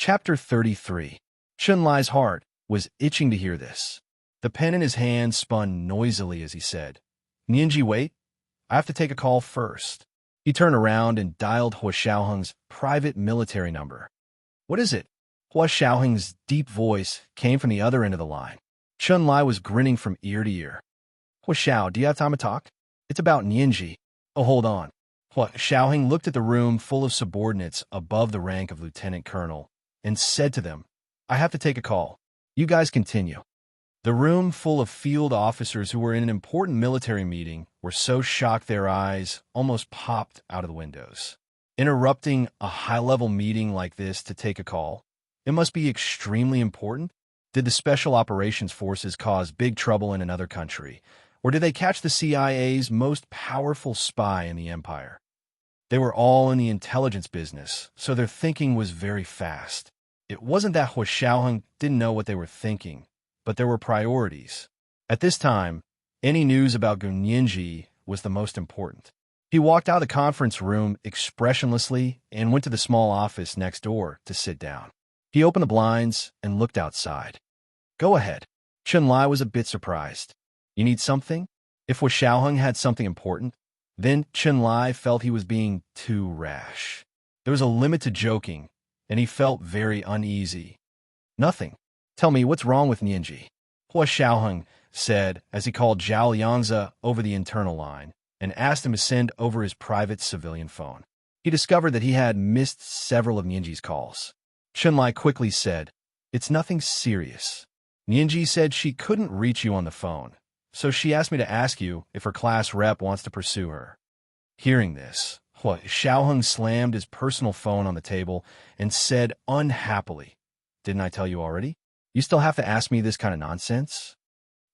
Chapter 33. Chunlai's heart was itching to hear this. The pen in his hand spun noisily as he said, "Nianji, wait. I have to take a call first." He turned around and dialed Hua Xiaoheng's private military number. "What is it?" Hua Xiaoheng's deep voice came from the other end of the line. Chunlai was grinning from ear to ear. "Hua Xiao, do you have time to talk? It's about Nianji." "Oh, hold on." Hua Xiaoheng looked at the room full of subordinates above the rank of lieutenant colonel and said to them, "I have to take a call. You guys continue." The room full of field officers who were in an important military meeting were so shocked their eyes almost popped out of the windows. Interrupting a high-level meeting like this to take a call? It must be extremely important. Did the Special Operations Forces cause big trouble in another country? Or did they catch the CIA's most powerful spy in the empire? They were all in the intelligence business, so their thinking was very fast. It wasn't that Hua Xiaoheng didn't know what they were thinking, but there were priorities. At this time, any news about Gu Nianji was the most important. He walked out of the conference room expressionlessly and went to the small office next door to sit down. He opened the blinds and looked outside. "Go ahead." Chunlai was a bit surprised. "You need something?" If Hua Xiaoheng had something important, then Chunlai felt he was being too rash. There was a limit to joking, and he felt very uneasy. "Nothing. Tell me, what's wrong with Nianji?" Hua Xiaoheng said as he called Zhao Liangzi over the internal line and asked him to send over his private civilian phone. He discovered that he had missed several of Nianji's calls. Chunlai quickly said, "It's nothing serious. Nianji said she couldn't reach you on the phone, so she asked me to ask you if her class rep wants to pursue her." Hearing this, Hua Xiaoheng slammed his personal phone on the table and said unhappily, "Didn't I tell you already? You still have to ask me this kind of nonsense?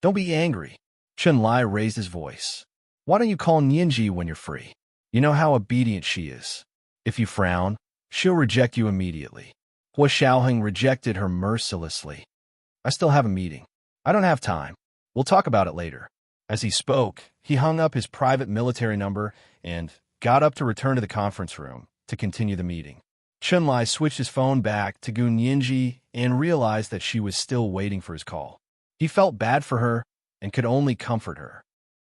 Don't be angry." Chunlai raised his voice. "Why don't you call Nianji when you're free? You know how obedient she is. If you frown, she'll reject you immediately." Hua Xiaoheng rejected her mercilessly. "I still have a meeting. I don't have time. We'll talk about it later." As he spoke, he hung up his private military number and got up to return to the conference room to continue the meeting. Chunlai switched his phone back to Gu Nianji and realized that she was still waiting for his call. He felt bad for her and could only comfort her.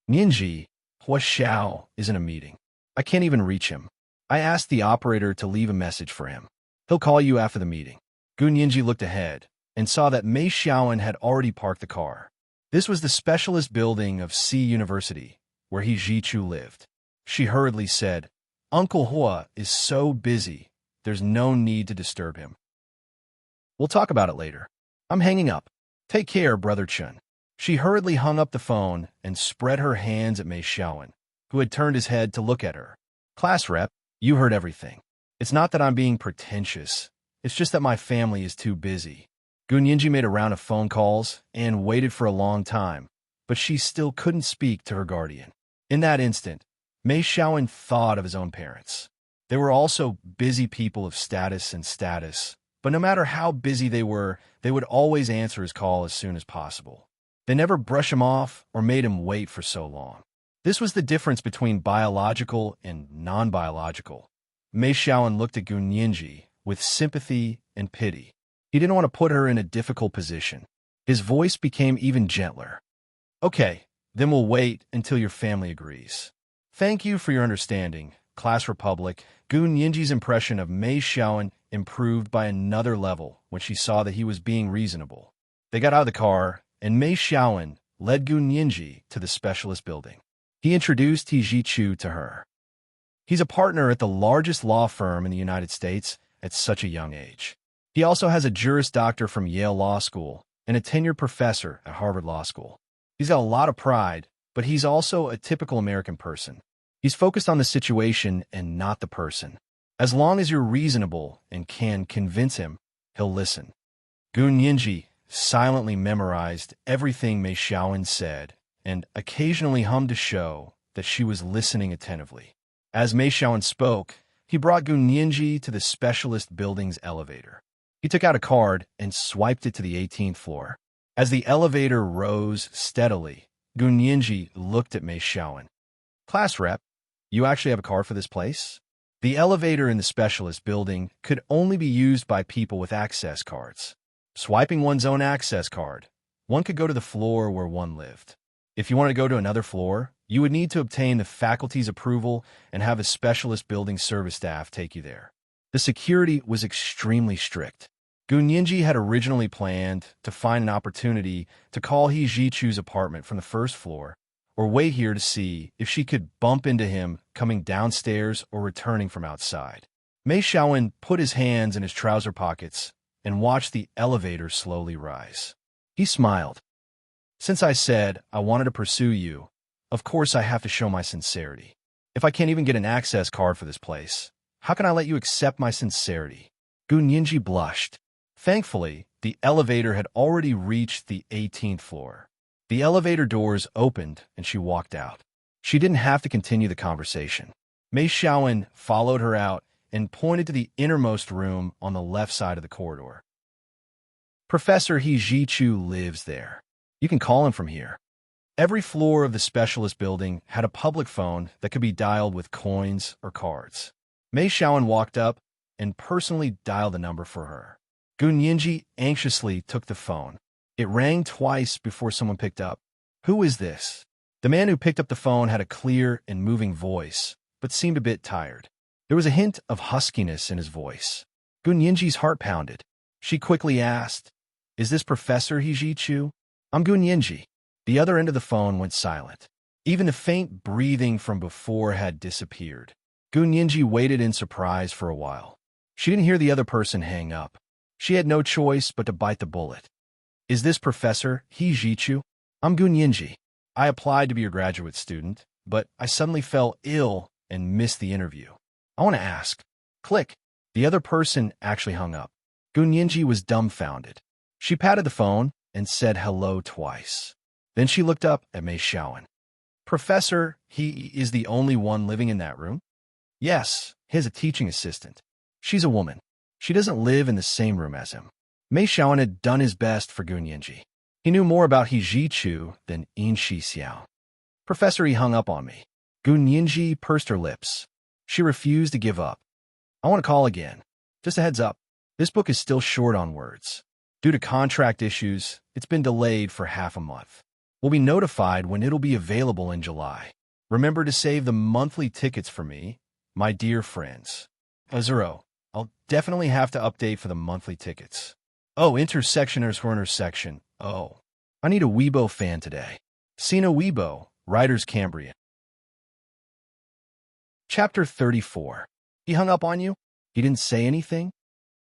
"Nianji, Hua Xiao is in a meeting. I can't even reach him. I asked the operator to leave a message for him. He'll call you after the meeting." Gu Nianji looked ahead and saw that Mei Xiaoan had already parked the car. This was the specialist building of C University, where he Jichu lived. She hurriedly said, "Uncle Hua is so busy, there's no need to disturb him. We'll talk about it later. I'm hanging up. Take care, Brother Chun." She hurriedly hung up the phone and spread her hands at Mei Xiaoan, who had turned his head to look at her. "Class rep, you heard everything. It's not that I'm being pretentious. It's just that my family is too busy." Gu Nianji made a round of phone calls and waited for a long time, but she still couldn't speak to her guardian. In that instant, Mei Xiaoan thought of his own parents. They were also busy people of status, but no matter how busy they were, they would always answer his call as soon as possible. They never brushed him off or made him wait for so long. This was the difference between biological and non-biological. Mei Xiaoan looked at Gu Nianji with sympathy and pity. He didn't want to put her in a difficult position. His voice became even gentler. "Okay, then we'll wait until your family agrees. Thank you for your understanding, Class Republic." Gu Nianji's impression of Mei Xiaoan improved by another level when she saw that he was being reasonable. They got out of the car, and Mei Xiaoan led Gu Nianji to the specialist building. He introduced He Jichu to her. He's a partner at the largest law firm in the United States at such a young age. He also has a Juris Doctor from Yale Law School and a tenured professor at Harvard Law School. He's got a lot of pride, but he's also a typical American person. He's focused on the situation and not the person. As long as you're reasonable and can convince him, he'll listen. Gu Nianji silently memorized everything Mei Xiaoan said and occasionally hummed to show that she was listening attentively. As Mei Xiaoan spoke, he brought Gu Nianji to the specialist building's elevator. He took out a card and swiped it to the 18th floor. As the elevator rose steadily, Gu Nianji looked at Mei Xiaoan. "Class rep, you actually have a card for this place?" The elevator in the specialist building could only be used by people with access cards. Swiping one's own access card, one could go to the floor where one lived. If you wanted to go to another floor, you would need to obtain the faculty's approval and have a specialist building service staff take you there. The security was extremely strict. Gunyinji had originally planned to find an opportunity to call He Jichu's apartment from the first floor, or wait here to see if she could bump into him coming downstairs or returning from outside. Mei Xiaowen put his hands in his trouser pockets and watched the elevator slowly rise. He smiled. Since I said I wanted to pursue you, of course I have to show my sincerity. If I can't even get an access card for this place, how can I let you accept my sincerity? Gunyinji blushed. Thankfully, the elevator had already reached the 18th floor. The elevator doors opened and she walked out. She didn't have to continue the conversation. Mei Xiaowen followed her out and pointed to the innermost room on the left side of the corridor. Professor He Jichu lives there. You can call him from here. Every floor of the specialist building had a public phone that could be dialed with coins or cards. Mei Xiaowen walked up and personally dialed the number for her. Gunyinji anxiously took the phone. It rang twice before someone picked up. Who is this? The man who picked up the phone had a clear and moving voice, but seemed a bit tired. There was a hint of huskiness in his voice. Gunyinji's heart pounded. She quickly asked, "Is this Professor He Jichu?" "I'm Gunyinji." The other end of the phone went silent. Even the faint breathing from before had disappeared. Gunyinji waited in surprise for a while. She didn't hear the other person hang up. She had no choice but to bite the bullet. "Is this Professor He Jichu?" "I'm Gunyinji. I applied to be your graduate student, but I suddenly fell ill and missed the interview. I want to ask." Click. The other person actually hung up. Gunyinji was dumbfounded. She patted the phone and said hello twice. Then she looked up at Mei Xiaowen. "Professor, he is the only one living in that room?" "Yes, he has a teaching assistant. She's a woman. She doesn't live in the same room as him." Mei Xiaowen had done his best for Gunyinji. He knew more about He Jichu than In Shi Xiao. "Professor, he hung up on me." Gunyinji pursed her lips. She refused to give up. "I want to call again. Just a heads up, this book is still short on words. Due to contract issues, it's been delayed for half a month. We'll be notified when it'll be available in July. Remember to save the monthly tickets for me, my dear friends." "Azuro, I'll definitely have to update for the monthly tickets." "Oh, intersectioners for intersection. Oh, I need a Weibo fan today." Sina Weibo, Writers Cambrian. Chapter 34. He hung up on you? He didn't say anything?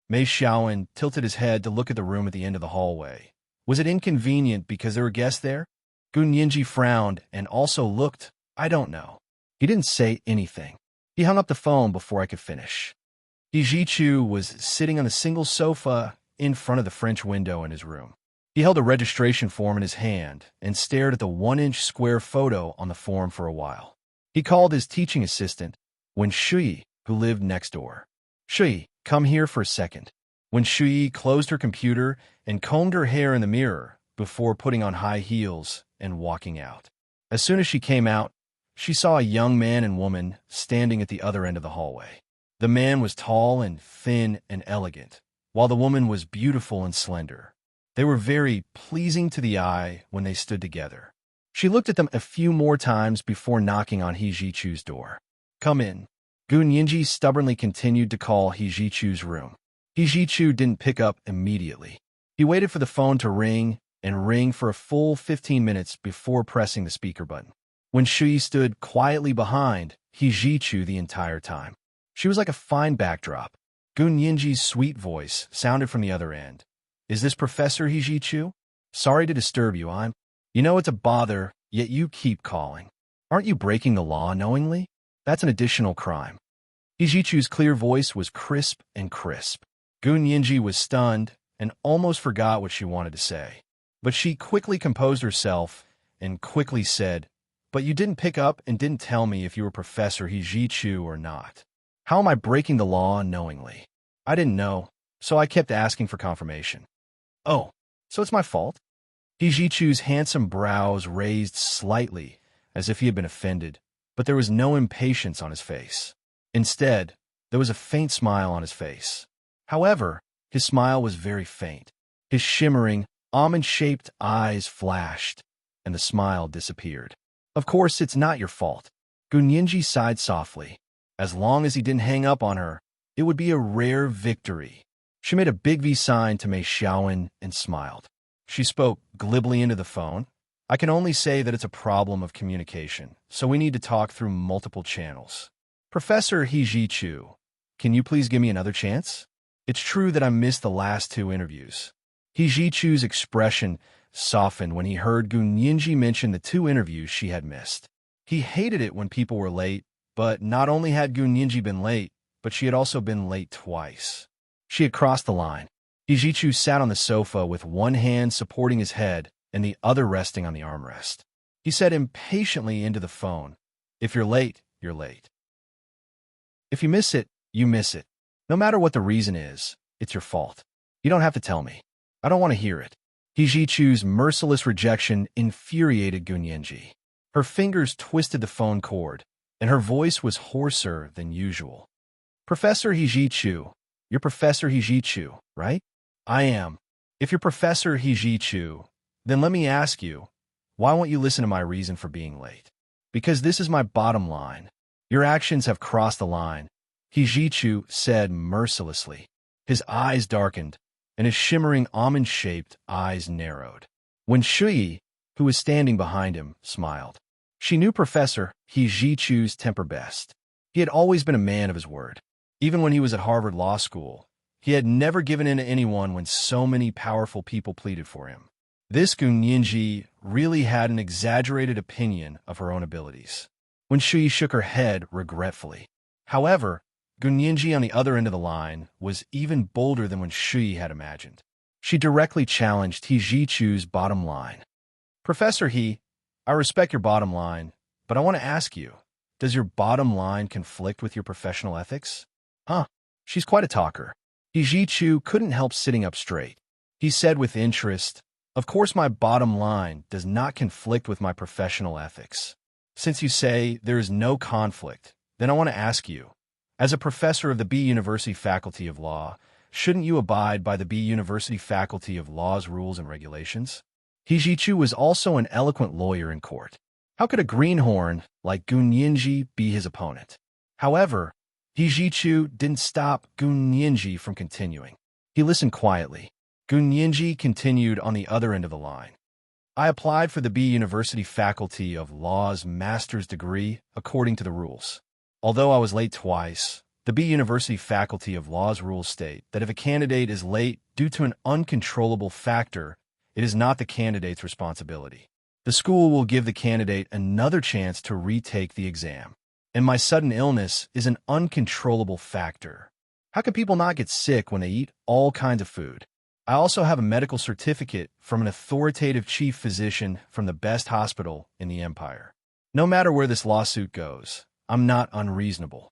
Mei Xiaowen tilted his head to look at the room at the end of the hallway. Was it inconvenient because there were guests there? Gunyinji frowned and also looked, "I don't know." He didn't say anything. He hung up the phone before I could finish. He Jichu was sitting on a single sofa in front of the French window in his room. He held a registration form in his hand and stared at the 1-inch square photo on the form for a while. He called his teaching assistant, Wen Shui, who lived next door. "Shui, come here for a second." When Shui closed her computer and combed her hair in the mirror before putting on high heels and walking out. As soon as she came out, she saw a young man and woman standing at the other end of the hallway. The man was tall and thin and elegant, while the woman was beautiful and slender. They were very pleasing to the eye when they stood together. She looked at them a few more times before knocking on He Jichu's door. "Come in." Gunyinji stubbornly continued to call He Jichu's room. He Jichu didn't pick up immediately. He waited for the phone to ring and ring for a full 15 minutes before pressing the speaker button. When Shui stood quietly behind He Jichu the entire time. She was like a fine backdrop. Gunyinji's sweet voice sounded from the other end. "Is this Professor He Jichu? Sorry to disturb you, You know it's a bother, yet you keep calling. Aren't you breaking the law knowingly? That's an additional crime." He Jichu's clear voice was crisp and crisp. Gunyinji was stunned and almost forgot what she wanted to say. But she quickly composed herself and quickly said, "But you didn't pick up and didn't tell me if you were Professor He Jichu or not. How am I breaking the law knowingly? I didn't know, so I kept asking for confirmation." "Oh, so it's my fault?" He Jichu's handsome brows raised slightly, as if he had been offended, but there was no impatience on his face. Instead, There was a faint smile on his face. However, his smile was very faint. His shimmering, almond-shaped eyes flashed, and the smile disappeared. Of course, it's not your fault. Gunyinji sighed softly. As long as he didn't hang up on her, it would be a rare victory. She made a big V sign to Mei Xiaowen and smiled. She spoke glibly into the phone. I can only say that it's a problem of communication, so we need to talk through multiple channels. Professor He Chu, can you please give me another chance? It's true that I missed the last 2 interviews. He Chu's expression softened when he heard Gunyinji mention the 2 interviews she had missed. He hated it when people were late, but not only had Gunyinji been late, but she had also been late twice. She had crossed the line. He Chu sat on the sofa with one hand supporting his head and the other resting on the armrest. He said impatiently into the phone, "If you're late, you're late. If you miss it, you miss it. No matter what the reason is, it's your fault. You don't have to tell me. I don't want to hear it." He Chu's merciless rejection infuriated Gunyinji. Her fingers twisted the phone cord, and her voice was hoarser than usual. "Professor He Chu, you're Professor He Chu, right?" "I am. If you're Professor He Chu, then let me ask you, why won't you listen to my reason for being late? Because this is my bottom line. Your actions have crossed the line," He Chu said mercilessly. His eyes darkened, and his shimmering almond-shaped eyes narrowed. When Shui, who was standing behind him, smiled. She knew Professor He Chu's temper best. He had always been a man of his word. Even when he was at Harvard Law School, he had never given in to anyone when so many powerful people pleaded for him. This Gunyinji really had an exaggerated opinion of her own abilities. When Shui shook her head regretfully. However, Gunyinji on the other end of the line was even bolder than when Shui had imagined. She directly challenged He Chu's bottom line. "Professor He, I respect your bottom line, but I want to ask you, does your bottom line conflict with your professional ethics?" "Huh." She's quite a talker. He Chu couldn't help sitting up straight. He said with interest, "Of course my bottom line does not conflict with my professional ethics. Since you say there is no conflict, then I want to ask you, as a professor of the B University Faculty of Law, shouldn't you abide by the B University Faculty of Law's rules and regulations?" He Chu was also an eloquent lawyer in court. How could a greenhorn like Gunyinji be his opponent? However, He Chu didn't stop Gunyinji from continuing. He listened quietly. Gunyinji continued on the other end of the line. "I applied for the B University Faculty of Law's master's degree according to the rules. Although I was late twice, the B University Faculty of Law's rules state that if a candidate is late due to an uncontrollable factor, it is not the candidate's responsibility. The school will give the candidate another chance to retake the exam. And my sudden illness is an uncontrollable factor. How can people not get sick when they eat all kinds of food? I also have a medical certificate from an authoritative chief physician from the best hospital in the empire. No matter where this lawsuit goes, I'm not unreasonable."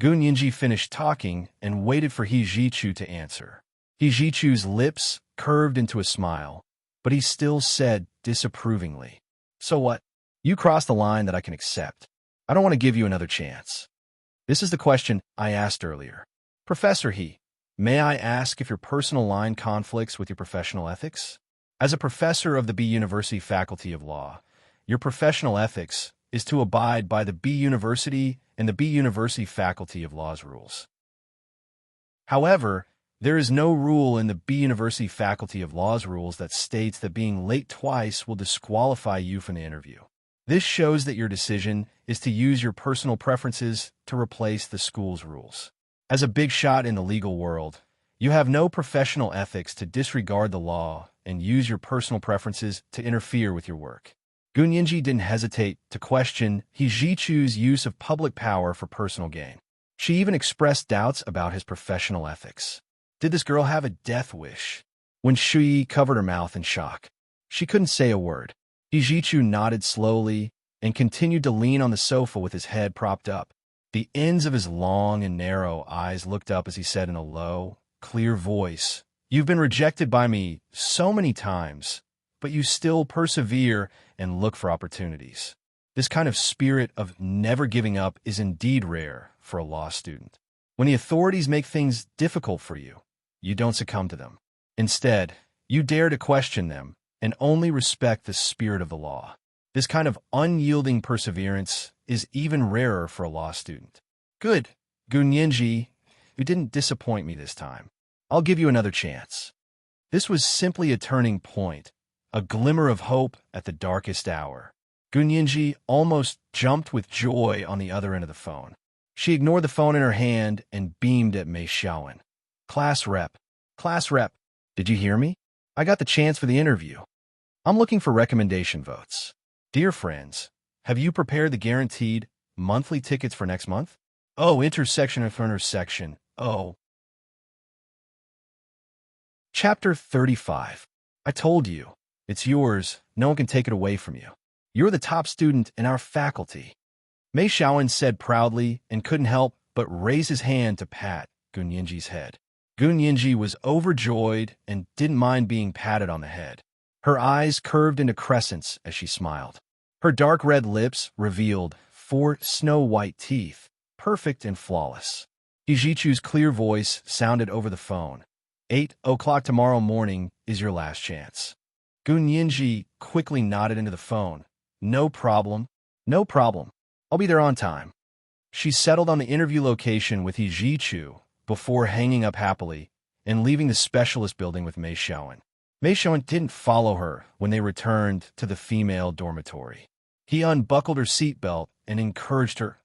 Gunyinji finished talking and waited for He Chu to answer. He Chu's lips curved into a smile, but he still said disapprovingly, "So what? You crossed the line that I can accept. I don't want to give you another chance. This is the question I asked earlier. Professor He, may I ask if your personal line conflicts with your professional ethics? As a professor of the B University Faculty of Law, your professional ethics is to abide by the B University and the B University Faculty of Law's rules. However, there is no rule in the B University Faculty of Law's rules that states that being late twice will disqualify you from the interview. This shows that your decision is to use your personal preferences to replace the school's rules. As a big shot in the legal world, you have no professional ethics to disregard the law and use your personal preferences to interfere with your work." Gunyinji didn't hesitate to question He Chu's use of public power for personal gain. She even expressed doubts about his professional ethics. Did this girl have a death wish? When Shui covered her mouth in shock, she couldn't say a word. He Chu nodded slowly and continued to lean on the sofa with his head propped up. The ends of his long and narrow eyes looked up as he said in a low, clear voice, "You've been rejected by me so many times, but you still persevere and look for opportunities. This kind of spirit of never giving up is indeed rare for a law student." When the authorities make things difficult for you, you don't succumb to them. Instead, you dare to question them and only respect the spirit of the law. This kind of unyielding perseverance is even rarer for a law student. Good, Gunyenji, you didn't disappoint me this time. I'll give you another chance. This was simply a turning point, a glimmer of hope at the darkest hour. Gunyenji almost jumped with joy on the other end of the phone. She ignored the phone in her hand and beamed at Mei Xiaowen. Class rep, did you hear me? I got the chance for the interview. I'm looking for recommendation votes. Dear friends, have you prepared the guaranteed monthly tickets for next month? Oh, intersection after intersection. Oh. Chapter 35. I told you. It's yours. No one can take it away from you. You're the top student in our faculty. Mei Xiaowen said proudly and couldn't help but raise his hand to pat Gunyenji's head. Gunyenji was overjoyed and didn't mind being patted on the head. Her eyes curved into crescents as she smiled. Her dark red lips revealed 4 snow-white teeth, perfect and flawless. Hijichu's clear voice sounded over the phone. 8 o'clock tomorrow morning is your last chance. Gunyenji quickly nodded into the phone. No problem. I'll be there on time. She settled on the interview location with Hijichu before hanging up happily and leaving the specialist building with Mei Xiaowen. Mei Xiaowen didn't follow her when they returned to the female dormitory. He unbuckled her seatbelt and encouraged her,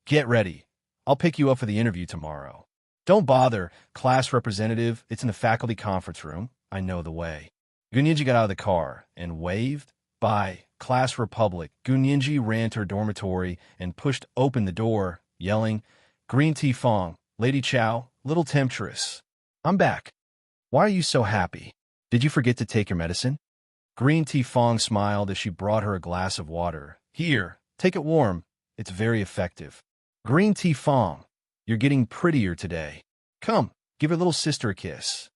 "Get ready. I'll pick you up for the interview tomorrow. Don't bother, class representative. It's in the faculty conference room. I know the way." Gunyenji got out of the car and waved. Bye, Class Republic. Gunyenji ran to her dormitory and pushed open the door, yelling, "Green Tea Fong, Lady Chow, Little Temptress. I'm back. Why are you so happy? Did you forget to take your medicine?" Green Tea Fong smiled as she brought her a glass of water. "Here, take it warm. It's very effective." "Green Tea Fong, you're getting prettier today. Come, give your little sister a kiss."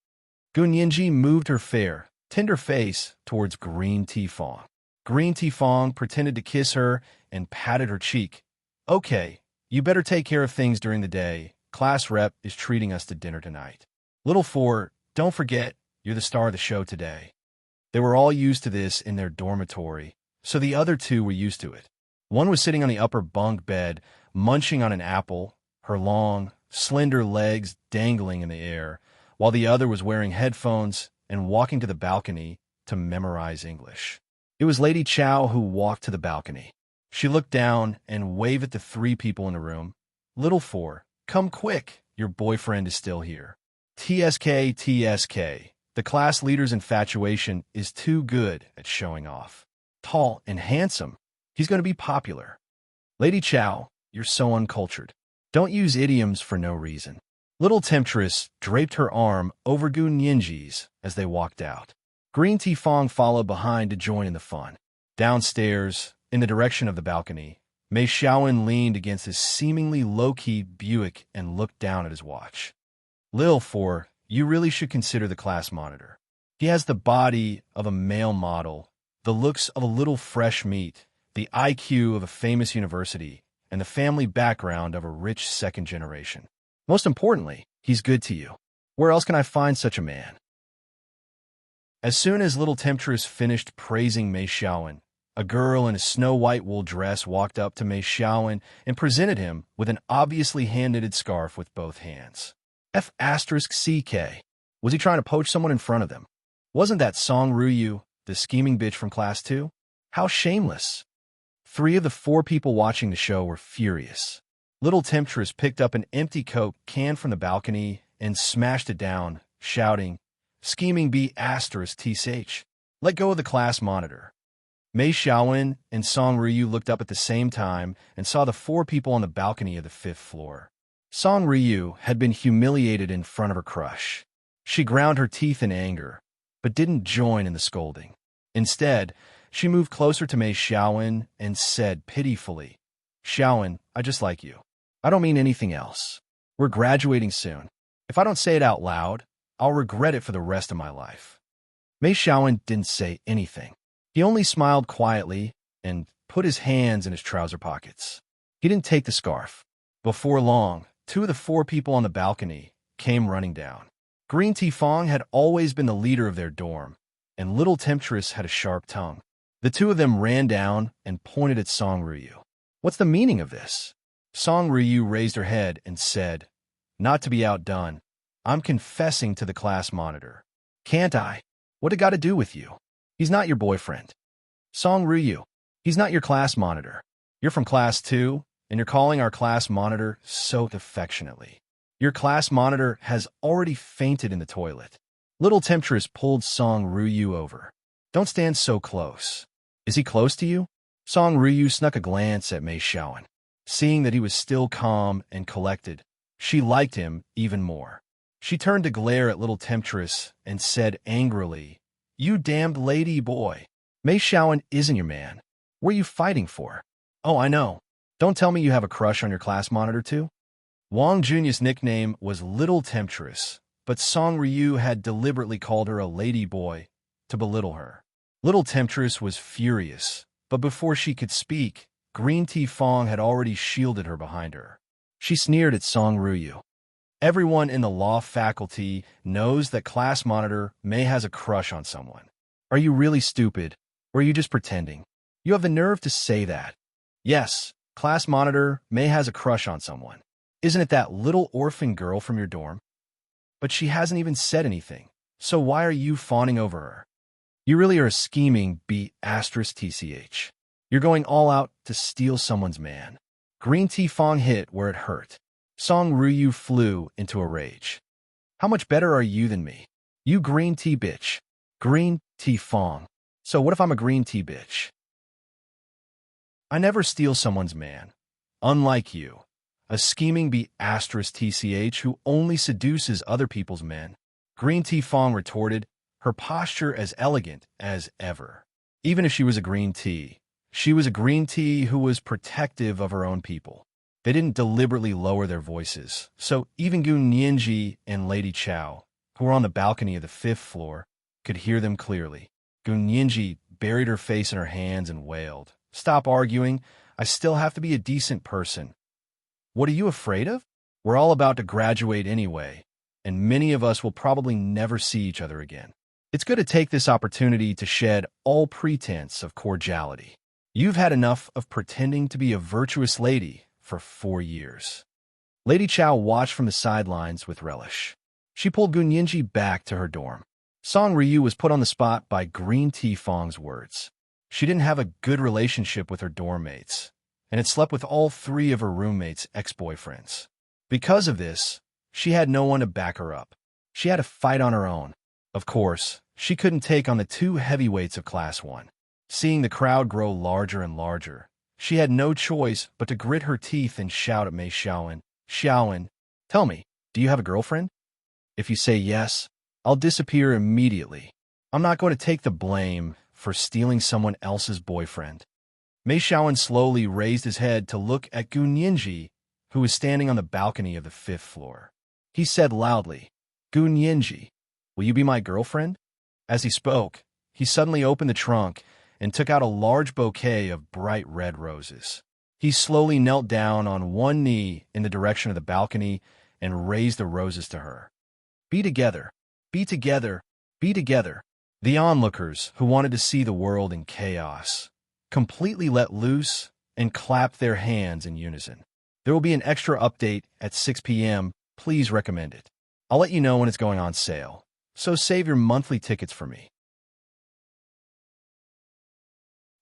Gunyenji moved her fair, tender face towards Green Tea Fong. Green Tea Fong pretended to kiss her and patted her cheek. "Okay, you better take care of things during the day. Class rep is treating us to dinner tonight. Little Four, don't forget, you're the star of the show today." They were all used to this in their dormitory, so the other two were used to it. One was sitting on the upper bunk bed, munching on an apple, her long, slender legs dangling in the air, while the other was wearing headphones and walking to the balcony to memorize English. It was Lady Chow who walked to the balcony. She looked down and waved at the 3 people in the room. "Little Four, come quick, your boyfriend is still here." TSK. The class leader's infatuation is too good at showing off. Tall and handsome, he's going to be popular. Lady Chow, you're so uncultured. Don't use idioms for no reason. Little Temptress draped her arm over Gunyenji's as they walked out. Green Tea Fong followed behind to join in the fun. Downstairs, in the direction of the balcony, Mei Xiaowen leaned against his seemingly low-key Buick and looked down at his watch. "Lil Four, you really should consider the class monitor. He has the body of a male model, the looks of a little fresh meat, the IQ of a famous university, and the family background of a rich second generation. Most importantly, he's good to you. Where else can I find such a man?" As soon as Little Temptress finished praising Mei Xiaowen, a girl in a snow-white wool dress walked up to Mei Xiaowen and presented him with an obviously hand-knitted scarf with both hands. F***CK. Was he trying to poach someone in front of them? Wasn't that Song Ruyu, the scheming bitch from Class 2? How shameless. 3 of the 4 people watching the show were furious. Little Temptress picked up an empty Coke can from the balcony and smashed it down, shouting, "Scheming B***TH. Let go of the class monitor." Mei Xiaowen and Song Ruyu looked up at the same time and saw the 4 people on the balcony of the 5th floor. Song Ruyu had been humiliated in front of her crush. She ground her teeth in anger, but didn't join in the scolding. Instead, she moved closer to Mei Xiaowen and said pitifully, "Xiaowen, I just like you. I don't mean anything else. We're graduating soon. If I don't say it out loud, I'll regret it for the rest of my life." Mei Xiaowen didn't say anything. He only smiled quietly and put his hands in his trouser pockets. He didn't take the scarf. Before long, Two of the four people on the balcony came running down. Green Tea Fong had always been the leader of their dorm, and Little Temptress had a sharp tongue. The two of them ran down and pointed at Song Ryu. "What's the meaning of this?" Song Ryu raised her head and said, "Not to be outdone, I'm confessing to the class monitor." "Can't I? What it got to do with you? He's not your boyfriend." "Song Ryu, he's not your class monitor. You're from class 2, and you're calling our class monitor so affectionately. Your class monitor has already fainted in the toilet." Little Temptress pulled Song Ryu over. "Don't stand so close." "Is he close to you?" Song Ryu snuck a glance at Mei Xiaoan. Seeing that he was still calm and collected, she liked him even more. She turned to glare at Little Temptress and said angrily, "You damned lady boy. Mei Xiaoan isn't your man. What are you fighting for?" "Oh, I know. Don't tell me you have a crush on your class monitor, too?" Wang Junia's nickname was Little Temptress, but Song Ryu had deliberately called her a lady boy to belittle her. Little Temptress was furious, but before she could speak, Green Tea Fong had already shielded her behind her. She sneered at Song Ryu. "Everyone in the law faculty knows that class monitor Mei has a crush on someone. Are you really stupid, or are you just pretending? You have the nerve to say that." "Yes, class monitor Mei has a crush on someone. Isn't it that little orphan girl from your dorm? But she hasn't even said anything, so why are you fawning over her? You really are a scheming B*TCH. You're going all out to steal someone's man." Green Tea Fong hit where it hurt. Song Ryu flew into a rage. "How much better are you than me? You green tea bitch." "Green Tea Fong. So what if I'm a green tea bitch?" "I never steal someone's man. Unlike you, a scheming B*TCH who only seduces other people's men." Green Tea Fong retorted, her posture as elegant as ever. Even if she was a green tea, she was a green tea who was protective of her own people. They didn't deliberately lower their voices, so even Gu Nianji and Lady Chow, who were on the balcony of the 5th floor, could hear them clearly. Gu Nianji buried her face in her hands and wailed, "Stop arguing. I still have to be a decent person." "What are you afraid of? We're all about to graduate anyway, and many of us will probably never see each other again. It's good to take this opportunity to shed all pretense of cordiality. You've had enough of pretending to be a virtuous lady for 4 years." Lady Chow watched from the sidelines with relish. She pulled Gu Nianji back to her dorm. Song Ryu was put on the spot by Green Tea Fong's words. She didn't have a good relationship with her dorm mates, and had slept with all 3 of her roommates' ex-boyfriends. Because of this, she had no one to back her up. She had to fight on her own. Of course, she couldn't take on the 2 heavyweights of Class 1. Seeing the crowd grow larger and larger, she had no choice but to grit her teeth and shout at Mei Xiaoan, "Xiaoan, tell me, do you have a girlfriend? If you say yes, I'll disappear immediately. I'm not going to take the blame for stealing someone else's boyfriend." Mei Xiaoan slowly raised his head to look at Gu Nianji, who was standing on the balcony of the 5th floor. He said loudly, "Gu Nianji, will you be my girlfriend?" As he spoke, he suddenly opened the trunk and took out a large bouquet of bright red roses. He slowly knelt down on one knee in the direction of the balcony and raised the roses to her. "Be together, be together, be together." The onlookers, who wanted to see the world in chaos, completely let loose and clapped their hands in unison. There will be an extra update at 6 p.m. Please recommend it. I'll let you know when it's going on sale, so save your monthly tickets for me.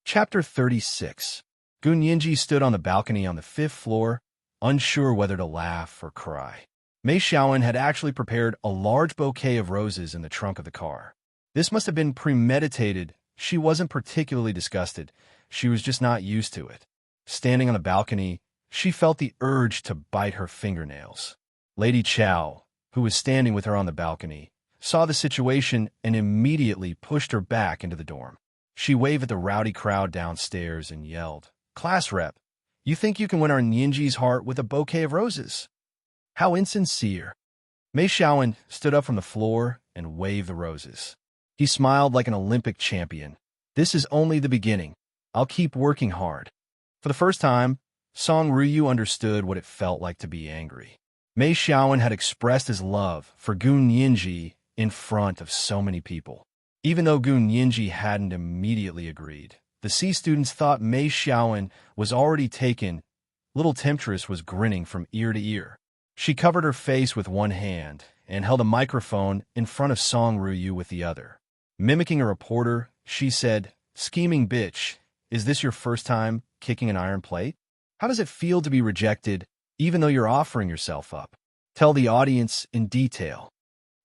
Chapter 36. Gu Nianji stood on the balcony on the 5th floor, unsure whether to laugh or cry. Mei Xiaoan had actually prepared a large bouquet of roses in the trunk of the car. This must have been premeditated. She wasn't particularly disgusted. She was just not used to it. Standing on the balcony, she felt the urge to bite her fingernails. Lady Chow, who was standing with her on the balcony, saw the situation and immediately pushed her back into the dorm. She waved at the rowdy crowd downstairs and yelled, "Class rep, you think you can win our Nianji's heart with a bouquet of roses? How insincere." Mei Xiaoan stood up from the floor and waved the roses. He smiled like an Olympic champion. "This is only the beginning. I'll keep working hard." For the first time, Song Ryu understood what it felt like to be angry. Mei Xiaowen had expressed his love for Gu Nianji in front of so many people. Even though Gu Nianji hadn't immediately agreed, the C students thought Mei Xiaowen was already taken. Little temptress was grinning from ear to ear. She covered her face with one hand and held a microphone in front of Song Ruyu with the other. Mimicking a reporter, she said, "Scheming bitch, is this your first time kicking an iron plate? How does it feel to be rejected even though you're offering yourself up? Tell the audience in detail.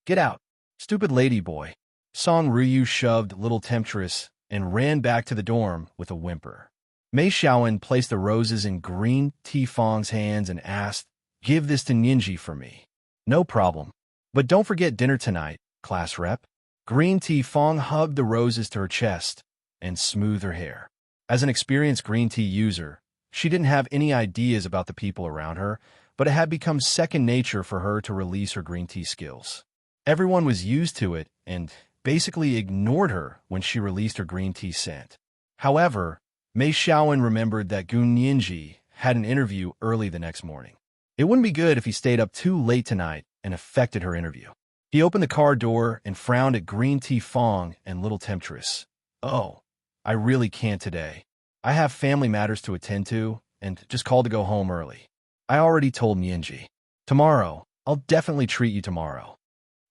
Get out, stupid lady boy." Song Ruyu shoved Little Temptress and ran back to the dorm with a whimper. Mei Xiaowen placed the roses in Green Ti Fong's hands and asked, "Give this to Ninji for me." "No problem. But don't forget dinner tonight, class rep." Green Ti Fong hugged the roses to her chest and smoothed her hair. As an experienced green tea user, she didn't have any ideas about the people around her, but it had become second nature for her to release her green tea skills. Everyone was used to it and basically ignored her when she released her green tea scent. However, Mei Xiaowen remembered that Gu Nianji had an interview early the next morning. It wouldn't be good if he stayed up too late tonight and affected her interview. He opened the car door and frowned at Green Ti Fong and Little Temptress. "Oh, I really can't today. I have family matters to attend to and just called to go home early. I already told Nianji. Tomorrow, I'll definitely treat you tomorrow."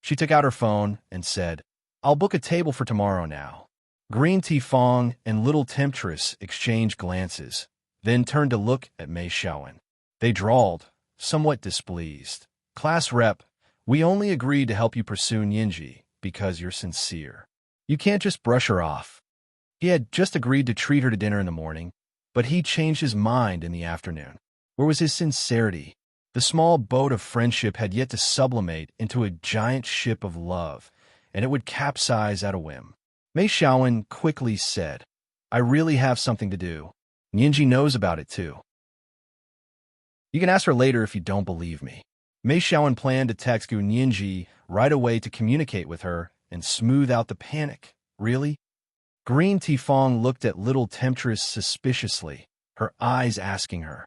She took out her phone and said, "I'll book a table for tomorrow now." Green Ti Fong and Little Temptress exchanged glances, then turned to look at Mei Xiaowen. They drawled, somewhat displeased. "Class rep, we only agreed to help you pursue Nianji because you're sincere. You can't just brush her off." He had just agreed to treat her to dinner in the morning, but he changed his mind in the afternoon. Where was his sincerity? The small boat of friendship had yet to sublimate into a giant ship of love, and it would capsize at a whim. Mei Xiaowen quickly said, "I really have something to do. Nianji knows about it too. You can ask her later if you don't believe me." Mei Xiaowen planned to text Gu Nianji right away to communicate with her and smooth out the panic. "Really?" Green Ti Fong looked at Little Temptress suspiciously, her eyes asking her,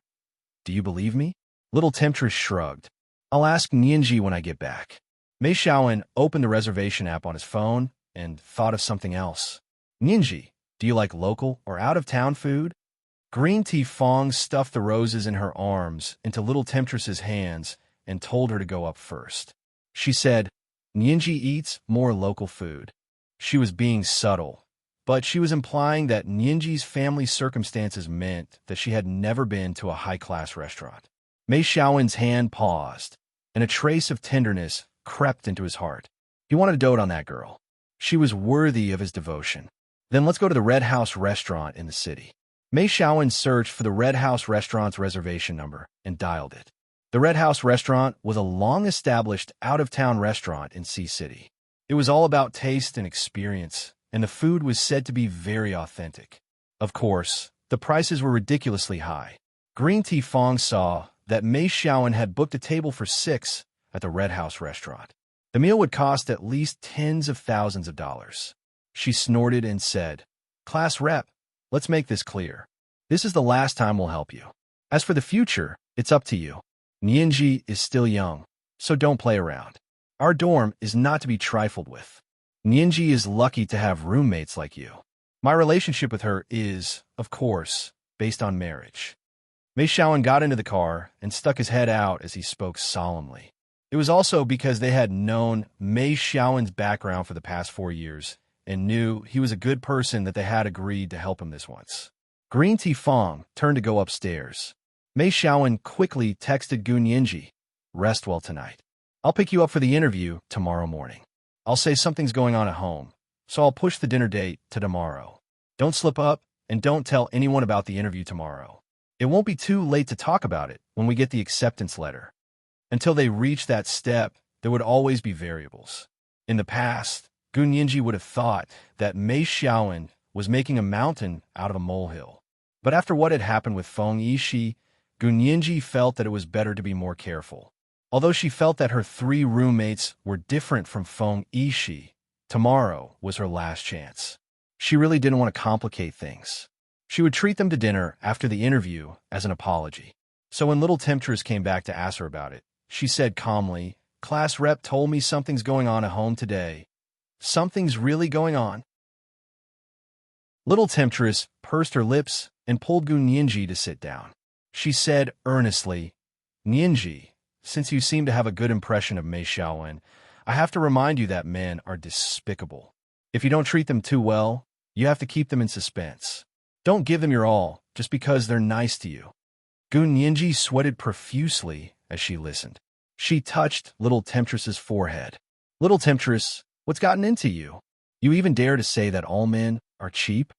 "Do you believe me?" Little Temptress shrugged. "I'll ask Nianji when I get back." Mei Xiaowen opened the reservation app on his phone and thought of something else. "Nianji, do you like local or out-of-town food?" Green Ti Fong stuffed the roses in her arms into Little Temptress's hands and told her to go up first. She said, "Nianji eats more local food." She was being subtle, but she was implying that Nianji's family circumstances meant that she had never been to a high-class restaurant. Mei Xiaowen's hand paused, and a trace of tenderness crept into his heart. He wanted to dote on that girl. She was worthy of his devotion. "Then let's go to the Red House restaurant in the city." Mei Xiaowen searched for the Red House restaurant's reservation number and dialed it. The Red House restaurant was a long-established out-of-town restaurant in Sea City. It was all about taste and experience, and the food was said to be very authentic. Of course, the prices were ridiculously high. Green Ti Fong saw that Mei Xiaowen had booked a table for 6 at the Red House restaurant. The meal would cost at least tens of thousands of dollars. She snorted and said, "Class rep, let's make this clear. This is the last time we'll help you. As for the future, it's up to you. Nianji is still young, so don't play around. Our dorm is not to be trifled with. Nianji is lucky to have roommates like you. My relationship with her is, of course, based on marriage." Mei Xiaowen got into the car and stuck his head out as he spoke solemnly. It was also because they had known Mei Xiaowen's background for the past 4 years and knew he was a good person that they had agreed to help him this once. Green Ti Fong turned to go upstairs. Mei Xiaowen quickly texted Gu Nianji, "Rest well tonight. I'll pick you up for the interview tomorrow morning. I'll say something's going on at home, so I'll push the dinner date to tomorrow. Don't slip up and don't tell anyone about the interview tomorrow. It won't be too late to talk about it when we get the acceptance letter." Until they reached that step, there would always be variables. In the past, Gu Nianji would have thought that Mei Xiaowen was making a mountain out of a molehill. But after what had happened with Feng Yishi, Gu Nianji felt that it was better to be more careful. Although she felt that her 3 roommates were different from Feng Yishi, tomorrow was her last chance. She really didn't want to complicate things. She would treat them to dinner after the interview as an apology. So when Little Temptress came back to ask her about it, she said calmly. Class rep told me something's going on at home today. Something's really going on. Little Temptress pursed her lips and pulled Gu Nianji to sit down. She said earnestly, Nianji, since you seem to have a good impression of Mei Xiaowen, I have to remind you that men are despicable. If you don't treat them too well, you have to keep them in suspense. Don't give them your all just because they're nice to you. Gu Nianji sweated profusely as she listened. She touched Little Temptress's forehead. Little Temptress, what's gotten into you? You even dare to say that all men are cheap?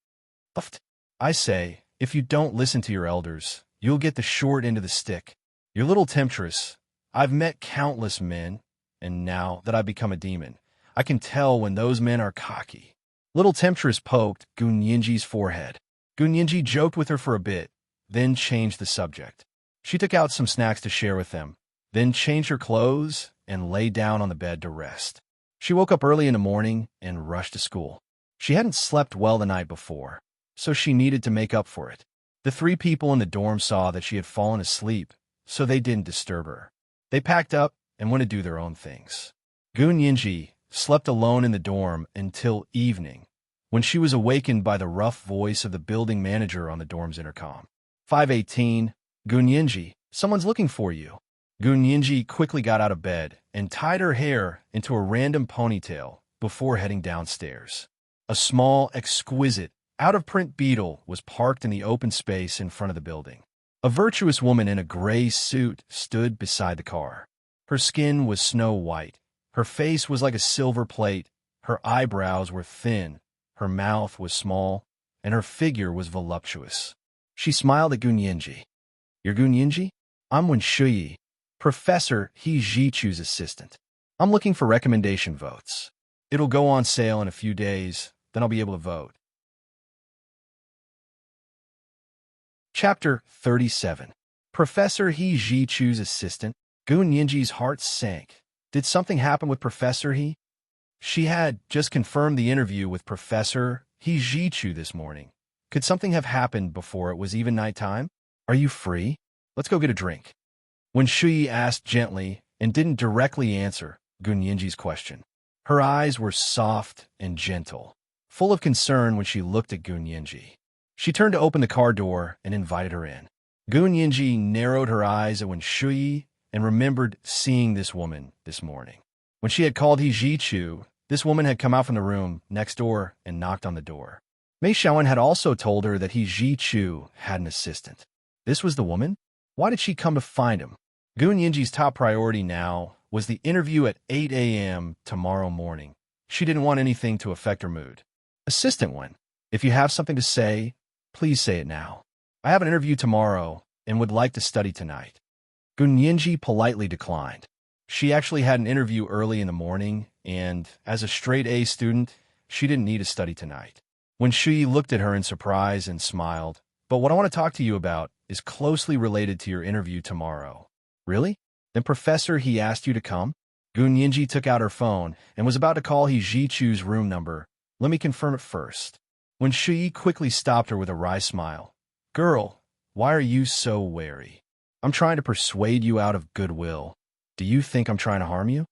I say, if you don't listen to your elders, you'll get the short end of the stick. You're Little Temptress. I've met countless men, and now that I've become a demon, I can tell when those men are cocky. Little Temptress poked Gu Nianji's forehead. Gu Nianji joked with her for a bit, then changed the subject. She took out some snacks to share with them, then changed her clothes and lay down on the bed to rest. She woke up early in the morning and rushed to school. She hadn't slept well the night before, so she needed to make up for it. The 3 people in the dorm saw that she had fallen asleep, so they didn't disturb her. They packed up and went to do their own things. Gu Nianji slept alone in the dorm until evening, when she was awakened by the rough voice of the building manager on the dorm's intercom. 518, Gu Nianji, someone's looking for you. Gu Nianji quickly got out of bed and tied her hair into a random ponytail before heading downstairs. A small, exquisite, out-of-print beetle was parked in the open space in front of the building. A virtuous woman in a gray suit stood beside the car. Her skin was snow white. Her face was like a silver plate. Her eyebrows were thin. Her mouth was small, and her figure was voluptuous. She smiled at Gu Nianji. You're Gu Nianji? I'm Wen Shuyi, Professor He Jichu's assistant. I'm looking for recommendation votes. It'll go on sale in a few days, then I'll be able to vote. Chapter 37. Professor He Jichu's assistant. Gu Nianji's heart sank. Did something happen with Professor He? She had just confirmed the interview with Professor He Jichu this morning. Could something have happened before it was even nighttime? Are you free? Let's go get a drink. Wen Shuyi asked gently and didn't directly answer Gu Nianji's question. Her eyes were soft and gentle, full of concern when she looked at Gu Nianji. She turned to open the car door and invited her in. Gu Nianji narrowed her eyes at Wen Shuyi and remembered seeing this woman this morning. When she had called He Jichu, this woman had come out from the room next door and knocked on the door. Mei Xiaowen had also told her that He Jichu had an assistant. This was the woman? Why did she come to find him? Gu Nianji's top priority now was the interview at 8 a.m. tomorrow morning. She didn't want anything to affect her mood. Assistant Wen, if you have something to say, please say it now. I have an interview tomorrow and would like to study tonight. Gu Nianji politely declined. She actually had an interview early in the morning, and as a straight-A student, she didn't need to study tonight. Wen Shuyi looked at her in surprise and smiled. But what I want to talk to you about is closely related to your interview tomorrow. Really? Then Professor He asked you to come? Gu Nianji took out her phone and was about to call He Jichu's room number. Let me confirm it first. Wen Shuyi quickly stopped her with a wry smile. Girl, why are you so wary? I'm trying to persuade you out of goodwill. Do you think I'm trying to harm you?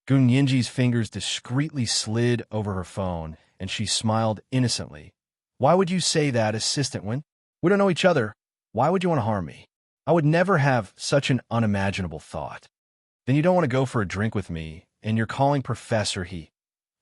Gu Nianji's fingers discreetly slid over her phone, and she smiled innocently. Why would you say that, Assistant Wen? We don't know each other. Why would you want to harm me? I would never have such an unimaginable thought. Then you don't want to go for a drink with me, and you're calling Professor He.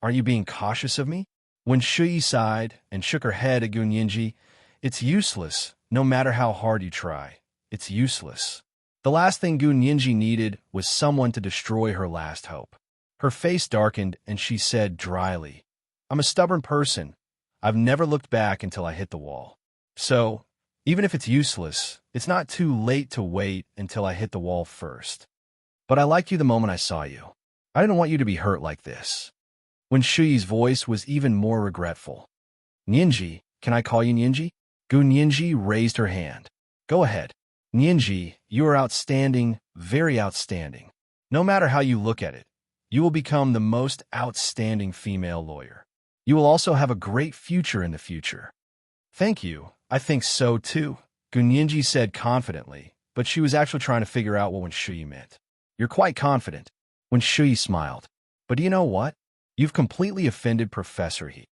Are you being cautious of me? Wen Shuyi sighed and shook her head at Gu Nianji. It's useless, no matter how hard you try. It's useless. The last thing Gu Nianji needed was someone to destroy her last hope. Her face darkened, and she said dryly, I'm a stubborn person. I've never looked back until I hit the wall. So, even if it's useless, it's not too late to wait until I hit the wall first. But I liked you the moment I saw you. I didn't want you to be hurt like this. Wen Shuyi's voice was even more regretful. Nianji, can I call you Nianji? Gu Nianji raised her hand. Go ahead. Nianji, you are outstanding, very outstanding. No matter how you look at it, you will become the most outstanding female lawyer. You will also have a great future in the future. Thank you. I think so too, Gu Nianji said confidently, but she was actually trying to figure out what Wen Shuyi meant. You're quite confident. When Shui smiled. But do you know what? You've completely offended Professor He.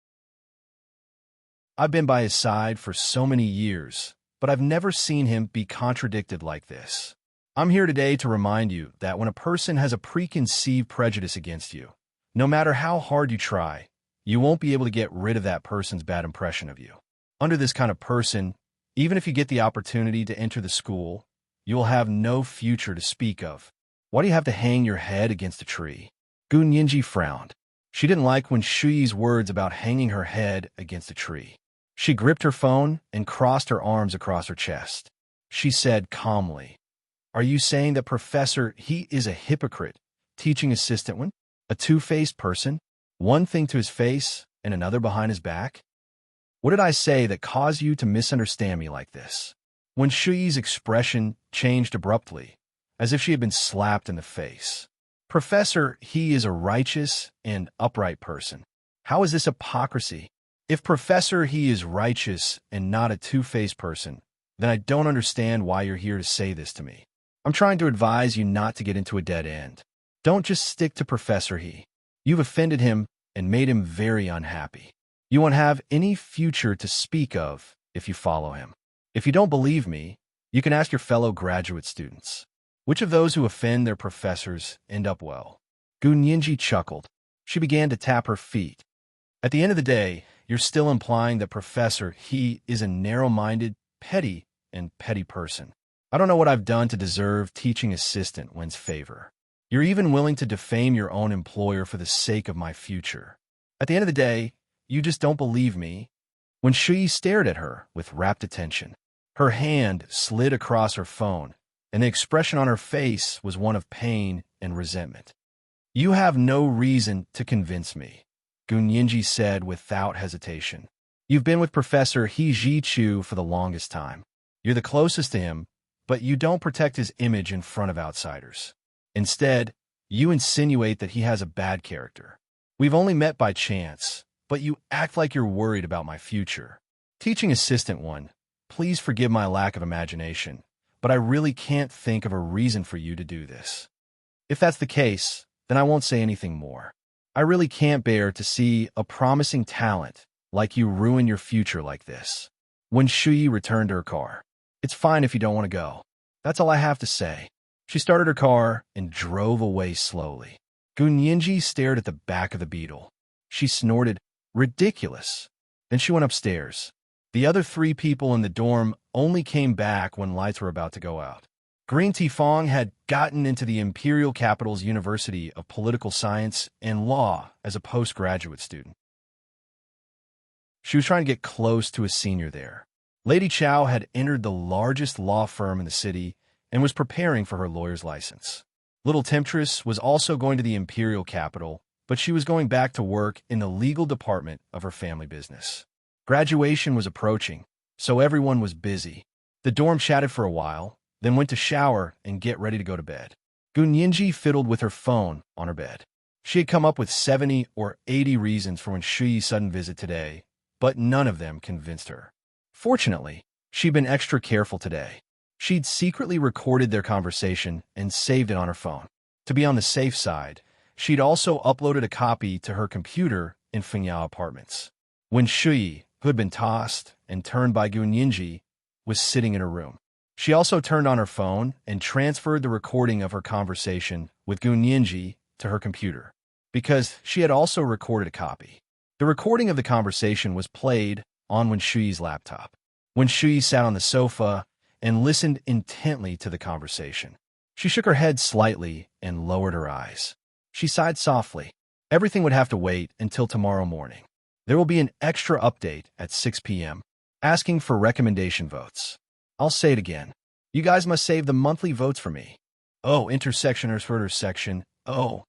I've been by his side for so many years, but I've never seen him be contradicted like this. I'm here today to remind you that when a person has a preconceived prejudice against you, no matter how hard you try, you won't be able to get rid of that person's bad impression of you. Under this kind of person, even if you get the opportunity to enter the school, you will have no future to speak of. Why do you have to hang your head against a tree? Gu Nianji frowned. She didn't like when Shuyi's words about hanging her head against a tree. She gripped her phone and crossed her arms across her chest. She said calmly, "Are you saying that Professor He is a hypocrite, teaching assistant one? A two-faced person? One thing to his face and another behind his back? What did I say that caused you to misunderstand me like this?" When Shuyi's expression changed abruptly, as if she had been slapped in the face. "Professor He is a righteous and upright person. How is this hypocrisy? If Professor He is righteous and not a two-faced person, then I don't understand why you're here to say this to me. I'm trying to advise you not to get into a dead end. Don't just stick to Professor He. You've offended him and made him very unhappy. You won't have any future to speak of if you follow him. If you don't believe me, you can ask your fellow graduate students. Which of those who offend their professors end up well?" Gu Nianji chuckled. She began to tap her feet. "At the end of the day, you're still implying that Professor He is a narrow-minded, petty person. I don't know what I've done to deserve teaching assistant Wen's favor. You're even willing to defame your own employer for the sake of my future. At the end of the day, you just don't believe me." When Shui stared at her with rapt attention, her hand slid across her phone, and the expression on her face was one of pain and resentment. "You have no reason to convince me," Gu Nianji said without hesitation. "You've been with Professor He Ji-Chu for the longest time. You're the closest to him, but you don't protect his image in front of outsiders. Instead, you insinuate that he has a bad character. We've only met by chance, but you act like you're worried about my future. Teaching assistant one, please forgive my lack of imagination, but I really can't think of a reason for you to do this. If that's the case, then I won't say anything more. I really can't bear to see a promising talent like you ruin your future like this." When Shuyi returned to her car, "It's fine if you don't want to go. That's all I have to say." She started her car and drove away slowly. Gu Nianji stared at the back of the Beetle. She snorted, "Ridiculous." Then she went upstairs. The other 3 people in the dorm only came back when lights were about to go out. Green Tifong had gotten into the Imperial Capital's University of Political Science and Law as a postgraduate student. She was trying to get close to a senior there. Lady Chow had entered the largest law firm in the city and was preparing for her lawyer's license. Little Temptress was also going to the Imperial Capital, but she was going back to work in the legal department of her family business. Graduation was approaching, so everyone was busy. The dorm chatted for a while, then went to shower and get ready to go to bed. Gu Nianji fiddled with her phone on her bed. She had come up with 70 or 80 reasons for when Shuyi's sudden visit today, but none of them convinced her. Fortunately, she'd been extra careful today. She'd secretly recorded their conversation and saved it on her phone. To be on the safe side, she'd also uploaded a copy to her computer in Fengyao Apartments. When Shuyi, who had been tossed and turned by Gu Nianji, was sitting in her room, she also turned on her phone and transferred the recording of her conversation with Gu Nianji to her computer, because she had also recorded a copy. The recording of the conversation was played on Wen Shuyi's laptop. When Shuyi sat on the sofa and listened intently to the conversation, she shook her head slightly and lowered her eyes. She sighed softly. Everything would have to wait until tomorrow morning. There will be an extra update at 6 p.m. asking for recommendation votes. I'll say it again. You guys must save the monthly votes for me. Oh, intersectioners for intersection. Oh.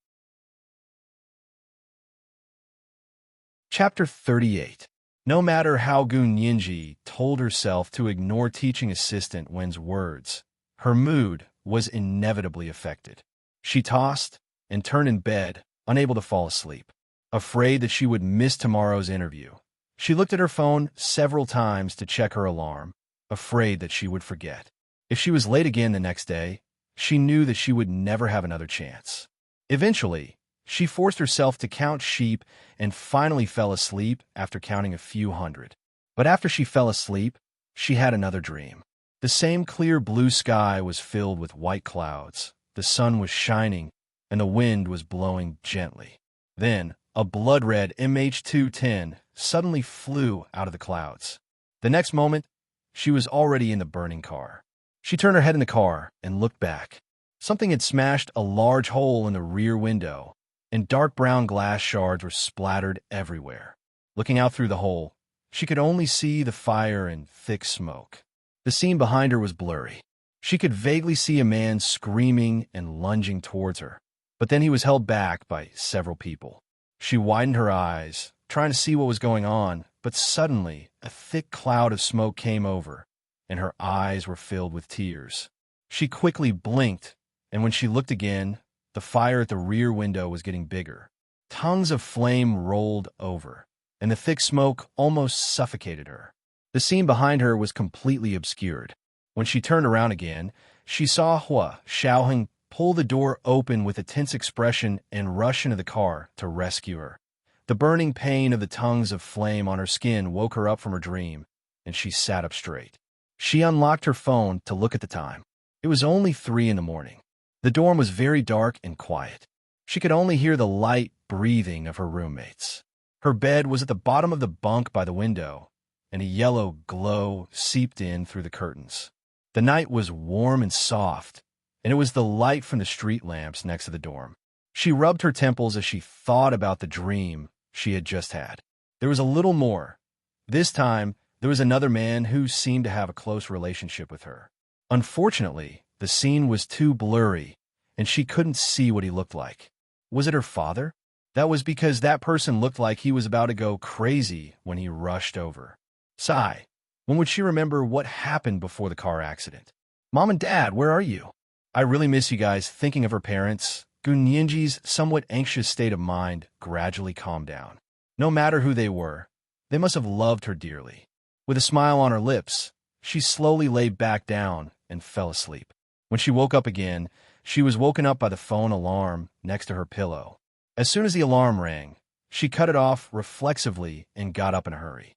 Chapter 38. No matter how Gu Nianji told herself to ignore teaching assistant Wen's words, her mood was inevitably affected. She tossed and turned in bed, unable to fall asleep. Afraid that she would miss tomorrow's interview, she looked at her phone several times to check her alarm, afraid that she would forget. If she was late again the next day, she knew that she would never have another chance. Eventually, she forced herself to count sheep and finally fell asleep after counting a few hundred. But after she fell asleep, she had another dream. The same clear blue sky was filled with white clouds, the sun was shining, and the wind was blowing gently. Then, a blood-red MH210 suddenly flew out of the clouds. The next moment, she was already in the burning car. She turned her head in the car and looked back. Something had smashed a large hole in the rear window, and dark brown glass shards were splattered everywhere. Looking out through the hole, she could only see the fire and thick smoke. The scene behind her was blurry. She could vaguely see a man screaming and lunging towards her, but then he was held back by several people. She widened her eyes, trying to see what was going on, but suddenly a thick cloud of smoke came over, and her eyes were filled with tears. She quickly blinked, and when she looked again, the fire at the rear window was getting bigger. Tongues of flame rolled over, and the thick smoke almost suffocated her. The scene behind her was completely obscured. When she turned around again, she saw Hua Xiaoheng pull the door open with a tense expression and rush into the car to rescue her. The burning pain of the tongues of flame on her skin woke her up from her dream, and she sat up straight. She unlocked her phone to look at the time. It was only 3 in the morning. The dorm was very dark and quiet. She could only hear the light breathing of her roommates. Her bed was at the bottom of the bunk by the window, and a yellow glow seeped in through the curtains. The night was warm and soft, and it was the light from the street lamps next to the dorm. She rubbed her temples as she thought about the dream she had just had. There was a little more. This time, there was another man who seemed to have a close relationship with her. Unfortunately, the scene was too blurry, and she couldn't see what he looked like. Was it her father? That was because that person looked like he was about to go crazy when he rushed over. Sigh. When would she remember what happened before the car accident? Mom and Dad, where are you? I really miss you guys. Thinking of her parents, Gunyinji's somewhat anxious state of mind gradually calmed down. No matter who they were, they must have loved her dearly. With a smile on her lips, she slowly lay back down and fell asleep. When she woke up again, she was woken up by the phone alarm next to her pillow. As soon as the alarm rang, she cut it off reflexively and got up in a hurry.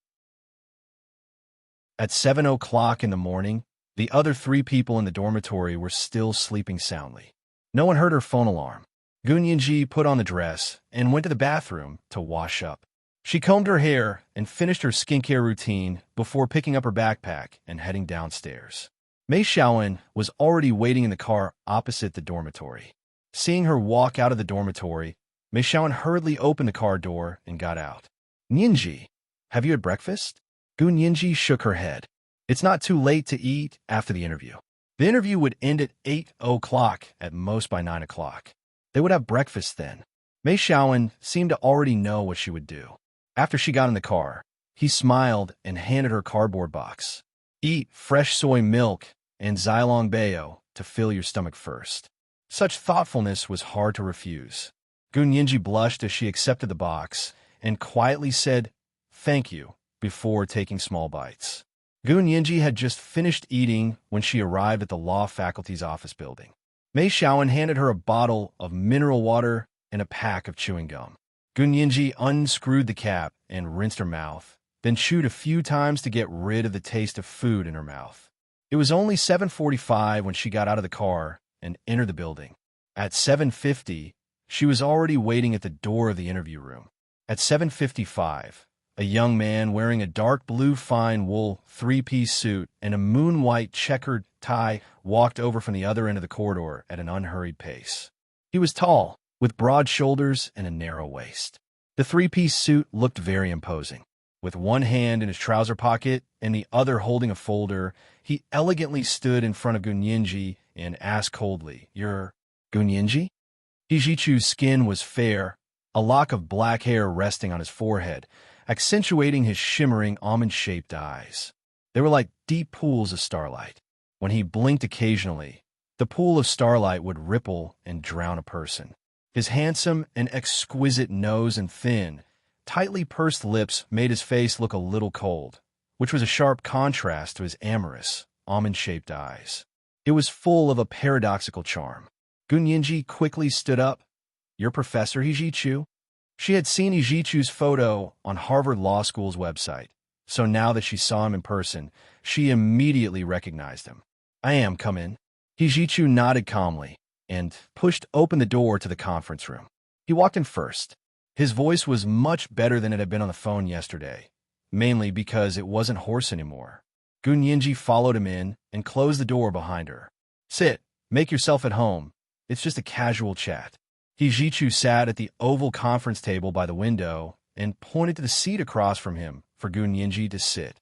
At 7 o'clock in the morning, the other 3 people in the dormitory were still sleeping soundly. No one heard her phone alarm. Gunyinji put on the dress and went to the bathroom to wash up. She combed her hair and finished her skincare routine before picking up her backpack and heading downstairs. Mei Xiaowen was already waiting in the car opposite the dormitory. Seeing her walk out of the dormitory, Mei Xiaowen hurriedly opened the car door and got out. Ninji, have you had breakfast? Gunyinji shook her head. It's not too late to eat after the interview. The interview would end at 8 o'clock, at most by 9 o'clock. They would have breakfast then. Mei Xiaowen seemed to already know what she would do. After she got in the car, he smiled and handed her cardboard box. Eat fresh soy milk and Xylong Bayo to fill your stomach first. Such thoughtfulness was hard to refuse. Gunyinji blushed as she accepted the box and quietly said, "Thank you," before taking small bites. Gunyinji had just finished eating when she arrived at the law faculty's office building. Mei Xiaowen handed her a bottle of mineral water and a pack of chewing gum. Gunyinji unscrewed the cap and rinsed her mouth, then chewed a few times to get rid of the taste of food in her mouth. It was only 7:45 when she got out of the car and entered the building. At 7:50, she was already waiting at the door of the interview room. At 7:55, a young man wearing a dark blue fine wool 3-piece suit and a moon-white checkered tie walked over from the other end of the corridor at an unhurried pace. He was tall, with broad shoulders and a narrow waist. The 3-piece suit looked very imposing. With one hand in his trouser pocket and the other holding a folder, he elegantly stood in front of Gunyinji and asked coldly, "You're Gunyinji?" Hijichu's skin was fair, a lock of black hair resting on his forehead, accentuating his shimmering almond-shaped eyes. They were like deep pools of starlight. When he blinked occasionally, the pool of starlight would ripple and drown a person. His handsome and exquisite nose and thin, tightly pursed lips made his face look a little cold, which was a sharp contrast to his amorous, almond-shaped eyes. It was full of a paradoxical charm. Gun Yinji quickly stood up. "Your Professor Hijichu?" She had seen Hijichu's photo on Harvard Law School's website, so now that she saw him in person, she immediately recognized him. "I am, come in." Hijichu nodded calmly and pushed open the door to the conference room. He walked in first. His voice was much better than it had been on the phone yesterday, mainly because it wasn't hoarse anymore. Gun Yinji followed him in and closed the door behind her. "Sit, make yourself at home. It's just a casual chat." Hijichu sat at the oval conference table by the window and pointed to the seat across from him for Gun Yinji to sit.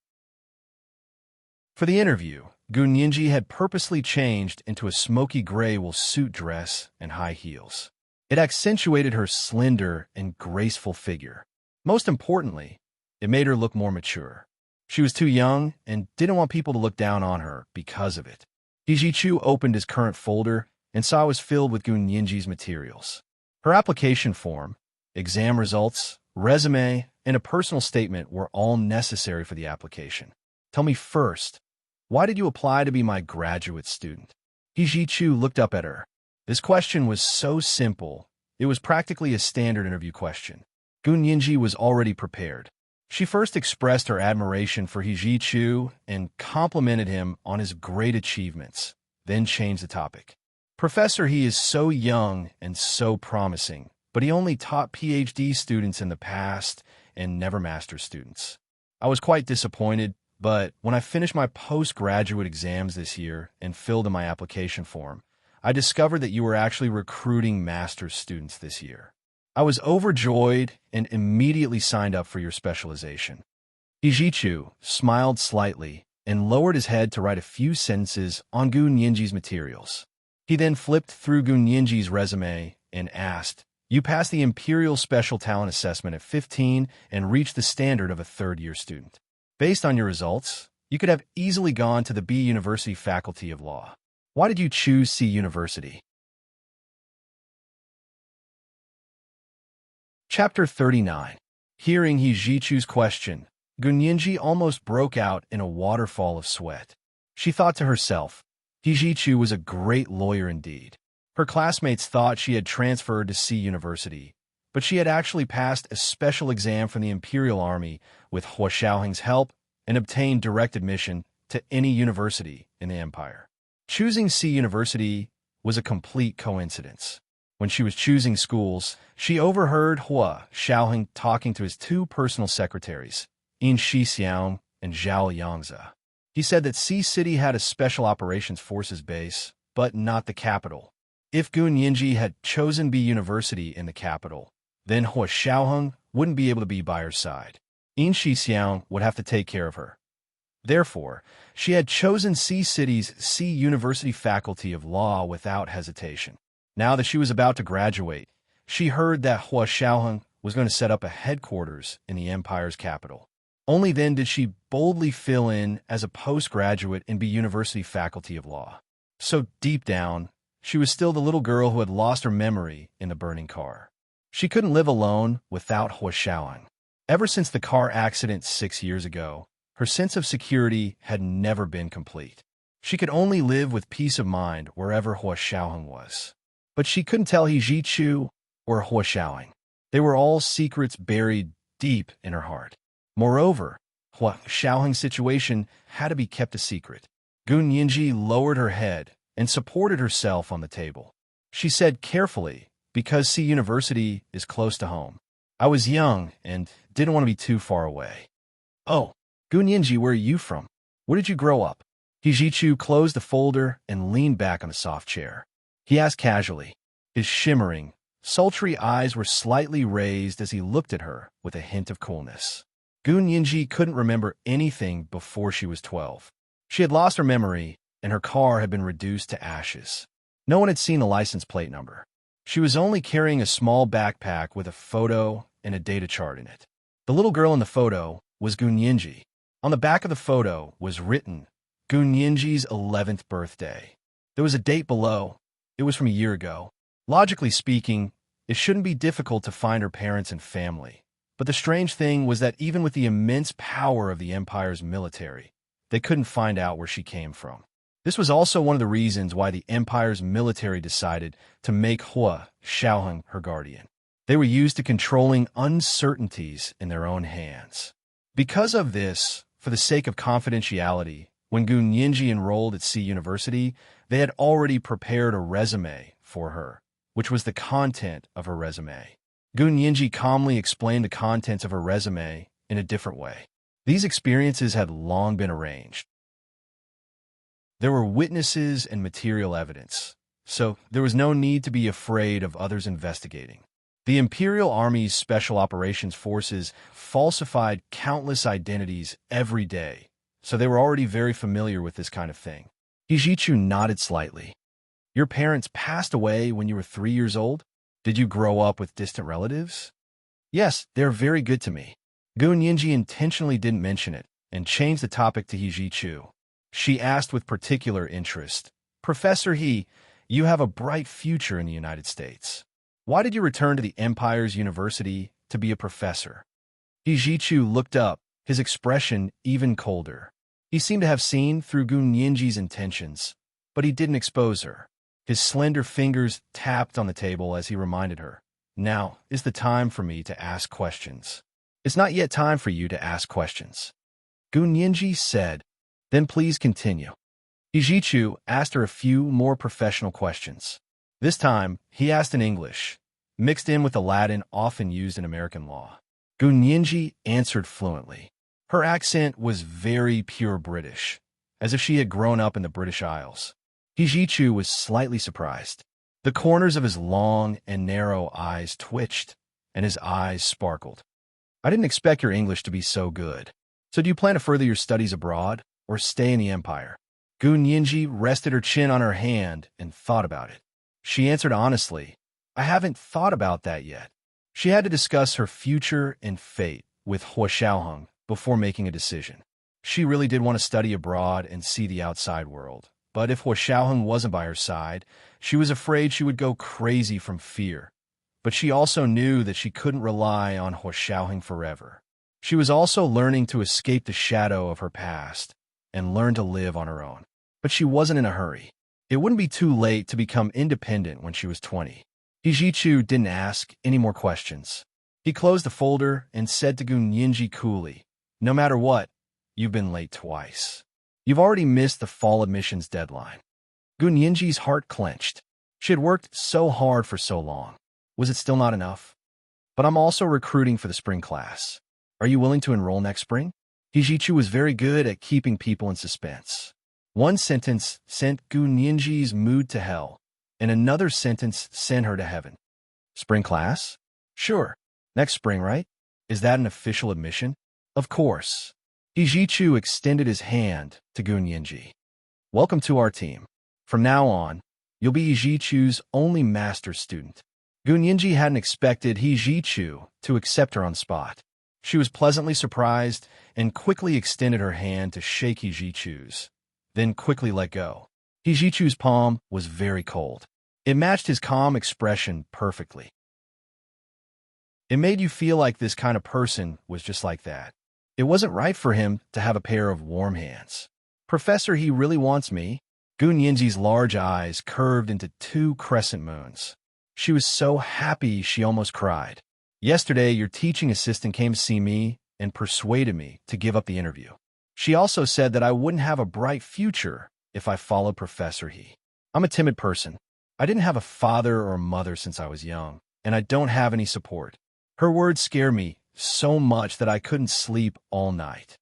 For the interview, Gun Yinji had purposely changed into a smoky gray wool suit dress and high heels. It accentuated her slender and graceful figure. Most importantly, it made her look more mature. She was too young and didn't want people to look down on her because of it. Hijichu opened his current folder and saw it was filled with Gun Yinji's materials. Her application form, exam results, resume, and a personal statement were all necessary for the application. "Tell me first, why did you apply to be my graduate student?" Hijichu looked up at her. This question was so simple, it was practically a standard interview question. Gun Yinji was already prepared. She first expressed her admiration for Hijichu and complimented him on his great achievements, then changed the topic. "Professor, he is so young and so promising, but he only taught PhD students in the past and never master's students. I was quite disappointed, but when I finished my postgraduate exams this year and filled in my application form, I discovered that you were actually recruiting master's students this year. I was overjoyed and immediately signed up for your specialization." Hijichu smiled slightly and lowered his head to write a few sentences on Gun Yinji's materials. He then flipped through Gun Yinji's resume and asked, "You passed the Imperial Special Talent Assessment at 15 and reached the standard of a third-year student. Based on your results, you could have easily gone to the B University Faculty of Law. Why did you choose C University?" Chapter 39. Hearing Hijichu's question, Gun Yinji almost broke out in a waterfall of sweat. She thought to herself, Hijichu was a great lawyer indeed. Her classmates thought she had transferred to C University, but she had actually passed a special exam from the Imperial Army with Hua Xiaoheng's help and obtained direct admission to any university in the Empire. Choosing C University was a complete coincidence. When she was choosing schools, she overheard Hua Xiaoheng talking to his two personal secretaries, Yin Shixiang and Zhao Yangzi. He said that C City had a special operations forces base, but not the capital. If Gun Yinji had chosen B University in the capital, then Hua Xiaoheng wouldn't be able to be by her side. Yin Shixiang would have to take care of her. Therefore, she had chosen C City's C University Faculty of Law without hesitation. Now that she was about to graduate, she heard that Hua Xiaoheng was going to set up a headquarters in the Empire's capital. Only then did she boldly fill in as a postgraduate in B University Faculty of Law. So deep down, she was still the little girl who had lost her memory in the burning car. She couldn't live alone without Hua Xiaoheng. Ever since the car accident 6 years ago, her sense of security had never been complete. She could only live with peace of mind wherever Hua Xiaoheng was. But she couldn't tell Hijichu or Hua Xiaoheng. They were all secrets buried deep in her heart. Moreover, Hua Xiaoheng's situation had to be kept a secret. Gun Yinji lowered her head and supported herself on the table. She said carefully, because C University is close to home. I was young and didn't want to be too far away. Oh, Gun Yinji, where are you from? Where did you grow up? Hijichu closed the folder and leaned back on a soft chair. He asked casually. His shimmering, sultry eyes were slightly raised as he looked at her with a hint of coolness. Gun Yinji couldn't remember anything before she was 12. She had lost her memory, and her car had been reduced to ashes. No one had seen the license plate number. She was only carrying a small backpack with a photo and a data chart in it. The little girl in the photo was Gun Yinji. On the back of the photo was written, Gun Yinji's 11th birthday. There was a date below. It was from a year ago. Logically speaking, it shouldn't be difficult to find her parents and family. But the strange thing was that even with the immense power of the Empire's military, they couldn't find out where she came from. This was also one of the reasons why the empire's military decided to make Hua Xiaoheng her guardian. They were used to controlling uncertainties in their own hands. Because of this, for the sake of confidentiality, when Gu Nianji enrolled at C University, they had already prepared a resume for her, which was the content of her resume. Gu Nianji calmly explained the contents of her resume in a different way. These experiences had long been arranged. There were witnesses and material evidence, so there was no need to be afraid of others investigating. The Imperial Army's Special Operations Forces falsified countless identities every day, so they were already very familiar with this kind of thing. Hijichu nodded slightly. Your parents passed away when you were 3 years old? Did you grow up with distant relatives? Yes, they're very good to me. Gu Nianji intentionally didn't mention it and changed the topic to Hijichu. She asked with particular interest, Professor He, you have a bright future in the United States. Why did you return to the Empire's University to be a professor? Hijichu looked up, his expression even colder. He seemed to have seen through Gu Nianji's intentions, but he didn't expose her. His slender fingers tapped on the table as he reminded her, Now is the time for me to ask questions. It's not yet time for you to ask questions. Gu Nianji said, Then please continue. Hijichu asked her a few more professional questions. This time, he asked in English, mixed in with the Latin often used in American law. Gu Nianji answered fluently. Her accent was very pure British, as if she had grown up in the British Isles. Hijichu was slightly surprised. The corners of his long and narrow eyes twitched, and his eyes sparkled. I didn't expect your English to be so good. So do you plan to further your studies abroad, or stay in the Empire? Gu Nianji rested her chin on her hand and thought about it. She answered honestly, I haven't thought about that yet. She had to discuss her future and fate with Hua Xiaoheng before making a decision. She really did want to study abroad and see the outside world. But if Hua Xiaoheng wasn't by her side, she was afraid she would go crazy from fear. But she also knew that she couldn't rely on Hua Xiaoheng forever. She was also learning to escape the shadow of her past and learn to live on her own. But she wasn't in a hurry. It wouldn't be too late to become independent when she was 20. Hijichu didn't ask any more questions. He closed the folder and said to Gu Nianji coolly, No matter what, you've been late twice. You've already missed the fall admissions deadline. Gu Nianji's heart clenched. She had worked so hard for so long. Was it still not enough? But I'm also recruiting for the spring class. Are you willing to enroll next spring? Hijichu was very good at keeping people in suspense. One sentence sent Gu Nianji's mood to hell, and another sentence sent her to heaven. Spring class? Sure. Next spring, right? Is that an official admission? Of course. Hijichu extended his hand to Gu Nianji. Welcome to our team. From now on, you'll be Hijichu's only master's student. Gu Nianji hadn't expected Hijichu to accept her on spot. She was pleasantly surprised and quickly extended her hand to shake Hijichu's, then quickly let go. Hijichu's palm was very cold. It matched his calm expression perfectly. It made you feel like this kind of person was just like that. It wasn't right for him to have a pair of warm hands. Professor, he really wants me? Gu Nianji's large eyes curved into 2 crescent moons. She was so happy she almost cried. Yesterday, your teaching assistant came to see me and persuaded me to give up the interview. She also said that I wouldn't have a bright future if I followed Professor He. I'm a timid person. I didn't have a father or a mother since I was young, and I don't have any support. Her words scared me so much that I couldn't sleep all night.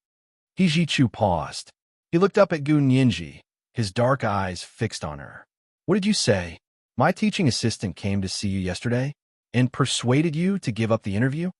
Hijichu paused. He looked up at Gu Nianji, his dark eyes fixed on her. What did you say? My teaching assistant came to see you yesterday and persuaded you to give up the interview?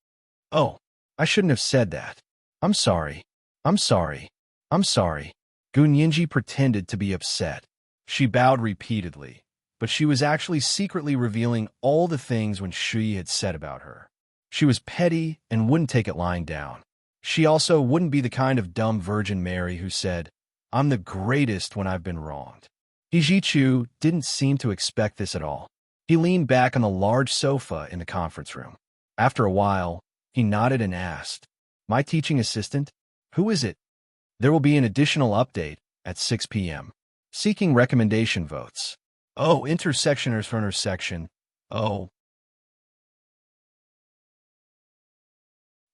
Oh, I shouldn't have said that. I'm sorry. I'm sorry. I'm sorry. Gu Nianji pretended to be upset. She bowed repeatedly, but she was actually secretly revealing all the things when Shui had said about her. She was petty and wouldn't take it lying down. She also wouldn't be the kind of dumb Virgin Mary who said, I'm the greatest when I've been wronged. Hijichu didn't seem to expect this at all. He leaned back on the large sofa in the conference room. After a while, he nodded and asked, My teaching assistant? Who is it? There will be an additional update at 6 p.m. Seeking recommendation votes. Oh, intersectioners for intersection. Oh.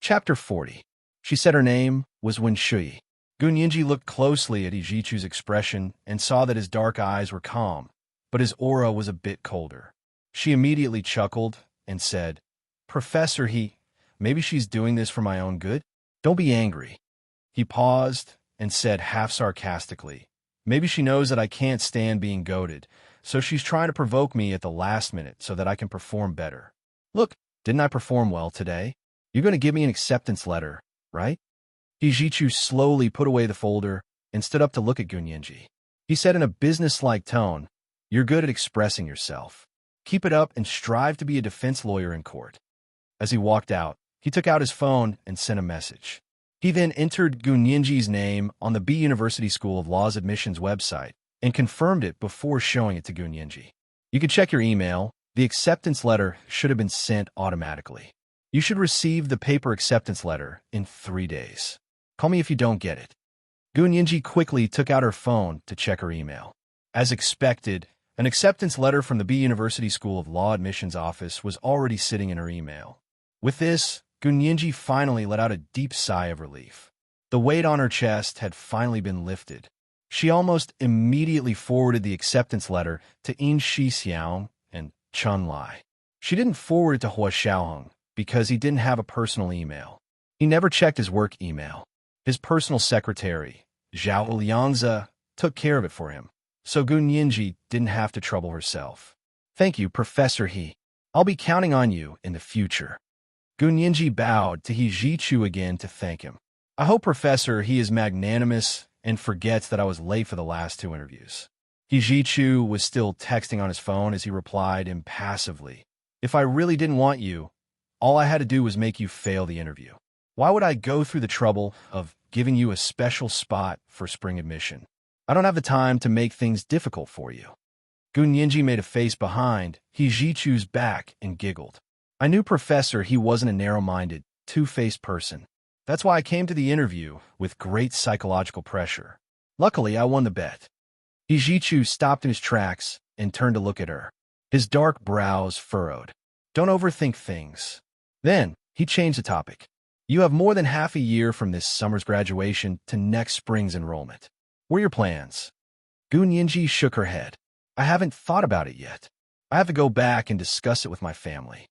Chapter 40. She said her name was Shui. Gunyinji looked closely at Ijichu's expression and saw that his dark eyes were calm, but his aura was a bit colder. She immediately chuckled and said, Professor, maybe she's doing this for my own good? Don't be angry. He paused and said half sarcastically, maybe she knows that I can't stand being goaded, so she's trying to provoke me at the last minute so that I can perform better. Look, didn't I perform well today? You're going to give me an acceptance letter, right? Hijichu slowly put away the folder and stood up to look at Gunyinji. He said in a business-like tone, You're good at expressing yourself. Keep it up and strive to be a defense lawyer in court. As he walked out, he took out his phone and sent a message. He then entered Gunyinji's name on the B University School of Law's admissions website and confirmed it before showing it to Gunyinji. You can check your email. The acceptance letter should have been sent automatically. You should receive the paper acceptance letter in 3 days. Call me if you don't get it. Gunyinji quickly took out her phone to check her email. As expected, an acceptance letter from the B University School of Law admissions office was already sitting in her email. With this, Gunyinji finally let out a deep sigh of relief. The weight on her chest had finally been lifted. She almost immediately forwarded the acceptance letter to In Shi Xiang and Chun Lai. She didn't forward it to Hua Xiaoheng because he didn't have a personal email. He never checked his work email. His personal secretary, Zhao Liangzi, took care of it for him, so Gunyinji didn't have to trouble herself. Thank you, Professor He. I'll be counting on you in the future. Gunyinji bowed to Hijichu again to thank him. I hope Professor He is magnanimous and forgets that I was late for the last 2 interviews. Hijichu was still texting on his phone as he replied impassively. If I really didn't want you, all I had to do was make you fail the interview. Why would I go through the trouble of giving you a special spot for spring admission? I don't have the time to make things difficult for you. Gunyinji made a face behind Hijichu's back and giggled. I knew Professor He wasn't a narrow-minded, two-faced person. That's why I came to the interview with great psychological pressure. Luckily, I won the bet. Hijichu stopped in his tracks and turned to look at her. His dark brows furrowed. Don't overthink things. Then, he changed the topic. You have more than half a year from this summer's graduation to next spring's enrollment. What are your plans? Gunyinji shook her head. I haven't thought about it yet. I have to go back and discuss it with my family.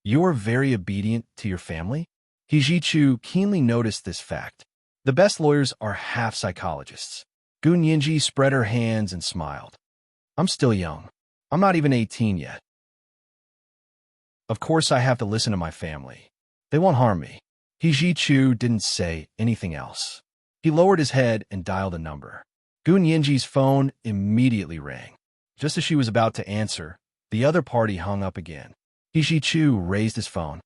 You're very obedient to your family? Hijichu keenly noticed this fact. The best lawyers are half psychologists. Gunyinji spread her hands and smiled. I'm still young. I'm not even 18 yet. Of course I have to listen to my family. They won't harm me. Hijichu didn't say anything else. He lowered his head and dialed a number. Gunyinji's phone immediately rang. Just as she was about to answer, the other party hung up again. Hijichu raised his phone.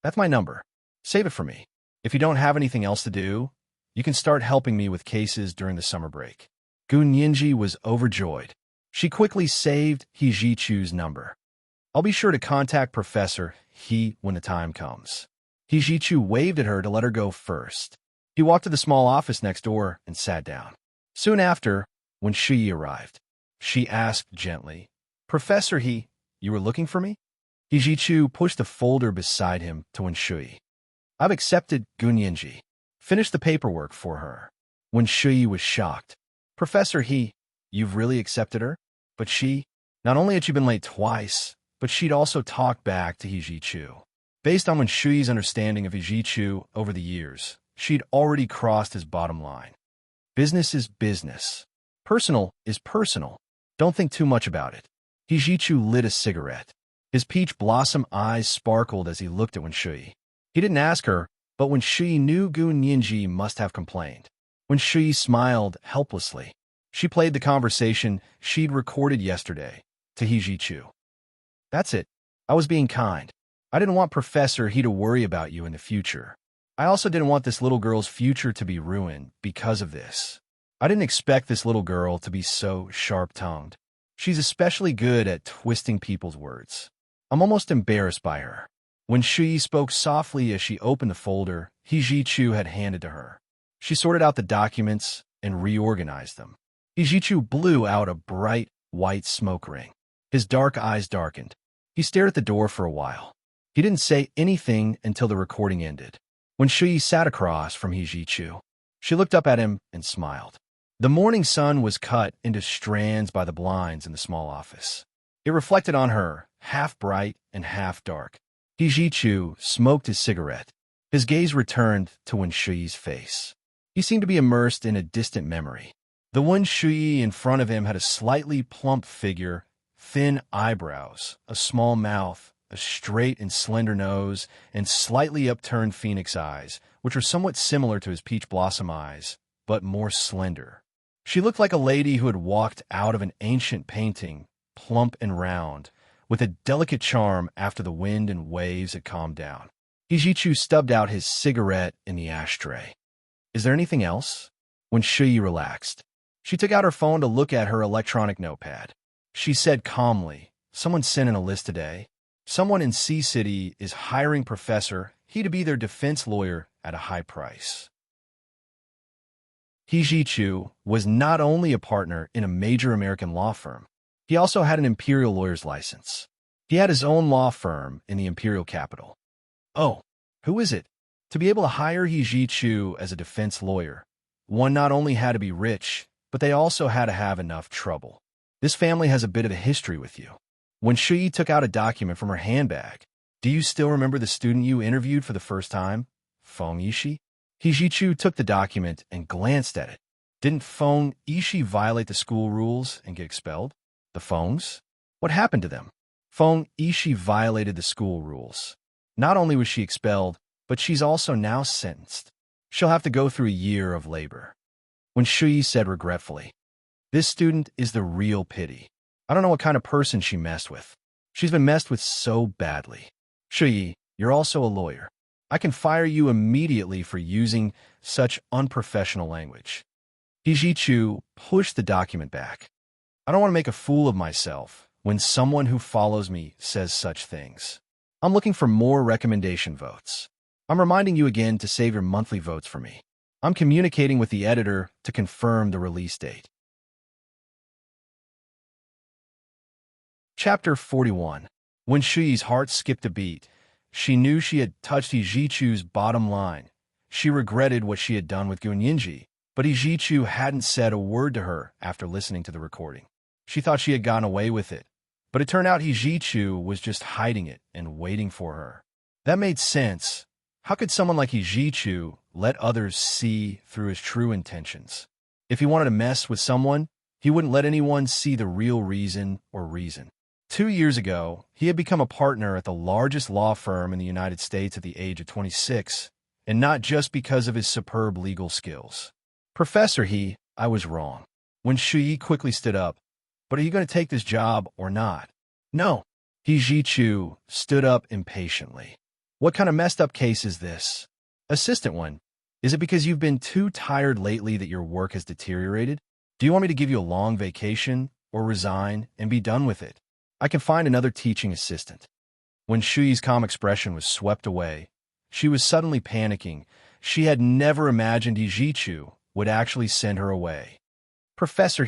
That's my number. Save it for me. If you don't have anything else to do, you can start helping me with cases during the summer break. Gunyinji was overjoyed. She quickly saved Hijichu's number. I'll be sure to contact Professor He when the time comes. Hijichu waved at her to let her go first. He walked to the small office next door and sat down. Soon after, when Shi arrived, she asked gently, Professor He, you were looking for me? Hijichu pushed a folder beside him to Shui. I've accepted Gunyinji. Finish the paperwork for her. Shui was shocked. Professor He, you've really accepted her? But she, not only had she been late twice, but she'd also talked back to Hijichu. Based on Shui's understanding of Hijichu over the years, she'd already crossed his bottom line. Business is business. Personal is personal. Don't think too much about it. Hijichu lit a cigarette. His peach blossom eyes sparkled as he looked at Shui. He didn't ask her, but Shui knew Gunyinji must have complained. Shui smiled helplessly. She played the conversation she'd recorded yesterday to Hijichu. That's it. I was being kind. I didn't want Professor He to worry about you in the future. I also didn't want this little girl's future to be ruined because of this. I didn't expect this little girl to be so sharp-tongued. She's especially good at twisting people's words. I'm almost embarrassed by her. Shui spoke softly as she opened the folder Hijichu had handed to her. She sorted out the documents and reorganized them. Hijichu blew out a bright, white smoke ring. His dark eyes darkened. He stared at the door for a while. He didn't say anything until the recording ended. When Shuyi sat across from Hijichu, she looked up at him and smiled. The morning sun was cut into strands by the blinds in the small office. It reflected on her, half bright and half dark. Hijichu smoked his cigarette. His gaze returned to Wen Shuyi's face. He seemed to be immersed in a distant memory. The Wen Shuyi in front of him had a slightly plump figure, thin eyebrows, a small mouth, a straight and slender nose, and slightly upturned phoenix eyes, which were somewhat similar to his peach blossom eyes, but more slender. She looked like a lady who had walked out of an ancient painting, plump and round, with a delicate charm after the wind and waves had calmed down. Hijichu stubbed out his cigarette in the ashtray. "Is there anything else?" When Shuyi relaxed, she took out her phone to look at her electronic notepad. She said calmly, "Someone sent in a list today. Someone in Sea City is hiring Professor He to be their defense lawyer at a high price." Hijichu was not only a partner in a major American law firm, he also had an imperial lawyer's license. He had his own law firm in the imperial capital. Oh, who is it? To be able to hire Hijichu as a defense lawyer, one not only had to be rich, but they also had to have enough trouble. This family has a bit of a history with you. When Shuyi took out a document from her handbag, "Do you still remember the student you interviewed for the first time, Feng Yishi?" Hijichu took the document and glanced at it. Didn't Feng Yishi violate the school rules and get expelled? The Fengs? What happened to them? Feng Yishi violated the school rules. Not only was she expelled, but she's also now sentenced. She'll have to go through a year of labor. When Shuyi said regretfully, "This student is the real pity. I don't know what kind of person she messed with. She's been messed with so badly. Shuyi, you're also a lawyer. I can fire you immediately for using such unprofessional language." Hijichu pushed the document back. "I don't want to make a fool of myself when someone who follows me says such things. I'm looking for more recommendation votes. I'm reminding you again to save your monthly votes for me. I'm communicating with the editor to confirm the release date." Chapter 41. When Shuyi's heart skipped a beat, she knew she had touched Hijichu's bottom line. She regretted what she had done with Gunyinji, but Hijichu hadn't said a word to her after listening to the recording. She thought she had gotten away with it, but it turned out Hijichu was just hiding it and waiting for her. That made sense. How could someone like Hijichu let others see through his true intentions? If he wanted to mess with someone, he wouldn't let anyone see the real reason or reason. 2 years ago, he had become a partner at the largest law firm in the United States at the age of 26, and not just because of his superb legal skills. "Professor I was wrong." When Shuyi quickly stood up, "But are you going to take this job or not?" "No." Hijichu stood up impatiently. "What kind of messed up case is this?" "Assistant one. Is it because you've been too tired lately that your work has deteriorated? Do you want me to give you a long vacation or resign and be done with it? I can find another teaching assistant." When Shuyi's calm expression was swept away, she was suddenly panicking. She had never imagined Hijichu would actually send her away. "Professor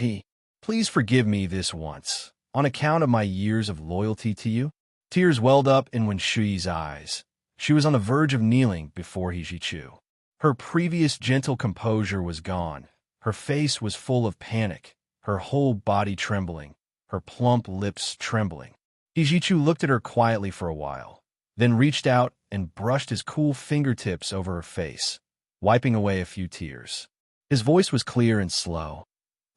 please forgive me this once, on account of my years of loyalty to you." Tears welled up in Wen Shuyi's eyes. She was on the verge of kneeling before Hijichu. Her previous gentle composure was gone. Her face was full of panic, her whole body trembling, her plump lips trembling. Hijichu looked at her quietly for a while, then reached out and brushed his cool fingertips over her face, wiping away a few tears. His voice was clear and slow.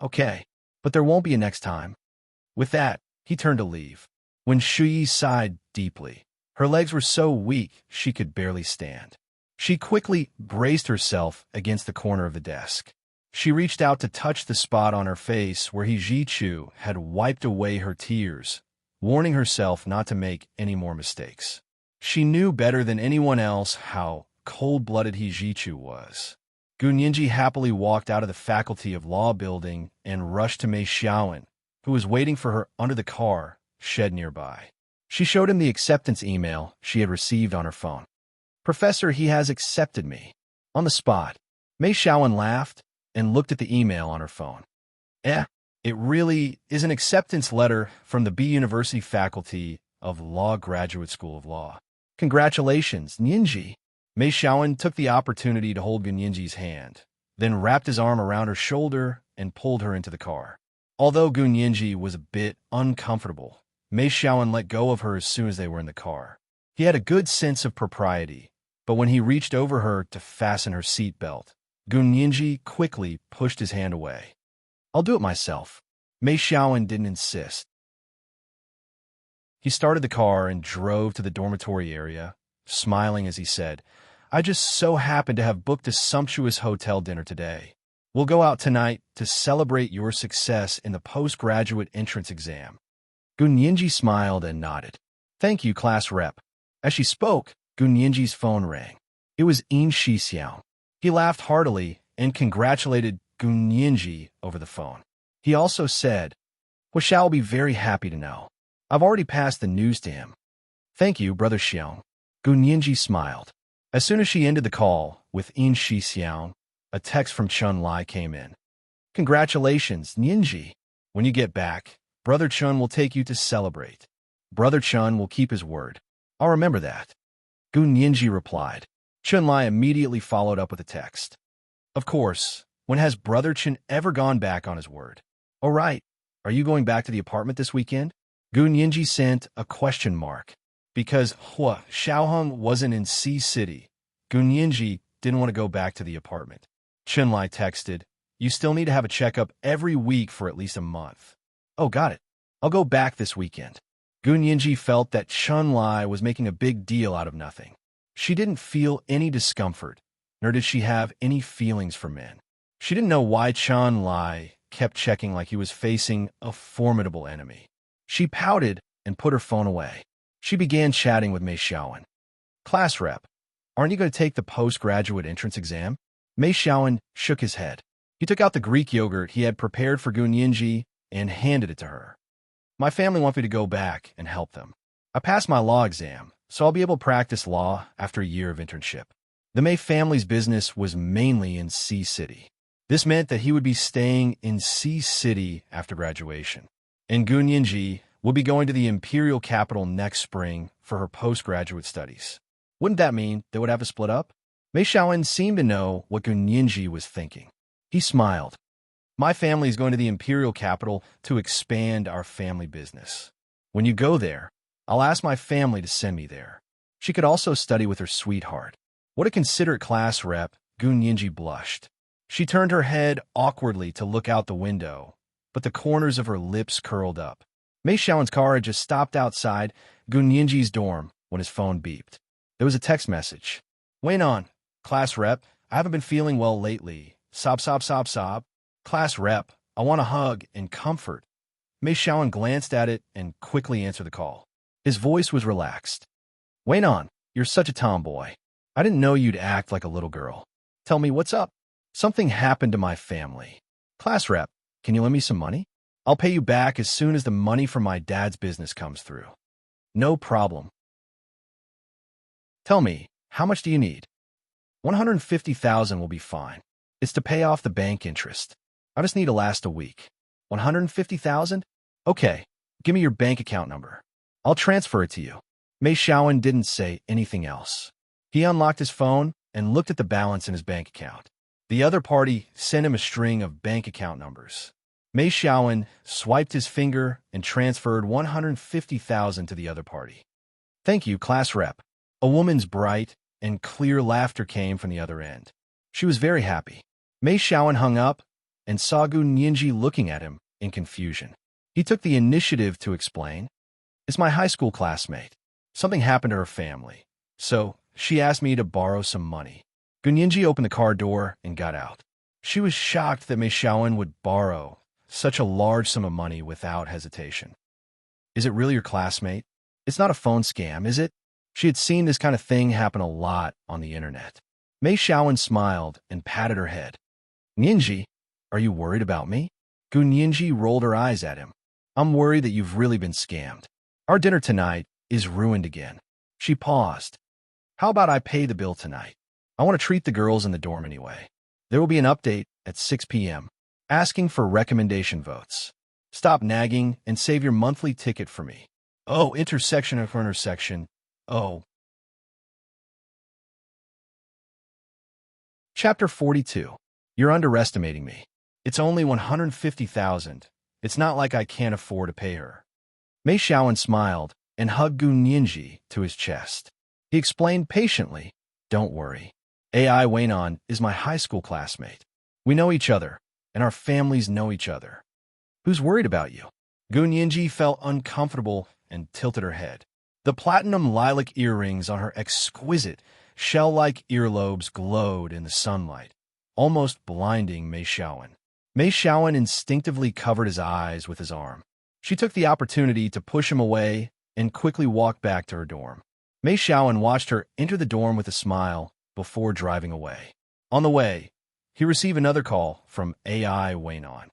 "Okay, but there won't be a next time." With that, he turned to leave. When Shuyi sighed deeply, her legs were so weak she could barely stand. She quickly braced herself against the corner of the desk. She reached out to touch the spot on her face where Hijichu had wiped away her tears, warning herself not to make any more mistakes. She knew better than anyone else how cold-blooded Hijichu was. Gunyinji happily walked out of the Faculty of Law building and rushed to Mei Xiaowen, who was waiting for her under the car shed nearby. She showed him the acceptance email she had received on her phone. "Professor, he has accepted me." On the spot, Mei Xiaowen laughed and looked at the email on her phone. Eh, it really is an acceptance letter from the B University Faculty of Law Graduate School of Law. Congratulations, Ninji. Mei Xiaowen took the opportunity to hold Gunyinji's hand, then wrapped his arm around her shoulder and pulled her into the car. Although Gunyinji was a bit uncomfortable, Mei Xiaowen let go of her as soon as they were in the car. He had a good sense of propriety, but when he reached over her to fasten her seatbelt, Gunyinji quickly pushed his hand away. I'll do it myself. Mei Xiaowen didn't insist. He started the car and drove to the dormitory area, smiling as he said, I just so happened to have booked a sumptuous hotel dinner today. We'll go out tonight to celebrate your success in the postgraduate entrance exam. Gunyinji smiled and nodded. Thank you, class rep. As she spoke, Gunyinji's phone rang. It was Yin Shixiao. He laughed heartily and congratulated Gunyinji over the phone. He also said, Huashao will be very happy to know. I've already passed the news to him. Thank you, Brother Xiao. Gunyinji smiled. As soon as she ended the call with Yin Shixiao, a text from Chun Lai came in. Congratulations, Ninji. When you get back, Brother Chun will take you to celebrate. Brother Chun will keep his word. I'll remember that. Gunyinji replied. Chun Lai immediately followed up with a text. Of course, when has Brother Chun ever gone back on his word? All right, are you going back to the apartment this weekend? Gunyinji sent a question mark. Because Hua Xiaoheng wasn't in C City, Gunyinji didn't want to go back to the apartment. Chun Lai texted, You still need to have a checkup every week for at least a month. Oh, got it. I'll go back this weekend. Gunyinji felt that Chun Lai was making a big deal out of nothing. She didn't feel any discomfort, nor did she have any feelings for men. She didn't know why Chun Lai kept checking like he was facing a formidable enemy. She pouted and put her phone away. She began chatting with Mei Xiaowen. Class rep, aren't you going to take the postgraduate entrance exam? Mei Xiaowen shook his head. He took out the Greek yogurt he had prepared for Gunyinji and handed it to her. My family wants me to go back and help them. I passed my law exam, so I'll be able to practice law after a year of internship. The Mei family's business was mainly in C City. This meant that he would be staying in C City after graduation, and Gunyinji would be going to the imperial capital next spring for her postgraduate studies. Wouldn't that mean they would have to split up? Mei Xiaowen seemed to know what Gunyinji was thinking. He smiled. My family is going to the imperial capital to expand our family business. When you go there, I'll ask my family to send me there. She could also study with her sweetheart. What a considerate class rep, Gunyinji blushed. She turned her head awkwardly to look out the window, but the corners of her lips curled up. Mei Xiaowen's car had just stopped outside Gunyinji's dorm when his phone beeped. There was a text message. Wait on, class rep, I haven't been feeling well lately. Sob, sob, sob, sob. Class rep, I want a hug and comfort. Mei Xiaowen glanced at it and quickly answered the call. His voice was relaxed. Wait on, you're such a tomboy. I didn't know you'd act like a little girl. Tell me what's up. Something happened to my family. Class rep, can you lend me some money? I'll pay you back as soon as the money from my dad's business comes through. No problem. Tell me, how much do you need? 150,000 will be fine. It's to pay off the bank interest. I just need to last a week. 150,000? Okay, give me your bank account number. I'll transfer it to you. Mei Xiaowen didn't say anything else. He unlocked his phone and looked at the balance in his bank account. The other party sent him a string of bank account numbers. Mei Xiaowen swiped his finger and transferred 150,000 to the other party. Thank you, class rep. A woman's bright and clear laughter came from the other end. She was very happy. Mei Xiaowen hung up and saw Gunyinji looking at him in confusion. He took the initiative to explain. It's my high school classmate. Something happened to her family, so she asked me to borrow some money. Gunyinji opened the car door and got out. She was shocked that Mei Xiaowen would borrow such a large sum of money without hesitation. Is it really your classmate? It's not a phone scam, is it? She had seen this kind of thing happen a lot on the internet. Mei Xiaowen smiled and patted her head. Ninji, are you worried about me? Gunyinji rolled her eyes at him. I'm worried that you've really been scammed. Our dinner tonight is ruined again. She paused. How about I pay the bill tonight? I want to treat the girls in the dorm anyway. There will be an update at 6 p.m. asking for recommendation votes. Stop nagging and save your monthly ticket for me. Oh, intersection of intersection. Oh. Chapter 42. You're underestimating me. It's only 150,000. It's not like I can't afford to pay her. Mei Xiaowen smiled and hugged Gu Nianji to his chest. He explained patiently, "Don't worry. AI Weinan is my high school classmate. We know each other, and our families know each other. Who's worried about you?" Gu Nianji felt uncomfortable and tilted her head. The platinum lilac earrings on her exquisite, shell-like earlobes glowed in the sunlight, almost blinding Mei Xiaowen. Mei Xiaowen instinctively covered his eyes with his arm. She took the opportunity to push him away and quickly walked back to her dorm. Mei Xiaowen watched her enter the dorm with a smile before driving away. On the way, he received another call from AI Weinan.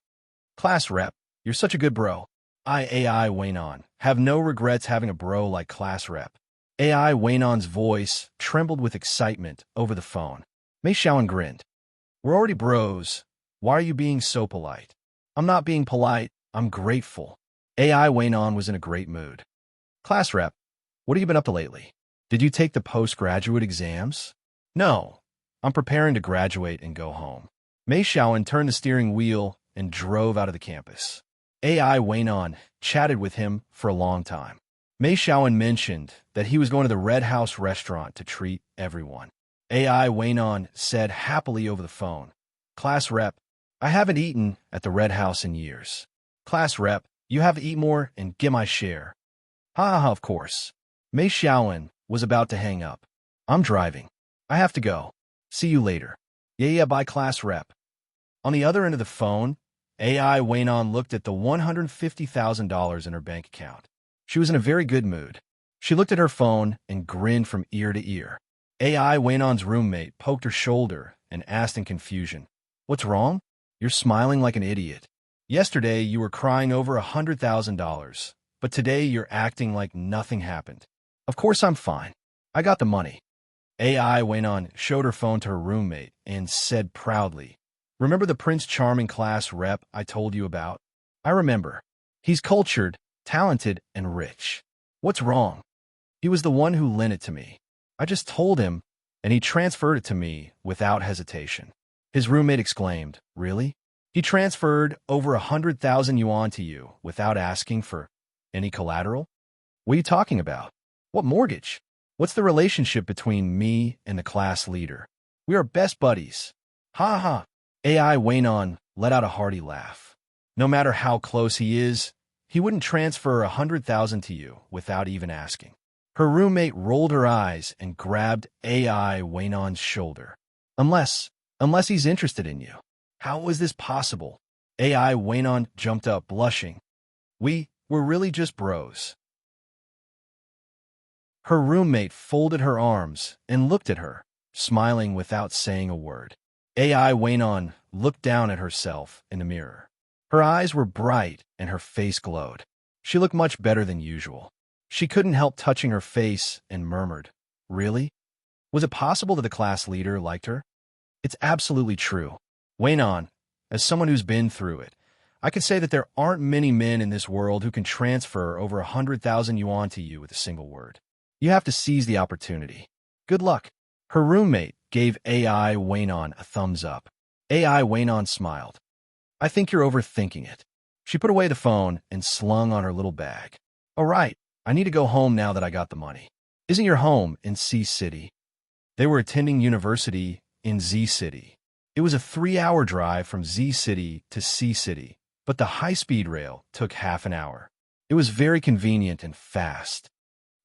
"Class rep, you're such a good bro. AI Weinan. Have no regrets having a bro like class rep." AI Wainon's voice trembled with excitement over the phone. Mei Xiaowen grinned. "We're already bros. Why are you being so polite?" "I'm not being polite. I'm grateful." AI Weinan was in a great mood. "Class rep, what have you been up to lately? Did you take the postgraduate exams?" "No. I'm preparing to graduate and go home." Mei Xiaowen turned the steering wheel and drove out of the campus. AI Weinan chatted with him for a long time. Mei Xiaowen mentioned that he was going to the Red House restaurant to treat everyone. AI Weinan said happily over the phone, "Class rep, I haven't eaten at the Red House in years. Class rep, you have to eat more and get my share." "Ha ha ha, of course." Mei Xiaowen was about to hang up. "I'm driving. I have to go. See you later." Yeah, bye, class rep." On the other end of the phone, AI Weinan looked at the $150,000 in her bank account. She was in a very good mood. She looked at her phone and grinned from ear to ear. AI Wainon's roommate poked her shoulder and asked in confusion, "What's wrong? You're smiling like an idiot. Yesterday you were crying over $100,000, but today you're acting like nothing happened." "Of course I'm fine. I got the money." AI Weinan showed her phone to her roommate and said proudly, "Remember the Prince Charming class rep I told you about?" "I remember. He's cultured, talented, and rich." "What's wrong?" "He was the one who lent it to me. I just told him, and he transferred it to me without hesitation." His roommate exclaimed, "Really? He transferred over 100,000 yuan to you without asking for any collateral? What are you talking about? What mortgage? What's the relationship between me and the class leader? We are best buddies." "Ha ha." AI Weinan let out a hearty laugh. "No matter how close he is, he wouldn't transfer 100,000 to you without even asking." Her roommate rolled her eyes and grabbed AI Wainon's shoulder. Unless he's interested in you." "How is this possible?" AI Weinan jumped up, blushing. We're really just bros." Her roommate folded her arms and looked at her, smiling without saying a word. AI Weinan looked down at herself in the mirror. Her eyes were bright and her face glowed. She looked much better than usual. She couldn't help touching her face and murmured, "Really? Was it possible that the class leader liked her?" "It's absolutely true. Weinan, as someone who's been through it, I could say that there aren't many men in this world who can transfer over 100,000 yuan to you with a single word. You have to seize the opportunity. Good luck." Her roommate gave AI Weinan a thumbs up. AI Weinan smiled. "I think you're overthinking it." She put away the phone and slung on her little bag. "All right, I need to go home now that I got the money." "Isn't your home in C City?" They were attending university in Z City. It was a 3-hour drive from Z City to C City, but the high-speed rail took half an hour. It was very convenient and fast.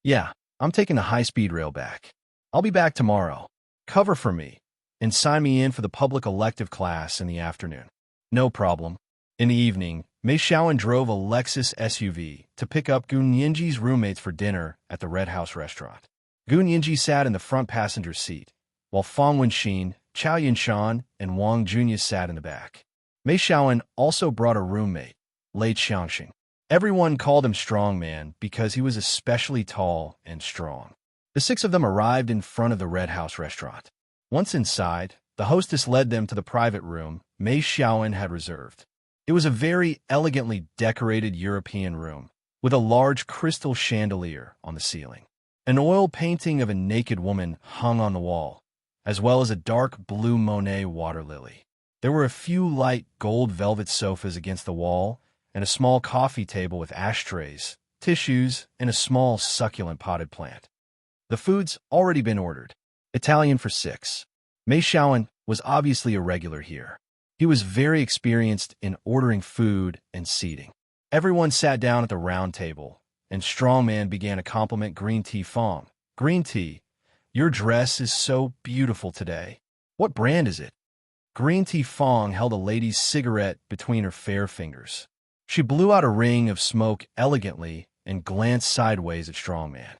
"Yeah, I'm taking the high-speed rail back. I'll be back tomorrow. Cover for me, and sign me in for the public elective class in the afternoon." "No problem." In the evening, Mei Xiaowen drove a Lexus SUV to pick up Gu Nianji's roommates for dinner at the Red House restaurant. Gu Nianji sat in the front passenger seat, while Fang Wenxin, Chao Yinshan, and Wang Junya sat in the back. Mei Xiaowen also brought a roommate, Lei Qiangxing. Everyone called him Strongman because he was especially tall and strong. The 6 of them arrived in front of the Red House restaurant. Once inside, The hostess led them to the private room Mei Xiaoan had reserved. It was a very elegantly decorated European room, with a large crystal chandelier on the ceiling. An oil painting of a naked woman hung on the wall, as well as a dark blue Monet water lily. There were a few light gold velvet sofas against the wall, and a small coffee table with ashtrays, tissues, and a small succulent potted plant. The food's already been ordered. Italian for 6. Mei Xiaoan was obviously a regular here. He was very experienced in ordering food and seating. Everyone sat down at the round table, and Strongman began to compliment Green Tea Fong. Green Tea, your dress is so beautiful today. What brand is it? Green Tea Fong held a lady's cigarette between her fair fingers. She blew out a ring of smoke elegantly and glanced sideways at Strongman.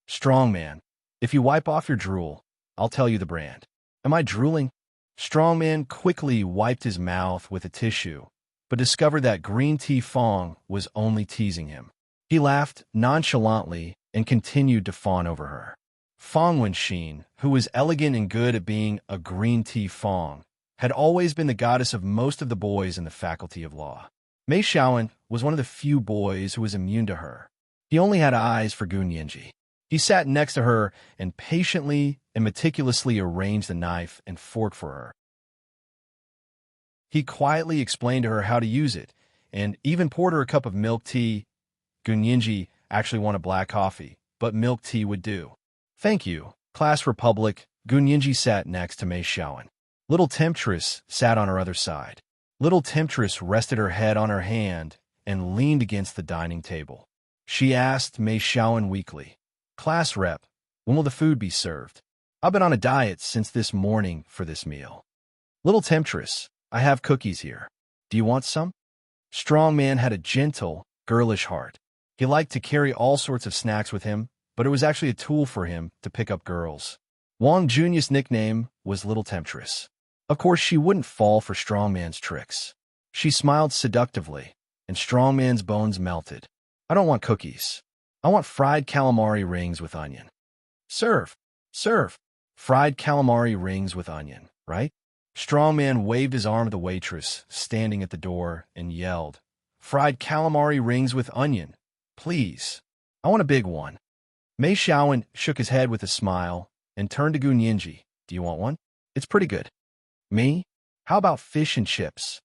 Strongman, if you wipe off your drool, I'll tell you the brand. Am I drooling? Strongman quickly wiped his mouth with a tissue, but discovered that Green Tea Fong was only teasing him. He laughed nonchalantly and continued to fawn over her. Fong Wenxin, who was elegant and good at being a Green Tea Fong, had always been the goddess of most of the boys in the Faculty of Law. Mei Xiaoan was one of the few boys who was immune to her. He only had eyes for Gun Yinji. He sat next to her and patiently and meticulously arranged the knife and fork for her. He quietly explained to her how to use it, and even poured her a cup of milk tea. Gun Yinji actually wanted black coffee, but milk tea would do. Thank you. Class Republic. Gun Yinji sat next to Mei Xiaoan. Little Temptress sat on her other side. Little Temptress rested her head on her hand and leaned against the dining table. She asked Mei Xiaoan weakly, Class Rep, when will the food be served? I've been on a diet since this morning for this meal. Little Temptress, I have cookies here. Do you want some? Strongman had a gentle, girlish heart. He liked to carry all sorts of snacks with him, but it was actually a tool for him to pick up girls. Wang Junior's nickname was Little Temptress. Of course, she wouldn't fall for Strongman's tricks. She smiled seductively, and Strongman's bones melted. I don't want cookies. I want fried calamari rings with onion. Serve. Serve. Fried calamari rings with onion, right? Strongman waved his arm at the waitress, standing at the door, and yelled, Fried calamari rings with onion. Please. I want a big one. Mei Xiaoan shook his head with a smile and turned to Gun Yinji. Do you want one? It's pretty good. Me? How about fish and chips?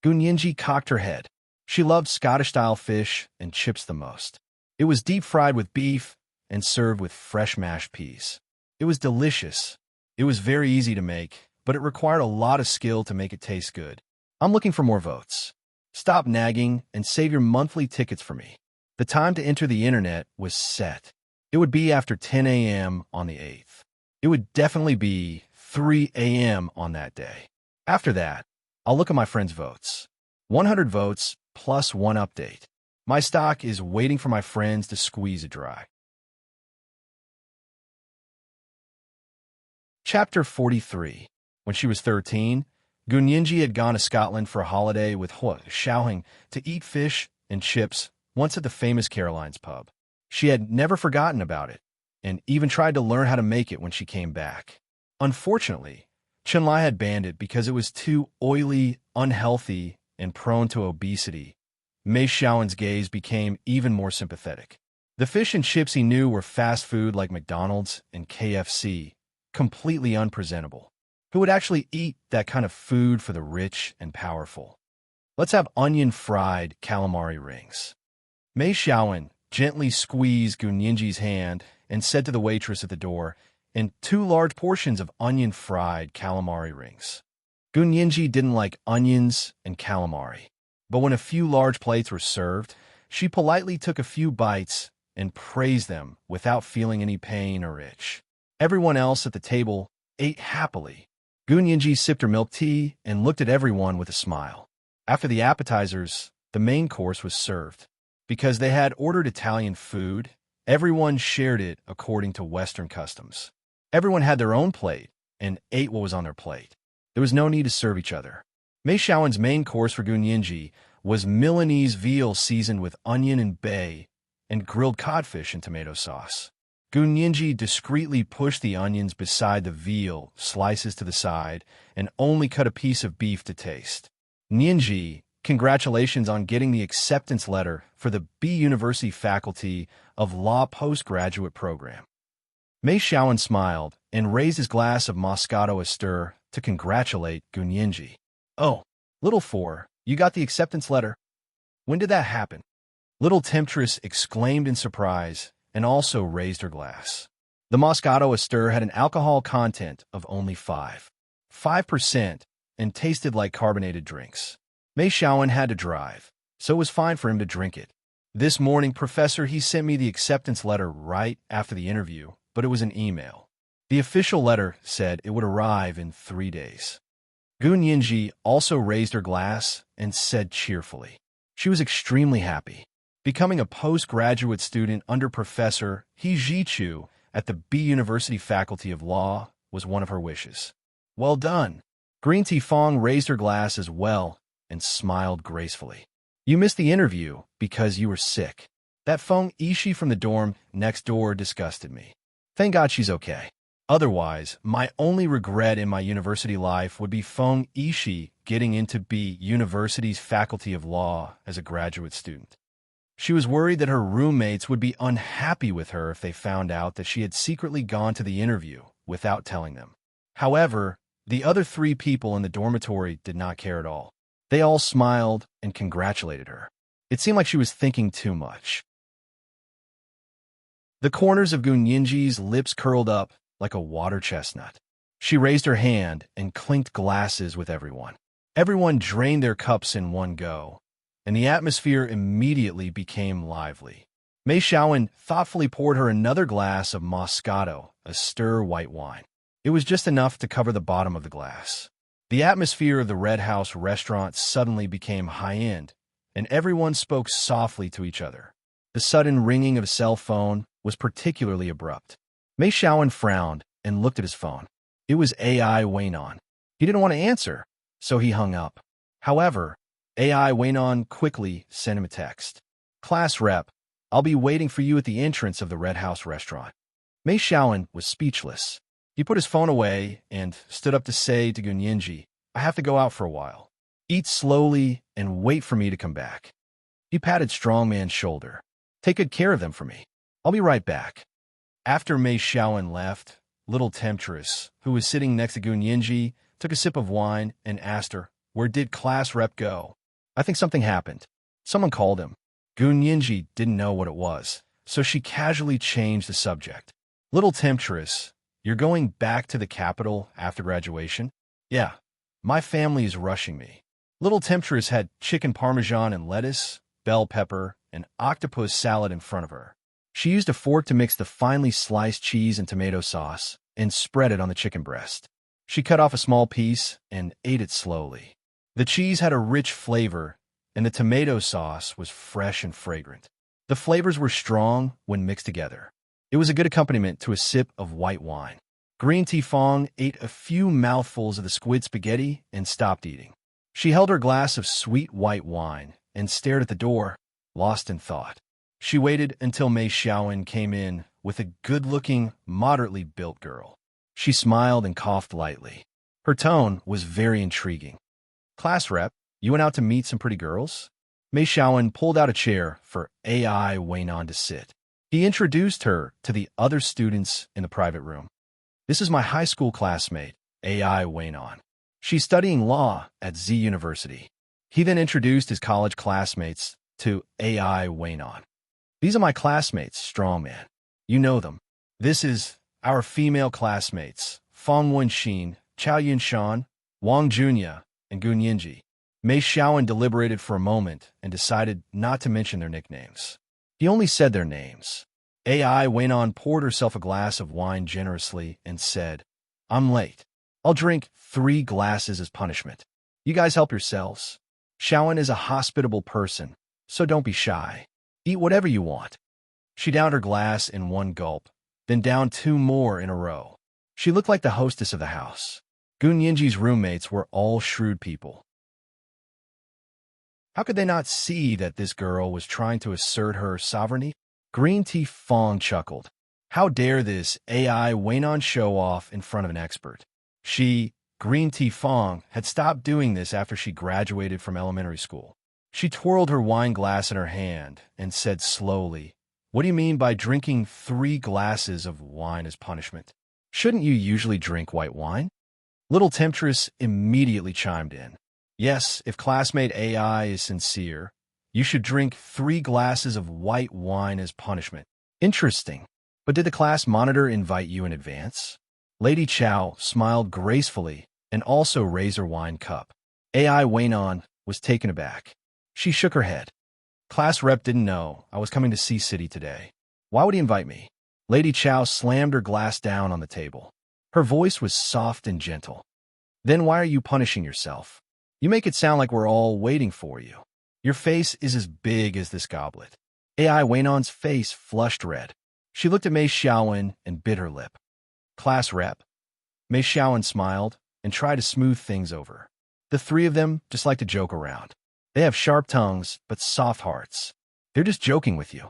Gun Yinji cocked her head. She loved Scottish-style fish and chips the most. It was deep-fried with beef and served with fresh mashed peas. It was delicious. It was very easy to make, but it required a lot of skill to make it taste good. I'm looking for more votes. Stop nagging and save your monthly tickets for me. The time to enter the internet was set. It would be after 10 a.m. on the 8th. It would definitely be 3 a.m. on that day. After that, I'll look at my friends' votes. 100 votes plus 1 update. My stock is waiting for my friends to squeeze it dry. Chapter 43. When she was 13, Gun Yinji had gone to Scotland for a holiday with Hua Xiaoheng to eat fish and chips once at the famous Caroline's pub. She had never forgotten about it, and even tried to learn how to make it when she came back. Unfortunately, Chenlai had banned it because it was too oily, unhealthy, and prone to obesity. Mei Xiaoan's gaze became even more sympathetic. The fish and chips he knew were fast food like McDonald's and KFC, completely unpresentable. Who would actually eat that kind of food for the rich and powerful? Let's have onion-fried calamari rings. Mei Xiaoan gently squeezed Gun Yinji's hand and said to the waitress at the door, and 2 large portions of onion-fried calamari rings. Gun Yinji didn't like onions and calamari, but when a few large plates were served, she politely took a few bites and praised them without feeling any pain or itch. Everyone else at the table ate happily. Gun Yinji sipped her milk tea and looked at everyone with a smile. After the appetizers, the main course was served. Because they had ordered Italian food, everyone shared it according to Western customs. Everyone had their own plate and ate what was on their plate. There was no need to serve each other. Mei Xiaoan's main course for Gun Yinji was Milanese veal seasoned with onion and bay and grilled codfish and tomato sauce. Gunyinji discreetly pushed the onions beside the veal slices to the side and only cut a piece of beef to taste. Ninji, congratulations on getting the acceptance letter for the B University Faculty of Law postgraduate program. Mei Xiaowen smiled and raised his glass of Moscato Astur to congratulate Gunyinji. Oh, little four, you got the acceptance letter. When did that happen? Little temptress exclaimed in surprise and also raised her glass. The Moscato Astur had an alcohol content of only 5% and tasted like carbonated drinks. Mei Xiaowen had to drive, so it was fine for him to drink it. This morning, Professor, he sent me the acceptance letter right after the interview, but it was an email. The official letter said it would arrive in 3 days. Gunyinji also raised her glass and said cheerfully. She was extremely happy. Becoming a postgraduate student under Professor He Jichu at the B University Faculty of Law was one of her wishes. Well done. Green Tea Fong raised her glass as well and smiled gracefully. You missed the interview because you were sick. That Feng Ishi from the dorm next door disgusted me. Thank God she's okay. Otherwise, my only regret in my university life would be Feng Ishi getting into B University's Faculty of Law as a graduate student. She was worried that her roommates would be unhappy with her if they found out that she had secretly gone to the interview without telling them. However, the other 3 people in the dormitory did not care at all. They all smiled and congratulated her. It seemed like she was thinking too much. The corners of Gunyinji's lips curled up like a water chestnut. She raised her hand and clinked glasses with everyone. Everyone drained their cups in one go, and the atmosphere immediately became lively. Mei Xiaowen thoughtfully poured her another glass of Moscato, a stir white wine. It was just enough to cover the bottom of the glass. The atmosphere of the Red House restaurant suddenly became high-end, and everyone spoke softly to each other. The sudden ringing of a cell phone was particularly abrupt. Mei Xiaowen frowned and looked at his phone. It was AI Weinon. He didn't want to answer, so he hung up. However, AI Weinon quickly sent him a text. Class rep, I'll be waiting for you at the entrance of the Red House restaurant. Mei Xiaowen was speechless. He put his phone away and stood up to say to Gunyinji, I have to go out for a while. Eat slowly and wait for me to come back. He patted Strongman's shoulder. Take good care of them for me. I'll be right back. After Mei Xiaowen left, Little Temptress, who was sitting next to Gunyinji, took a sip of wine and asked her, Where did class rep go? I think something happened. Someone called him. Gunyinji didn't know what it was, so she casually changed the subject. Little Temptress, you're going back to the capital after graduation? Yeah, my family is rushing me. Little Temptress had chicken parmesan and lettuce, bell pepper, and octopus salad in front of her. She used a fork to mix the finely sliced cheese and tomato sauce and spread it on the chicken breast. She cut off a small piece and ate it slowly. The cheese had a rich flavor, and the tomato sauce was fresh and fragrant. The flavors were strong when mixed together. It was a good accompaniment to a sip of white wine. Green Tea Fong ate a few mouthfuls of the squid spaghetti and stopped eating. She held her glass of sweet white wine and stared at the door, lost in thought. She waited until Mei Xiaowen came in with a good-looking, moderately built girl. She smiled and coughed lightly. Her tone was very intriguing. Class rep, you went out to meet some pretty girls? Mei Xiaowen pulled out a chair for AI Weinon to sit. He introduced her to the other students in the private room. This is my high school classmate, AI Weinon. She's studying law at Z University. He then introduced his college classmates to AI Weinon. These are my classmates, Strongman. You know them. This is our female classmates, Fong Wenxin, Chao Yunshan, Wang Junya, and Gunyinji. Mei Xiaowen deliberated for a moment and decided not to mention their nicknames. He only said their names. AI Weinon poured herself a glass of wine generously and said, I'm late. I'll drink 3 glasses as punishment. You guys help yourselves. Xiaowen is a hospitable person, so don't be shy. Eat whatever you want. She downed her glass in one gulp, then downed 2 more in a row. She looked like the hostess of the house. Gunyinji's roommates were all shrewd people. How could they not see that this girl was trying to assert her sovereignty? Green Tea Fong chuckled. How dare this AI Weinan show off in front of an expert? She, Green Tea Fong, had stopped doing this after she graduated from elementary school. She twirled her wine glass in her hand and said slowly, "What do you mean by drinking 3 glasses of wine as punishment? Shouldn't you usually drink white wine?" Little Temptress immediately chimed in. "Yes, if classmate AI is sincere, you should drink 3 glasses of white wine as punishment." Interesting. But did the class monitor invite you in advance? Lady Chow smiled gracefully and also raised her wine cup. AI Weinan was taken aback. She shook her head. "Class rep didn't know I was coming to Sea City today. Why would he invite me?" Lady Chow slammed her glass down on the table. Her voice was soft and gentle. "Then why are you punishing yourself? You make it sound like we're all waiting for you. Your face is as big as this goblet." AI Weinon's face flushed red. She looked at Mei Xiaowen and bit her lip. "Class rep." Mei Xiaowen smiled and tried to smooth things over. The 3 of them just like to joke around. They have sharp tongues but soft hearts. They're just joking with you.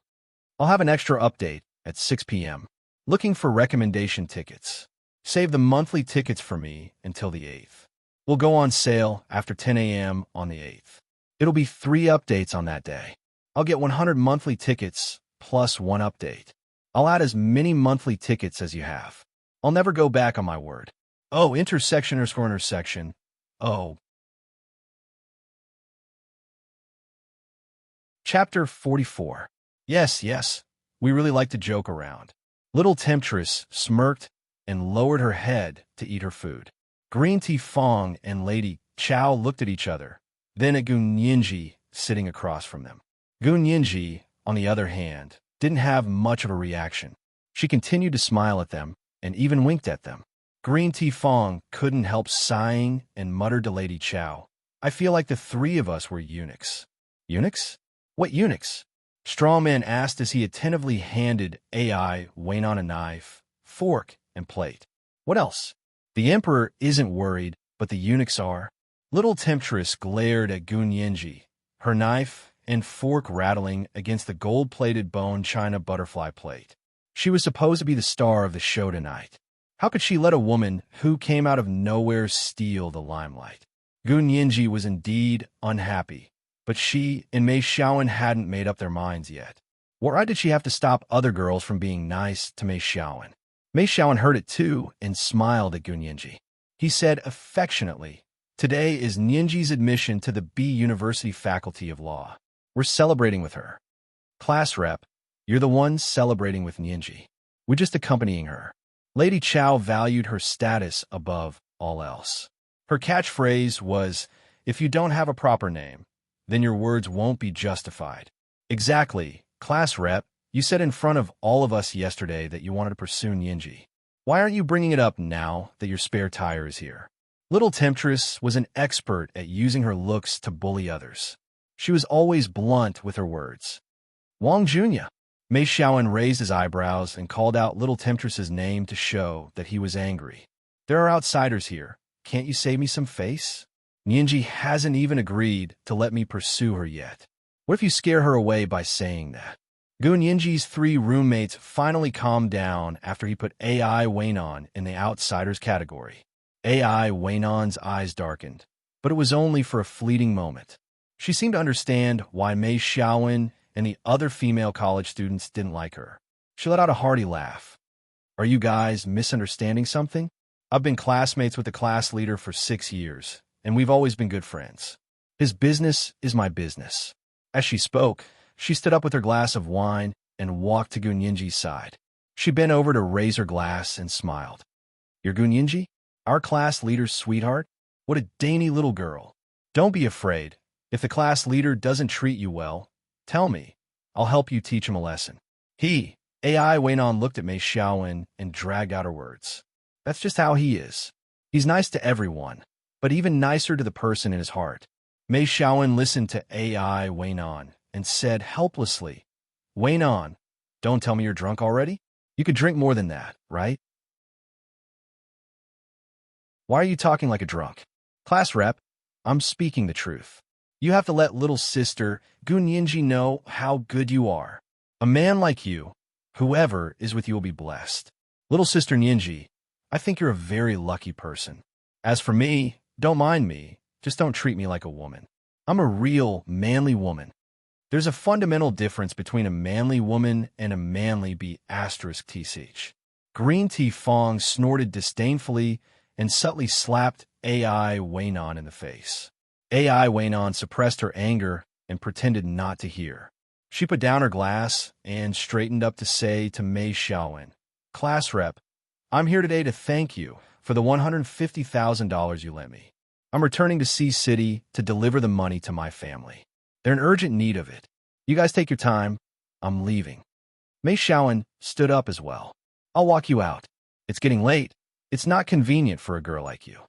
I'll have an extra update at 6 p.m. Looking for recommendation tickets. Save the monthly tickets for me until the 8th. We'll go on sale after 10 a.m. on the 8th. It'll be 3 updates on that day. I'll get 100 monthly tickets plus 1 update. I'll add as many monthly tickets as you have. I'll never go back on my word. Oh, intersection. Oh. Chapter 44. Yes, we really like to joke around. Little Temptress smirked and lowered her head to eat her food. Green Tea Fong and Lady Chow looked at each other, then at Gun Yinji sitting across from them. Gun Yinji, on the other hand, didn't have much of a reaction. She continued to smile at them and even winked at them. Green Tea Fong couldn't help sighing and muttered to Lady Chow, "I feel like the 3 of us were eunuchs." Eunuchs? What eunuchs? Strawman asked as he attentively handed AI Weinan a knife, fork, and plate. "What else?" "The Emperor isn't worried, but the eunuchs are." Little Temptress glared at Gun Yinji, her knife and fork rattling against the gold-plated bone china butterfly plate. She was supposed to be the star of the show tonight. How could she let a woman who came out of nowhere steal the limelight? Gun Yinji was indeed unhappy, but she and Mei Xiaowen hadn't made up their minds yet. Why did she have to stop other girls from being nice to Mei Xiaowen? Mei Xiaowen heard it too and smiled at Gun Yinji. He said affectionately, "Today is Ninji's admission to the B University Faculty of Law. We're celebrating with her." "Class rep, you're the one celebrating with Ninji. We're just accompanying her." Lady Chow valued her status above all else. Her catchphrase was, "If you don't have a proper name, then your words won't be justified." "Exactly, class rep. You said in front of all of us yesterday that you wanted to pursue Ninji. Why aren't you bringing it up now that your spare tire is here?" Little Temptress was an expert at using her looks to bully others. She was always blunt with her words. "Wang Junya." Mei Xiaowen raised his eyebrows and called out Little Temptress's name to show that he was angry. "There are outsiders here. Can't you save me some face? Ninji hasn't even agreed to let me pursue her yet. What if you scare her away by saying that?" Gun Yinji's 3 roommates finally calmed down after he put AI Weinan in the outsiders category. AI Weinan's eyes darkened, but it was only for a fleeting moment. She seemed to understand why Mei Xiaowen and the other female college students didn't like her. She let out a hearty laugh. "Are you guys misunderstanding something? I've been classmates with the class leader for 6 years, and we've always been good friends. His business is my business." As she spoke, she stood up with her glass of wine and walked to Gun Yinji's side. She bent over to raise her glass and smiled. "You're Gun Yinji? Our class leader's sweetheart? What a dainty little girl. Don't be afraid. If the class leader doesn't treat you well, tell me. I'll help you teach him a lesson." AI Weinan looked at Mei Xiaowen and dragged out her words. "That's just how he is. He's nice to everyone, but even nicer to the person in his heart." Mei Xiaowen listened to AI Weinan and said helplessly, "Weinan, don't tell me you're drunk already? You could drink more than that, right? Why are you talking like a drunk?" "Class rep, I'm speaking the truth. You have to let little sister Gun Yinji know how good you are. A man like you, Whoever is with you will be blessed. Little sister Ninji, I think you're a very lucky person. As for me, don't mind me. Just don't treat me like a woman. I'm a real, manly woman. There's a fundamental difference between a manly woman and a manly B*TCH. Green Tea Fong snorted disdainfully and subtly slapped AI Waynon in the face. AI Waynon suppressed her anger and pretended not to hear. She put down her glass and straightened up to say to Mei Xiaowen, "Class rep, I'm here today to thank you for the $150,000 you lent me. I'm returning to Sea City to deliver the money to my family. They're in urgent need of it. You guys take your time. I'm leaving." Mei Xiaowen stood up as well. "I'll walk you out. It's getting late. It's not convenient for a girl like you."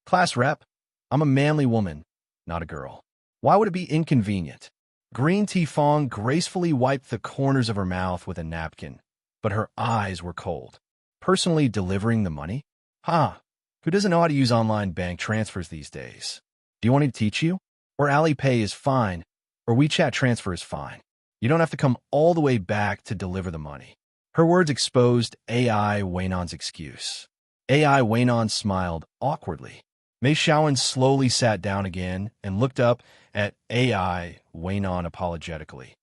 "Class rep, I'm a manly woman, not a girl. Why would it be inconvenient?" Green Tea Fong gracefully wiped the corners of her mouth with a napkin, but her eyes were cold. "Personally delivering the money? Who doesn't know how to use online bank transfers these days? Do you want me to teach you? Or Alipay is fine, or WeChat transfer is fine. You don't have to come all the way back to deliver the money." Her words exposed AI Waynon's excuse. AI Waynon smiled awkwardly. Mei Xiaowen slowly sat down again and looked up at AI Waynon apologetically.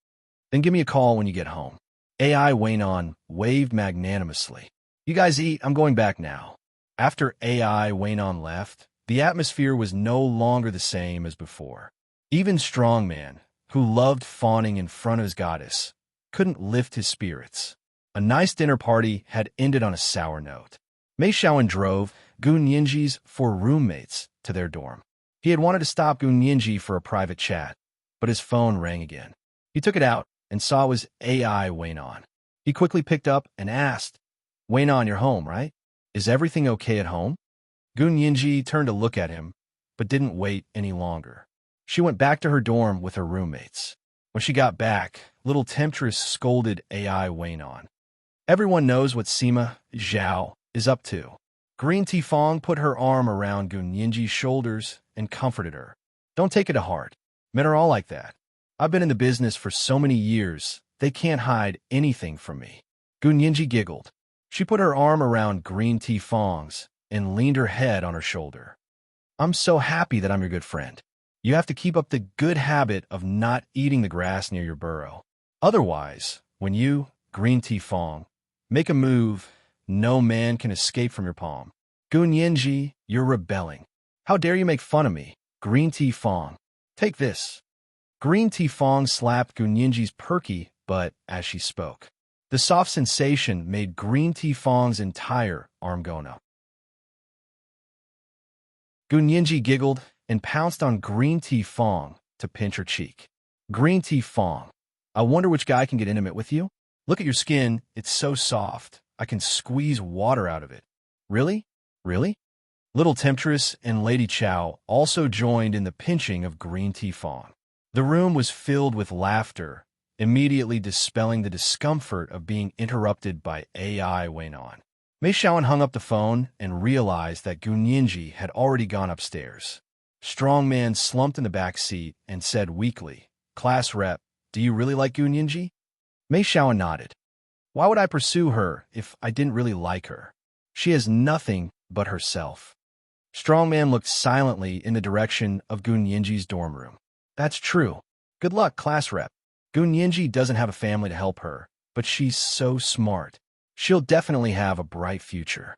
"Then give me a call when you get home." AI Waynon waved magnanimously. "You guys eat, I'm going back now." After AI Waynon left, the atmosphere was no longer the same as before. Even Strongman, who loved fawning in front of his goddess, couldn't lift his spirits. A nice dinner party had ended on a sour note. Mei Xiaowen drove Gun Yinji's 4 roommates to their dorm. He had wanted to stop Gun Yinji for a private chat, but his phone rang again. He took it out and saw it was AI Waynon. He quickly picked up and asked, "Waynon, you're home, right? Is everything okay at home?" Gun Yinji turned to look at him, but didn't wait any longer. She went back to her dorm with her roommates. When she got back, Little Temptress scolded AI Waynon. "Everyone knows what Sima Zhao is up to." Green Tea Fong put her arm around Gun Yinji's shoulders and comforted her. "Don't take it to heart. Men are all like that. I've been in the business for so many years, they can't hide anything from me." Gun Yinji giggled. She put her arm around Green Tea Fong's and leaned her head on her shoulder. "I'm so happy that I'm your good friend. You have to keep up the good habit of not eating the grass near your burrow. Otherwise, when you, Green Tea Fong, make a move, no man can escape from your palm. Gun Yinji, you're rebelling. How dare you make fun of me, Green Tea Fong? Take this." Green Tea Fong slapped Gun Yinji's perky butt as she spoke. The soft sensation made Green Tea Fong's entire arm go numb. Gun Yinji giggled and pounced on Green Tea Fong to pinch her cheek. "Green Tea Fong, I wonder which guy can get intimate with you? Look at your skin, it's so soft. I can squeeze water out of it." "Really? Really?" Little Temptress and Lady Chow also joined in the pinching of Green Tea Fong. The room was filled with laughter, immediately dispelling the discomfort of being interrupted by AI Waynon. Mei Xiaowen hung up the phone and realized that Gun Yinji had already gone upstairs. Strongman slumped in the back seat and said weakly, "Class rep, do you really like Gun Yinji?" Mei Xiaowen nodded. "Why would I pursue her if I didn't really like her? She has nothing but herself." Strongman looked silently in the direction of Gun Yinji's dorm room. "That's true. Good luck, class rep. Gun Yinji doesn't have a family to help her, but she's so smart. She'll definitely have a bright future.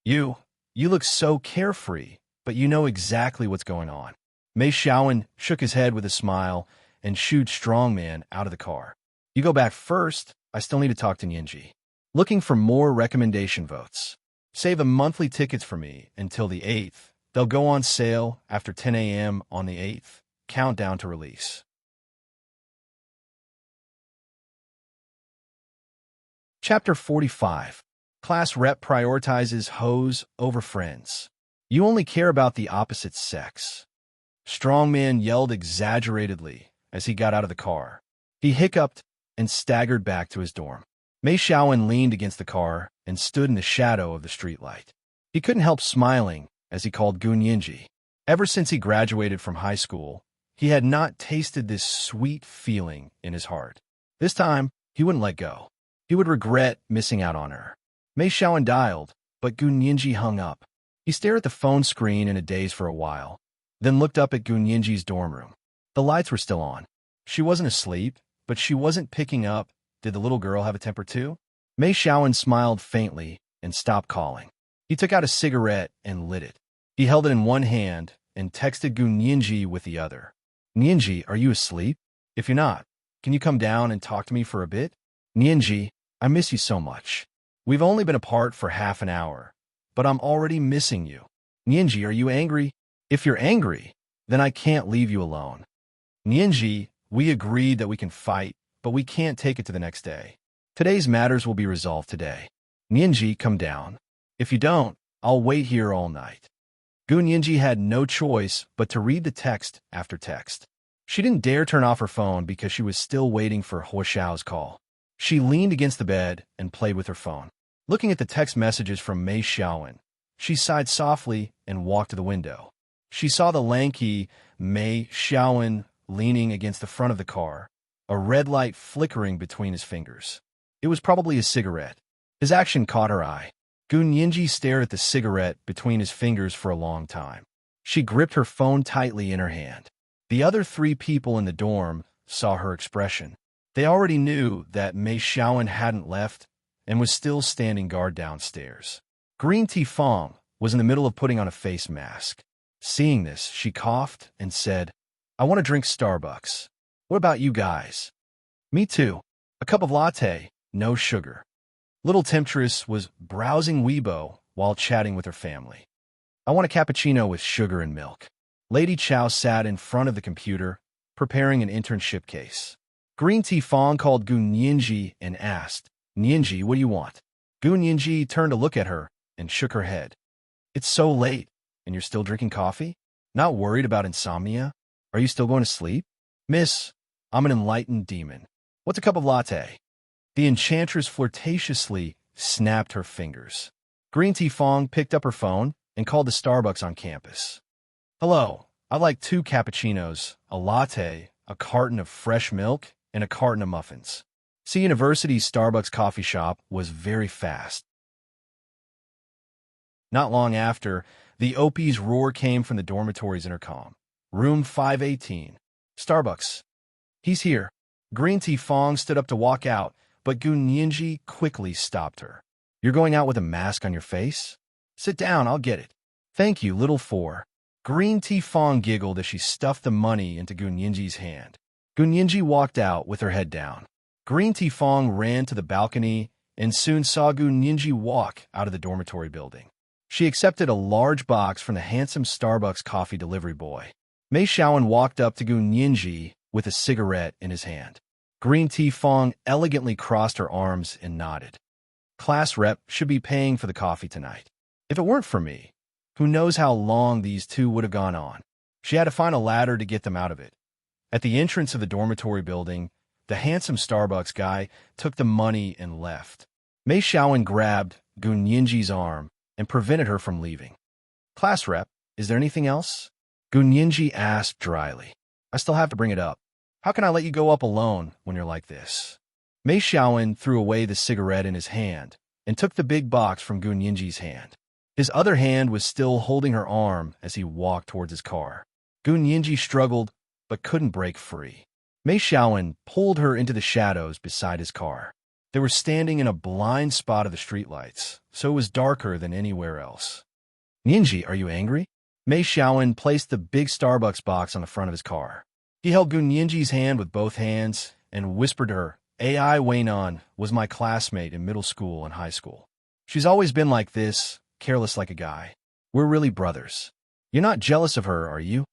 You look so carefree, but you know exactly what's going on." Mei Xiaowen shook his head with a smile and shooed Strongman out of the car. "You go back first. I still need to talk to Yinji." Looking for more recommendation votes. Save the monthly tickets for me until the 8th. They'll go on sale after 10 a.m. on the 8th. Countdown to release. Chapter 45. Class rep prioritizes hoes over friends. You only care about the opposite sex. Strongman yelled exaggeratedly as he got out of the car. He hiccuped and staggered back to his dorm. Mei Xiaowen leaned against the car and stood in the shadow of the streetlight. He couldn't help smiling as he called Gun Yinji. Ever since he graduated from high school, he had not tasted this sweet feeling in his heart. This time, he wouldn't let go. He would regret missing out on her. Mei Xiaowen dialed, but Gu Nianji hung up. He stared at the phone screen in a daze for a while, then looked up at Gu Nianji's dorm room. The lights were still on. She wasn't asleep, but she wasn't picking up. Did the little girl have a temper too? Mei Xiaowen smiled faintly and stopped calling. He took out a cigarette and lit it. He held it in one hand and texted Gu Nianji with the other. Nianji, are you asleep? If you're not, can you come down and talk to me for a bit? Nianji, I miss you so much. We've only been apart for half an hour, but I'm already missing you. Nianji, are you angry? If you're angry, then I can't leave you alone. Nianji, we agreed that we can fight, but we can't take it to the next day. Today's matters will be resolved today. Nianji, come down. If you don't, I'll wait here all night. Gu Nianji had no choice but to read the text after text. She didn't dare turn off her phone because she was still waiting for Huo Xiao's call. She leaned against the bed and played with her phone. Looking at the text messages from Mei Xiaowen, she sighed softly and walked to the window. She saw the lanky Mei Xiaowen leaning against the front of the car, a red light flickering between his fingers. It was probably a cigarette. His action caught her eye. Gu Nianji stared at the cigarette between his fingers for a long time. She gripped her phone tightly in her hand. The other 3 people in the dorm saw her expression. They already knew that Mei Xiaowen hadn't left and was still standing guard downstairs. Green Tea Fong was in the middle of putting on a face mask. Seeing this, she coughed and said, I want to drink Starbucks. What about you guys? Me too. A cup of latte, no sugar. Little Temptress was browsing Weibo while chatting with her family. I want a cappuccino with sugar and milk. Lady Chow sat in front of the computer, preparing an internship case. Green Tea Fong called Gu Nianji and asked, Nianji, what do you want? Gu Nianji turned to look at her and shook her head. It's so late, and you're still drinking coffee? Not worried about insomnia? Are you still going to sleep? Miss, I'm an enlightened demon. What's a cup of latte? The enchantress flirtatiously snapped her fingers. Green Tea Fong picked up her phone and called the Starbucks on campus. Hello, I'd like 2 cappuccinos, a latte, a carton of fresh milk, and a carton of muffins. See, University's Starbucks coffee shop was very fast. Not long after, the OP's roar came from the dormitory's intercom. Room 518. Starbucks. He's here. Green Tea Fong stood up to walk out, but Gu Nianji quickly stopped her. You're going out with a mask on your face? Sit down, I'll get it. Thank you, little four. Green Tea Fong giggled as she stuffed the money into Gu Nianji's hand. Gu Nianji walked out with her head down. Green Tea Fong ran to the balcony and soon saw Gu Nianji walk out of the dormitory building. She accepted a large box from the handsome Starbucks coffee delivery boy. Mei Xiaowen walked up to Gu Nianji with a cigarette in his hand. Green Tea Fong elegantly crossed her arms and nodded. Class rep should be paying for the coffee tonight. If it weren't for me, who knows how long these two would have gone on. She had to find a ladder to get them out of it. At the entrance of the dormitory building, the handsome Starbucks guy took the money and left. Mei Xiaowen grabbed Gu Nianji's arm and prevented her from leaving. Class rep, is there anything else? Gu Nianji asked dryly. I still have to bring it up. How can I let you go up alone when you're like this? Mei Xiaowen threw away the cigarette in his hand and took the big box from Gu Nianji's hand. His other hand was still holding her arm as he walked towards his car. Gu Nianji struggled but couldn't break free. Mei Xiaowen pulled her into the shadows beside his car. They were standing in a blind spot of the streetlights, so it was darker than anywhere else. Nianji, are you angry? Mei Xiaowen placed the big Starbucks box on the front of his car. He held Gu Nianji's hand with both hands and whispered to her, AI Weinan was my classmate in middle school and high school. She's always been like this, careless like a guy. We're really brothers. You're not jealous of her, are you?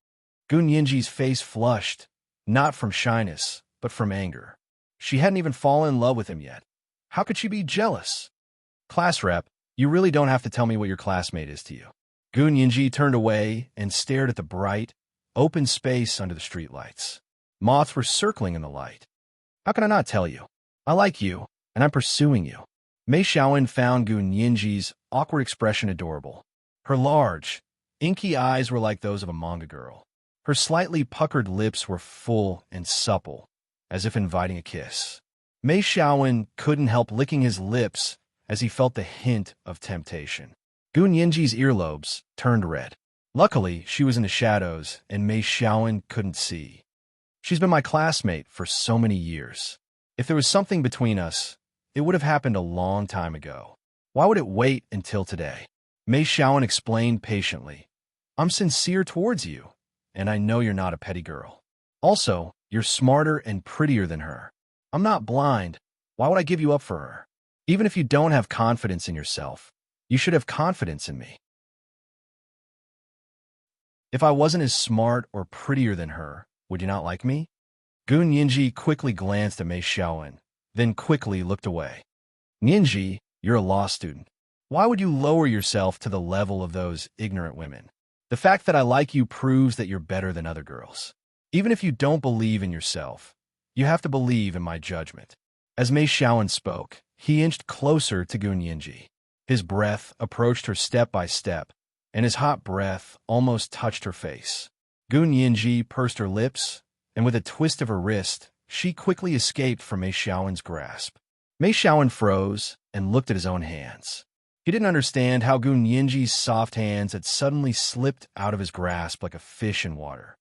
Gu Nianji's face flushed, not from shyness, but from anger. She hadn't even fallen in love with him yet. How could she be jealous? Class rep, you really don't have to tell me what your classmate is to you. Gu Nianji turned away and stared at the bright, open space under the streetlights. Moths were circling in the light. How can I not tell you? I like you, and I'm pursuing you. Mei Xiaowen found Gu Nianji's awkward expression adorable. Her large, inky eyes were like those of a manga girl. Her slightly puckered lips were full and supple, as if inviting a kiss. Mei Xiaowen couldn't help licking his lips as he felt the hint of temptation. Gun Yinji's earlobes turned red. Luckily, she was in the shadows, and Mei Xiaowen couldn't see. She's been my classmate for so many years. If there was something between us, it would have happened a long time ago. Why would it wait until today? Mei Xiaowen explained patiently. I'm sincere towards you, and I know you're not a petty girl. Also, you're smarter and prettier than her. I'm not blind. Why would I give you up for her? Even if you don't have confidence in yourself, you should have confidence in me. If I wasn't as smart or prettier than her, would you not like me? Gun Yinji quickly glanced at Mei Xiaowen, then quickly looked away. Yinji, you're a law student. Why would you lower yourself to the level of those ignorant women? The fact that I like you proves that you're better than other girls. Even if you don't believe in yourself, you have to believe in my judgment. As Mei Xiaowen spoke, he inched closer to Gun Yinji. His breath approached her step by step, and his hot breath almost touched her face. Gun Yinji pursed her lips, and with a twist of her wrist, she quickly escaped from Mei Xiaowen's grasp. Mei Xiaowen froze and looked at his own hands. He didn't understand how Gun Yinji's soft hands had suddenly slipped out of his grasp like a fish in water.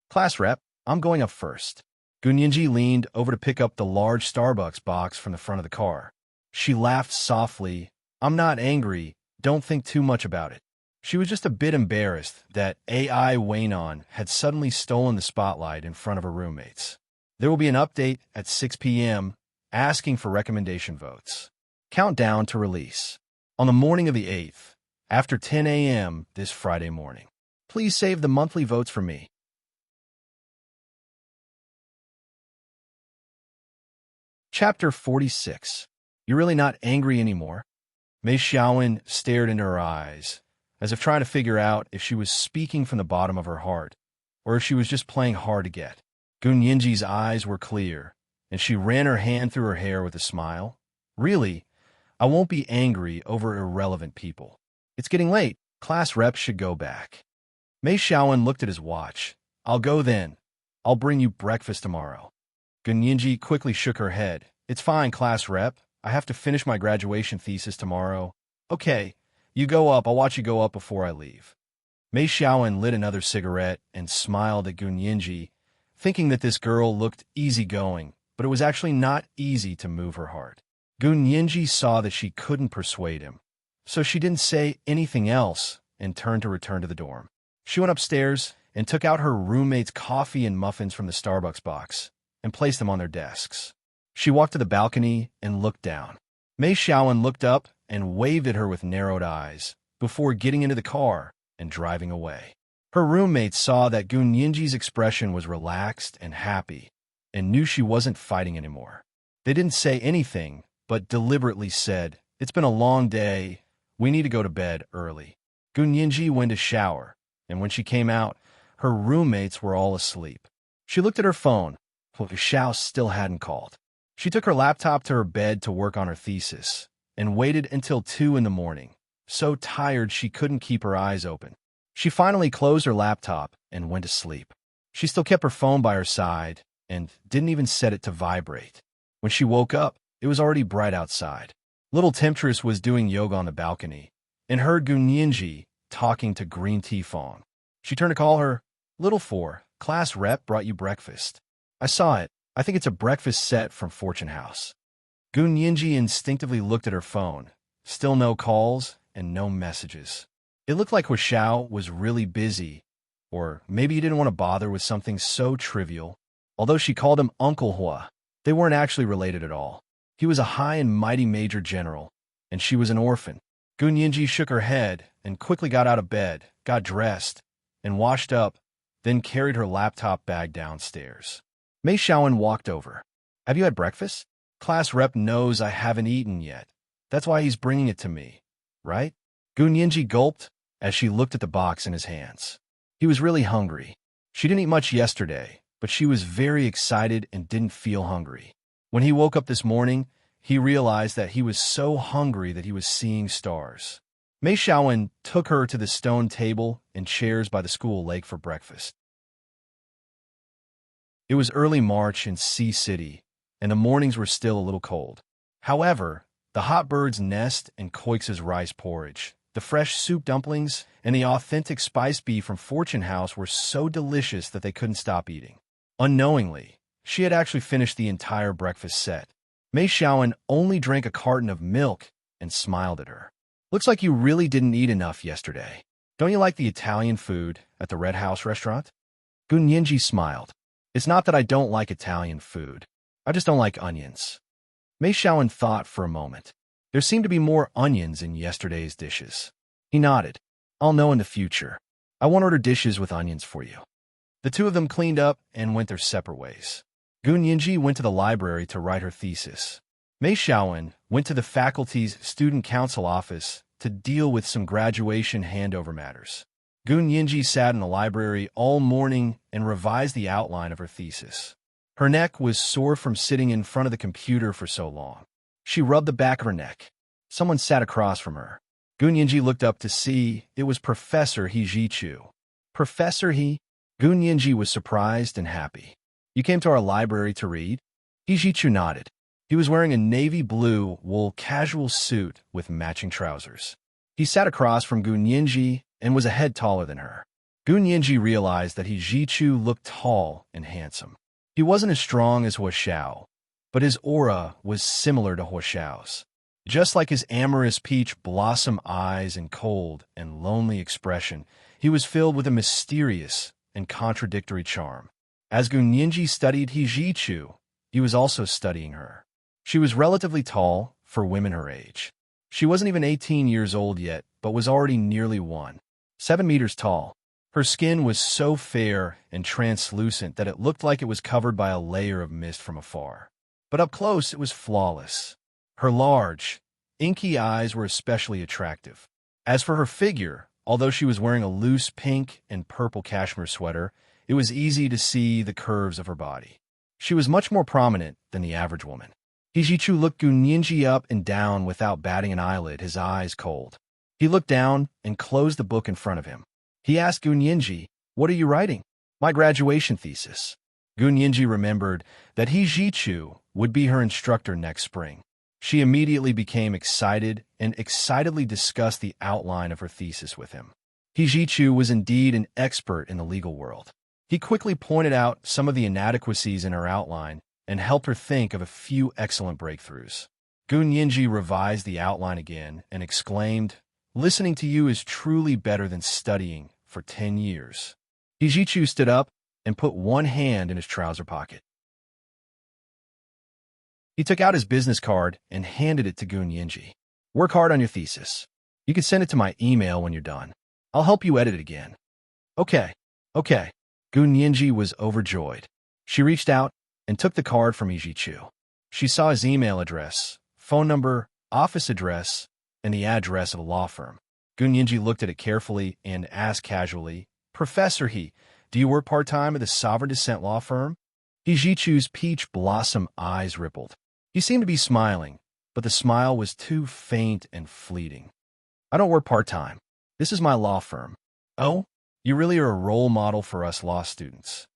Class rep, I'm going up first. Gun Yinji leaned over to pick up the large Starbucks box from the front of the car. She laughed softly. I'm not angry. Don't think too much about it. She was just a bit embarrassed that AI Waynon had suddenly stolen the spotlight in front of her roommates. There will be an update at 6 p.m. asking for recommendation votes. Countdown to release. On the morning of the 8th, after 10 a.m. this Friday morning. Please save the monthly votes for me. Chapter 46. You're really not angry anymore? Mei Xiaowen stared into her eyes, as if trying to figure out if she was speaking from the bottom of her heart, or if she was just playing hard to get. Gun Yinji's eyes were clear, and she ran her hand through her hair with a smile. Really, I won't be angry over irrelevant people. It's getting late. Class reps should go back. Mei Xiaowen looked at his watch. I'll go then. I'll bring you breakfast tomorrow. Gun Yinji quickly shook her head. It's fine, class rep. I have to finish my graduation thesis tomorrow. Okay, you go up. I'll watch you go up before I leave. Mei Xiaowen lit another cigarette and smiled at Gun Yinji, thinking that this girl looked easygoing, but it was actually not easy to move her heart. Gun Yinji saw that she couldn't persuade him, so she didn't say anything else and turned to return to the dorm. She went upstairs and took out her roommate's coffee and muffins from the Starbucks box and placed them on their desks. She walked to the balcony and looked down. Mei Xiaowen looked up and waved at her with narrowed eyes before getting into the car and driving away. Her roommates saw that Gun Yinji's expression was relaxed and happy and knew she wasn't fighting anymore. They didn't say anything, but deliberately said, "It's been a long day. We need to go to bed early." Gun Yinji went to shower, and when she came out, her roommates were all asleep. She looked at her phone, but Xiao still hadn't called. She took her laptop to her bed to work on her thesis, and waited until 2 in the morning, so tired she couldn't keep her eyes open. She finally closed her laptop and went to sleep. She still kept her phone by her side, and didn't even set it to vibrate. When she woke up, it was already bright outside. Little Temptress was doing yoga on the balcony, and heard Gun Yinji talking to Green Tea Fong. She turned to call her. "Little Four, class rep brought you breakfast. I saw it. I think it's a breakfast set from Fortune House." Gun Yinji instinctively looked at her phone. Still no calls and no messages. It looked like Xiao was really busy, or maybe he didn't want to bother with something so trivial. Although she called him Uncle Hua, they weren't actually related at all. He was a high and mighty major general, and she was an orphan. Gun Yinji shook her head and quickly got out of bed, got dressed, and washed up, then carried her laptop bag downstairs. Mei Xiaowen walked over. "Have you had breakfast? Class rep knows I haven't eaten yet. That's why he's bringing it to me, right?" Gun Yinji gulped as she looked at the box in his hands. He was really hungry. She didn't eat much yesterday, but she was very excited and didn't feel hungry. When he woke up this morning, he realized that he was so hungry that he was seeing stars. Mei Xiaowen took her to the stone table and chairs by the school lake for breakfast. It was early March in Sea City, and the mornings were still a little cold. However, the hot bird's nest and Coix's rice porridge, the fresh soup dumplings, and the authentic spiced beef from Fortune House were so delicious that they couldn't stop eating. Unknowingly, she had actually finished the entire breakfast set. Mei Xiaowen only drank a carton of milk and smiled at her. Looks like you really didn't eat enough yesterday. Don't you like the Italian food at the Red House restaurant? Gun Yinji smiled. It's not that I don't like Italian food. I just don't like onions. Mei Xiaowen thought for a moment. There seemed to be more onions in yesterday's dishes. He nodded. I'll know in the future. I won't order dishes with onions for you. The two of them cleaned up and went their separate ways. Gun Yinji went to the library to write her thesis. Mei Xiaowen went to the faculty's student council office to deal with some graduation handover matters. Gun Yinji sat in the library all morning and revised the outline of her thesis. Her neck was sore from sitting in front of the computer for so long. She rubbed the back of her neck. Someone sat across from her. Gun Yinji looked up to see it was Professor He Jichu. Professor He? Gun Yinji was surprised and happy. You came to our library to read? He Jichu nodded. He was wearing a navy blue wool casual suit with matching trousers. He sat across from Gun Yinji and was a head taller than her. Gun Yinji realized that He Jichu looked tall and handsome. He wasn't as strong as Huo Xiao, but his aura was similar to Huo Xiao's. Just like his amorous peach blossom eyes and cold and lonely expression, he was filled with a mysterious and contradictory charm. As Gun Yinji studied He Jichu, he was also studying her. She was relatively tall for women her age. She wasn't even 18 years old yet, but was already nearly 7 meters tall. Her skin was so fair and translucent that it looked like it was covered by a layer of mist from afar. But up close, it was flawless. Her large, inky eyes were especially attractive. As for her figure, although she was wearing a loose pink and purple cashmere sweater, it was easy to see the curves of her body. She was much more prominent than the average woman. He Jichu looked Gun Yinji up and down without batting an eyelid, his eyes cold. He looked down and closed the book in front of him. He asked Gun Yinji, "What are you writing?" "My graduation thesis." Gun Yinji remembered that He Jichu would be her instructor next spring. She immediately became excited and excitedly discussed the outline of her thesis with him. He Jichu was indeed an expert in the legal world. He quickly pointed out some of the inadequacies in her outline and helped her think of a few excellent breakthroughs. Gun Yinji revised the outline again and exclaimed, "Listening to you is truly better than studying for 10 years. He Jichu stood up and put one hand in his trouser pocket. He took out his business card and handed it to Gun Yinji. "Work hard on your thesis. You can send it to my email when you're done. I'll help you edit it again." Okay. Gun Yinji was overjoyed. She reached out and took the card from He Jichu. She saw his email address, phone number, office address, and the address of a law firm. Gun Yinji looked at it carefully and asked casually, "Professor He, do you work part-time at the Sovereign Descent law firm?" He Jichu's peach blossom eyes rippled. He seemed to be smiling, but the smile was too faint and fleeting. "I don't work part-time. This is my law firm." "Oh, you really are a role model for us law students."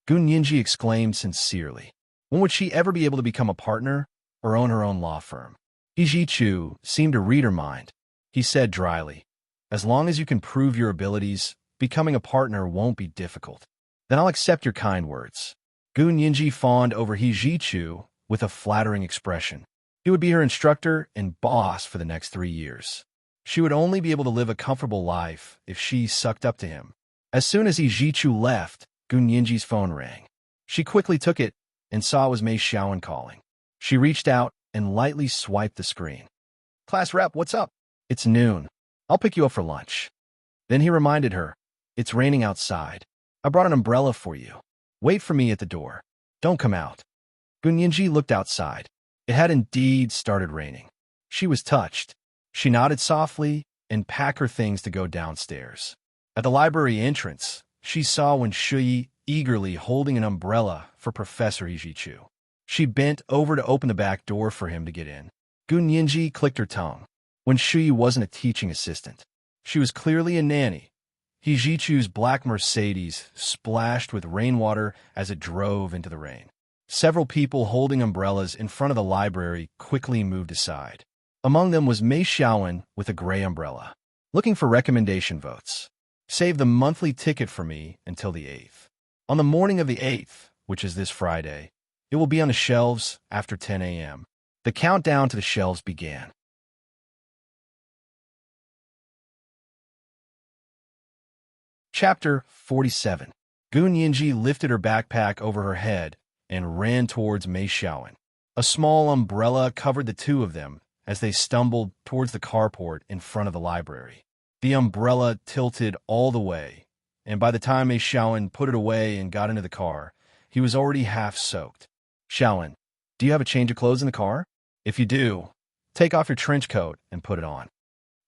Gun Yinji exclaimed sincerely. When would she ever be able to become a partner or own her own law firm? He Jichu seemed to read her mind. He said dryly, "As long as you can prove your abilities, becoming a partner won't be difficult. Then I'll accept your kind words." Gun Yinji fawned over He Jichu with a flattering expression. He would be her instructor and boss for the next 3 years. She would only be able to live a comfortable life if she sucked up to him. As soon as He Jichu left, Gun Yinji's phone rang. She quickly took it and saw it was Mei Xiaowen calling. She reached out and lightly swiped the screen. "Class rep, what's up?" "It's noon. I'll pick you up for lunch." Then he reminded her, "It's raining outside. I brought an umbrella for you. Wait for me at the door. Don't come out." Gun Yinji looked outside. It had indeed started raining. She was touched. She nodded softly and packed her things to go downstairs. At the library entrance, she saw Wen Shuyi eagerly holding an umbrella for Professor He Jichu. She bent over to open the back door for him to get in. Gun Yinji clicked her tongue. Wen Shuyi wasn't a teaching assistant. She was clearly a nanny. He Jichu's black Mercedes splashed with rainwater as it drove into the rain. Several people holding umbrellas in front of the library quickly moved aside. Among them was Mei Xiaowen with a gray umbrella. Looking for recommendation votes. Save the monthly ticket for me until the 8th. On the morning of the 8th, which is this Friday, it will be on the shelves after 10 a.m. The countdown to the shelves began. Chapter 47. Gun Yinji lifted her backpack over her head and ran towards Mei Xiaowen. A small umbrella covered the two of them as they stumbled towards the carport in front of the library. The umbrella tilted all the way, and by the time Mei Xiaowen put it away and got into the car, he was already half soaked. Xiaowen, do you have a change of clothes in the car? If you do, take off your trench coat and put it on.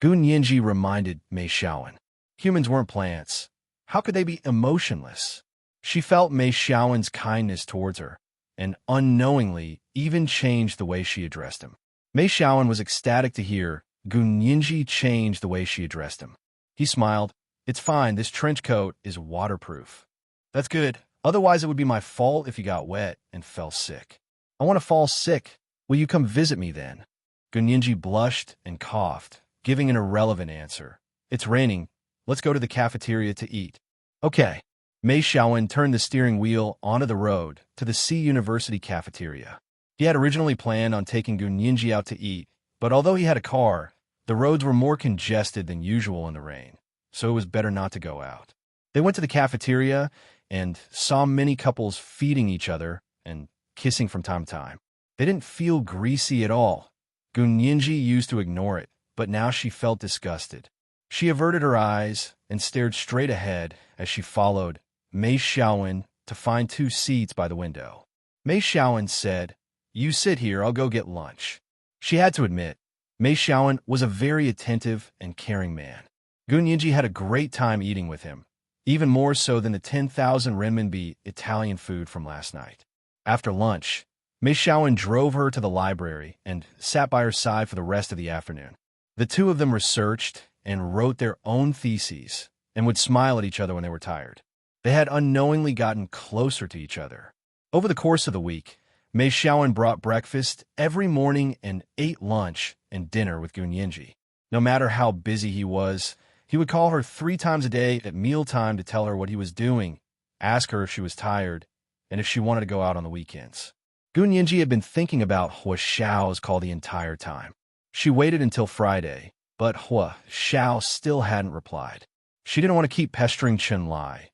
Gun Yinji reminded Mei Xiaowen. Humans weren't plants. How could they be emotionless? She felt Mei Xiaowen's kindness towards her, and unknowingly even changed the way she addressed him. Mei Xiaowen was ecstatic to hear Gun Yinji change the way she addressed him. He smiled. It's fine, this trench coat is waterproof. That's good. Otherwise it would be my fault if you got wet and fell sick. I want to fall sick. Will you come visit me then? Gun Yinji blushed and coughed, giving an irrelevant answer. It's raining. Let's go to the cafeteria to eat. Okay. Mei Xiaowen turned the steering wheel onto the road to the C University cafeteria. He had originally planned on taking Gun Yinji out to eat, but although he had a car, the roads were more congested than usual in the rain, so it was better not to go out. They went to the cafeteria and saw many couples feeding each other and kissing from time to time. They didn't feel greasy at all. Gun Yinji used to ignore it, but now she felt disgusted. She averted her eyes and stared straight ahead as she followed Mei Xiaowen to find 2 seats by the window. Mei Xiaowen said, "You sit here, I'll go get lunch." She had to admit, Mei Xiaowen was a very attentive and caring man. Gun Yinji had a great time eating with him, even more so than the 10,000 renminbi Italian food from last night. After lunch, Mei Xiaowen drove her to the library and sat by her side for the rest of the afternoon. The two of them researched and wrote their own theses and would smile at each other when they were tired. They had unknowingly gotten closer to each other. Over the course of the week, Mei Xiaowen brought breakfast every morning and ate lunch and dinner with Gun Yinji. No matter how busy he was, he would call her 3 times a day at mealtime to tell her what he was doing, ask her if she was tired, and if she wanted to go out on the weekends. Gun Yinji had been thinking about Hua Xiao's call the entire time. She waited until Friday, but Hua Xiao still hadn't replied. She didn't want to keep pestering Chen Lai,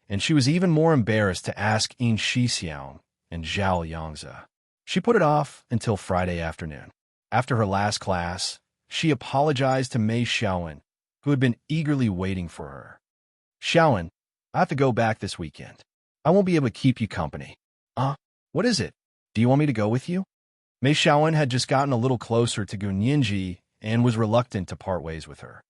and she was even more embarrassed to ask Yin Shixiang and Zhao Yangzi. She put it off until Friday afternoon. After her last class, she apologized to Mei Xiaowen, who had been eagerly waiting for her. "Xiaowen, I have to go back this weekend. I won't be able to keep you company." What is it? Do you want me to go with you?" Mei Xiaowen had just gotten a little closer to Gun Yinji and was reluctant to part ways with her.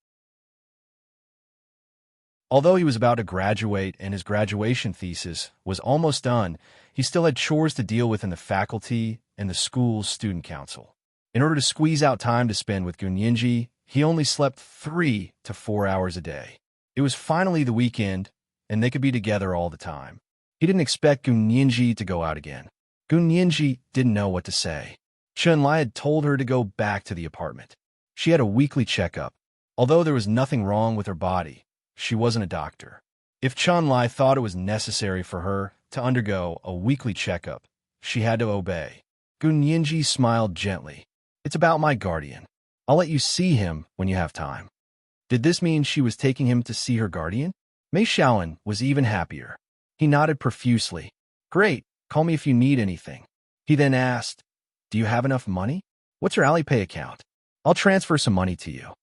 Although he was about to graduate and his graduation thesis was almost done, he still had chores to deal with in the faculty and the school's student council. In order to squeeze out time to spend with Gun Yinji, he only slept 3 to 4 hours a day. It was finally the weekend, and they could be together all the time. He didn't expect Gun Yinji to go out again. Gun Yinji didn't know what to say. Chen Lai had told her to go back to the apartment. She had a weekly checkup. Although there was nothing wrong with her body, she wasn't a doctor. If Chen Lai thought it was necessary for her to undergo a weekly checkup, she had to obey. Gun Yinji smiled gently. "It's about my guardian. I'll let you see him when you have time." Did this mean she was taking him to see her guardian? Mei Xiaowen was even happier. He nodded profusely. "Great, call me if you need anything." He then asked, "Do you have enough money? What's your Alipay account? I'll transfer some money to you."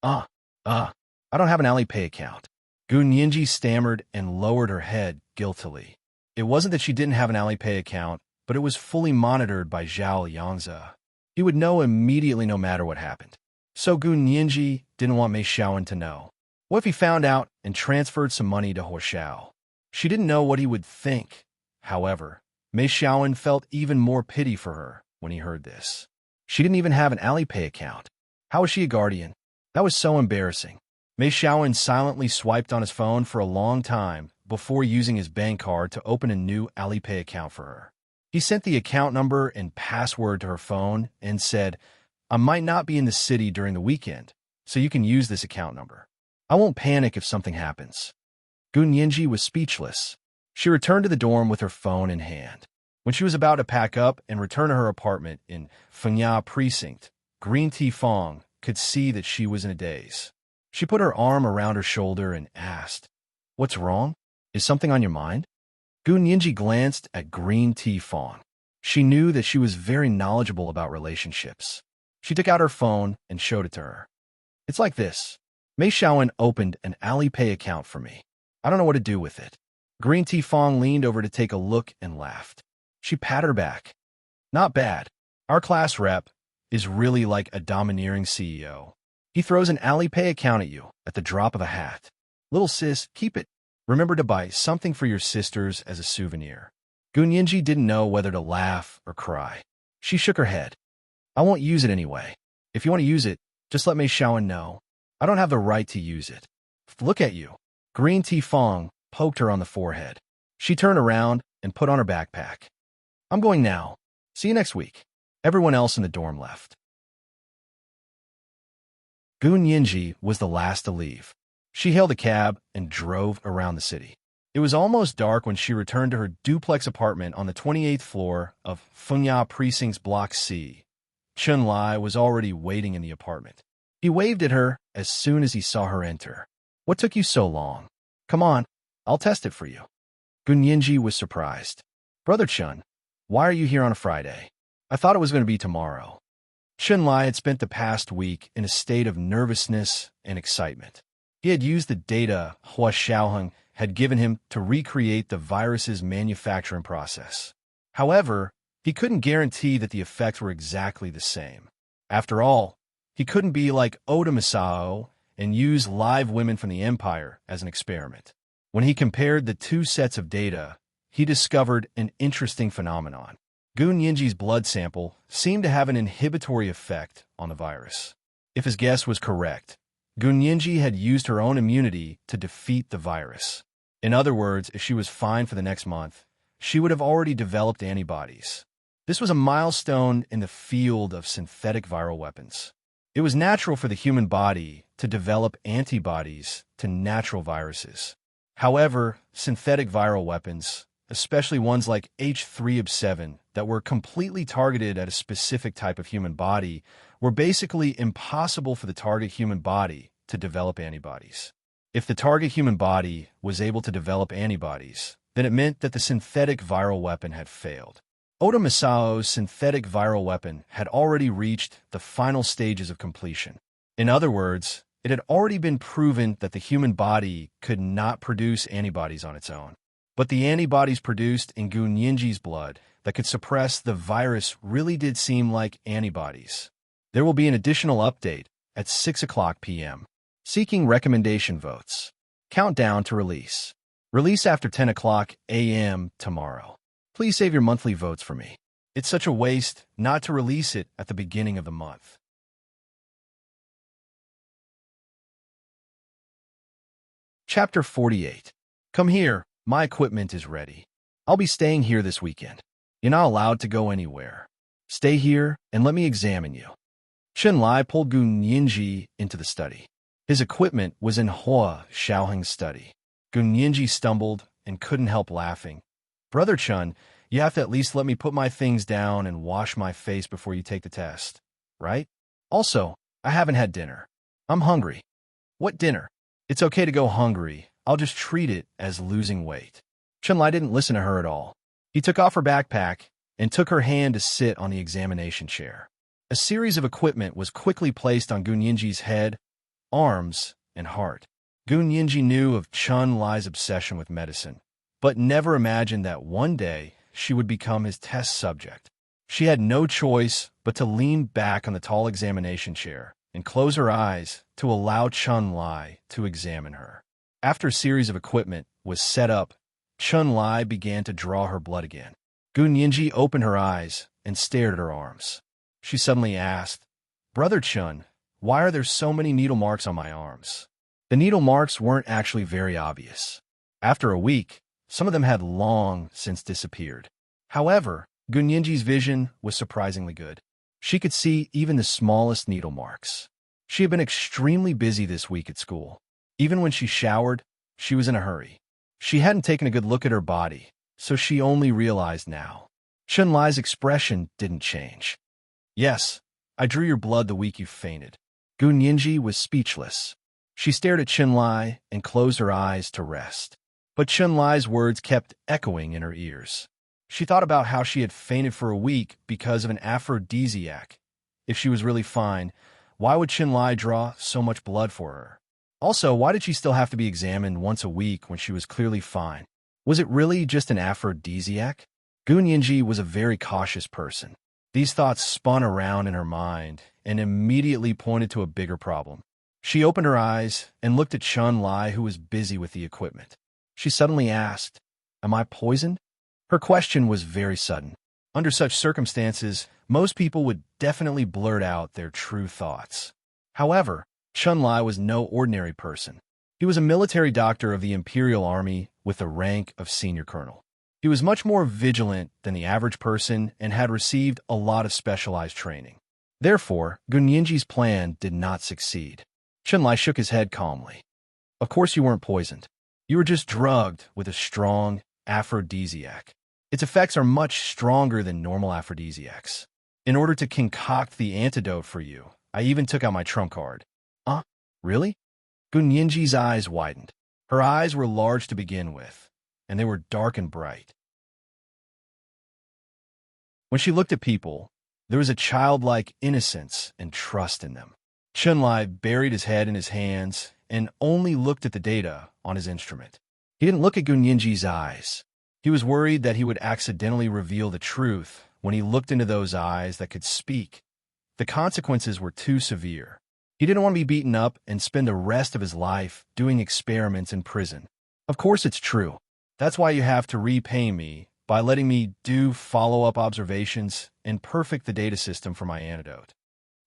I don't have an Alipay account." Gun Yinji stammered and lowered her head guiltily. It wasn't that she didn't have an Alipay account, but it was fully monitored by Zhao Yangzi. He would know immediately no matter what happened. So Gun Yinji didn't want Mei Xiaowen to know. What if he found out and transferred some money to Hua Xiao? She didn't know what he would think. However, Mei Xiaowen felt even more pity for her when he heard this. She didn't even have an Alipay account. How was she a guardian? That was so embarrassing. Mei Xiaowen silently swiped on his phone for a long time before using his bank card to open a new Alipay account for her. He sent the account number and password to her phone and said, I might not be in the city during the weekend, so you can use this account number. I won't panic if something happens. Gun Yinji was speechless. She returned to the dorm with her phone in hand. When she was about to pack up and return to her apartment in Fengya Precinct, Green Tea Fong could see that she was in a daze. She put her arm around her shoulder and asked, What's wrong? Is something on your mind? Gun Yinji glanced at Green Tea Fong. She knew that she was very knowledgeable about relationships. She took out her phone and showed it to her. It's like this. Mei Xiaowen opened an Alipay account for me. I don't know what to do with it. Green Tea Fong leaned over to take a look and laughed. She patted her back. Not bad. Our class rep is really like a domineering CEO. He throws an Alipay account at you at the drop of a hat. Little sis, keep it. Remember to buy something for your sisters as a souvenir. Gun Yinji didn't know whether to laugh or cry. She shook her head. I won't use it anyway. If you want to use it, just let Mei Xiaowen know. I don't have the right to use it. Look at you. Green Tea Fong poked her on the forehead. She turned around and put on her backpack. I'm going now. See you next week. Everyone else in the dorm left. Gun Yinji was the last to leave. She hailed a cab and drove around the city. It was almost dark when she returned to her duplex apartment on the 28th floor of Fengya Precinct's Block C. Chun Lai was already waiting in the apartment. He waved at her as soon as he saw her enter. What took you so long? Come on, I'll test it for you. Gun Yinji was surprised. Brother Chun, why are you here on a Friday? I thought it was going to be tomorrow. Chun Lai had spent the past week in a state of nervousness and excitement. He had used the data Hua Xiaoheng had given him to recreate the virus's manufacturing process. However, he couldn't guarantee that the effects were exactly the same. After all, he couldn't be like Oda Masao and use live women from the Empire as an experiment. When he compared the two sets of data, he discovered an interesting phenomenon. Gun Yinji's blood sample seemed to have an inhibitory effect on the virus. If his guess was correct, Gun Yinji had used her own immunity to defeat the virus. In other words, if she was fine for the next month, she would have already developed antibodies. This was a milestone in the field of synthetic viral weapons. It was natural for the human body to develop antibodies to natural viruses. However, synthetic viral weapons, especially ones like H3Ob7 that were completely targeted at a specific type of human body, were basically impossible for the target human body to develop antibodies. If the target human body was able to develop antibodies, then it meant that the synthetic viral weapon had failed. Oda Masao's synthetic viral weapon had already reached the final stages of completion. In other words, it had already been proven that the human body could not produce antibodies on its own. But the antibodies produced in Gun Yinji's blood that could suppress the virus really did seem like antibodies. There will be an additional update at 6 o'clock p.m. Seeking recommendation votes. Countdown to release. Release after 10 o'clock a.m. tomorrow. Please save your monthly votes for me. It's such a waste not to release it at the beginning of the month. Chapter 48. Come here, my equipment is ready. I'll be staying here this weekend. You're not allowed to go anywhere. Stay here and let me examine you. Chun Lai pulled Gun Yinji into the study. His equipment was in Hua Xiaoheng's study. Gun Yinji stumbled and couldn't help laughing. Brother Chun, you have to at least let me put my things down and wash my face before you take the test, right? Also, I haven't had dinner. I'm hungry. What dinner? It's okay to go hungry. I'll just treat it as losing weight. Chun Lai didn't listen to her at all. He took off her backpack and took her hand to sit on the examination chair. A series of equipment was quickly placed on Gun Yinji's head, arms, and heart. Gun Yinji knew of Chun Lai's obsession with medicine, but never imagined that one day she would become his test subject. She had no choice but to lean back on the tall examination chair and close her eyes to allow Chun Lai to examine her. After a series of equipment was set up, Chun Lai began to draw her blood again. Gun Yinji opened her eyes and stared at her arms. She suddenly asked, Brother Chun, why are there so many needle marks on my arms? The needle marks weren't actually very obvious. After a week, some of them had long since disappeared. However, Gunyinji's vision was surprisingly good. She could see even the smallest needle marks. She had been extremely busy this week at school. Even when she showered, she was in a hurry. She hadn't taken a good look at her body, so she only realized now. Chunlai's expression didn't change. Yes, I drew your blood the week you fainted. Gunyinji was speechless. She stared at Chunlai and closed her eyes to rest. But Chunlai's words kept echoing in her ears. She thought about how she had fainted for a week because of an aphrodisiac. If she was really fine, why would Chunlai draw so much blood for her? Also, why did she still have to be examined once a week when she was clearly fine? Was it really just an aphrodisiac? Gunyinji was a very cautious person. These thoughts spun around in her mind and immediately pointed to a bigger problem. She opened her eyes and looked at Chunlai, who was busy with the equipment. She suddenly asked, "Am I poisoned?" Her question was very sudden. Under such circumstances, most people would definitely blurt out their true thoughts. However, Chunlai was no ordinary person. He was a military doctor of the Imperial Army with the rank of senior colonel. He was much more vigilant than the average person and had received a lot of specialized training. Therefore, Gunyinji's plan did not succeed. Chunlai shook his head calmly. "Of course you weren't poisoned. You were just drugged with a strong aphrodisiac. Its effects are much stronger than normal aphrodisiacs. In order to concoct the antidote for you, I even took out my trump card." Really? Gunyinji's eyes widened. Her eyes were large to begin with, and they were dark and bright. When she looked at people, there was a childlike innocence and trust in them. Chunlai buried his head in his hands and only looked at the data on his instrument. He didn't look at Gunyinji's eyes. He was worried that he would accidentally reveal the truth when he looked into those eyes that could speak. The consequences were too severe. He didn't want to be beaten up and spend the rest of his life doing experiments in prison. Of course it's true. That's why you have to repay me by letting me do follow-up observations and perfect the data system for my antidote.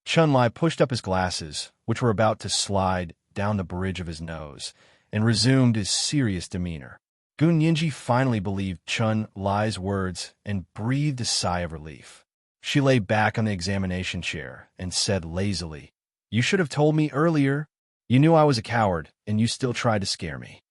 Chunlai pushed up his glasses, which were about to slide down the bridge of his nose, and resumed his serious demeanor. Gunyinji finally believed Chunlai's words and breathed a sigh of relief. She lay back on the examination chair and said lazily, "You should have told me earlier. You knew I was a coward, and you still tried to scare me.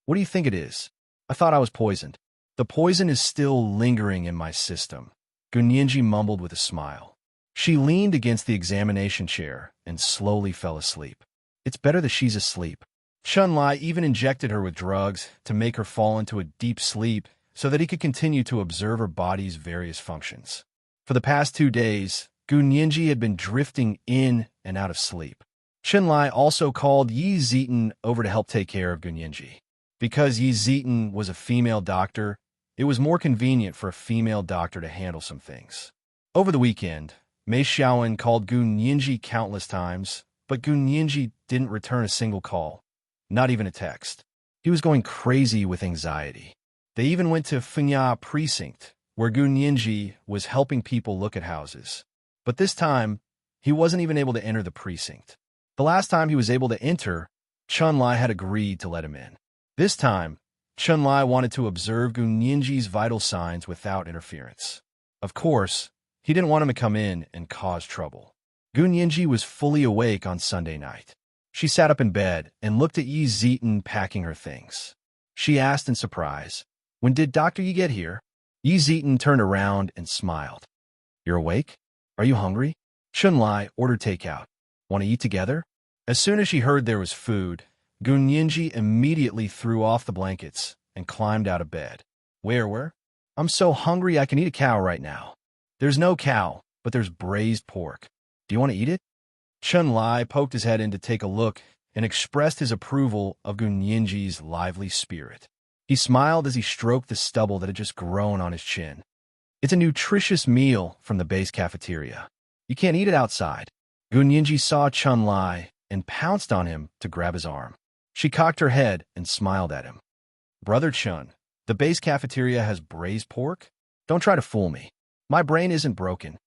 What do you think it is? I thought I was poisoned. The poison is still lingering in my system," Gunyinji mumbled with a smile. She leaned against the examination chair and slowly fell asleep. It's better that she's asleep. Chunlai even injected her with drugs to make her fall into a deep sleep so that he could continue to observe her body's various functions. For the past 2 days, Gunyinji had been drifting in and out of sleep. Chunlai also called Yi Zieten over to help take care of Gunyinji. Because Yi Zieten was a female doctor, it was more convenient for a female doctor to handle some things. Over the weekend, Mei Xiaowen called Gunyinji countless times, but Gunyinji didn't return a single call, not even a text. He was going crazy with anxiety. They even went to Fengya Precinct, where Gunyinji was helping people look at houses. But this time, he wasn't even able to enter the precinct. The last time he was able to enter, Chunlai had agreed to let him in. This time, Chunlai wanted to observe Gunyinji's vital signs without interference. Of course, he didn't want him to come in and cause trouble. Gunyinji was fully awake on Sunday night. She sat up in bed and looked at Yi Zieten packing her things. She asked in surprise, "When did Dr. Yi get here?" Yi Zieten turned around and smiled. "You're awake? Are you hungry?" Chunlai ordered takeout. "Want to eat together?" As soon as she heard there was food, Gunyinji immediately threw off the blankets and climbed out of bed. Where? I'm so hungry I can eat a cow right now." "There's no cow, but there's braised pork. Do you want to eat it?" Chunlai poked his head in to take a look and expressed his approval of Gunyinji's lively spirit. He smiled as he stroked the stubble that had just grown on his chin. "It's a nutritious meal from the base cafeteria. You can't eat it outside." Gunyinji saw Chunlai and pounced on him to grab his arm. She cocked her head and smiled at him. "Brother Chun, the base cafeteria has braised pork? Don't try to fool me. My brain isn't broken."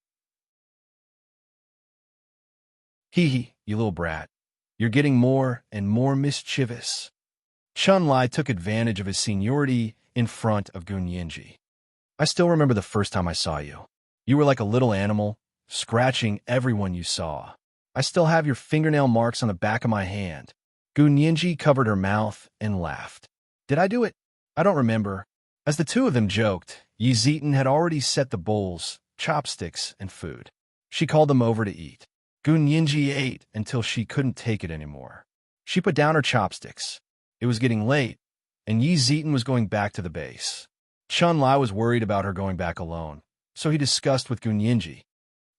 "Hee, you little brat. You're getting more and more mischievous." Chunlai took advantage of his seniority in front of Gunyinji. I still remember the first time I saw you. You were like a little animal, scratching everyone you saw. I still have your fingernail marks on the back of my hand. Gu Nianji covered her mouth and laughed. Did I do it? I don't remember. As the two of them joked, Yi Zieten had already set the bowls, chopsticks, and food. She called them over to eat. Gu Nianji ate until she couldn't take it anymore. She put down her chopsticks. It was getting late, and Yi Zieten was going back to the base. Chun Lai was worried about her going back alone, so he discussed with Gu Nianji.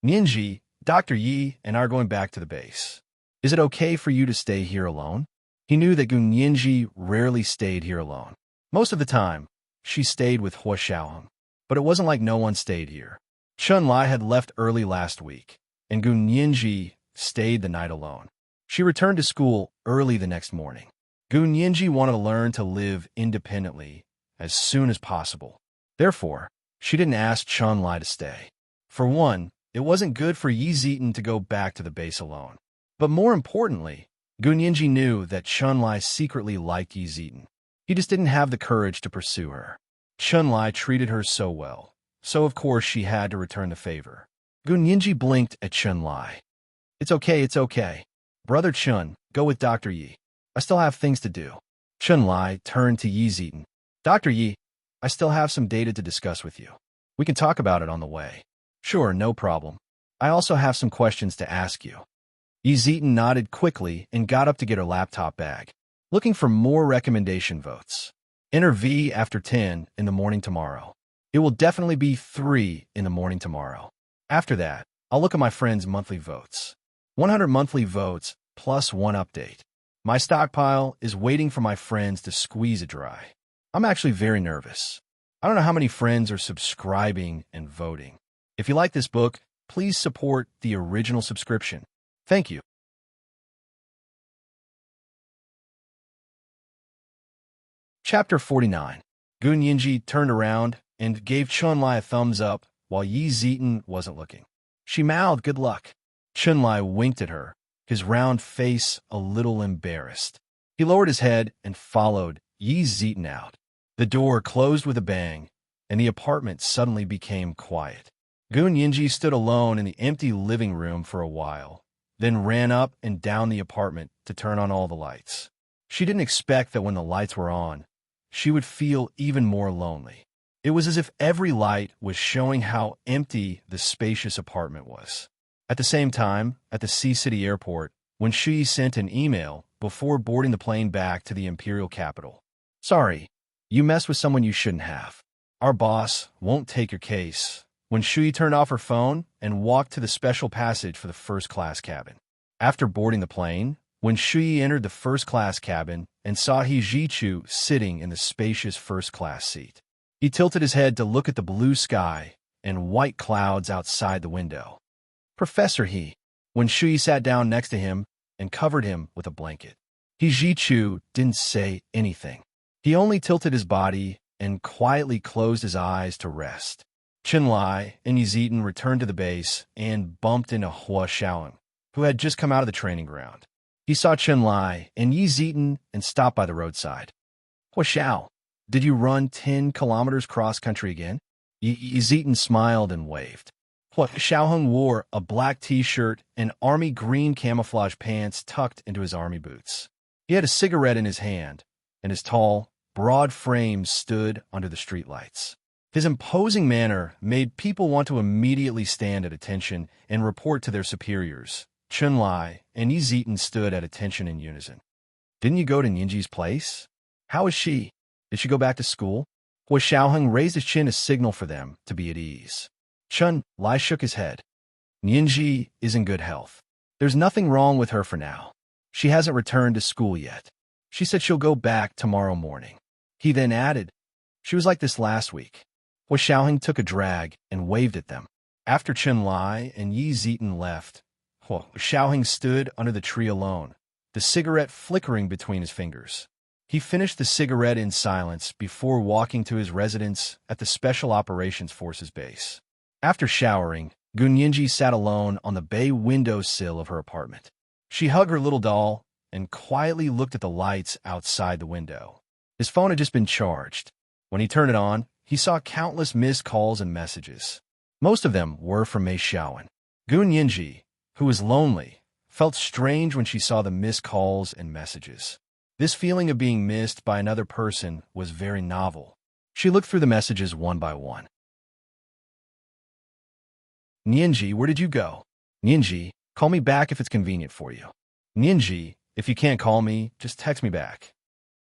Nianji, Dr. Yi and I are going back to the base. Is it okay for you to stay here alone? He knew that Gu Nianji rarely stayed here alone. Most of the time, she stayed with Hua Xiaoheng, but it wasn't like no one stayed here. Chun Lai had left early last week, and Gu Nianji stayed the night alone. She returned to school early the next morning. Gu Nianji wanted to learn to live independently as soon as possible. Therefore, she didn't ask Chun Lai to stay. For one, it wasn't good for Yi Zieten to go back to the base alone. But more importantly, Gu Nianji knew that Chun Lai secretly liked Yi Zieten. He just didn't have the courage to pursue her. Chun Lai treated her so well, so of course she had to return the favor. Gu Nianji blinked at Chun Lai. It's okay. Brother Chun, go with Dr. Yi. I still have things to do. Chun Lai turned to Yi Zieten. Dr. Yi, I still have some data to discuss with you. We can talk about it on the way. Sure, no problem. I also have some questions to ask you. Yi Zieten nodded quickly and got up to get her laptop bag, looking for more recommendation votes. Enter V after 10 in the morning tomorrow. It will definitely be 3 in the morning tomorrow. After that, I'll look at my friends' monthly votes. 100 monthly votes plus 1 update. My stockpile is waiting for my friends to squeeze it dry. I'm actually very nervous. I don't know how many friends are subscribing and voting. If you like this book, please support the original subscription. Thank you. Chapter 49. Gu Nianji turned around and gave Chun Lai a thumbs up while Yi Zieten wasn't looking. She mouthed good luck. Chun Lai winked at her, his round face a little embarrassed. He lowered his head and followed Yi Zieten out. The door closed with a bang, and the apartment suddenly became quiet. Gu Nianji stood alone in the empty living room for a while, then ran up and down the apartment to turn on all the lights. She didn't expect that when the lights were on, she would feel even more lonely. It was as if every light was showing how empty the spacious apartment was. At the same time, at the Sea City airport, when Shui sent an email before boarding the plane back to the imperial capital. Sorry, you messed with someone you shouldn't have. Our boss won't take your case. When Shui turned off her phone and walked to the special passage for the first-class cabin. After boarding the plane, when Shui entered the first-class cabin and saw He Jichu sitting in the spacious first-class seat, he tilted his head to look at the blue sky and white clouds outside the window. Professor He, when Shui sat down next to him and covered him with a blanket. He Jichu didn't say anything. He only tilted his body and quietly closed his eyes to rest. Chun Lai and Yi Zieten returned to the base and bumped into Hua Xiaoheng, who had just come out of the training ground. He saw Chun Lai and Yi Zieten and stopped by the roadside. Hua Xiao, did you run 10 kilometers cross-country again? Yi Zieten smiled and waved. Hua Xiaoheng wore a black t-shirt and army green camouflage pants tucked into his army boots. He had a cigarette in his hand, and his tall, broad frame stood under the streetlights. His imposing manner made people want to immediately stand at attention and report to their superiors. Chun Lai and Yi Zieten stood at attention in unison. Didn't you go to Nianji's place? How is she? Did she go back to school? Hua Xiaoheng raised his chin to signal for them to be at ease. Chun Lai shook his head. Nianji is in good health. There's nothing wrong with her for now. She hasn't returned to school yet. She said she'll go back tomorrow morning. He then added, she was like this last week. Hua Xiaoheng took a drag and waved at them. After Chun Lai and Yi Zieten left, Hua Xiaoheng stood under the tree alone, the cigarette flickering between his fingers. He finished the cigarette in silence before walking to his residence at the Special Operations Forces base. After showering, Gu Nianji sat alone on the bay windowsill of her apartment. She hugged her little doll and quietly looked at the lights outside the window. His phone had just been charged. When he turned it on, He saw countless missed calls and messages. Most of them were from Mei Xiaoan. Gun Yinji, who was lonely, felt strange when she saw the missed calls and messages. This feeling of being missed by another person was very novel. She looked through the messages one by one. Nianji, where did you go? Nianji, call me back if it's convenient for you. Nianji, if you can't call me, just text me back.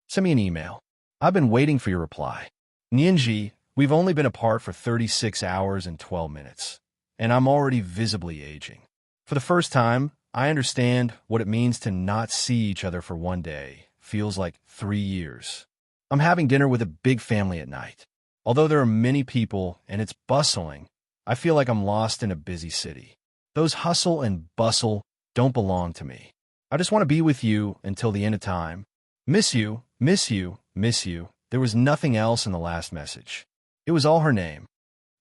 Send me an email. I've been waiting for your reply. Nianji, we've only been apart for 36 hours and 12 minutes, and I'm already visibly aging. For the first time, I understand what it means to not see each other for one day. Feels like 3 years. I'm having dinner with a big family at night. Although there are many people and it's bustling, I feel like I'm lost in a busy city. Those hustle and bustle don't belong to me. I just want to be with you until the end of time. Miss you, miss you, miss you. There was nothing else in the last message. It was all her name.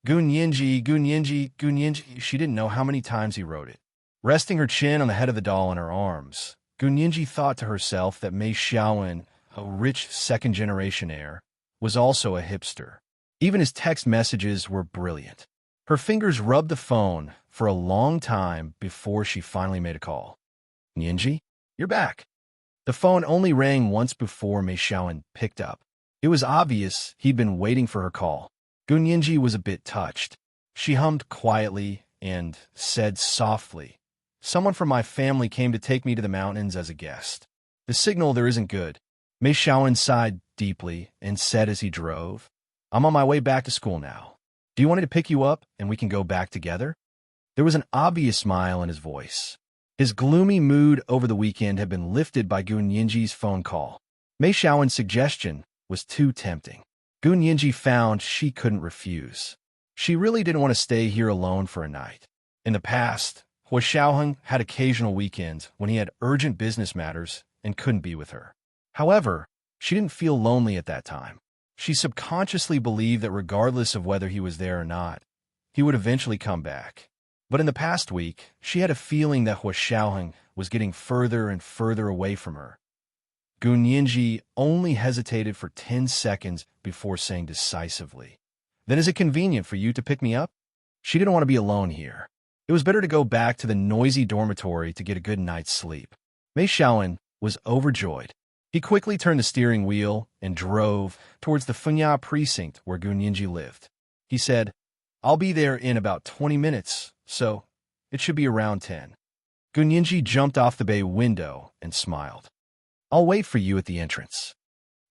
Gun Yinji, Gun Yinji, Gun Yinji. She didn't know how many times he wrote it. Resting her chin on the head of the doll in her arms, Gun Yinji thought to herself that Mei Xiaoan, a rich second-generation heir, was also a hipster. Even his text messages were brilliant. Her fingers rubbed the phone for a long time before she finally made a call. Yinji, you're back. The phone only rang once before Mei Xiaoan picked up. It was obvious he'd been waiting for her call. Gun Yinji was a bit touched. She hummed quietly and said softly, "Someone from my family came to take me to the mountains as a guest. The signal there isn't good." Mei Xiaoan sighed deeply and said as he drove, "I'm on my way back to school now. Do you want me to pick you up and we can go back together?" There was an obvious smile in his voice. His gloomy mood over the weekend had been lifted by Gun Yinji's phone call. Mei Xiaoan's suggestion was too tempting. Gun Yinji found she couldn't refuse. She really didn't want to stay here alone for a night. In the past, Hua Xiaoheng had occasional weekends when he had urgent business matters and couldn't be with her. However, she didn't feel lonely at that time. She subconsciously believed that regardless of whether he was there or not, he would eventually come back. But in the past week, she had a feeling that Hua Xiaoheng was getting further and further away from her. Gun Yinji only hesitated for 10 seconds before saying decisively, "Then is it convenient for you to pick me up?" She didn't want to be alone here. It was better to go back to the noisy dormitory to get a good night's sleep. Mei Xiaoan was overjoyed. He quickly turned the steering wheel and drove towards the Funya precinct where Gun Yinji lived. He said, "I'll be there in about 20 minutes, so it should be around 10. Gun Yinji jumped off the bay window and smiled. "I'll wait for you at the entrance."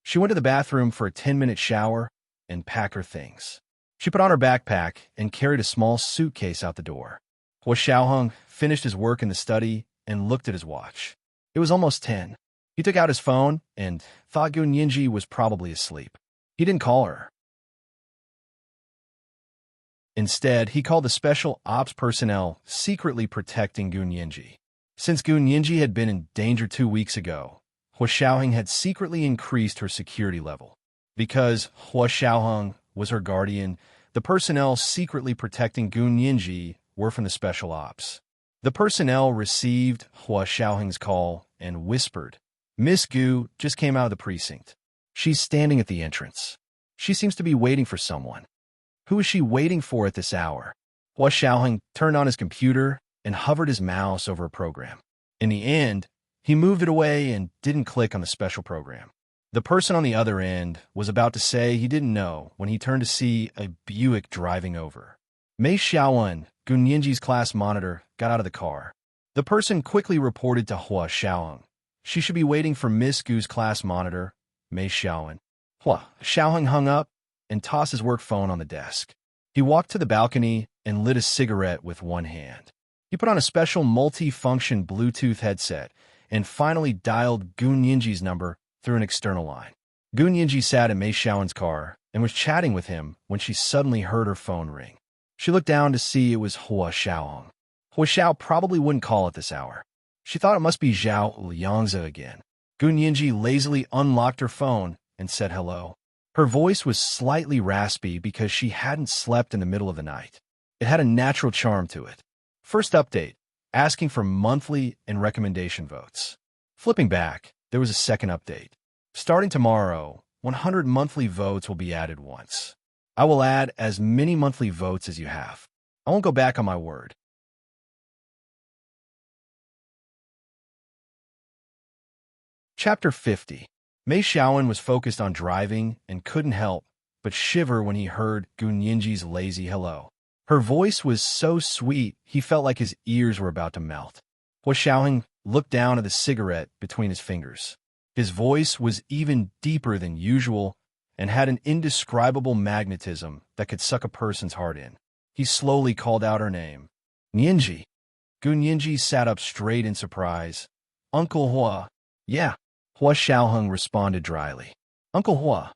She went to the bathroom for a 10-minute shower and packed her things. She put on her backpack and carried a small suitcase out the door. Hua Xiaoheng finished his work in the study and looked at his watch. It was almost 10. He took out his phone and thought Gun Yinji was probably asleep. He didn't call her. Instead, he called the special ops personnel secretly protecting Gun Yinji. Since Gun Yinji had been in danger 2 weeks ago, Hua Xiaoheng had secretly increased her security level. Because Hua Xiaoheng was her guardian, the personnel secretly protecting Gun Yinji were from the special ops. The personnel received Hua Xiaoheng's call and whispered, "Miss Gu just came out of the precinct. She's standing at the entrance. She seems to be waiting for someone." Who is she waiting for at this hour? Hua Xiaoheng turned on his computer and hovered his mouse over a program. In the end, he moved it away and didn't click on the special program. The person on the other end was about to say he didn't know when he turned to see a Buick driving over. Mei Xiaoan, Gun Yinji's class monitor, got out of the car. The person quickly reported to Hua Xiaoheng. She should be waiting for Miss Gu's class monitor, Mei Xiaoan. Hua Xiaoheng hung up and tossed his work phone on the desk. He walked to the balcony and lit a cigarette with one hand. He put on a special multi-function Bluetooth headset and finally dialed Gun Yinji's number through an external line. Gun Yinji sat in Mei Xiaoan's car and was chatting with him when she suddenly heard her phone ring. She looked down to see it was Hua Xiaoheng. Hua Xiao probably wouldn't call at this hour. She thought it must be Zhao Liangzi again. Gun Yinji lazily unlocked her phone and said hello. Her voice was slightly raspy because she hadn't slept in the middle of the night. It had a natural charm to it. First update, asking for monthly and recommendation votes. Flipping back, there was a second update. Starting tomorrow, 100 monthly votes will be added once. I will add as many monthly votes as you have. I won't go back on my word. Chapter 50. Mei Xiaowen was focused on driving and couldn't help but shiver when he heard Gu Nianji's lazy hello. Her voice was so sweet, he felt like his ears were about to melt. Hua Xiaoheng looked down at the cigarette between his fingers. His voice was even deeper than usual and had an indescribable magnetism that could suck a person's heart in. He slowly called out her name. Nianji. Gu Nianji sat up straight in surprise. Uncle Hua. Yeah. Hua Xiaoheng responded dryly. Uncle Hua,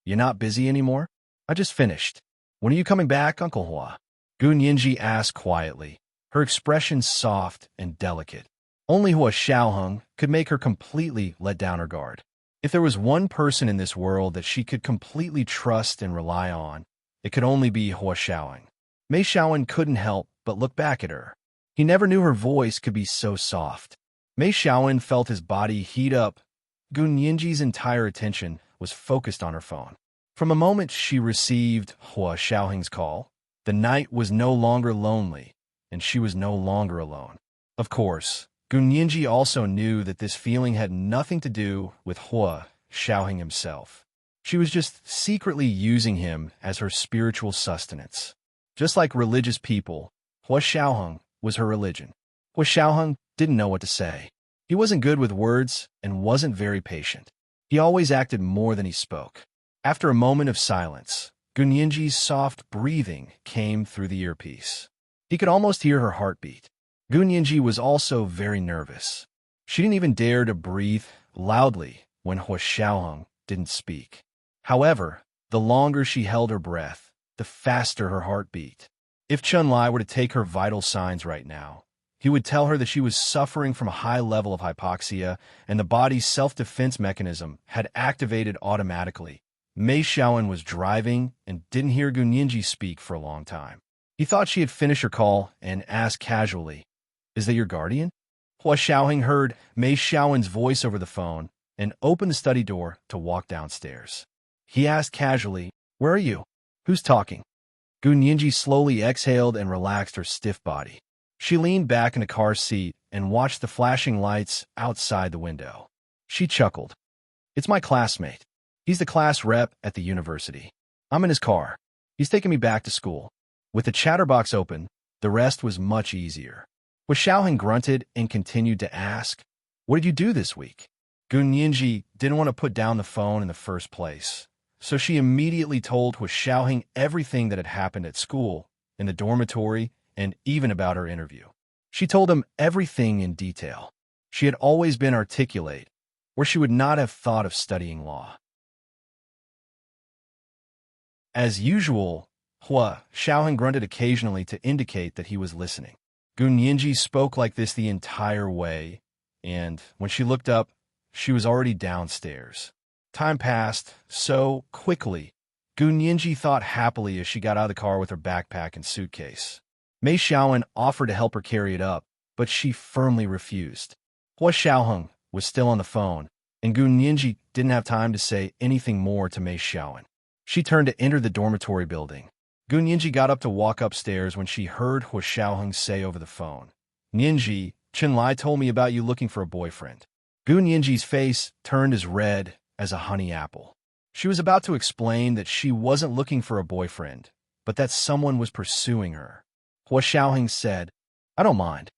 you not busy anymore? I just finished. When are you coming back, Uncle Hua? Gu Nianji asked quietly, her expression soft and delicate. Only Hua Xiaoheng could make her completely let down her guard. If there was one person in this world that she could completely trust and rely on, it could only be Hua Xiaoheng. Mei Xiaowen couldn't help but look back at her. He never knew her voice could be so soft. Mei Xiaowen felt his body heat up. Gu Nianji's entire attention was focused on her phone. From the moment she received Hua Xiaoheng's call, the night was no longer lonely, and she was no longer alone. Of course, Gu Nianji also knew that this feeling had nothing to do with Hua Xiaoheng himself. She was just secretly using him as her spiritual sustenance. Just like religious people, Hua Xiaoheng was her religion. Hua Xiaoheng didn't know what to say. He wasn't good with words and wasn't very patient. He always acted more than he spoke. After a moment of silence, Gu Nianji's soft breathing came through the earpiece. He could almost hear her heartbeat. Gu Nianji was also very nervous. She didn't even dare to breathe loudly when Hua Xiaoheng didn't speak. However, the longer she held her breath, the faster her heart beat. If Chun-Li were to take her vital signs right now, he would tell her that she was suffering from a high level of hypoxia and the body's self-defense mechanism had activated automatically. Mei Xiaowen was driving and didn't hear Gu Nianji speak for a long time. He thought she had finished her call and asked casually, "Is that your guardian?" Hua Xiaoheng heard Mei Xiaowen's voice over the phone and opened the study door to walk downstairs. He asked casually, "Where are you? Who's talking?" Gu Nianji slowly exhaled and relaxed her stiff body. She leaned back in the car seat and watched the flashing lights outside the window. She chuckled. "It's my classmate. He's the class rep at the university. I'm in his car. He's taking me back to school." With the chatterbox open, the rest was much easier. Hua Xiaoheng grunted and continued to ask, "What did you do this week?" Gu Nianji didn't want to put down the phone in the first place, so she immediately told Hua Xiaoheng everything that had happened at school, in the dormitory, and even about her interview. She told him everything in detail. She had always been articulate, or she would not have thought of studying law. As usual, Hua Xiaoheng grunted occasionally to indicate that he was listening. Gu Nianji spoke like this the entire way, and when she looked up, she was already downstairs. Time passed so quickly. Gu Nianji thought happily as she got out of the car with her backpack and suitcase. Mei Xiaowen offered to help her carry it up, but she firmly refused. Hua Xiaoheng was still on the phone, and Gu Nianji didn't have time to say anything more to Mei Xiaowen. She turned to enter the dormitory building. Gu Nianji got up to walk upstairs when she heard Hua Xiaoheng say over the phone, "Nianji, Chun-Li told me about you looking for a boyfriend." Gu Nianji's face turned as red as a honey apple. She was about to explain that she wasn't looking for a boyfriend, but that someone was pursuing her. Hua Xiaoheng said, "I don't mind."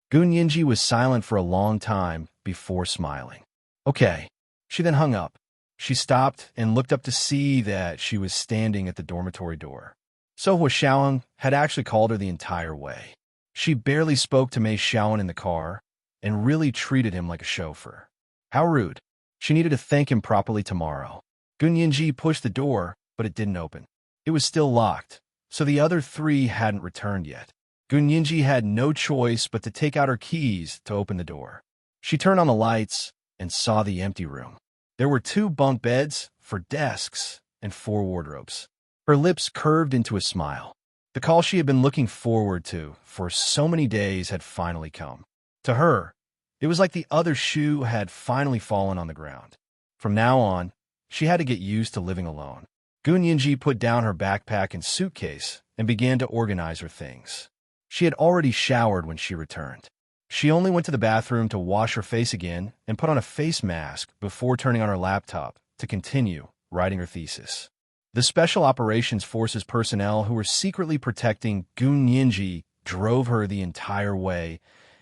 Gu Nianji was silent for a long time before smiling. "Okay." She then hung up. She stopped and looked up to see that she was standing at the dormitory door. So Hua Xiaoheng had actually called her the entire way. She barely spoke to Mei Xiaowen in the car and really treated him like a chauffeur. How rude. She needed to thank him properly tomorrow. Gu Nianji pushed the door, but it didn't open. It was still locked, so the other three hadn't returned yet. Gu Nianji had no choice but to take out her keys to open the door. She turned on the lights and saw the empty room. There were 2 bunk beds, 4 desks, and 4 wardrobes. Her lips curved into a smile. The call she had been looking forward to for so many days had finally come. To her, it was like the other shoe had finally fallen on the ground. From now on, she had to get used to living alone. Gun Yinji put down her backpack and suitcase and began to organize her things. She had already showered when she returned. She only went to the bathroom to wash her face again and put on a face mask before turning on her laptop to continue writing her thesis. The Special Operations Forces personnel who were secretly protecting Gun Yinji drove her the entire way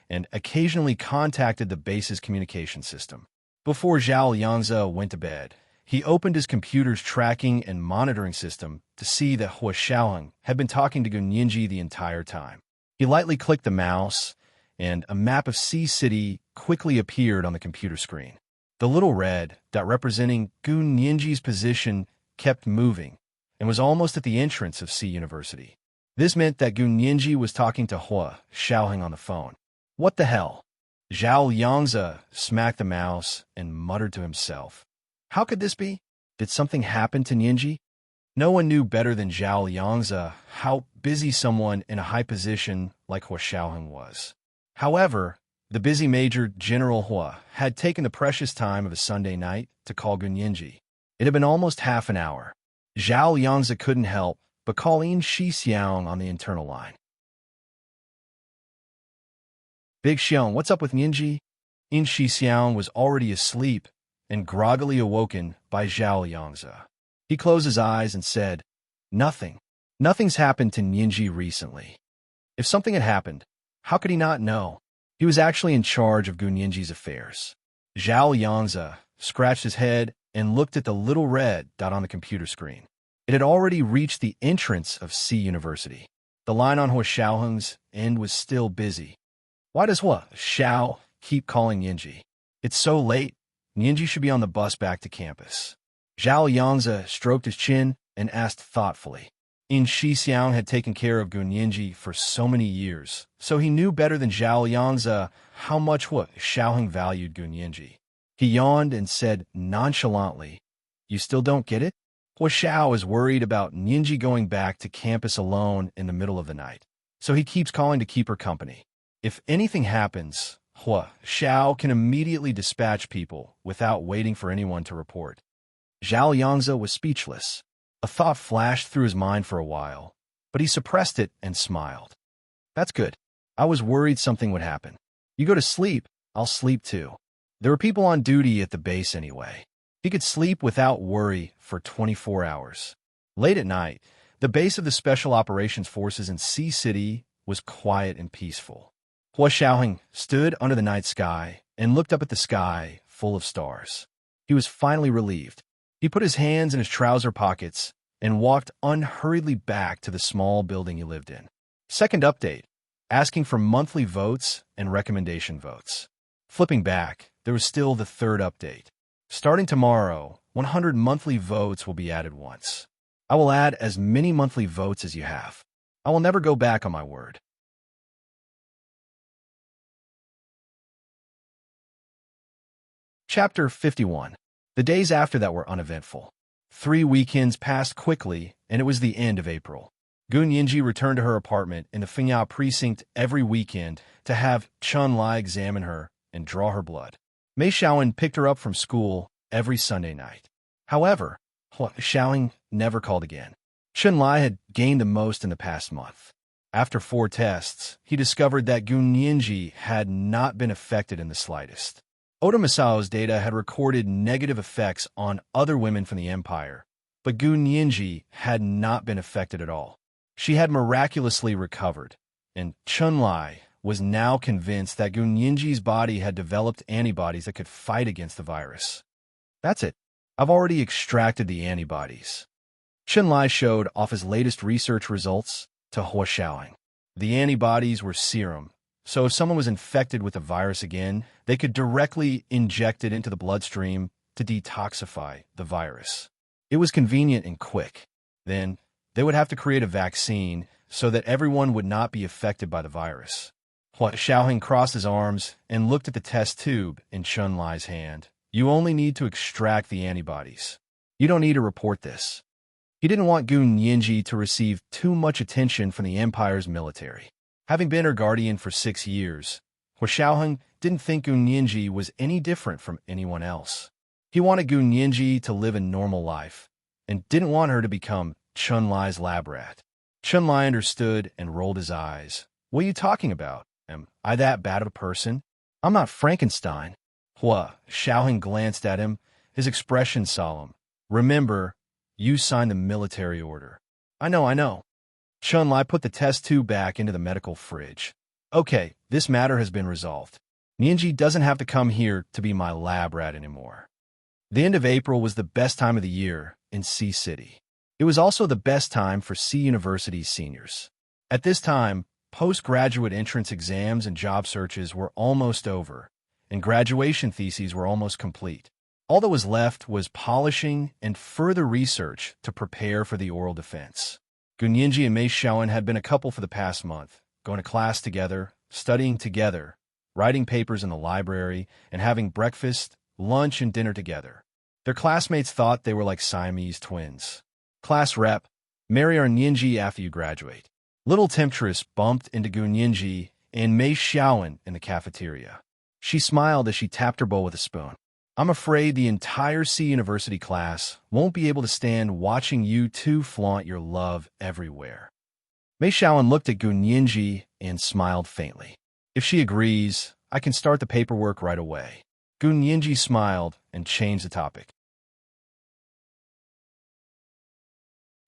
and occasionally contacted the base's communication system. Before Zhao Yangze went to bed, he opened his computer's tracking and monitoring system to see that Hua Xiaoheng had been talking to Gun Yinji the entire time. He lightly clicked the mouse, and a map of Sea City quickly appeared on the computer screen. The little red dot representing Gun Yinji's position kept moving and was almost at the entrance of Sea University. This meant that Gun Yinji was talking to Hua Xiaoheng on the phone. What the hell? Zhao Yangze smacked the mouse and muttered to himself. How could this be? Did something happen to Yinji? No one knew better than Zhao Yangze how busy someone in a high position like Hua Xiaoheng was. However, the busy Major General Hua had taken the precious time of a Sunday night to call Gun Yinji. It had been almost half an hour. Zhao Yangze couldn't help but call In Shixiang on the internal line. Big Xiang, what's up with Yinji? In Shixiang was already asleep and groggily awoken by Zhao Yangze. He closed his eyes and said, Nothing. Nothing's happened to Yinji recently. If something had happened, how could he not know? He was actually in charge of Gun Yinji's affairs. Zhao Yangze scratched his head and looked at the little red dot on the computer screen. It had already reached the entrance of Sea University. The line on Hua Xiaoheng's end was still busy. Why does Hua Xiao keep calling Yinji? It's so late. Yinji should be on the bus back to campus. Zhao Yangze stroked his chin and asked thoughtfully. In Shixiang had taken care of Gun Yinji for so many years, so he knew better than Zhao Yangze how much Hua Xiaoheng valued Gun Yinji. He yawned and said nonchalantly, You still don't get it? Hua Xiao is worried about Yinji going back to campus alone in the middle of the night, so he keeps calling to keep her company. If anything happens, Hua Xiao can immediately dispatch people without waiting for anyone to report. Zhao Yangze was speechless. A thought flashed through his mind for a while, but he suppressed it and smiled. That's good. I was worried something would happen. You go to sleep, I'll sleep too. There were people on duty at the base anyway. He could sleep without worry for 24 hours. Late at night, the base of the Special Operations Forces in Sea City was quiet and peaceful. Hua Xiaoheng stood under the night sky and looked up at the sky full of stars. He was finally relieved. He put his hands in his trouser pockets and walked unhurriedly back to the small building he lived in. Second update, asking for monthly votes and recommendation votes. Flipping back, there was still the third update. Starting tomorrow, 100 monthly votes will be added once. I will add as many monthly votes as you have. I will never go back on my word. Chapter 51. The days after that were uneventful. 3 weekends passed quickly, and it was the end of April. Gun Yinji returned to her apartment in the Fengyao precinct every weekend to have Chun Lai examine her and draw her blood. Mei Xiaowen picked her up from school every Sunday night. However, Hua Xiaoheng never called again. Chun Lai had gained the most in the past month. After 4 tests, he discovered that Gun Yinji had not been affected in the slightest. Oda Masao's data had recorded negative effects on other women from the Empire, but Gun Yinji had not been affected at all. She had miraculously recovered, and Chun Lai was now convinced that Gun Yinji's body had developed antibodies that could fight against the virus. That's it. I've already extracted the antibodies. Chun Lai showed off his latest research results to Hua Xiaoheng. The antibodies were serum, so if someone was infected with the virus again, they could directly inject it into the bloodstream to detoxify the virus. It was convenient and quick. Then, they would have to create a vaccine so that everyone would not be affected by the virus. Hua Xiaoheng crossed his arms and looked at the test tube in Chun Lai's hand. You only need to extract the antibodies. You don't need to report this. He didn't want Gun Yinji to receive too much attention from the Empire's military. Having been her guardian for 6 years, Hua Xiaoheng didn't think Gun Yinji was any different from anyone else. He wanted Gun Yinji to live a normal life, and didn't want her to become Chun-Li's lab rat. Chun-Li understood and rolled his eyes. What are you talking about? Am I that bad of a person? I'm not Frankenstein. Hua Xiaoheng glanced at him, his expression solemn. Remember, you signed the military order. I know. Chun-Li put the test tube back into the medical fridge. Okay, this matter has been resolved. Nianji doesn't have to come here to be my lab rat anymore. The end of April was the best time of the year in Sea City. It was also the best time for Sea University's seniors. At this time, postgraduate entrance exams and job searches were almost over, and graduation theses were almost complete. All that was left was polishing and further research to prepare for the oral defense. Gunyinji and Mei Xiaoan had been a couple for the past month, going to class together, studying together, writing papers in the library, and having breakfast, lunch, and dinner together. Their classmates thought they were like Siamese twins. Class rep, marry our Nianji after you graduate. Little temptress bumped into Gunyinji and Mei Xiaoan in the cafeteria. She smiled as she tapped her bowl with a spoon. I'm afraid the entire Sea University class won't be able to stand watching you two flaunt your love everywhere. Mei Xiaoan looked at Gunyinji and smiled faintly. If she agrees, I can start the paperwork right away. Gunyinji smiled and changed the topic.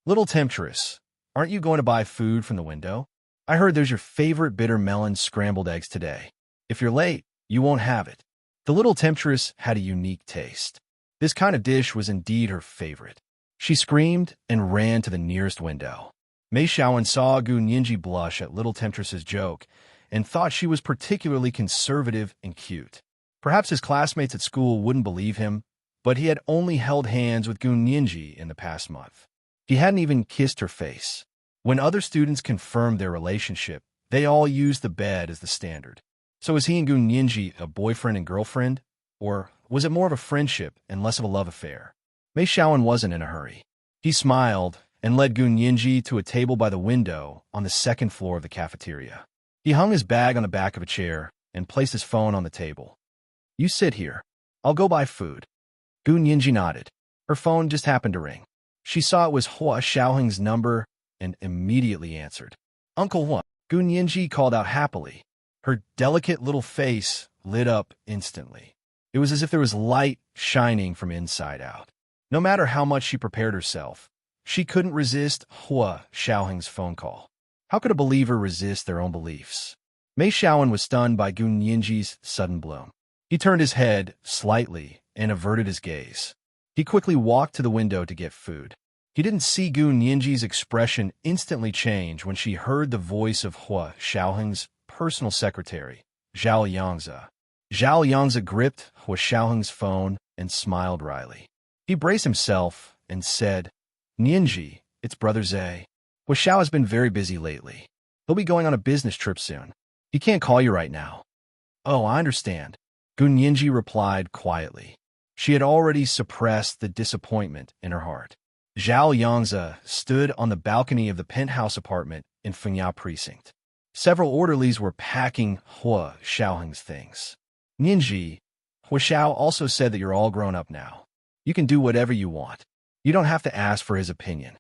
Little temptress, aren't you going to buy food from the window? I heard there's your favorite bitter melon scrambled eggs today. If you're late, you won't have it. The little temptress had a unique taste. This kind of dish was indeed her favorite. She screamed and ran to the nearest window. Mei Xiaoan saw Gunyinji blush at little temptress's joke and thought she was particularly conservative and cute. Perhaps his classmates at school wouldn't believe him, but he had only held hands with Gunyinji in the past month. He hadn't even kissed her face. When other students confirmed their relationship, they all used the bed as the standard. So was he and Gunyinji a boyfriend and girlfriend? Or was it more of a friendship and less of a love affair? Mei Xiaoan wasn't in a hurry. He smiled and led Gunyinji to a table by the window on the second floor of the cafeteria. He hung his bag on the back of a chair and placed his phone on the table. You sit here. I'll go buy food. Gunyinji nodded. Her phone just happened to ring. She saw it was Hua Xiaoheng's number and immediately answered. Uncle Hua, Gunyinji called out happily. Her delicate little face lit up instantly. It was as if there was light shining from inside out. No matter how much she prepared herself, she couldn't resist Hua Xiaoheng's phone call. How could a believer resist their own beliefs? Mei Xiaoan was stunned by Gunyinji's sudden bloom. He turned his head slightly and averted his gaze. He quickly walked to the window to get food. He didn't see Gunyinji's expression instantly change when she heard the voice of Hua Xiaoheng's personal secretary, Zhao Yangzi. Zhao Yangzi gripped Hua Xiaoheng's phone and smiled wryly. He braced himself and said, Nianji, it's Brother Zhe. Hua Xiao has been very busy lately. He'll be going on a business trip soon. He can't call you right now. Oh, I understand. Gunyinji replied quietly. She had already suppressed the disappointment in her heart. Zhao Yangzi stood on the balcony of the penthouse apartment in Fengya Precinct. Several orderlies were packing Hua Xiaoheng's things. Nianji, Hua Xiao also said that you're all grown up now. You can do whatever you want. You don't have to ask for his opinion.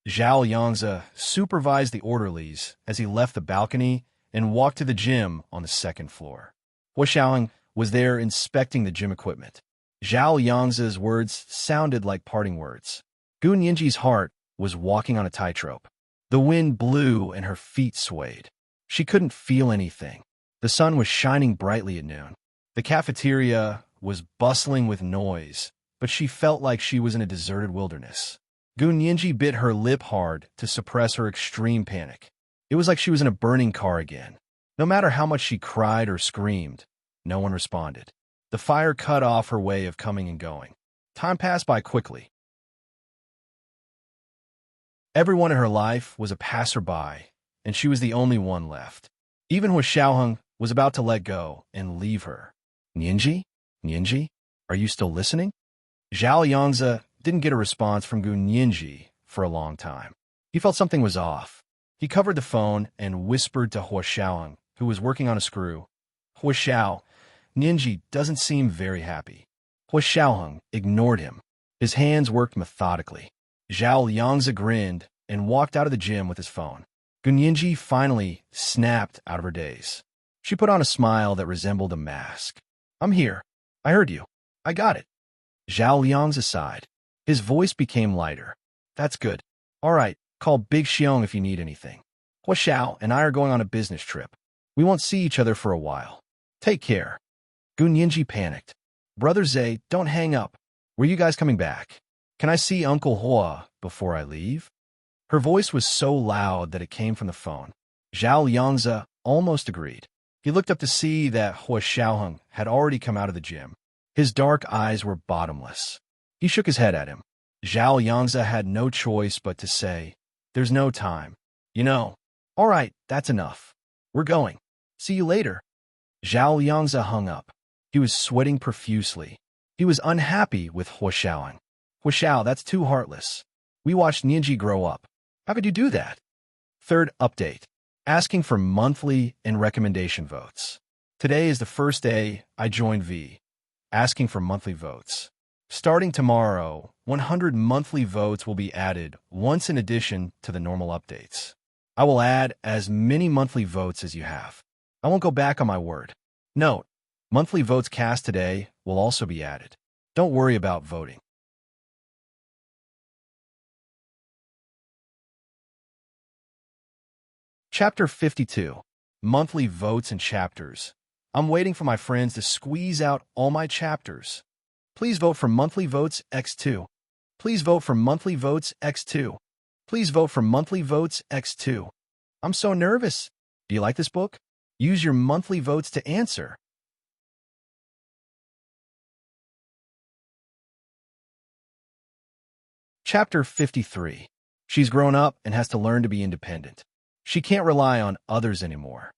Zhao Yangzi supervised the orderlies as he left the balcony and walked to the gym on the second floor. Hua Xiaoheng was there inspecting the gym equipment. Zhao Yangzi's words sounded like parting words. Gunyinji's heart was walking on a tightrope. The wind blew and her feet swayed. She couldn't feel anything. The sun was shining brightly at noon. The cafeteria was bustling with noise, but she felt like she was in a deserted wilderness. Gunyinji bit her lip hard to suppress her extreme panic. It was like she was in a burning car again. No matter how much she cried or screamed, no one responded. The fire cut off her way of coming and going. Time passed by quickly. Everyone in her life was a passerby, and she was the only one left. Even Hua Xiaoheng was about to let go and leave her. Nianji? Nianji? Are you still listening? Zhao Yangzi didn't get a response from Gunyinji for a long time. He felt something was off. He covered the phone and whispered to Hua Xiaoheng, who was working on a screw. Hua Xiao, Nianji doesn't seem very happy. Hua Xiaoheng ignored him. His hands worked methodically. Zhao Liangzi grinned and walked out of the gym with his phone. Gunyinji finally snapped out of her daze. She put on a smile that resembled a mask. I'm here. I heard you. I got it. Zhao Liangzi sighed. His voice became lighter. That's good. All right, call Big Xiong if you need anything. Hua Xiao and I are going on a business trip. We won't see each other for a while. Take care. Gunyinji panicked. Brother Zhe, don't hang up. Were you guys coming back? Can I see Uncle Hua before I leave? Her voice was so loud that it came from the phone. Zhao Liangzi almost agreed. He looked up to see that Hua Xiaoheng had already come out of the gym. His dark eyes were bottomless. He shook his head at him. Zhao Liangzi had no choice but to say, there's no time. You know. All right, that's enough. We're going. See you later. Zhao Liangzi hung up. He was sweating profusely. He was unhappy with Hua Xiaoheng. Hua Xiao, that's too heartless. We watched Ninji grow up. How could you do that? Third update. Asking for monthly and recommendation votes. Today is the first day I joined V. Asking for monthly votes. Starting tomorrow, 100 monthly votes will be added once in addition to the normal updates. I will add as many monthly votes as you have. I won't go back on my word. Note, monthly votes cast today will also be added. Don't worry about voting. Chapter 52. Monthly votes and chapters. I'm waiting for my friends to squeeze out all my chapters. Please vote for monthly votes X2. Please vote for monthly votes X2. Please vote for monthly votes X2. I'm so nervous. Do you like this book? Use your monthly votes to answer. Chapter 53. She's grown up and has to learn to be independent. She can't rely on others anymore.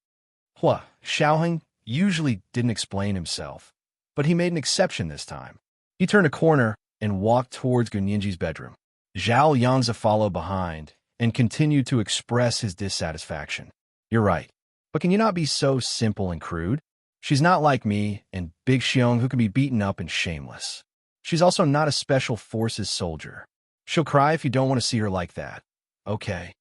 Hua Xiaoheng usually didn't explain himself, but he made an exception this time. He turned a corner and walked towards Gunyinji's bedroom. Zhao Liangzi followed behind and continued to express his dissatisfaction. You're right, but can you not be so simple and crude? She's not like me and Big Xiong who can be beaten up and shameless. She's also not a special forces soldier. She'll cry if you don't want to see her like that. Okay.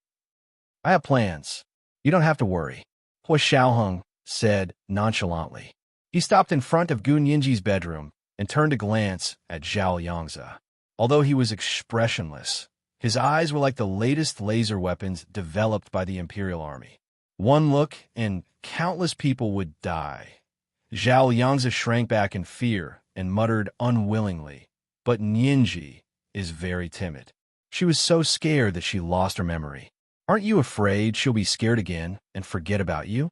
I have plans. You don't have to worry. Hua Xiaoheng said nonchalantly. He stopped in front of Gunyinji's bedroom and turned to glance at Zhao Liangzi. Although he was expressionless, his eyes were like the latest laser weapons developed by the Imperial Army. One look and countless people would die. Zhao Liangzi shrank back in fear and muttered unwillingly, but Ninji is very timid. She was so scared that she lost her memory. Aren't you afraid she'll be scared again and forget about you?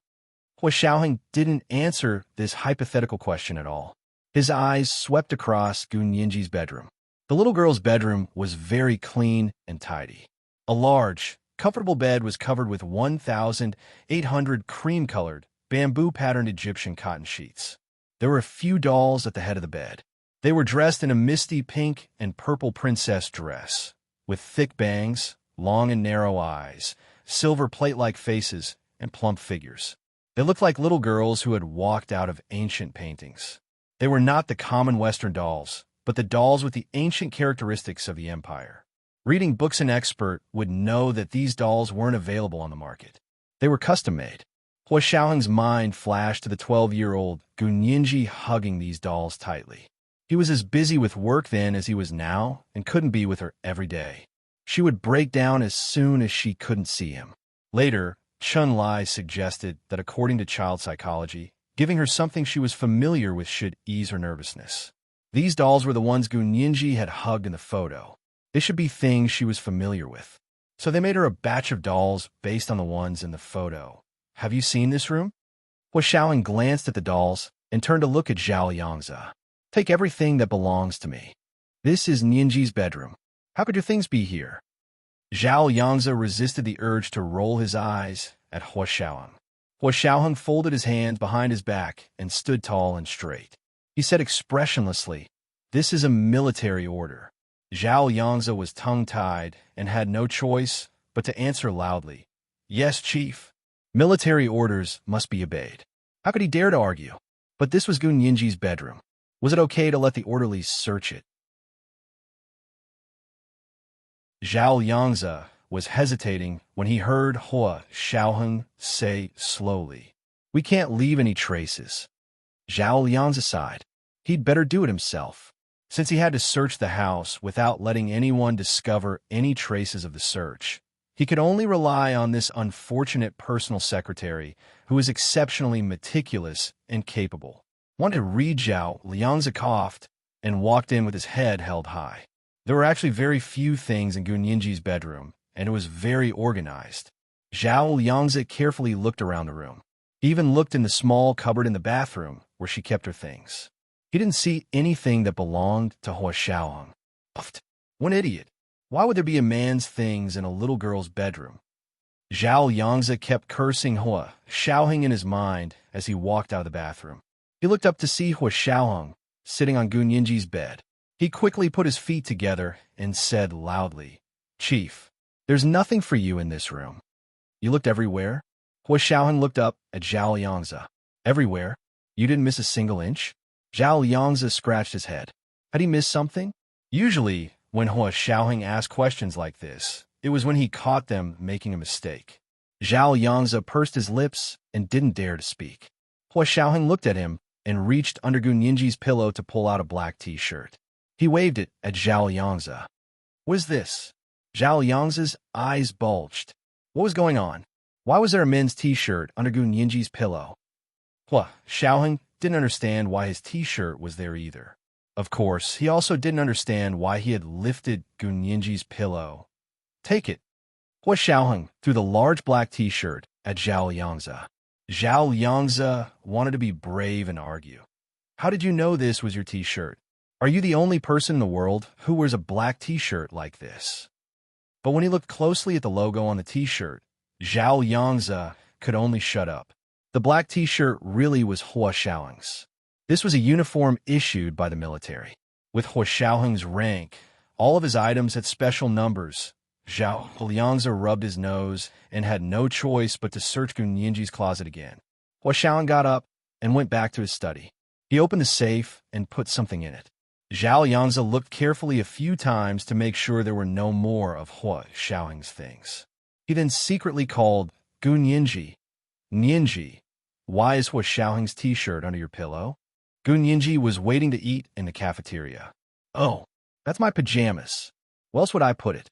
Hua Xiaoheng didn't answer this hypothetical question at all. His eyes swept across Gunyinji's bedroom. The little girl's bedroom was very clean and tidy. A large, comfortable bed was covered with 1,800 cream-colored, bamboo-patterned Egyptian cotton sheets. There were a few dolls at the head of the bed. They were dressed in a misty pink and purple princess dress, with thick bangs, long and narrow eyes, silver plate-like faces, and plump figures. They looked like little girls who had walked out of ancient paintings. They were not the common Western dolls, but the dolls with the ancient characteristics of the Empire. Reading books, an expert would know that these dolls weren't available on the market. They were custom-made. Hua Xiaoheng's mind flashed to the 12-year-old Gunyinji hugging these dolls tightly. He was as busy with work then as he was now and couldn't be with her every day. She would break down as soon as she couldn't see him. Later, Chun Lai suggested that according to child psychology, giving her something she was familiar with should ease her nervousness. These dolls were the ones Gunyinji had hugged in the photo. They should be things she was familiar with. So they made her a batch of dolls based on the ones in the photo. Have you seen this room? Hua Xiaoheng glanced at the dolls and turned to look at Zhao Liangzi. Take everything that belongs to me. This is Ninji's bedroom. How could your things be here? Zhao Liangzi resisted the urge to roll his eyes at Hua Xiaoheng. Hua Xiaoheng folded his hands behind his back and stood tall and straight. He said expressionlessly, "This is a military order." Zhao Liangzi was tongue-tied and had no choice but to answer loudly, "Yes, Chief. Military orders must be obeyed." How could he dare to argue? But this was Gunyinji's bedroom. Was it okay to let the orderlies search it? Zhao Yangzi was hesitating when he heard Hua Xiaoheng say slowly, "We can't leave any traces." Zhao Yangzi sighed. He'd better do it himself, since he had to search the house without letting anyone discover any traces of the search. He could only rely on this unfortunate personal secretary, who was exceptionally meticulous and capable. One to read Zhao Liangzi coughed and walked in with his head held high. There were actually very few things in Gunyinji's bedroom, and it was very organized. Zhao Liangzi carefully looked around the room. He even looked in the small cupboard in the bathroom where she kept her things. He didn't see anything that belonged to Hua Xiaoheng. One idiot. Why would there be a man's things in a little girl's bedroom? Zhao Yangzi kept cursing Hua Xiaoheng in his mind as he walked out of the bathroom. He looked up to see Hua Xiaoheng sitting on Gunyinji's bed. He quickly put his feet together and said loudly, "Chief, there's nothing for you in this room." "You looked everywhere?" Hua Xiaoheng looked up at Zhao Yangzi. "Everywhere? You didn't miss a single inch?" Zhao Yangzi scratched his head. Had he missed something? Usually, when Hua Xiaoheng asked questions like this, it was when he caught them making a mistake. Zhao Yangzi pursed his lips and didn't dare to speak. Hua Xiaoheng looked at him and reached under Gunyinji's pillow to pull out a black t-shirt. He waved it at Zhao Yangzi. "What is this?" Zhao Yangzi's eyes bulged. What was going on? Why was there a men's t-shirt under Gunyinji's pillow? Hua Xiaoheng didn't understand why his t-shirt was there either. Of course, he also didn't understand why he had lifted Gunyinji's pillow. "Take it." Hua Xiaoheng threw the large black t-shirt at Zhao Yangzi. Zhao Yangzi wanted to be brave and argue. "How did you know this was your t-shirt? Are you the only person in the world who wears a black t-shirt like this?" But when he looked closely at the logo on the t-shirt, Zhao Yangzi could only shut up. The black t-shirt really was Hua Xiaoheng's. This was a uniform issued by the military. With Hua Xiaoheng's rank, all of his items had special numbers. Zhao Liangzi rubbed his nose and had no choice but to search Gunyinji's closet again. Hua Xiaoheng got up and went back to his study. He opened the safe and put something in it. Zhao Yangzi looked carefully a few times to make sure there were no more of Hua Xiaoheng's things. He then secretly called Gunyinji. "Nianji, why is Hua Xiaoheng's t-shirt under your pillow?" Gunyinji was waiting to eat in the cafeteria. "Oh, that's my pajamas. Where else would I put it?"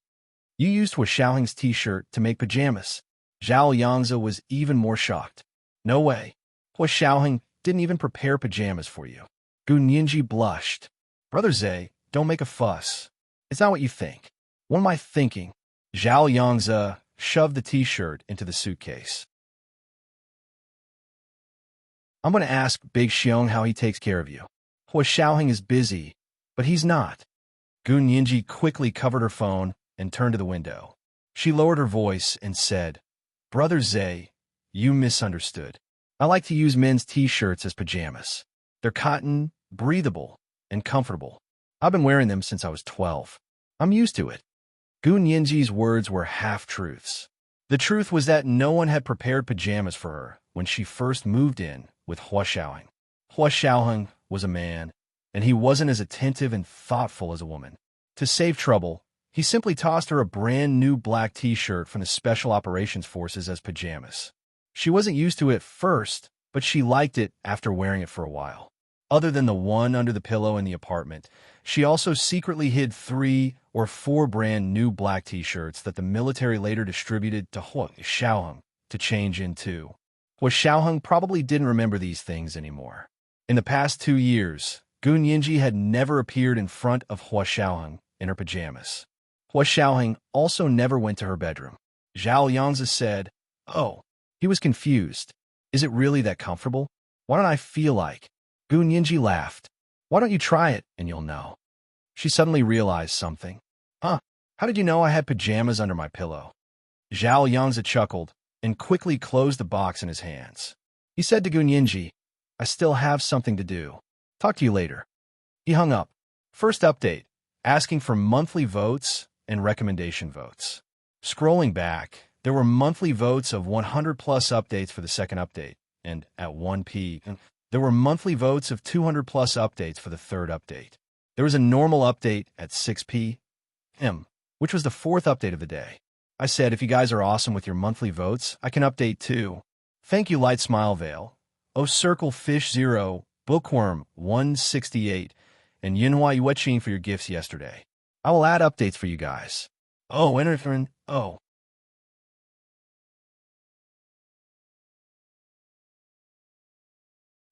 "You used Hua Xiaoheng's t-shirt to make pajamas." Zhao Yangzi was even more shocked. "No way. Hua Xiaoheng didn't even prepare pajamas for you." Gunyinji blushed. "Brother Zhe, don't make a fuss. It's not what you think." "What am I thinking?" Zhao Yangzi shoved the t-shirt into the suitcase. "I'm going to ask Big Xiong how he takes care of you. Hua Xiaoheng is busy, but he's not." Gunyinji quickly covered her phone and turned to the window. She lowered her voice and said, "Brother Zhe, you misunderstood. I like to use men's t-shirts as pajamas. They're cotton, breathable, and comfortable. I've been wearing them since I was 12. I'm used to it." Gunyinji's words were half-truths. The truth was that no one had prepared pajamas for her when she first moved in with Hua Xiaoheng. Hua Xiaoheng was a man, and he wasn't as attentive and thoughtful as a woman. To save trouble, he simply tossed her a brand new black t-shirt from the Special Operations Forces as pajamas. She wasn't used to it at first, but she liked it after wearing it for a while. Other than the one under the pillow in the apartment, she also secretly hid 3 or 4 brand new black t-shirts that the military later distributed to Hua Xiaoheng to change into. Hua Xiaoheng probably didn't remember these things anymore. In the past 2 years, Gunyinji had never appeared in front of Hua Xiaoheng in her pajamas. Hua Xiaoheng also never went to her bedroom. Zhao Yangzi said, "Oh." He was confused. "Is it really that comfortable? Why don't I feel like?" Gunyinji laughed. "Why don't you try it and you'll know." She suddenly realized something. "Huh? How did you know I had pajamas under my pillow?" Zhao Yangzi chuckled and quickly closed the box in his hands. He said to Gunyinji, "I still have something to do. Talk to you later." He hung up. First update, asking for monthly votes and recommendation votes. Scrolling back, there were monthly votes of 100+ updates for the second update, and at 1 p.m., there were monthly votes of 200+ updates for the third update. There was a normal update at 6 p.m. which was the fourth update of the day. I said, if you guys are awesome with your monthly votes, I can update too. Thank you, Light Smile Veil. Oh, Circle Fish 0, Bookworm 168, and Yinhua Yueqing for your gifts yesterday. I will add updates for you guys. Oh, Enrich. Oh.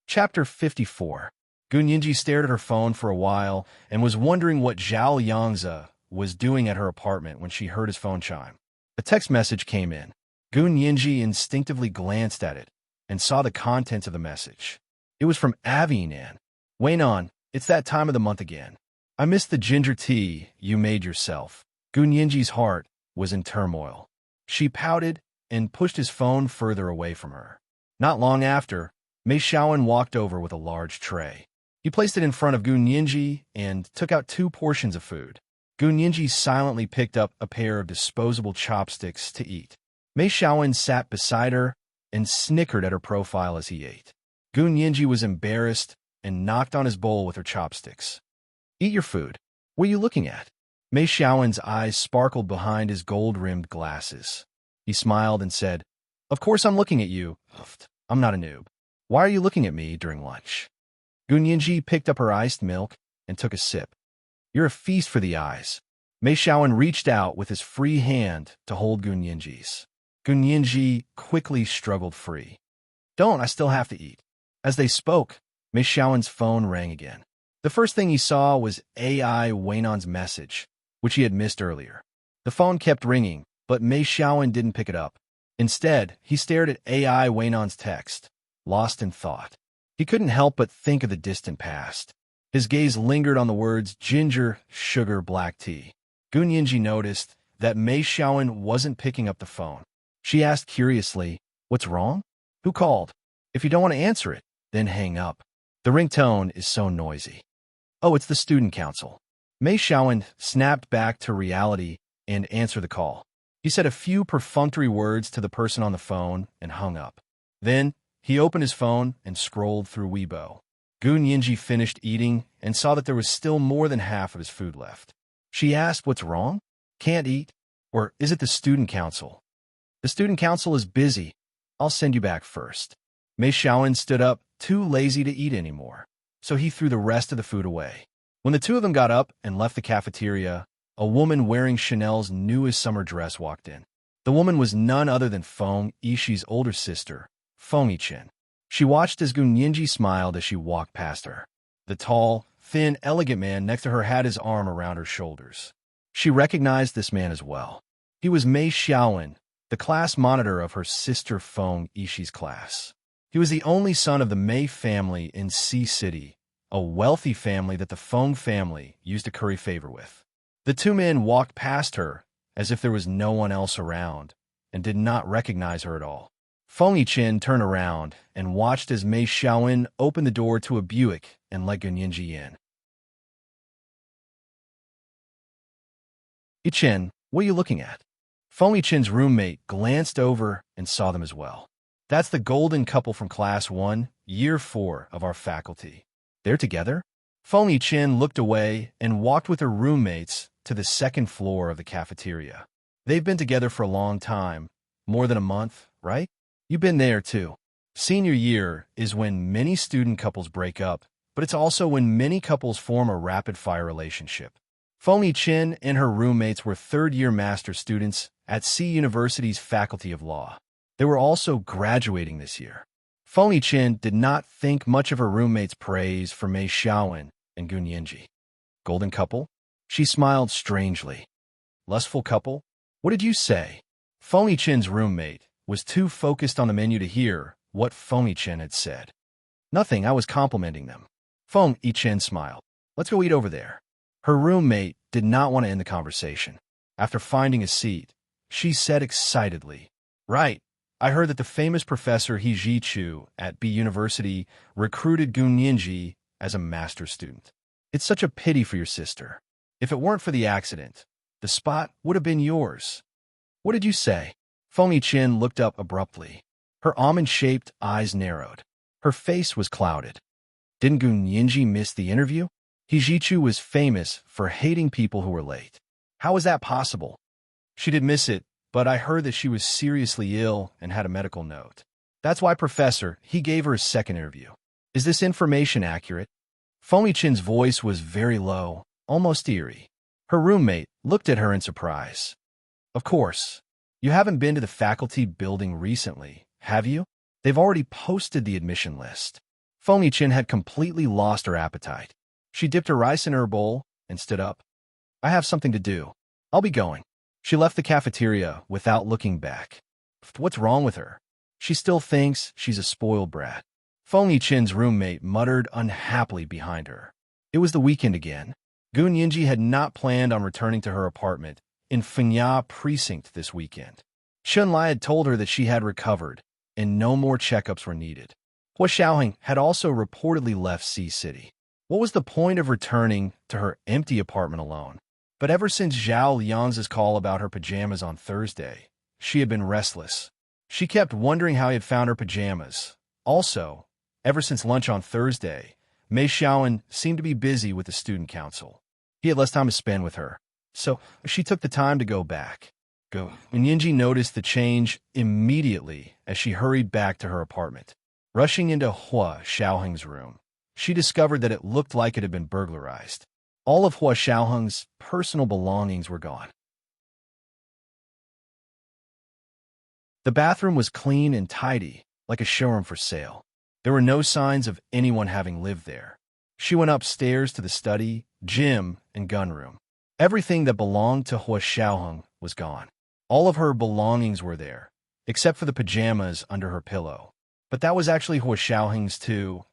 Chapter 54. Gun Yinji stared at her phone for a while and was wondering what Zhao Yangzi was doing at her apartment when she heard his phone chime. A text message came in. Gun Yinji instinctively glanced at it and saw the contents of the message. It was from Avinan. Weinan, it's that time of the month again. I missed the ginger tea you made yourself. Gun Yinji's heart was in turmoil. She pouted and pushed his phone further away from her. Not long after, Mei Xiaowen walked over with a large tray. He placed it in front of Gun Yinji and took out 2 portions of food. Gun Yinji silently picked up a pair of disposable chopsticks to eat. Mei Xiaowen sat beside her and snickered at her profile as he ate. Gun Yinji was embarrassed and knocked on his bowl with her chopsticks. Eat your food. What are you looking at? Mei Xiaowen's eyes sparkled behind his gold-rimmed glasses. He smiled and said, Of course I'm looking at you. I'm not a noob. Why are you looking at me during lunch? Gun Yinji picked up her iced milk and took a sip. You're a feast for the eyes. Mei Xiaowen reached out with his free hand to hold Gun Yinji's. Gun Yinji quickly struggled free. Don't, I still have to eat. As they spoke, Mei Xiaowen's phone rang again. The first thing he saw was AI Wainon's message, which he had missed earlier. The phone kept ringing, but Mei Xiaowen didn't pick it up. Instead, he stared at AI Wainon's text, lost in thought. He couldn't help but think of the distant past. His gaze lingered on the words ginger, sugar, black tea. Gun Yinji noticed that Mei Xiaowen wasn't picking up the phone. She asked curiously, What's wrong? Who called? If you don't want to answer it, then hang up. The ringtone is so noisy. Oh, it's the student council. Mei Xiaowen snapped back to reality and answered the call. He said a few perfunctory words to the person on the phone and hung up. Then, he opened his phone and scrolled through Weibo. Gun Yinji finished eating and saw that there was still more than half of his food left. She asked, What's wrong? Can't eat? Or is it the student council? The student council is busy. I'll send you back first. Mei Xiaowen stood up, too lazy to eat anymore, so he threw the rest of the food away. When the two of them got up and left the cafeteria, a woman wearing Chanel's newest summer dress walked in. The woman was none other than Feng Yishi's older sister, Feng Yichen. She watched as Gun Yinji smiled as she walked past her. The tall, thin, elegant man next to her had his arm around her shoulders. She recognized this man as well. He was Mei Xiaowen, the class monitor of her sister Feng Yishi's class. He was the only son of the Mei family in Sea City, a wealthy family that the Feng family used to curry favor with. The two men walked past her as if there was no one else around and did not recognize her at all. Feng Yichen turned around and watched as Mei Xiaowen opened the door to a Buick and let Gun Yinji in. Yichen, what are you looking at? Feng Yichen's roommate glanced over and saw them as well. That's the golden couple from Class 1, Year 4 of our faculty. They're together? Feng Yichen looked away and walked with her roommates to the second floor of the cafeteria. They've been together for a long time, more than a month, right? You've been there too. Senior year is when many student couples break up, but it's also when many couples form a rapid-fire relationship. Feng Yichen and her roommates were third-year master students at C University's Faculty of Law. They were also graduating this year. Feng Yichen did not think much of her roommate's praise for Mei Xiaowen and Gun Yinji. Golden couple? She smiled strangely. Lustful couple? What did you say? Feng Yichen's roommate was too focused on the menu to hear what Feng Yichen had said. Nothing, I was complimenting them. Feng Yichen smiled. Let's go eat over there. Her roommate did not want to end the conversation. After finding a seat, she said excitedly, Right, I heard that the famous professor He Zhichu at B University recruited Gun Yinji as a master's student. It's such a pity for your sister. If it weren't for the accident, the spot would have been yours. What did you say? Feng Yichen looked up abruptly. Her almond-shaped eyes narrowed. Her face was clouded. Didn't Gun Yinji miss the interview? He Zhichu was famous for hating people who were late. How is that possible? She did miss it, but I heard that she was seriously ill and had a medical note. That's why, Professor, he gave her a second interview. Is this information accurate? Foamy Chin's voice was very low, almost eerie. Her roommate looked at her in surprise. Of course. You haven't been to the faculty building recently, have you? They've already posted the admission list. Foamy Chin had completely lost her appetite. She dipped her rice in her bowl and stood up. I have something to do. I'll be going. She left the cafeteria without looking back. What's wrong with her? She still thinks she's a spoiled brat. Foamy Chin's roommate muttered unhappily behind her. It was the weekend again. Gun Yinji had not planned on returning to her apartment in Fengya Precinct this weekend. Chun-Lai had told her that she had recovered and no more checkups were needed. Hua Xiaoheng had also reportedly left Sea City. What was the point of returning to her empty apartment alone? But ever since Zhao Liang's call about her pajamas on Thursday, she had been restless. She kept wondering how he had found her pajamas. Also, ever since lunch on Thursday, Mei Xiaoan seemed to be busy with the student council. He had less time to spend with her, so she took the time to go back. And Yinji noticed the change immediately as she hurried back to her apartment. Rushing into Hua Xiaoheng's room, she discovered that it looked like it had been burglarized. All of Hua Xiaoheng's personal belongings were gone. The bathroom was clean and tidy, like a showroom for sale. There were no signs of anyone having lived there. She went upstairs to the study, gym, and gun room. Everything that belonged to Hua Xiaoheng was gone. All of her belongings were there, except for the pajamas under her pillow. But that was actually Hua Xiaoheng's too.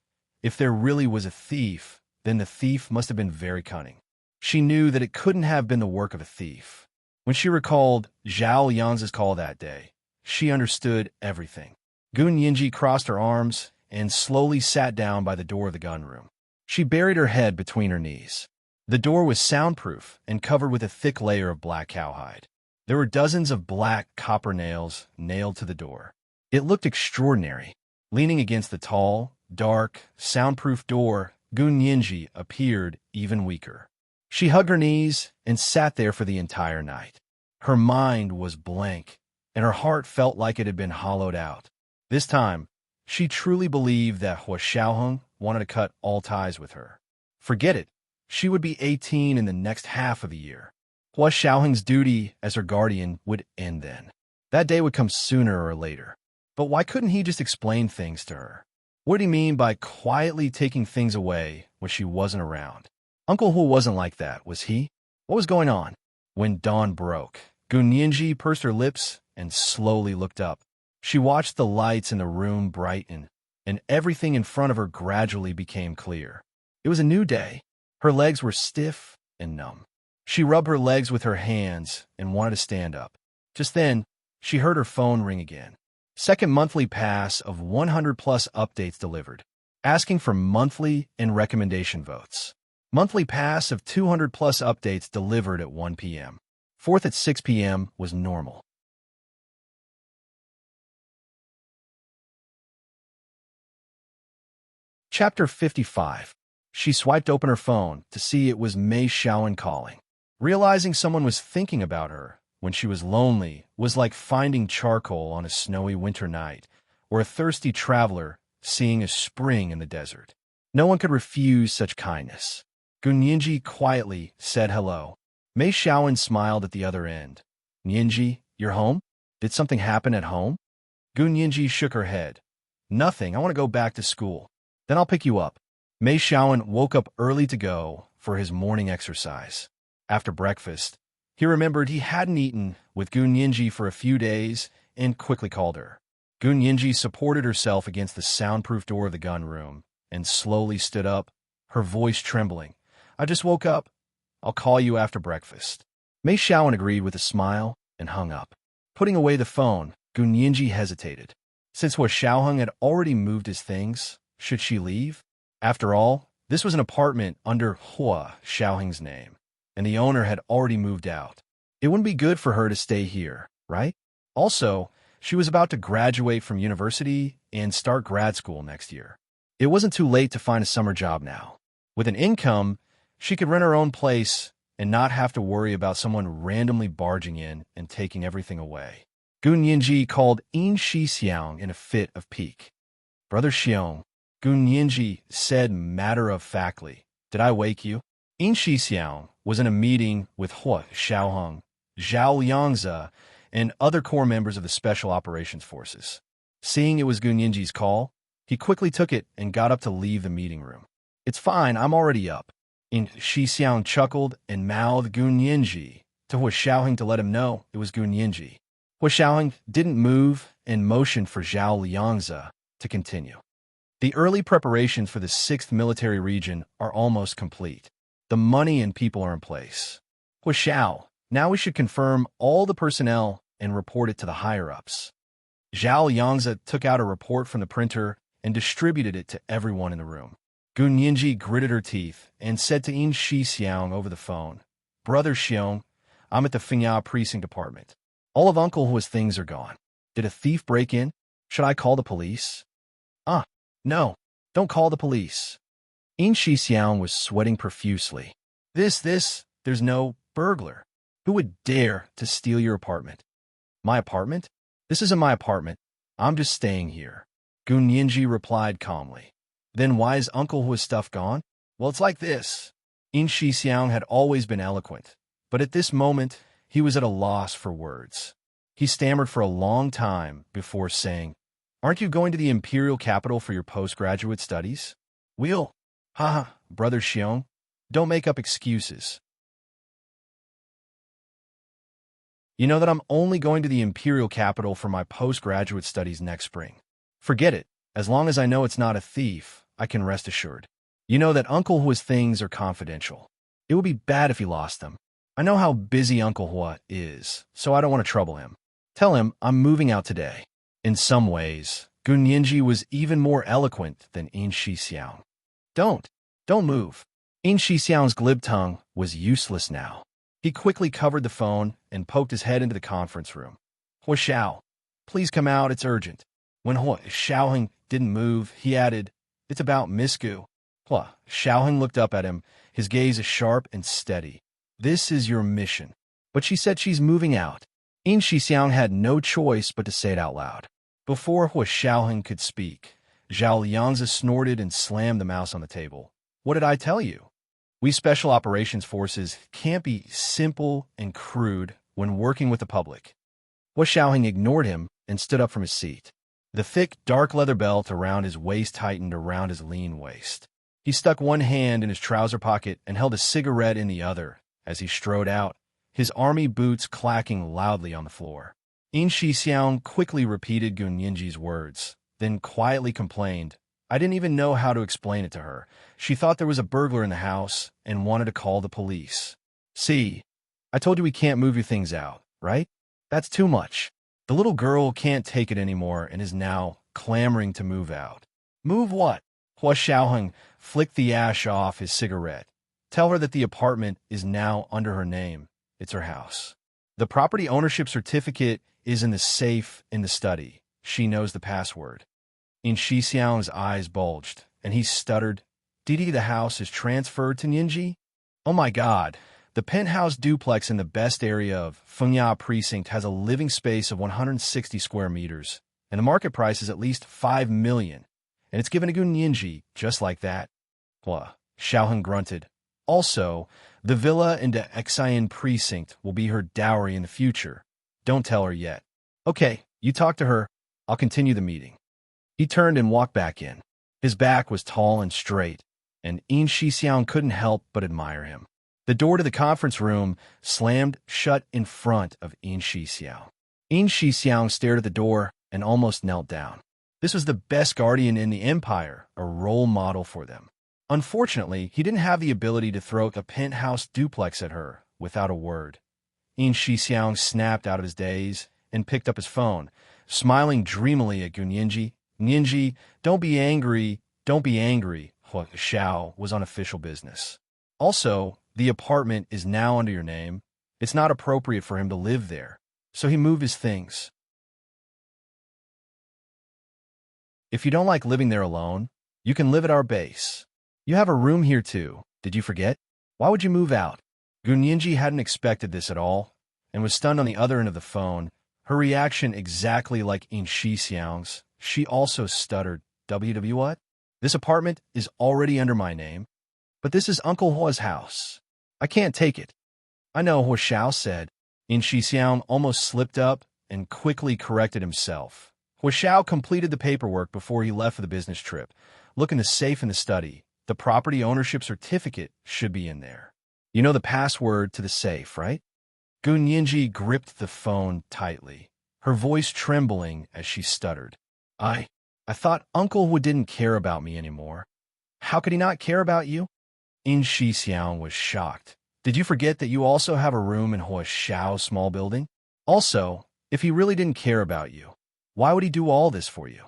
If there really was a thief, then the thief must have been very cunning. She knew that it couldn't have been the work of a thief. When she recalled Zhao Liang's call that day, she understood everything. Gun Yinji crossed her arms and slowly sat down by the door of the gun room. She buried her head between her knees. The door was soundproof and covered with a thick layer of black cowhide. There were dozens of black copper nails nailed to the door. It looked extraordinary. Leaning against the tall, dark, soundproof door, Gun Yinji appeared even weaker. She hugged her knees and sat there for the entire night. Her mind was blank, and her heart felt like it had been hollowed out. This time, she truly believed that Hua Xiaoheng wanted to cut all ties with her. Forget it. She would be 18 in the next half of the year. Hua Xiaoheng's duty as her guardian would end then. That day would come sooner or later. But why couldn't he just explain things to her? What did he mean by quietly taking things away when she wasn't around? Uncle Hua wasn't like that, was he? What was going on? When dawn broke, Gun Yinji pursed her lips and slowly looked up. She watched the lights in the room brighten, and everything in front of her gradually became clear. It was a new day. Her legs were stiff and numb. She rubbed her legs with her hands and wanted to stand up. Just then, she heard her phone ring again. Second monthly pass of 100+ updates delivered, asking for monthly and recommendation votes. Monthly pass of 200+ updates delivered at 1 p.m. Fourth at 6 p.m. was normal. Chapter 55. She swiped open her phone to see it was Mei Xiaoan calling. Realizing someone was thinking about her when she was lonely was like finding charcoal on a snowy winter night or a thirsty traveler seeing a spring in the desert. No one could refuse such kindness. Gun Yinji quietly said hello. Mei Xiaoan smiled at the other end. Yinji, you're home? Did something happen at home? Gun Yinji shook her head. Nothing, I want to go back to school. Then I'll pick you up. Mei Xiaoan woke up early to go for his morning exercise. After breakfast, he remembered he hadn't eaten with Gun Yinji for a few days and quickly called her. Gun Yinji supported herself against the soundproof door of the gun room and slowly stood up, her voice trembling. I just woke up. I'll call you after breakfast. Mei Xiaoan agreed with a smile and hung up. Putting away the phone, Gun Yinji hesitated. Since Hua Xiaoheng had already moved his things, should she leave? After all, this was an apartment under Hua Xiaoheng's name, and the owner had already moved out. It wouldn't be good for her to stay here, right? Also, she was about to graduate from university and start grad school next year. It wasn't too late to find a summer job now. With an income, she could rent her own place and not have to worry about someone randomly barging in and taking everything away. Gun Yinji called In Shixiang in a fit of pique. Brother Xiong, Gun Yinji said matter-of-factly, did I wake you? In Shixiang was in a meeting with Hua Xiaoheng, Zhao Liangzi, and other core members of the Special Operations Forces. Seeing it was Gun Yinji's call, he quickly took it and got up to leave the meeting room. It's fine, I'm already up. In Shixiang chuckled and mouthed Gun Yinji to Hua Xiaoheng to let him know it was Gun Yinji. Hua Xiaoheng didn't move and motioned for Zhao Liangzi to continue. The early preparations for the 6th Military Region are almost complete. The money and people are in place. Hua Xiao, now we should confirm all the personnel and report it to the higher-ups. Zhao Liangzi took out a report from the printer and distributed it to everyone in the room. Gun Yinji gritted her teeth and said to In Shixiang over the phone, Brother Xiong, I'm at the Fengya Precinct Department. All of Uncle Hua's things are gone. Did a thief break in? Should I call the police? No, don't call the police. In Shixiang was sweating profusely. There's no burglar. Who would dare to steal your apartment? My apartment? This isn't my apartment. I'm just staying here. Gun Yinji replied calmly. Then why is Uncle Hua's stuff gone? Well, it's like this. In Shixiang had always been eloquent, but at this moment, he was at a loss for words. He stammered for a long time before saying, Aren't you going to the imperial capital for your postgraduate studies? We'll. Haha, Brother Xiong, don't make up excuses. You know that I'm only going to the imperial capital for my postgraduate studies next spring. Forget it. As long as I know it's not a thief, I can rest assured. You know that Uncle Hua's things are confidential. It would be bad if he lost them. I know how busy Uncle Hua is, so I don't want to trouble him. Tell him I'm moving out today. In some ways, Gun Yinji was even more eloquent than In Shixiang. Don't move. In Shixiang's glib tongue was useless now. He quickly covered the phone and poked his head into the conference room. Hua Xiao, please come out, it's urgent. When Hua Xiaoheng didn't move, he added, It's about Miss Gu. Hua Xiaoheng looked up at him, his gaze sharp and steady. This is your mission. But she said she's moving out. In Shixiang had no choice but to say it out loud. Before Hua Xiaoheng could speak, Zhao Liangzi snorted and slammed the mouse on the table. What did I tell you? We Special Operations Forces can't be simple and crude when working with the public. Hua Xiaoheng ignored him and stood up from his seat. The thick, dark leather belt around his waist tightened around his lean waist. He stuck one hand in his trouser pocket and held a cigarette in the other as he strode out, his army boots clacking loudly on the floor. In Shixiang quickly repeated Gun Yinji's words, then quietly complained, I didn't even know how to explain it to her. She thought there was a burglar in the house and wanted to call the police. See, I told you we can't move your things out, right? That's too much. The little girl can't take it anymore and is now clamoring to move out. Move what? Hua Xiaoheng flicked the ash off his cigarette. Tell her that the apartment is now under her name. It's her house. The property ownership certificate is in the safe in the study. She knows the password. In Shixiang's eyes bulged, and he stuttered, Didi, the house is transferred to Ninji? Oh my God, the penthouse duplex in the best area of Fengya Precinct has a living space of 160 square meters, and the market price is at least 5 million, and it's given to Gun Yinji just like that. Hua Xiaoheng grunted. Also, the villa in the Xian Precinct will be her dowry in the future. Don't tell her yet. Okay, you talk to her. I'll continue the meeting. He turned and walked back in. His back was tall and straight, and In Shixiang couldn't help but admire him. The door to the conference room slammed shut in front of In Shixiang. In Shixiang stared at the door and almost knelt down. This was the best guardian in the empire, a role model for them. Unfortunately, he didn't have the ability to throw a penthouse duplex at her without a word. In Shixiang snapped out of his daze and picked up his phone, smiling dreamily at Gun Yinji. Yinji, don't be angry, don't be angry. Hua Xiao was on official business. Also, the apartment is now under your name. It's not appropriate for him to live there, so he moved his things. If you don't like living there alone, you can live at our base. You have a room here too. Did you forget? Why would you move out? Gun Yinji hadn't expected this at all, and was stunned on the other end of the phone, her reaction exactly like In Shi Xiang's. She also stuttered, "WW what? This apartment is already under my name, but this is Uncle Hua's house. I can't take it." "I know," Hua Xiao said. In Shi Xiang almost slipped up and quickly corrected himself. Hua Xiao completed the paperwork before he left for the business trip. "Look in the safe in the study. The property ownership certificate should be in there. You know the password to the safe, right?" Gun Yinji gripped the phone tightly, her voice trembling as she stuttered. I thought Uncle Hu didn't care about me anymore." "How could he not care about you?" In Shi Xiang was shocked. "Did you forget that you also have a room in Hua Xiao's small building? Also, if he really didn't care about you, why would he do all this for you?"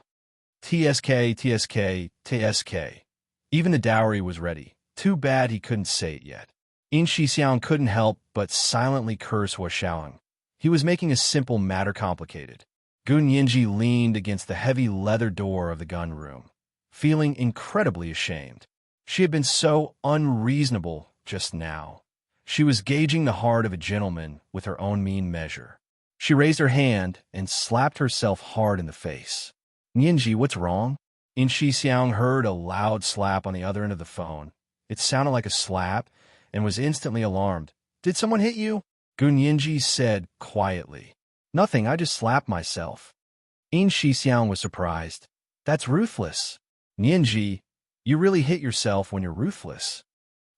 TSK, TSK, TSK. Even the dowry was ready. Too bad he couldn't say it yet. In Shi Xiang couldn't help but silently curse Hua Xiaoang. He was making a simple matter complicated. Gun Yinji leaned against the heavy leather door of the gun room, feeling incredibly ashamed. She had been so unreasonable just now. She was gauging the heart of a gentleman with her own mean measure. She raised her hand and slapped herself hard in the face. "Yinji, what's wrong?" In Shi Xiang heard a loud slap on the other end of the phone. It sounded like a slap and was instantly alarmed. "Did someone hit you?" Gun Yinji said quietly. "Nothing, I just slapped myself." In Shi Xiang was surprised. "That's ruthless." "Yinji, you really hit yourself when you're ruthless."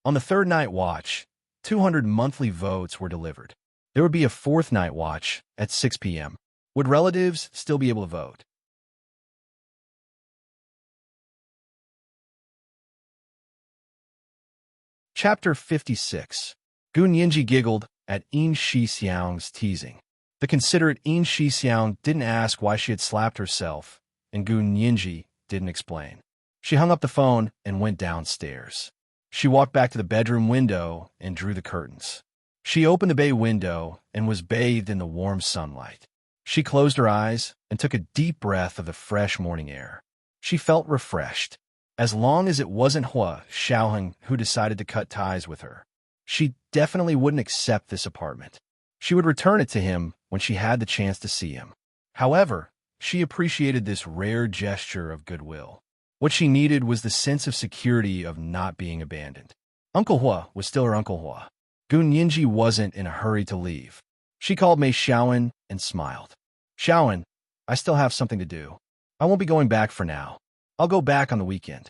On the third night watch, 200 monthly votes were delivered. There would be a fourth night watch at 6 p.m. Would relatives still be able to vote? Chapter 56. Gun Yinji giggled at In Shi Xiang's teasing. The considerate In Shi Xiang didn't ask why she had slapped herself, and Gun Yinji didn't explain. She hung up the phone and went downstairs. She walked back to the bedroom window and drew the curtains. She opened the bay window and was bathed in the warm sunlight. She closed her eyes and took a deep breath of the fresh morning air. She felt refreshed. As long as it wasn't Hua Xiaoheng who decided to cut ties with her, she definitely wouldn't accept this apartment. She would return it to him when she had the chance to see him. However, she appreciated this rare gesture of goodwill. What she needed was the sense of security of not being abandoned. Uncle Hua was still her Uncle Hua. Gun Yinji wasn't in a hurry to leave. She called Mei Xiaowen and smiled. "Xiaowen, I still have something to do. I won't be going back for now. I'll go back on the weekend."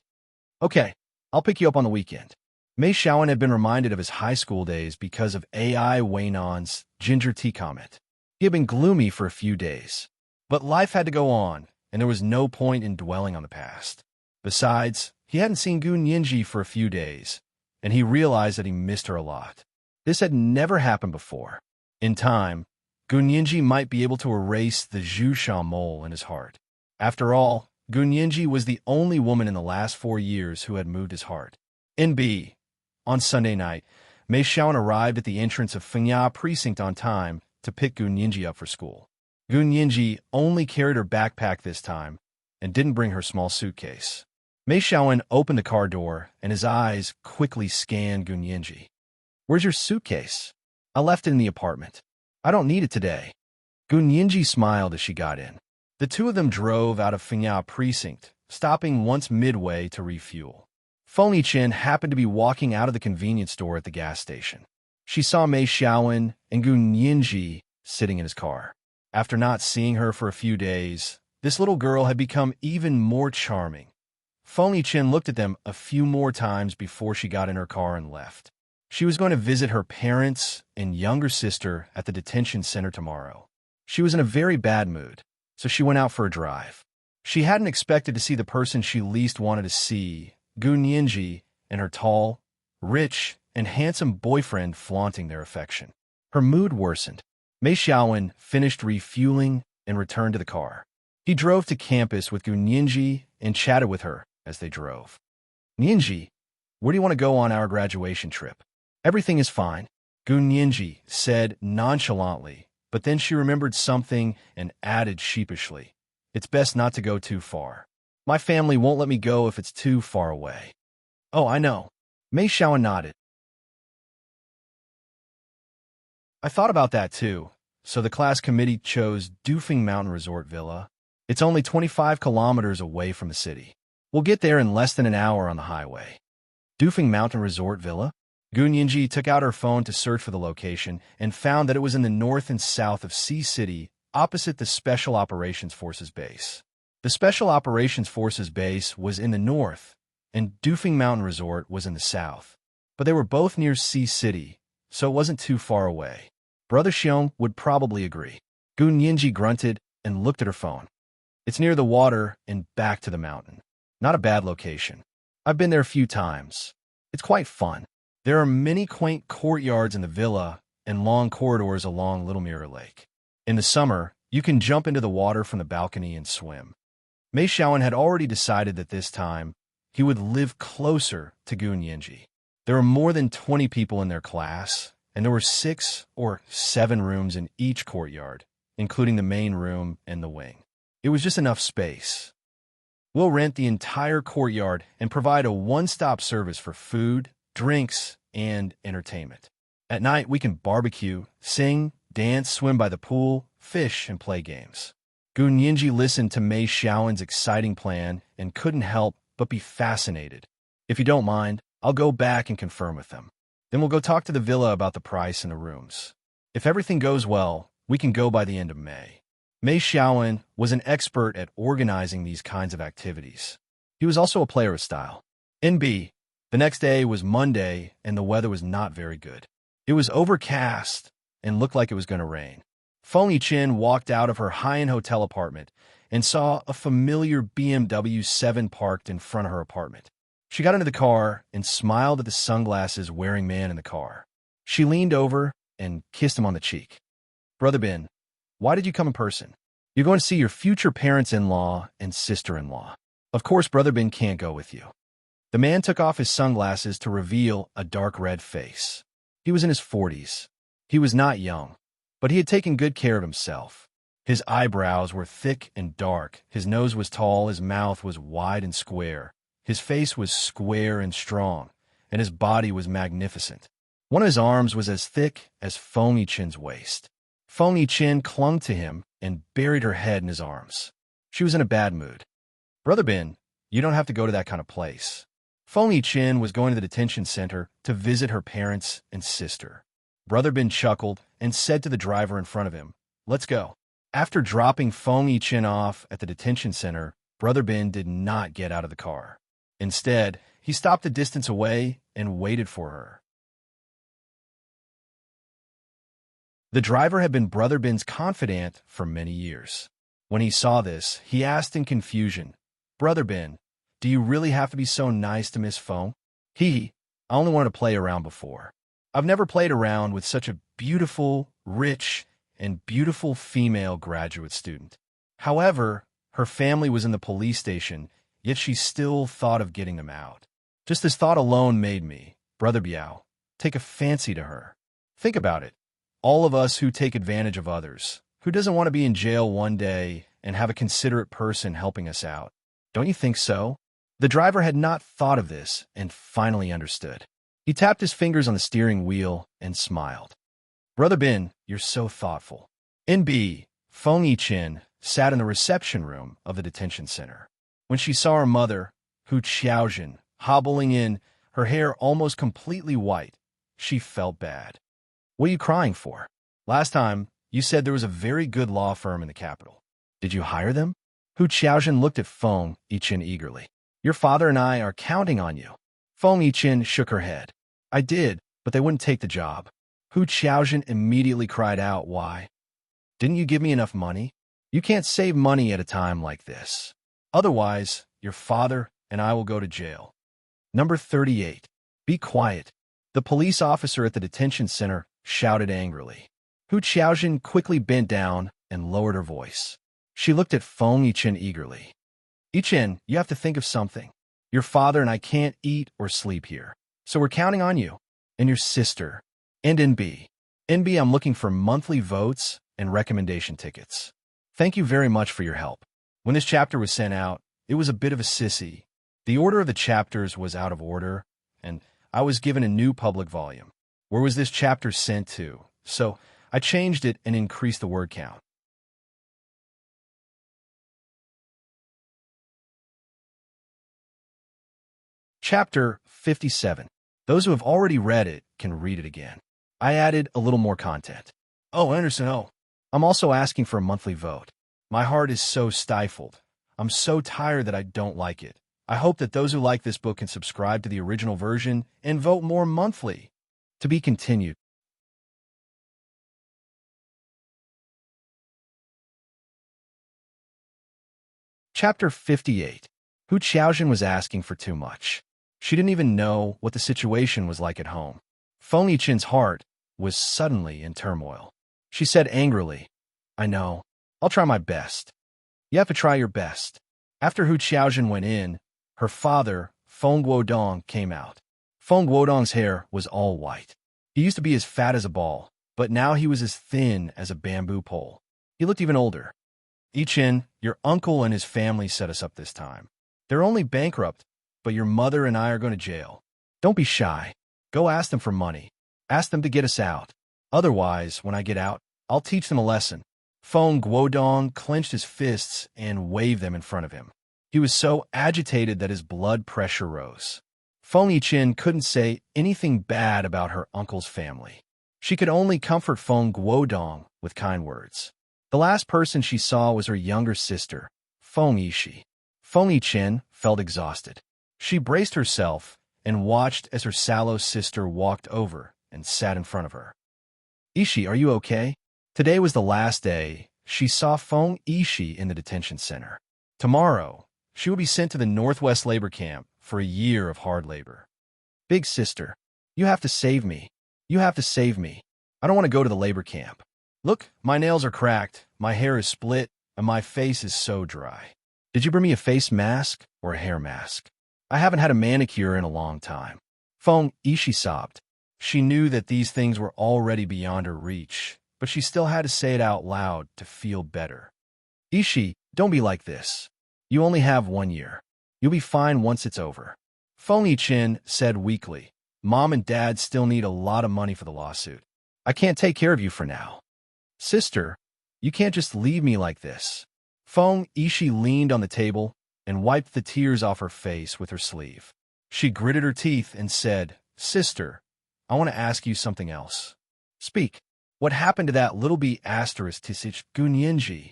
"Okay, I'll pick you up on the weekend." Mei Xiaowen had been reminded of his high school days because of AI Wainon's ginger tea comment. He had been gloomy for a few days, but life had to go on, and there was no point in dwelling on the past. Besides, he hadn't seen Gun Yinji for a few days, and he realized that he missed her a lot. This had never happened before. In time, Gun Yinji might be able to erase the Zhusha mole in his heart. After all, Gun Yinji was the only woman in the last 4 years who had moved his heart. NB. On Sunday night, Mei Xiaowen arrived at the entrance of Fengya Precinct on time to pick Gun Yinji up for school. Gun Yinji only carried her backpack this time and didn't bring her small suitcase. Mei Xiaowen opened the car door, and his eyes quickly scanned Gun Yinji. "Where's your suitcase?" "I left it in the apartment. I don't need it today." Gun Yinji smiled as she got in. The two of them drove out of Fengya Precinct, stopping once midway to refuel. Feng Chen happened to be walking out of the convenience store at the gas station. She saw Mei Xiaowen and Gun Yinji sitting in his car. After not seeing her for a few days, this little girl had become even more charming. Feng Chen looked at them a few more times before she got in her car and left. She was going to visit her parents and younger sister at the detention center tomorrow. She was in a very bad mood, so she went out for a drive. She hadn't expected to see the person she least wanted to see, Gun Yinji, and her tall, rich, and handsome boyfriend flaunting their affection. Her mood worsened. Mei Xiaowen finished refueling and returned to the car. He drove to campus with Gun Yinji and chatted with her as they drove. "Yinji, where do you want to go on our graduation trip?" "Everything is fine," Gun Yinji said nonchalantly, but then she remembered something and added sheepishly, "It's best not to go too far. My family won't let me go if it's too far away." "Oh, I know." Mei Xiaowen nodded. I thought about that too. So the class committee chose Doofing Mountain Resort Villa. It's only 25 kilometers away from the city. We'll get there in less than an hour on the highway. Doofing Mountain Resort Villa? Gun Yinji took out her phone to search for the location and found that it was in the north and south of Sea City, opposite the Special Operations Forces Base. The Special Operations Forces Base was in the north, and Doofing Mountain Resort was in the south. But they were both near Sea City, so it wasn't too far away. Brother Xiong would probably agree. Gun Yinji grunted and looked at her phone. It's near the water and back to the mountain. Not a bad location. I've been there a few times. It's quite fun. There are many quaint courtyards in the villa and long corridors along Little Mirror Lake. In the summer, you can jump into the water from the balcony and swim. Mei Xiaowen had already decided that this time, he would live closer to Gun Yinji. There were more than 20 people in their class, and there were 6 or 7 rooms in each courtyard, including the main room and the wing. It was just enough space. We'll rent the entire courtyard and provide a one-stop service for food, drinks, and entertainment. At night, we can barbecue, sing, dance, swim by the pool, fish, and play games. Gun Yinji listened to Mei Xiaowen's exciting plan and couldn't help but be fascinated. If you don't mind, I'll go back and confirm with them. Then we'll go talk to the villa about the price and the rooms. If everything goes well, we can go by the end of May. Mei Xiaowen was an expert at organizing these kinds of activities. He was also a player of style. NB. The next day was Monday, and the weather was not very good. It was overcast and looked like it was going to rain. Feng Yiqin walked out of her high-end hotel apartment and saw a familiar BMW 7 parked in front of her apartment. She got into the car and smiled at the sunglasses-wearing man in the car. She leaned over and kissed him on the cheek. Brother Bin, why did you come in person? You're going to see your future parents-in-law and sister-in-law. Of course, Brother Bin can't go with you. The man took off his sunglasses to reveal a dark red face. He was in his 40s. He was not young, but he had taken good care of himself. His eyebrows were thick and dark, his nose was tall, his mouth was wide and square, his face was square and strong, and his body was magnificent. One of his arms was as thick as Feng Yiqin's waist. Feng Yiqin clung to him and buried her head in his arms. She was in a bad mood. Brother Bin, you don't have to go to that kind of place. Feng Yiqin was going to the detention center to visit her parents and sister. Brother Bin chuckled and said to the driver in front of him, "Let's go." After dropping Feng Yiqin off at the detention center, Brother Bin did not get out of the car. Instead, he stopped a distance away and waited for her. The driver had been Brother Bin's confidant for many years. When he saw this, he asked in confusion, "Brother Bin, do you really have to be so nice to Miss Feng?" I only wanted to play around before. I've never played around with such a beautiful, rich, and beautiful female graduate student. However, her family was in the police station, yet she still thought of getting them out. Just this thought alone made me, Brother Biao, take a fancy to her. Think about it. All of us who take advantage of others, who doesn't want to be in jail one day and have a considerate person helping us out. Don't you think so? The driver had not thought of this and finally understood. He tapped his fingers on the steering wheel and smiled. Brother Bin, you're so thoughtful. NB, Feng Yiqin, sat in the reception room of the detention center. When she saw her mother, Hu Xiaojin, hobbling in, her hair almost completely white, she felt bad. What are you crying for? Last time, you said there was a very good law firm in the capital. Did you hire them? Hu Xiaojin looked at Feng Yiqin eagerly. Your father and I are counting on you. Feng Yiqin shook her head. I did, but they wouldn't take the job. Hu Xiaojin immediately cried out, why? Didn't you give me enough money? You can't save money at a time like this. Otherwise, your father and I will go to jail. Number 38. Be quiet. The police officer at the detention center shouted angrily. Hu Xiaojin quickly bent down and lowered her voice. She looked at Feng Yiqin eagerly. Yiqin, you have to think of something. Your father and I can't eat or sleep here, so we're counting on you. And your sister. And NB. NB, I'm looking for monthly votes and recommendation tickets. Thank you very much for your help. When this chapter was sent out, it was a bit of a sissy. The order of the chapters was out of order, and I was given a new public volume. Where was this chapter sent to? so I changed it and increased the word count. Chapter 57. Those who have already read it can read it again. I added a little more content. Oh, Anderson, oh. I'm also asking for a monthly vote. My heart is so stifled. I'm so tired that I don't like it. I hope that those who like this book can subscribe to the original version and vote more monthly. To be continued. Chapter 58. Hu Qiaojin was asking for too much. She didn't even know what the situation was like at home. Feng Yichen's heart was suddenly in turmoil. She said angrily, I know. I'll try my best. You have to try your best. After Hu Qiaojin went in, her father, Feng Guodong, came out. Feng Guodong's hair was all white. He used to be as fat as a ball, but now he was as thin as a bamboo pole. He looked even older. Yichen, your uncle and his family set us up this time. They're only bankrupt, but your mother and I are going to jail. Don't be shy. Go ask them for money. Ask them to get us out. Otherwise, when I get out, I'll teach them a lesson. Feng Guodong clenched his fists and waved them in front of him. He was so agitated that his blood pressure rose. Feng Yichen couldn't say anything bad about her uncle's family. She could only comfort Feng Guodong with kind words. The last person she saw was her younger sister, Feng Yishi. Feng Yichen felt exhausted. She braced herself and watched as her sallow sister walked over and sat in front of her. Yishi, are you okay? Today was the last day she saw Feng Yishi in the detention center. Tomorrow, she will be sent to the Northwest labor camp for a year of hard labor. Big sister, you have to save me. You have to save me. I don't want to go to the labor camp. Look, my nails are cracked, my hair is split, and my face is so dry. Did you bring me a face mask or a hair mask? I haven't had a manicure in a long time. Feng Yishi sobbed. She knew that these things were already beyond her reach, but she still had to say it out loud to feel better. Yishi, don't be like this. You only have 1 year. You'll be fine once it's over. Feng Yichen said weakly, Mom and Dad still need a lot of money for the lawsuit. I can't take care of you for now. Sister, you can't just leave me like this. Feng Yishi leaned on the table and wiped the tears off her face with her sleeve. She gritted her teeth and said, Sister, I want to ask you something else. Speak. What happened to that little b** tisich Gunyinji?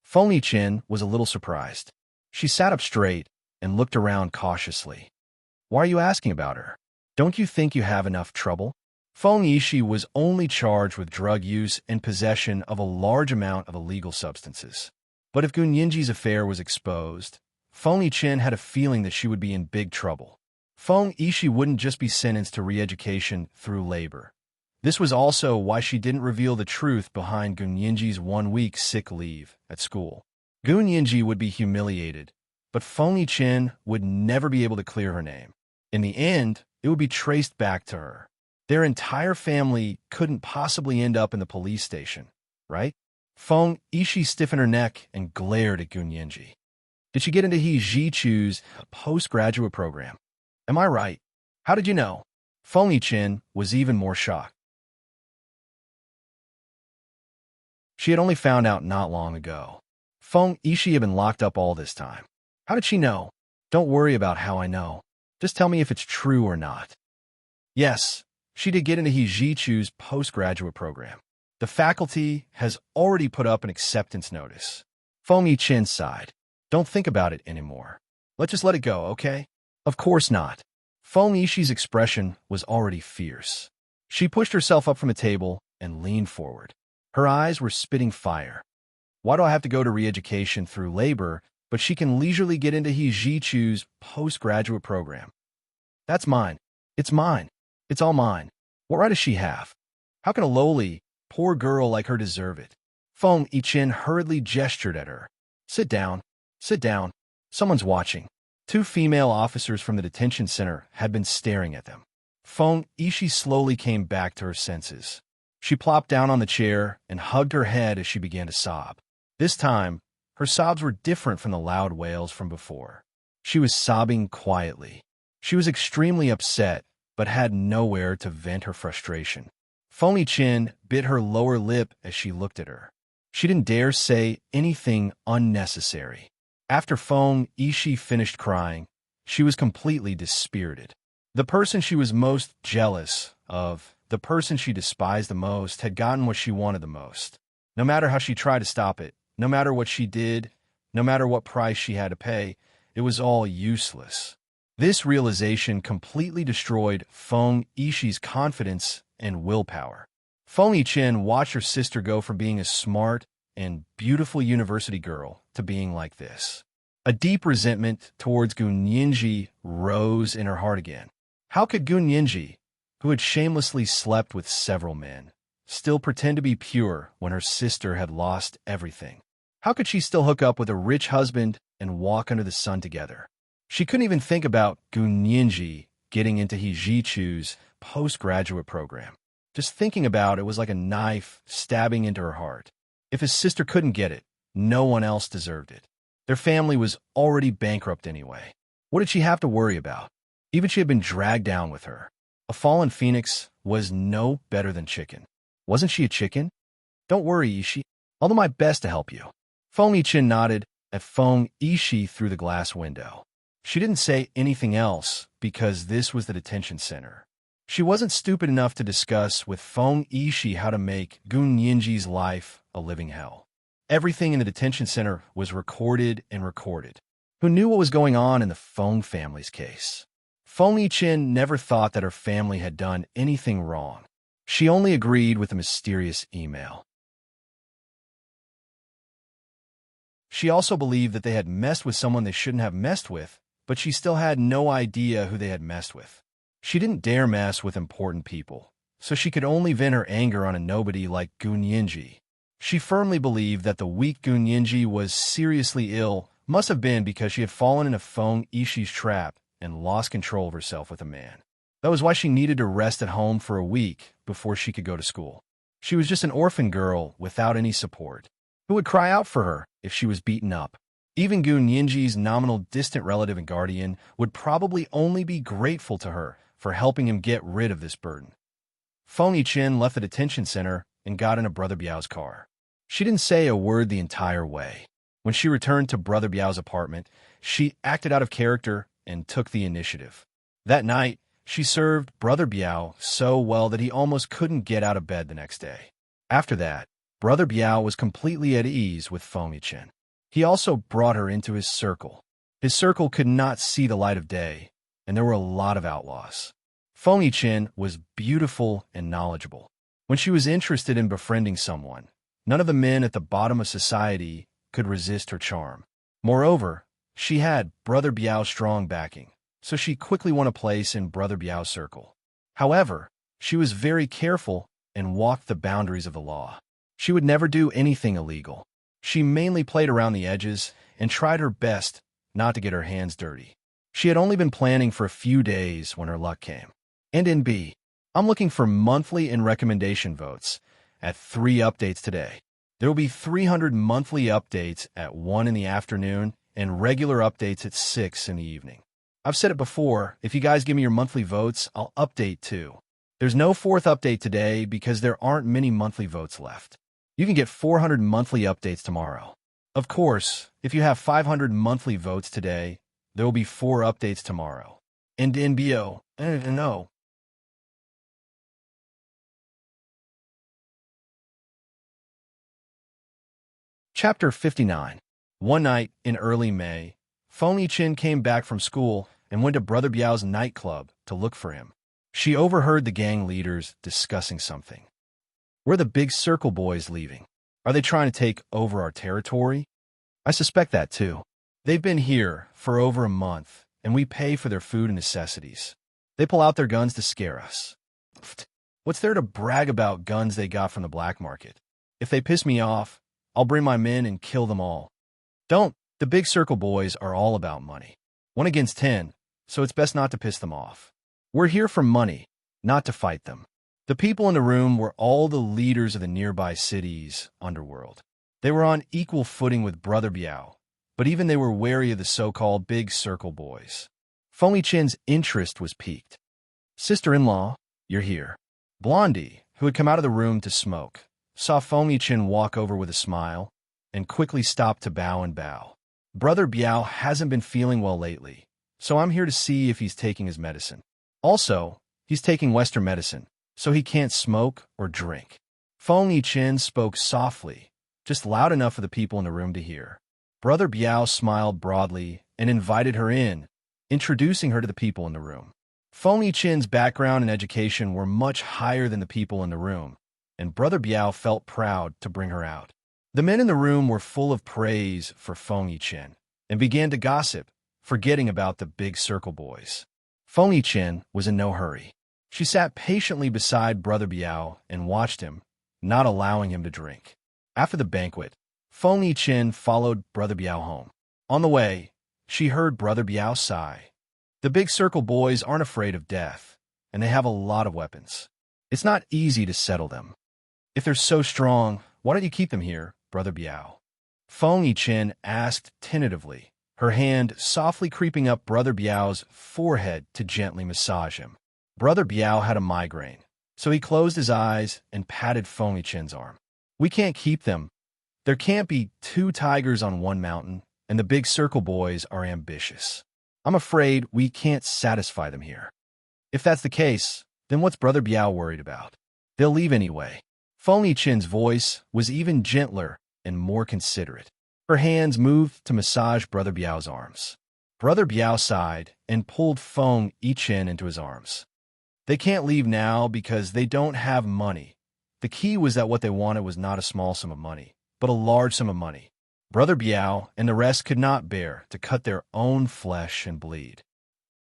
Feng Yichen was a little surprised. She sat up straight and looked around cautiously. Why are you asking about her? Don't you think you have enough trouble? Feng Yishi was only charged with drug use and possession of a large amount of illegal substances. But if Gunyinji's affair was exposed, Feng Yichen had a feeling that she would be in big trouble. Feng Yishi wouldn't just be sentenced to re-education through labor. This was also why she didn't reveal the truth behind Gunyinji's 1-week sick leave at school. Gunyinji would be humiliated, but Feng Yichen would never be able to clear her name. In the end, it would be traced back to her. Their entire family couldn't possibly end up in the police station, right? Feng Yishi stiffened her neck and glared at Gunyinji. Did she get into He Jichu's postgraduate program? Am I right? How did you know? Feng Yichen was even more shocked. She had only found out not long ago. Feng Yishi had been locked up all this time. How did she know? Don't worry about how I know. Just tell me if it's true or not. Yes, she did get into He Jichu's postgraduate program. The faculty has already put up an acceptance notice. Feng Yichen sighed. Don't think about it anymore. Let's just let it go, okay? Of course not. Feng Yishi's expression was already fierce. She pushed herself up from the table and leaned forward. Her eyes were spitting fire. Why do I have to go to re-education through labor, but she can leisurely get into He Jichu's postgraduate program? That's mine. It's mine. It's all mine. What right does she have? How can a lowly, poor girl like her deserve it? Feng Yichen hurriedly gestured at her. Sit down. Sit down. Someone's watching. 2 female officers from the detention center had been staring at them. Feng Yishi slowly came back to her senses. She plopped down on the chair and hugged her head as she began to sob. This time, her sobs were different from the loud wails from before. She was sobbing quietly. She was extremely upset, but had nowhere to vent her frustration. Phony Chin bit her lower lip as she looked at her. She didn't dare say anything unnecessary. After Feng Yishi finished crying, she was completely dispirited. The person she was most jealous of, the person she despised the most, had gotten what she wanted the most. No matter how she tried to stop it, no matter what she did, no matter what price she had to pay, it was all useless. This realization completely destroyed Feng Yishi's confidence and willpower. Feng Yichen watched her sister go from being a smart and beautiful university girl to being like this. A deep resentment towards Gun Yinji rose in her heart again. How could Gun Yinji, who had shamelessly slept with several men, still pretend to be pure when her sister had lost everything? How could she still hook up with a rich husband and walk under the sun together? She couldn't even think about Gun Yinji getting into Hijichu's postgraduate program. Just thinking about it was like a knife stabbing into her heart. If his sister couldn't get it, no one else deserved it. Their family was already bankrupt anyway. What did she have to worry about? Even she had been dragged down with her. A fallen phoenix was no better than chicken. Wasn't she a chicken? Don't worry, Ishi. I'll do my best to help you. Feng Yichin nodded at Feng Yishi through the glass window. She didn't say anything else because this was the detention center. She wasn't stupid enough to discuss with Feng Yishi how to make Gun Yinji's life a living hell. Everything in the detention center was recorded and recorded. Who knew what was going on in the Feng family's case? Feng Yichin never thought that her family had done anything wrong. She only agreed with the mysterious email. She also believed that they had messed with someone they shouldn't have messed with, but she still had no idea who they had messed with. She didn't dare mess with important people, so she could only vent her anger on a nobody like Gun Yinji. She firmly believed that the weak Gun Yinji was seriously ill, must have been because she had fallen into Feng Yishi's trap and lost control of herself with a man. That was why she needed to rest at home for a week before she could go to school. She was just an orphan girl without any support. Who would cry out for her if she was beaten up? Even Gun Yinji's nominal distant relative and guardian would probably only be grateful to her for helping him get rid of this burden. Feng Yichin left the detention center and got into Brother Biao's car. She didn't say a word the entire way. When she returned to Brother Biao's apartment, she acted out of character and took the initiative. That night, she served Brother Biao so well that he almost couldn't get out of bed the next day. After that, Brother Biao was completely at ease with Feng Yichin. He also brought her into his circle. His circle could not see the light of day, and there were a lot of outlaws. Feng Yichin was beautiful and knowledgeable. When she was interested in befriending someone, none of the men at the bottom of society could resist her charm. Moreover, she had Brother Biao's strong backing, so she quickly won a place in Brother Biao's circle. However, she was very careful and walked the boundaries of the law. She would never do anything illegal. She mainly played around the edges and tried her best not to get her hands dirty. She had only been planning for a few days when her luck came. And in B, I'm looking for monthly and recommendation votes at 3 updates today. There will be 300 monthly updates at 1 in the afternoon and regular updates at 6 in the evening. I've said it before, if you guys give me your monthly votes, I'll update too. There's no 4th update today because there aren't many monthly votes left. You can get 400 monthly updates tomorrow. Of course, if you have 500 monthly votes today, there will be 4 updates tomorrow. And NBO, no. Chapter 59. One night in early May, Feng Yichin came back from school and went to Brother Biao's nightclub to look for him. She overheard the gang leaders discussing something. We're the big circle boys leaving. Are they trying to take over our territory? I suspect that too. They've been here for over a month, and we pay for their food and necessities. They pull out their guns to scare us. What's there to brag about guns they got from the black market? If they piss me off, I'll bring my men and kill them all. Don't. The big circle boys are all about money. 1 against 10, so it's best not to piss them off. We're here for money, not to fight them. The people in the room were all the leaders of the nearby city's underworld. They were on equal footing with Brother Biao, but even they were wary of the so-called big circle boys. Feng Yichin's interest was piqued. Sister-in-law, you're here. Blondie, who had come out of the room to smoke, saw Feng Yichin walk over with a smile and quickly stopped to bow and bow. Brother Biao hasn't been feeling well lately, so I'm here to see if he's taking his medicine. Also, he's taking Western medicine, so he can't smoke or drink. Feng Yichin spoke softly, just loud enough for the people in the room to hear. Brother Biao smiled broadly and invited her in, introducing her to the people in the room. Feng Yichin's background and education were much higher than the people in the room, and Brother Biao felt proud to bring her out. The men in the room were full of praise for Feng Yichin and began to gossip, forgetting about the big circle boys. Feng Yichin was in no hurry. She sat patiently beside Brother Biao and watched him, not allowing him to drink. After the banquet, Feng Yichin followed Brother Biao home. On the way, she heard Brother Biao sigh. The big circle boys aren't afraid of death, and they have a lot of weapons. It's not easy to settle them. If they're so strong, why don't you keep them here, Brother Biao? Feng Yichin asked tentatively, her hand softly creeping up Brother Biao's forehead to gently massage him. Brother Biao had a migraine, so he closed his eyes and patted Feng Yichin's arm. We can't keep them. There can't be two tigers on one mountain, and the big circle boys are ambitious. I'm afraid we can't satisfy them here. If that's the case, then what's Brother Biao worried about? They'll leave anyway. Feng Yichin's voice was even gentler and more considerate. Her hands moved to massage Brother Biao's arms. Brother Biao sighed and pulled Feng Yichin into his arms. They can't leave now because they don't have money. The key was that what they wanted was not a small sum of money, but a large sum of money. Brother Biao and the rest could not bear to cut their own flesh and bleed.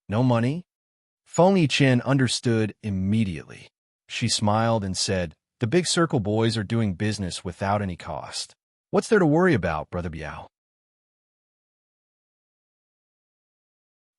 No money? Feng Yichin understood immediately. She smiled and said, "The big circle boys are doing business without any cost. What's there to worry about, Brother Biao?"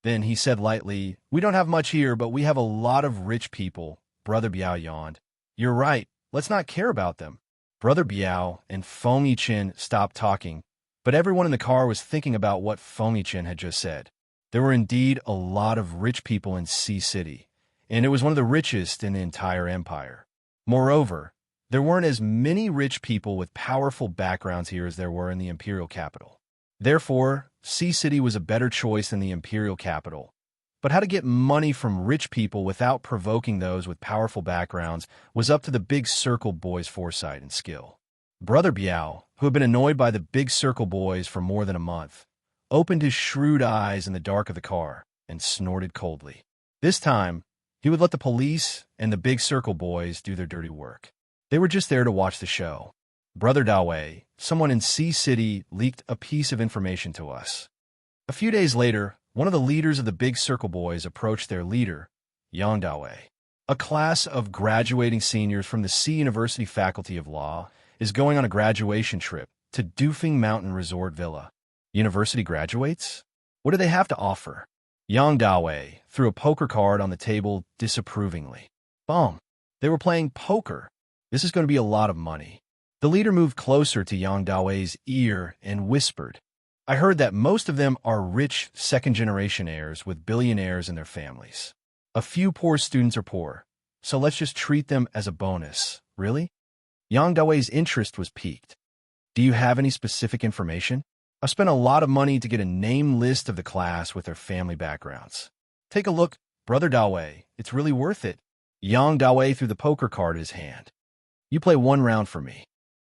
Then he said lightly, "We don't have much here, but we have a lot of rich people." Brother Biao yawned. "You're right. Let's not care about them." Brother Biao and Feng Yichin stopped talking, but everyone in the car was thinking about what Feng Yichin had just said. There were indeed a lot of rich people in Sea City, and it was one of the richest in the entire empire. Moreover, there weren't as many rich people with powerful backgrounds here as there were in the imperial capital. Therefore, Sea City was a better choice than the imperial capital. But how to get money from rich people without provoking those with powerful backgrounds was up to the big circle boys' foresight and skill. Brother Biao, who had been annoyed by the big circle boys for more than a month, opened his shrewd eyes in the dark of the car and snorted coldly. This time, he would let the police and the big circle boys do their dirty work. They were just there to watch the show. Brother Dawei, someone in Sea City, leaked a piece of information to us. A few days later, one of the leaders of the big circle boys approached their leader, Yang Dawei. A class of graduating seniors from the Sea University Faculty of Law is going on a graduation trip to Dufeng Mountain Resort Villa. University graduates? What do they have to offer? Yang Dawei threw a poker card on the table disapprovingly. Bum. They were playing poker. This is going to be a lot of money. The leader moved closer to Yang Dawei's ear and whispered, "I heard that most of them are rich second-generation heirs with billionaires in their families. A few poor students are poor, so let's just treat them as a bonus." Really? Yang Dawei's interest was piqued. "Do you have any specific information? I've spent a lot of money to get a name list of the class with their family backgrounds. Take a look, Brother Dawei. It's really worth it." Yang Dawei threw the poker card in his hand. "You play one round for me."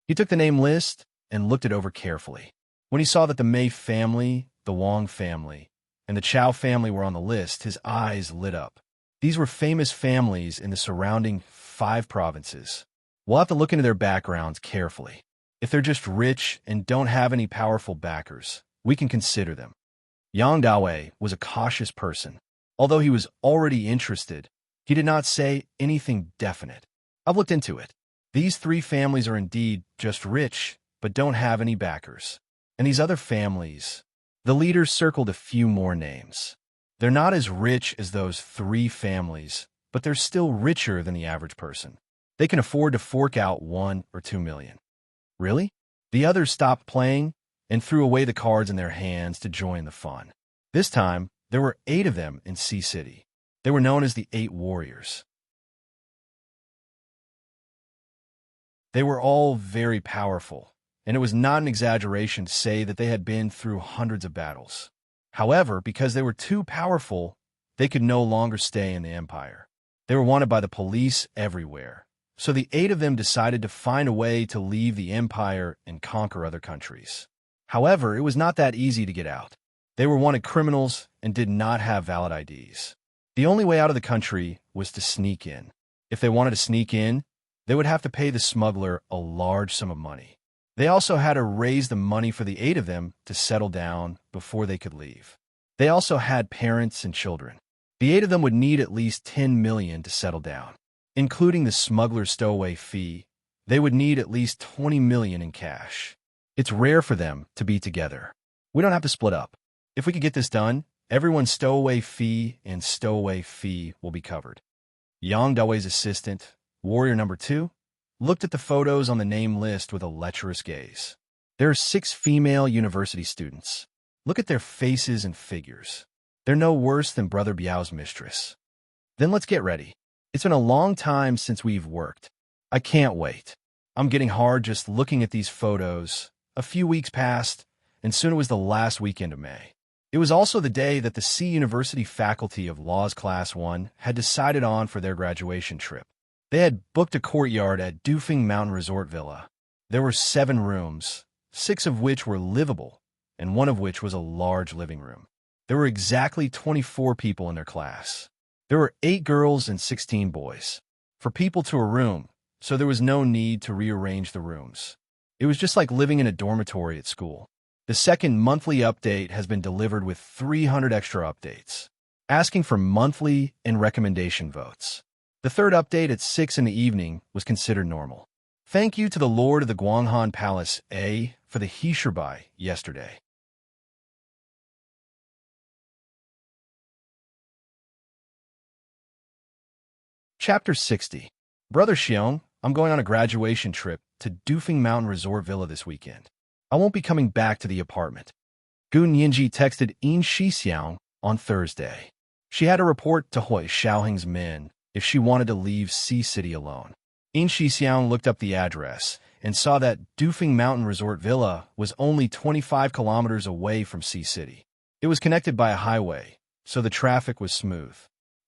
He took the name list and looked it over carefully. When he saw that the Mei family, the Wang family, and the Chao family were on the list, his eyes lit up. These were famous families in the surrounding 5 provinces. We'll have to look into their backgrounds carefully. If they're just rich and don't have any powerful backers, we can consider them. Yang Dawei was a cautious person. Although he was already interested, he did not say anything definite. "I've looked into it. These 3 families are indeed just rich, but don't have any backers. And these other families..." The leader circled a few more names. "They're not as rich as those 3 families, but they're still richer than the average person. They can afford to fork out 1 or 2 million. Really? The others stopped playing and threw away the cards in their hands to join the fun. This time, there were 8 of them in Sea City. They were known as the 8 Warriors. They were all very powerful, and it was not an exaggeration to say that they had been through hundreds of battles. However, because they were too powerful, they could no longer stay in the empire. They were wanted by the police everywhere, so the 8 of them decided to find a way to leave the empire and conquer other countries. However, it was not that easy to get out. They were wanted criminals and did not have valid IDs. The only way out of the country was to sneak in. If they wanted to sneak in, they would have to pay the smuggler a large sum of money. They also had to raise the money for the 8 of them to settle down before they could leave. They also had parents and children. The 8 of them would need at least 10 million to settle down. Including the smuggler's stowaway fee, they would need at least 20 million in cash. It's rare for them to be together. We don't have to split up. If we could get this done, everyone's stowaway fee and stowaway fee will be covered. Yang Dawei's assistant, warrior number 2, looked at the photos on the name list with a lecherous gaze. There are 6 female university students. Look at their faces and figures. They're no worse than Brother Biao's mistress. Then let's get ready. It's been a long time since we've worked. I can't wait. I'm getting hard just looking at these photos. A few weeks passed, and soon it was the last weekend of May. It was also the day that the C University Faculty of Laws Class 1 had decided on for their graduation trip. They had booked a courtyard at Dufeng Mountain Resort Villa. There were 7 rooms, 6 of which were livable, and 1 of which was a large living room. There were exactly 24 people in their class. There were 8 girls and 16 boys. For people to a room, so there was no need to rearrange the rooms. It was just like living in a dormitory at school. The second monthly update has been delivered with 300 extra updates, asking for monthly and recommendation votes. The third update at 6 in the evening was considered normal. Thank you to the Lord of the Guanghan Palace A for the Hishibai yesterday. Chapter 60. Brother Xiong, I'm going on a graduation trip to Dufeng Mountain Resort Villa this weekend. I won't be coming back to the apartment. Gu Nianji texted Yin Shixiang on Thursday. She had to report to Hui Xiaoheng's men if she wanted to leave Sea City alone. Yin Shixiang looked up the address and saw that Dufeng Mountain Resort Villa was only 25 kilometers away from Sea City. It was connected by a highway, so the traffic was smooth.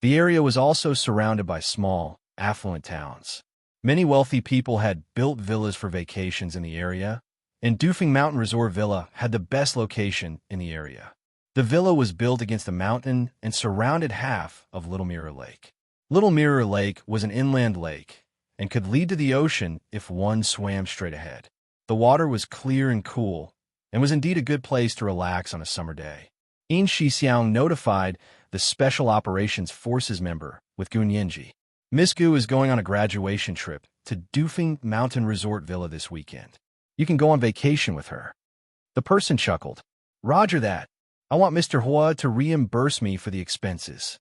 The area was also surrounded by small, affluent towns. Many wealthy people had built villas for vacations in the area, and Dufeng Mountain Resort Villa had the best location in the area. The villa was built against a mountain and surrounded half of Little Mirror Lake. Little Mirror Lake was an inland lake and could lead to the ocean if one swam straight ahead. The water was clear and cool and was indeed a good place to relax on a summer day. Yin Shixiang notified the Special Operations Forces member with Gu Nianji. Miss Gu is going on a graduation trip to Dufeng Mountain Resort Villa this weekend. You can go on vacation with her. The person chuckled. Roger that. I want Mr. Hua to reimburse me for the expenses.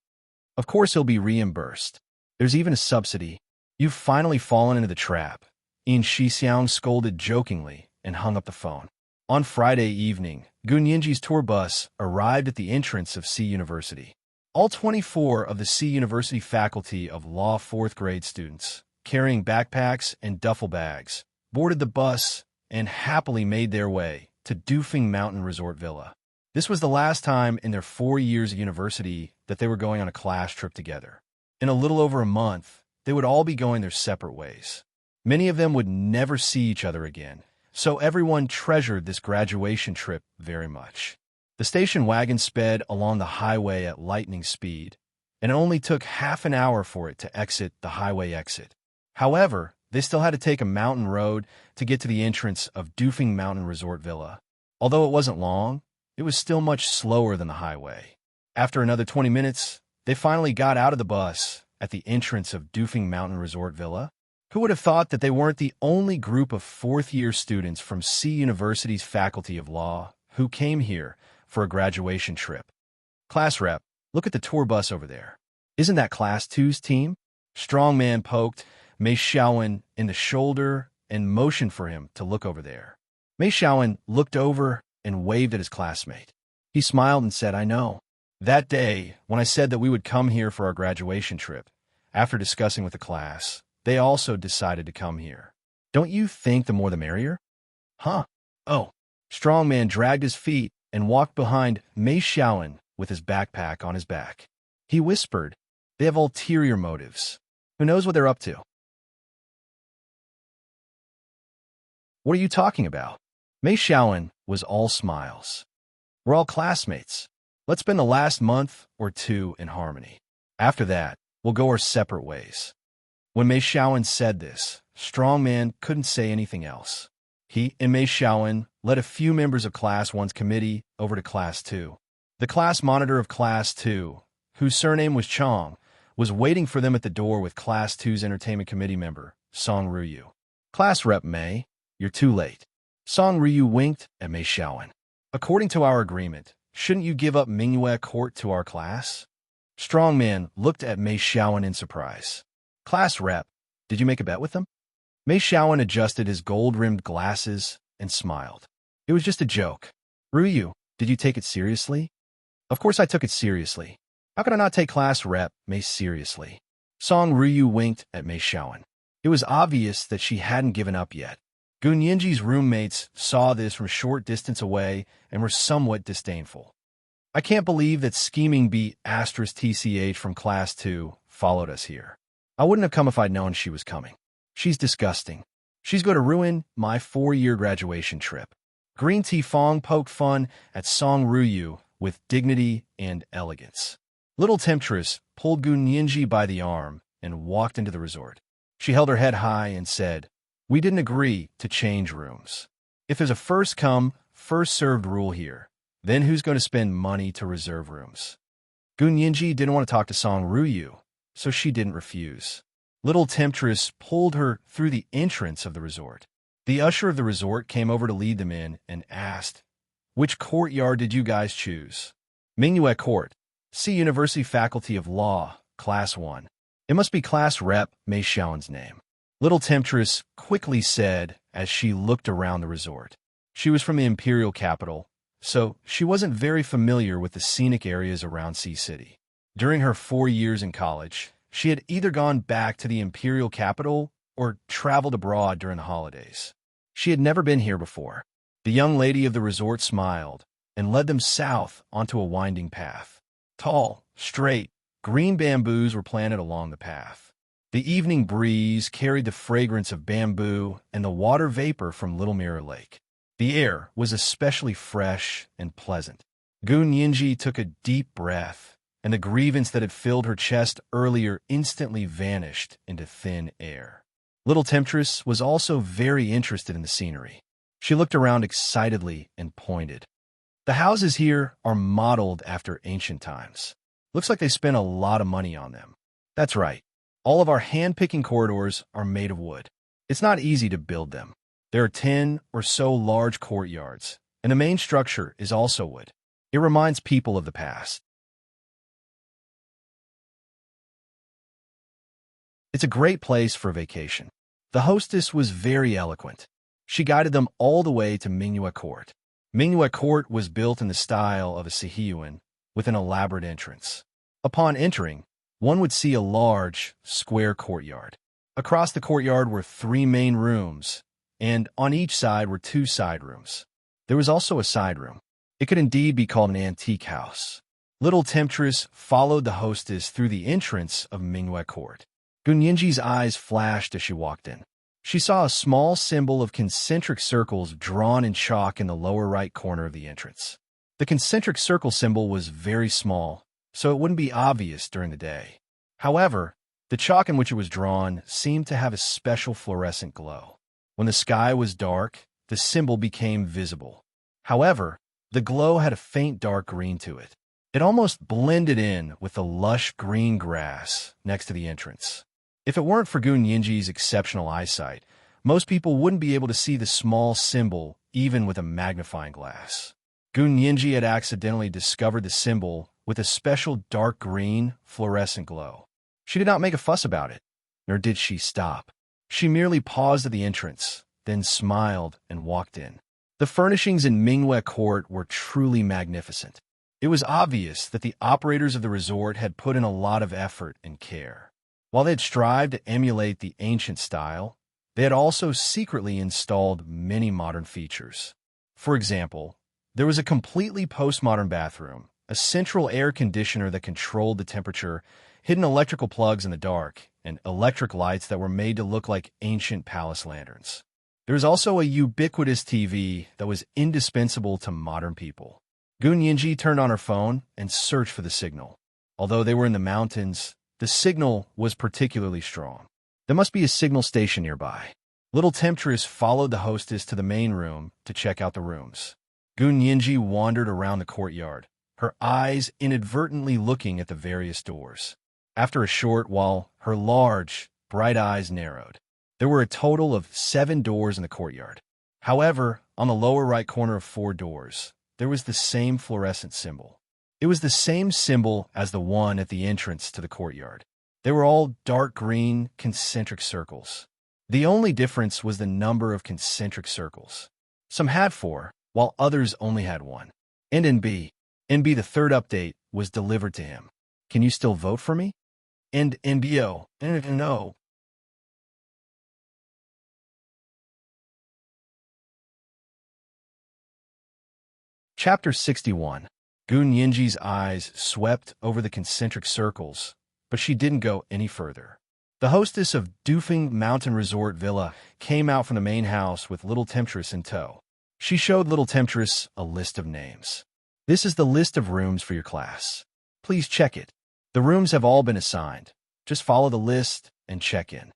Of course he'll be reimbursed. There's even a subsidy. You've finally fallen into the trap. Yin Shixiang scolded jokingly and hung up the phone. On Friday evening, Gu Nianji's tour bus arrived at the entrance of C University. All 24 of the C University Faculty of Law 4th grade students, carrying backpacks and duffel bags, boarded the bus and happily made their way to Dufeng Mountain Resort Villa. This was the last time in their 4 years of university that they were going on a class trip together. In a little over a month, they would all be going their separate ways. Many of them would never see each other again, so everyone treasured this graduation trip very much. The station wagon sped along the highway at lightning speed, and it only took half an hour for it to exit the highway exit. However, they still had to take a mountain road to get to the entrance of Dufeng Mountain Resort Villa. Although it wasn't long, it was still much slower than the highway. After another 20 minutes, they finally got out of the bus at the entrance of Dufeng Mountain Resort Villa. Who would have thought that they weren't the only group of 4th-year students from C University's Faculty of Law who came here for a graduation trip? Class rep, look at the tour bus over there. Isn't that Class 2's team? Strongman poked Mei Xiaowen in the shoulder and motioned for him to look over there. Mei Xiaowen looked over and waved at his classmate. He smiled and said, I know. That day, when I said that we would come here for our graduation trip, after discussing with the class, they also decided to come here. Don't you think the more the merrier? Huh? Oh. Strongman dragged his feet and walked behind Mei Xiaoan with his backpack on his back. He whispered, "They have ulterior motives. Who knows what they're up to?" "What are you talking about?" Mei Xiaoan was all smiles. "We're all classmates. Let's spend the last month or two in harmony. After that, we'll go our separate ways." When Mei Xiaoan said this, Strongman couldn't say anything else. He and Mei Xiaoan led a few members of Class 1's committee over to Class 2. The class monitor of Class 2, whose surname was Chong, was waiting for them at the door with Class 2's entertainment committee member, Song Ruyu. "Class Rep Mei, you're too late." Song Ruyu winked at Mei Xiaoan. "According to our agreement, shouldn't you give up Mingyue Court to our class?" Strongman looked at Mei Xiaoan in surprise. "Class Rep, did you make a bet with them?" Mei Xiaoan adjusted his gold-rimmed glasses and smiled. "It was just a joke. Ruyu, did you take it seriously?" "Of course I took it seriously. How could I not take Class Rep Mei seriously?" Song Ruyu winked at Mei Xiaoan. It was obvious that she hadn't given up yet. Gun Yinji's roommates saw this from a short distance away and were somewhat disdainful. "I can't believe that scheming B*TCH from Class 2 followed us here. I wouldn't have come if I'd known she was coming. She's disgusting. She's going to ruin my 4-year graduation trip." Green Tea Fong poked fun at Song Ruyu with dignity and elegance. Little Temptress pulled Gun Yinji by the arm and walked into the resort. She held her head high and said, "We didn't agree to change rooms. If there's a first-come, first-served rule here, then who's going to spend money to reserve rooms?" Gun Yinji didn't want to talk to Song Ruyu, so she didn't refuse. Little Temptress pulled her through the entrance of the resort. The usher of the resort came over to lead them in and asked, "Which courtyard did you guys choose?" "Mingyue Court. See University Faculty of Law, Class 1. It must be Class Rep Mei Xiaoan's name," Little Temptress quickly said as she looked around the resort. She was from the imperial capital, so she wasn't very familiar with the scenic areas around Sea City. During her 4 years in college, she had either gone back to the imperial capital or traveled abroad during the holidays. She had never been here before. The young lady of the resort smiled and led them south onto a winding path. Tall, straight, green bamboos were planted along the path. The evening breeze carried the fragrance of bamboo and the water vapor from Little Mirror Lake. The air was especially fresh and pleasant. Gun Yinji took a deep breath, and the grievance that had filled her chest earlier instantly vanished into thin air. Little Temptress was also very interested in the scenery. She looked around excitedly and pointed. "The houses here are modeled after ancient times. Looks like they spent a lot of money on them." "That's right. All of our hand-picking corridors are made of wood. It's not easy to build them. There are 10 or so large courtyards, and the main structure is also wood. It reminds people of the past." It's a great place for a vacation. The hostess was very eloquent. She guided them all the way to Mingyue Court. Mingyue Court was built in the style of a Sihiyuan, with an elaborate entrance. Upon entering, one would see a large, square courtyard. Across the courtyard were 3 main rooms, and on each side were 2 side rooms. There was also a side room. It could indeed be called an antique house. Little Temptress followed the hostess through the entrance of Mingyue Court. Gun Yinji's eyes flashed as she walked in. She saw a small symbol of concentric circles drawn in chalk in the lower right corner of the entrance. The concentric circle symbol was very small, so it wouldn't be obvious during the day. However, the chalk in which it was drawn seemed to have a special fluorescent glow. When the sky was dark, the symbol became visible. However, the glow had a faint dark green to it. It almost blended in with the lush green grass next to the entrance. If it weren't for Gun Yinji's exceptional eyesight, most people wouldn't be able to see the small symbol even with a magnifying glass. Gun Yinji had accidentally discovered the symbol with a special dark green, fluorescent glow. She did not make a fuss about it, nor did she stop. She merely paused at the entrance, then smiled and walked in. The furnishings in Mingyue Court were truly magnificent. It was obvious that the operators of the resort had put in a lot of effort and care. While they had strived to emulate the ancient style, They had also secretly installed many modern features. For example, there was a completely postmodern bathroom, a central air conditioner that controlled the temperature, hidden electrical plugs in the dark, and electric lights that were made to look like ancient palace lanterns. There was also a ubiquitous TV that was indispensable to modern people. Gun Yinji turned on her phone and searched for the signal. Although they were in the mountains, the signal was particularly strong. There must be a signal station nearby. Little Temptress followed the hostess to the main room to check out the rooms. Gun Yinji wandered around the courtyard, her eyes inadvertently looking at the various doors. After a short while, her large, bright eyes narrowed. There were a total of 7 doors in the courtyard. However, on the lower right corner of 4 doors, there was the same fluorescent symbol. It was the same symbol as the one at the entrance to the courtyard. They were all dark green, concentric circles. The only difference was the number of concentric circles. Some had 4, while others only had 1. And NB, the third update, was delivered to him. Can you still vote for me? And NBO, no. Chapter 61. Gun Yinji's eyes swept over the concentric circles, but she didn't go any further. The hostess of Dufeng Mountain Resort Villa came out from the main house with Little Temptress in tow. She showed Little Temptress a list of names. This is the list of rooms for your class. Please check it. The rooms have all been assigned. Just follow the list and check in.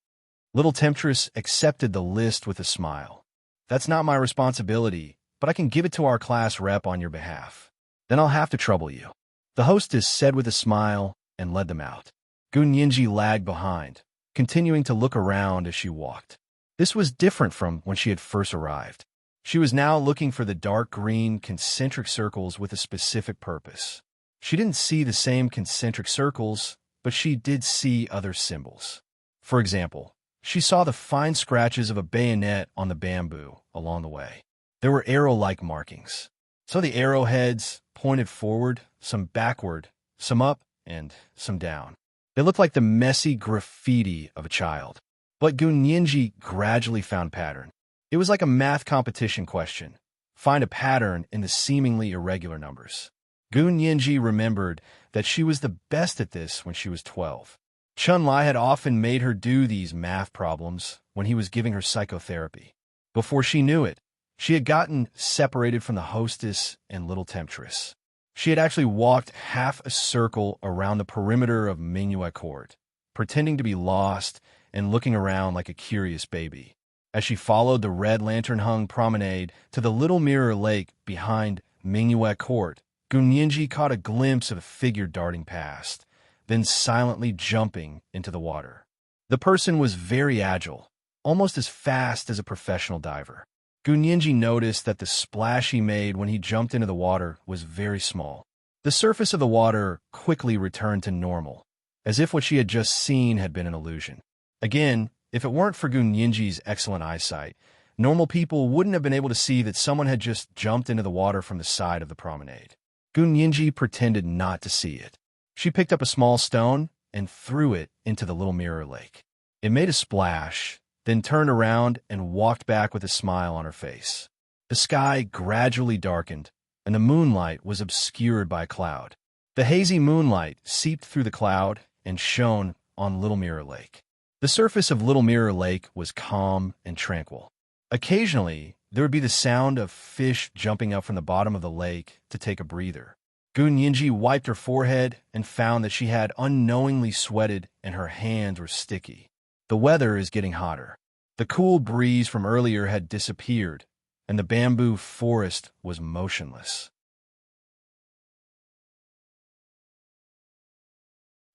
Little Temptress accepted the list with a smile. That's not my responsibility, but I can give it to our class rep on your behalf. Then I'll have to trouble you. The hostess said with a smile and led them out. Gun Yinji lagged behind, continuing to look around as she walked. This was different from when she had first arrived. She was now looking for the dark green concentric circles with a specific purpose. She didn't see the same concentric circles, but she did see other symbols. For example, she saw the fine scratches of a bayonet on the bamboo along the way. There were arrow-like markings. So the arrowheads pointed forward, some backward, some up, and some down. They looked like the messy graffiti of a child. But Gun Yinji gradually found pattern. It was like a math competition question. Find a pattern in the seemingly irregular numbers. Gun Yinji remembered that she was the best at this when she was 12. Chun Lai had often made her do these math problems when he was giving her psychotherapy. Before she knew it, she had gotten separated from the hostess and Little Temptress. She had actually walked half a circle around the perimeter of Mingyue Court, pretending to be lost and looking around like a curious baby. As she followed the red lantern-hung promenade to the little mirror lake behind Mingyue Court, Gun Yinji caught a glimpse of a figure darting past, then silently jumping into the water. The person was very agile, almost as fast as a professional diver. Gun Yinji noticed that the splash he made when he jumped into the water was very small. The surface of the water quickly returned to normal, as if what she had just seen had been an illusion. Again, if it weren't for Gun Yinji's excellent eyesight, normal people wouldn't have been able to see that someone had just jumped into the water from the side of the promenade. Gun Yinji pretended not to see it. She picked up a small stone and threw it into the little mirror lake. It made a splash, then turned around and walked back with a smile on her face. The sky gradually darkened, and the moonlight was obscured by a cloud. The hazy moonlight seeped through the cloud and shone on Little Mirror Lake. The surface of Little Mirror Lake was calm and tranquil. Occasionally, there would be the sound of fish jumping up from the bottom of the lake to take a breather. Gun Yinji wiped her forehead and found that she had unknowingly sweated and her hands were sticky. The weather is getting hotter. The cool breeze from earlier had disappeared, and the bamboo forest was motionless.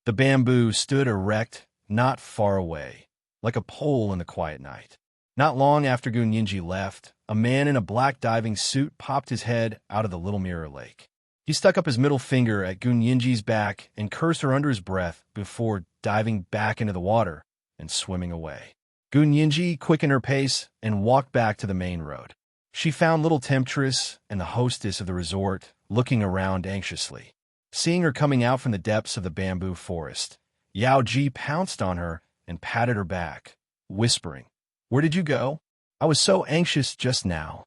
The bamboo stood erect, not far away, like a pole in the quiet night. Not long after Gun Yinji left, a man in a black diving suit popped his head out of the Little Mirror Lake. He stuck up his middle finger at Gun Yinji's back and cursed her under his breath before diving back into the water and swimming away. Gun Yinji quickened her pace and walked back to the main road. She found Little Temptress and the hostess of the resort looking around anxiously. Seeing her coming out from the depths of the bamboo forest, Yao Ji pounced on her and patted her back, whispering, Where did you go? I was so anxious just now.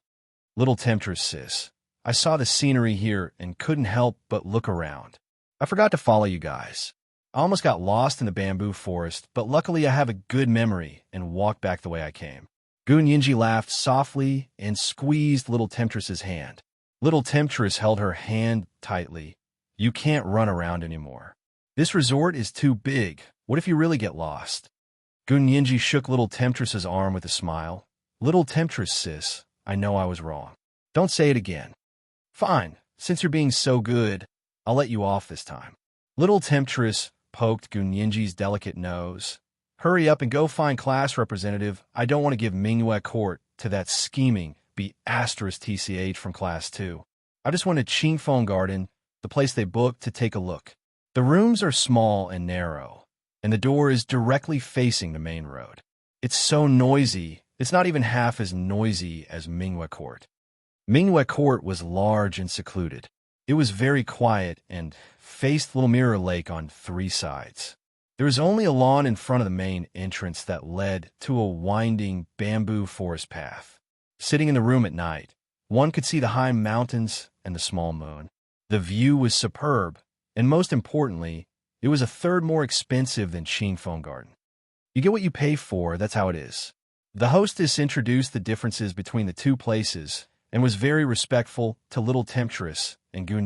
Little temptress, sis. I saw the scenery here and couldn't help but look around. I forgot to follow you guys. I almost got lost in the bamboo forest, but luckily I have a good memory and walked back the way I came. Gun laughed softly and squeezed Little Temptress's hand. Little Temptress held her hand tightly. You can't run around anymore. This resort is too big. What if you really get lost? Gun shook Little Temptress's arm with a smile. Little Temptress, sis, I know I was wrong. Don't say it again. Fine, since you're being so good, I'll let you off this time. Little Temptress poked Gun delicate nose. Hurry up and go find class representative. I don't want to give Mingyue Court to that scheming B*TCH from class 2. I just went to Qingfeng Garden, the place they booked, to take a look. The rooms are small and narrow, and the door is directly facing the main road. It's so noisy, it's not even half as noisy as Mingyue Court. Mingyue Court was large and secluded. It was very quiet and faced Little Mirror Lake on 3 sides. There was only a lawn in front of the main entrance that led to a winding bamboo forest path. Sitting in the room at night, one could see the high mountains and the small moon. The view was superb, and most importantly, it was a third more expensive than Qingfeng Garden. You get what you pay for, that's how it is. The hostess introduced the differences between the two places and was very respectful to Little Temptress and Gun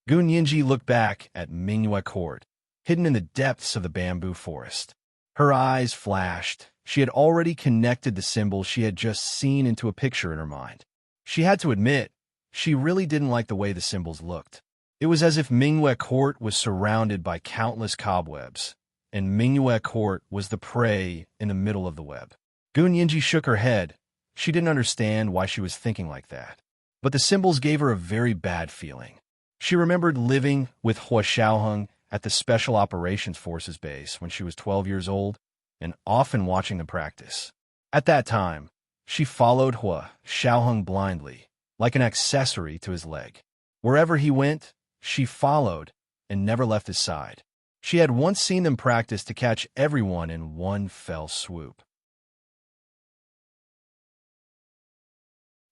looked back at Mingyue Court, hidden in the depths of the bamboo forest. Her eyes flashed. She had already connected the symbol she had just seen into a picture in her mind. She had to admit, she really didn't like the way the symbols looked. It was as if Mingyue Court was surrounded by countless cobwebs, and Mingyue Court was the prey in the middle of the web. Gun shook her head. She didn't understand why she was thinking like that. But the symbols gave her a very bad feeling. She remembered living with Hua Xiaoheng at the Special Operations Forces base when she was 12 years old, and often watching them practice. At that time, she followed Hua Xiaoheng blindly, like an accessory to his leg. Wherever he went, she followed and never left his side. She had once seen them practice to catch everyone in one fell swoop.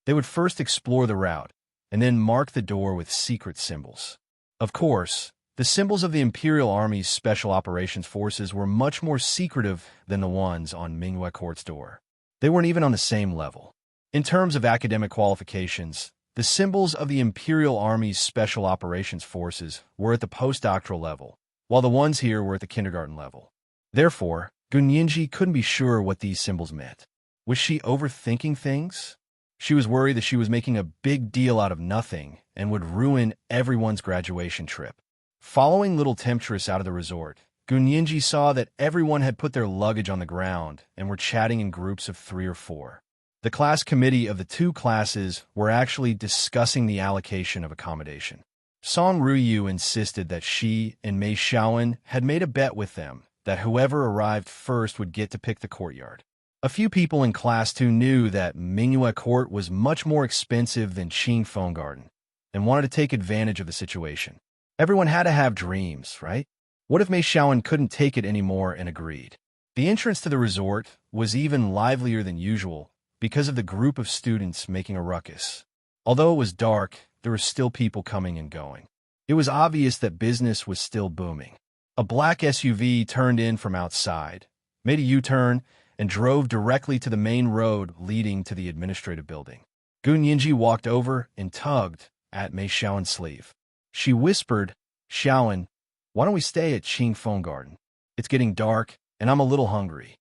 They would first explore the route, and then mark the door with secret symbols. Of course, the symbols of the Imperial Army's Special Operations Forces were much more secretive than the ones on Mingyue Court's door. They weren't even on the same level. In terms of academic qualifications, the symbols of the Imperial Army's Special Operations Forces were at the postdoctoral level, while the ones here were at the kindergarten level. Therefore, Gun couldn't be sure what these symbols meant. Was she overthinking things? She was worried that she was making a big deal out of nothing and would ruin everyone's graduation trip. Following Little Temptress out of the resort, Gun saw that everyone had put their luggage on the ground and were chatting in groups of 3 or 4. The class committee of the 2 classes were actually discussing the allocation of accommodation. Song Ruyu insisted that she and Mei Xiaowen had made a bet with them that whoever arrived first would get to pick the courtyard. A few people in Class 2 knew that Mingyue Court was much more expensive than Qingfeng Garden and wanted to take advantage of the situation. Everyone had to have dreams, right? What if Mei Xiaowen couldn't take it anymore and agreed? The entrance to the resort was even livelier than usual because of the group of students making a ruckus. Although it was dark, there were still people coming and going. It was obvious that business was still booming. A black SUV turned in from outside, made a U-turn, and drove directly to the main road leading to the administrative building. Gun walked over and tugged at Mei Xiaowen's sleeve. She whispered, Xiaowen, why don't we stay at Qingfeng Garden? It's getting dark, and I'm a little hungry.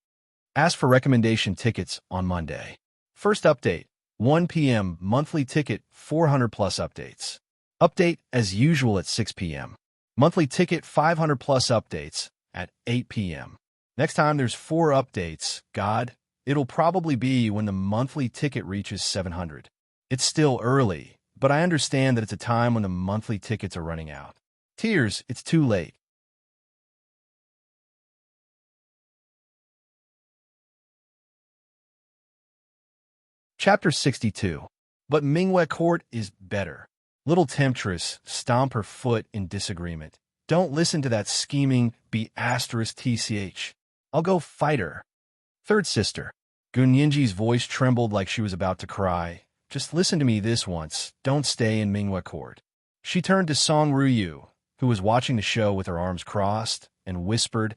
Ask for recommendation tickets on Monday. First update, 1 p.m. Monthly ticket, 400-plus updates. Update as usual at 6 p.m. Monthly ticket, 500-plus updates at 8 p.m. Next time there's 4 updates, God, it'll probably be when the monthly ticket reaches 700. It's still early, but I understand that it's a time when the monthly tickets are running out. Tears, it's too late. Chapter 62. But Mingyue Court is better. Little Temptress stomped her foot in disagreement. Don't listen to that scheming B*TCH. I'll go fight her. Third sister. Gunyinji's voice trembled like she was about to cry. Just listen to me this once. Don't stay in Minghua Court. She turned to Song Ruyu, who was watching the show with her arms crossed, and whispered,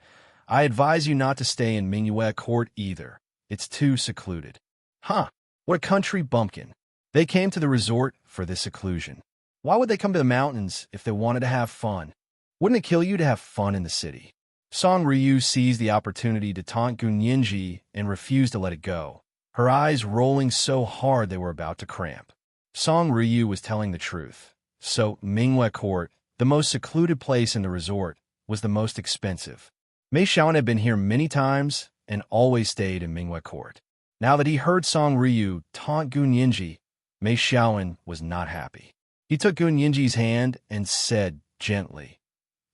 I advise you not to stay in Minghua Court either. It's too secluded. Huh, what a country bumpkin. They came to the resort for this seclusion. Why would they come to the mountains if they wanted to have fun? Wouldn't it kill you to have fun in the city? Song Ryu seized the opportunity to taunt Gunyinji and refused to let it go, her eyes rolling so hard they were about to cramp. Song Ryu was telling the truth. So, Minghua Court, the most secluded place in the resort, was the most expensive. Mei Xiaoan had been here many times and always stayed in Minghua Court. Now that he heard Song Ryu taunt Gunyinji, Mei Xiaoan was not happy. He took Gunyinji's hand and said gently,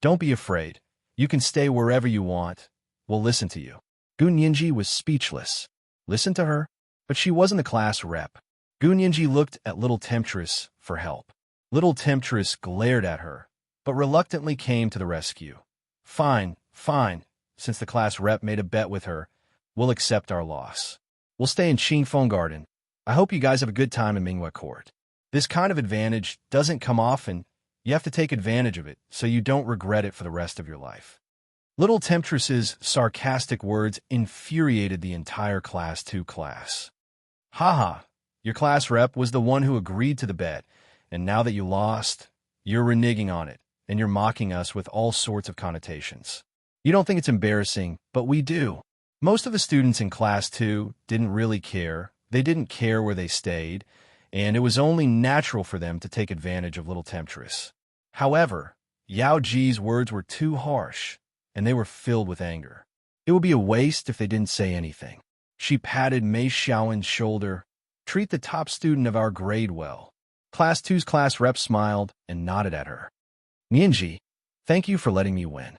Don't be afraid. You can stay wherever you want. We'll listen to you. Gunyinji was speechless. Listen to her? But she wasn't the class rep. Gunyinji looked at Little Temptress for help. Little Temptress glared at her, but reluctantly came to the rescue. Fine, fine. Since the class rep made a bet with her, we'll accept our loss. We'll stay in Qingfeng Garden. I hope you guys have a good time in Minghua Court. This kind of advantage doesn't come often. You have to take advantage of it so you don't regret it for the rest of your life. Little Temptress's sarcastic words infuriated the entire Class 2 class. Haha, your class rep was the one who agreed to the bet, and now that you lost, you're reneging on it, and you're mocking us with all sorts of connotations. You don't think it's embarrassing, but we do. Most of the students in Class 2 didn't really care. They didn't care where they stayed, and it was only natural for them to take advantage of Little Temptress. However, Yao Ji's words were too harsh, and they were filled with anger. It would be a waste if they didn't say anything. She patted Mei Xiaoan's shoulder. Treat the top student of our grade well. Class 2's class rep smiled and nodded at her. Nianji, thank you for letting me win.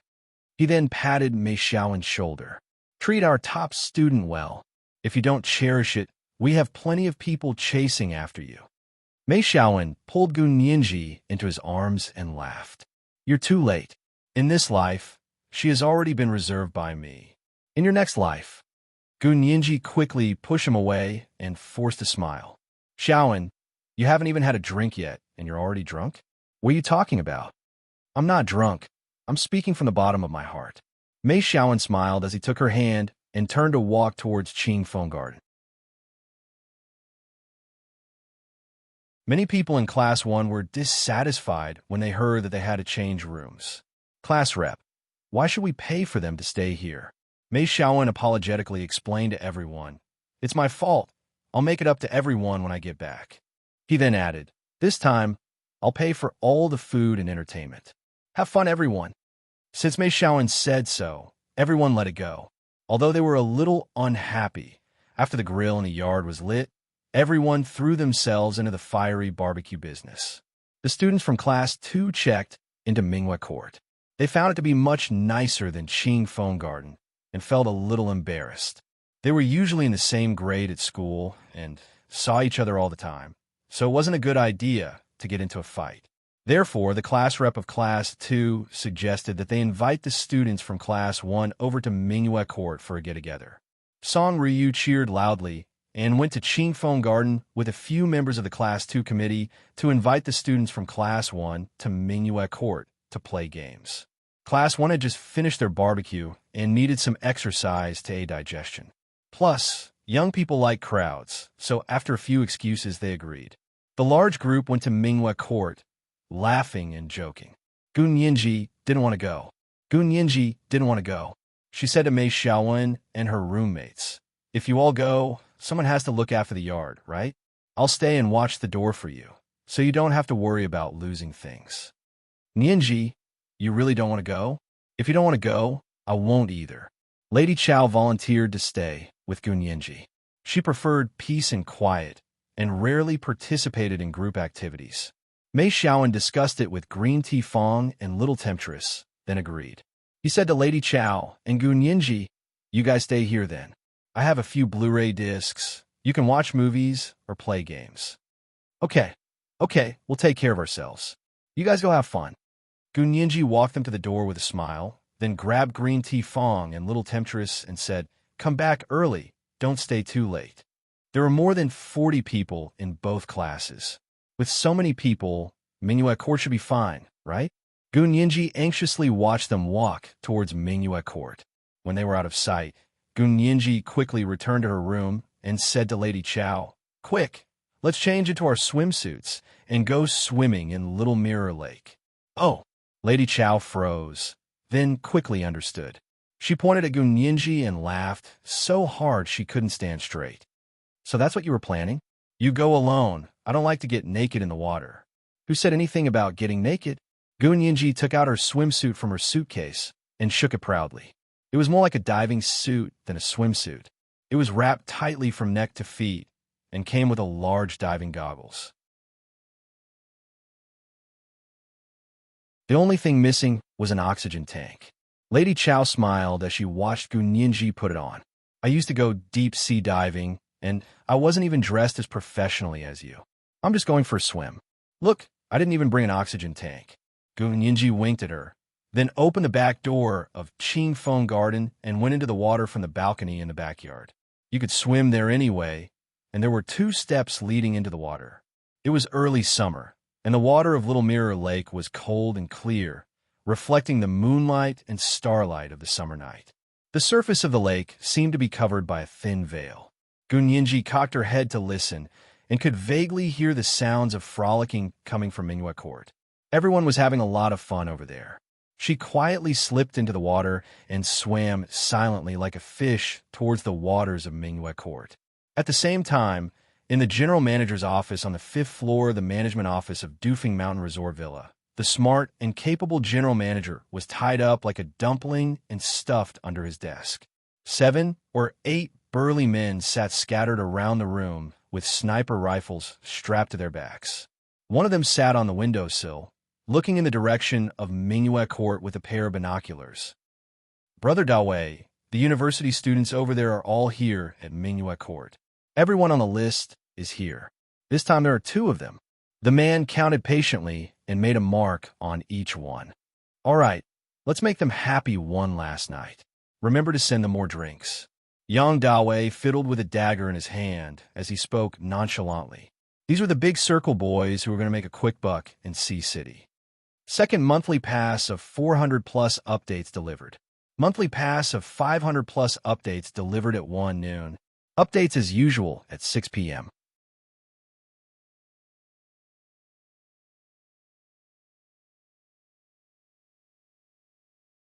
He then patted Mei Xiaoan's shoulder. Treat our top student well. If you don't cherish it, we have plenty of people chasing after you. Mei Xiaoan pulled Gunyinji into his arms and laughed. You're too late. In this life, she has already been reserved by me. In your next life. Gunyinji quickly pushed him away and forced a smile. Xiaoan, you haven't even had a drink yet, and you're already drunk? What are you talking about? I'm not drunk. I'm speaking from the bottom of my heart. Mei Xiaoan smiled as he took her hand and turned to walk towards Qingfeng Garden. Many people in Class 1 were dissatisfied when they heard that they had to change rooms. Class rep, why should we pay for them to stay here? Mei Xiaoan apologetically explained to everyone. It's my fault. I'll make it up to everyone when I get back. He then added, this time, I'll pay for all the food and entertainment. Have fun, everyone. Since Mei Xiaoan said so, everyone let it go. Although they were a little unhappy, after the grill in the yard was lit, everyone threw themselves into the fiery barbecue business. The students from Class 2 checked into Minghua Court. They found it to be much nicer than Qingfeng Garden and felt a little embarrassed. They were usually in the same grade at school and saw each other all the time, so it wasn't a good idea to get into a fight. Therefore, the class rep of Class 2 suggested that they invite the students from Class 1 over to Minghua Court for a get-together. Song Ryu cheered loudly and went to Qingfeng Garden with a few members of the Class 2 committee to invite the students from Class 1 to Minghua Court to play games. Class 1 had just finished their barbecue and needed some exercise to aid digestion. Plus, young people like crowds, so after a few excuses they agreed. The large group went to Minghua Court, laughing and joking. Gunyinji didn't want to go. Gunyinji didn't want to go. She said to Mei Xiaoan and her roommates, if you all go, someone has to look after the yard, right? I'll stay and watch the door for you, so you don't have to worry about losing things. Nianji, you really don't want to go? If you don't want to go, I won't either. Lady Chow volunteered to stay with Gunyinji. She preferred peace and quiet, and rarely participated in group activities. Mei Xiaoan discussed it with Green Tea Fong and Little Temptress, then agreed. He said to Lady Chow and Gunyinji, you guys stay here then. I have a few Blu-ray discs. You can watch movies or play games. Okay, we'll take care of ourselves. You guys go have fun. Gunyinji walked them to the door with a smile, then grabbed Green Tea Fong and Little Temptress and said, come back early. don't stay too late. There were more than 40 people in both classes. With so many people, Mingyue Court should be fine, right? Gun Yinji anxiously watched them walk towards Mingyue Court. When they were out of sight, Gun Yinji quickly returned to her room and said to Lady Chow, "Quick, let's change into our swimsuits and go swimming in Little Mirror Lake." "Oh." Lady Chow froze, then quickly understood. She pointed at Gun Yinji and laughed so hard she couldn't stand straight. "So that's what you were planning? You go alone. I don't like to get naked in the water." "Who said anything about getting naked?" Gun Yinji took out her swimsuit from her suitcase and shook it proudly. It was more like a diving suit than a swimsuit. It was wrapped tightly from neck to feet and came with a large diving goggles. The only thing missing was an oxygen tank. Lady Chow smiled as she watched Gun Yinji put it on. "I used to go deep-sea diving, and I wasn't even dressed as professionally as you. I'm just going for a swim. Look, I didn't even bring an oxygen tank." Gun Yinji winked at her, then opened the back door of Qing Feng Garden and went into the water from the balcony in the backyard. You could swim there anyway, and there were 2 steps leading into the water. It was early summer, and the water of Little Mirror Lake was cold and clear, reflecting the moonlight and starlight of the summer night. The surface of the lake seemed to be covered by a thin veil. Gun Yinji cocked her head to listen and could vaguely hear the sounds of frolicking coming from Mingyue Court. Everyone was having a lot of fun over there. She quietly slipped into the water and swam silently like a fish towards the waters of Mingyue Court. At the same time, in the general manager's office on the 5th floor of the management office of Dufeng Mountain Resort Villa, the smart and capable general manager was tied up like a dumpling and stuffed under his desk. 7 or 8 burly men sat scattered around the room with sniper rifles strapped to their backs. One of them sat on the windowsill, looking in the direction of Mingyue Court with a pair of binoculars. "Brother Dawei, the university students over there are all here at Mingyue Court. Everyone on the list is here. This time there are 2 of them." The man counted patiently and made a mark on each one. "All right, let's make them happy one last night. Remember to send them more drinks." Young Dawei fiddled with a dagger in his hand as he spoke nonchalantly. These were the Big Circle boys who were going to make a quick buck in Sea City. Second monthly pass of 400-plus updates delivered. Monthly pass of 500-plus updates delivered at 1 noon. Updates as usual at 6 p.m.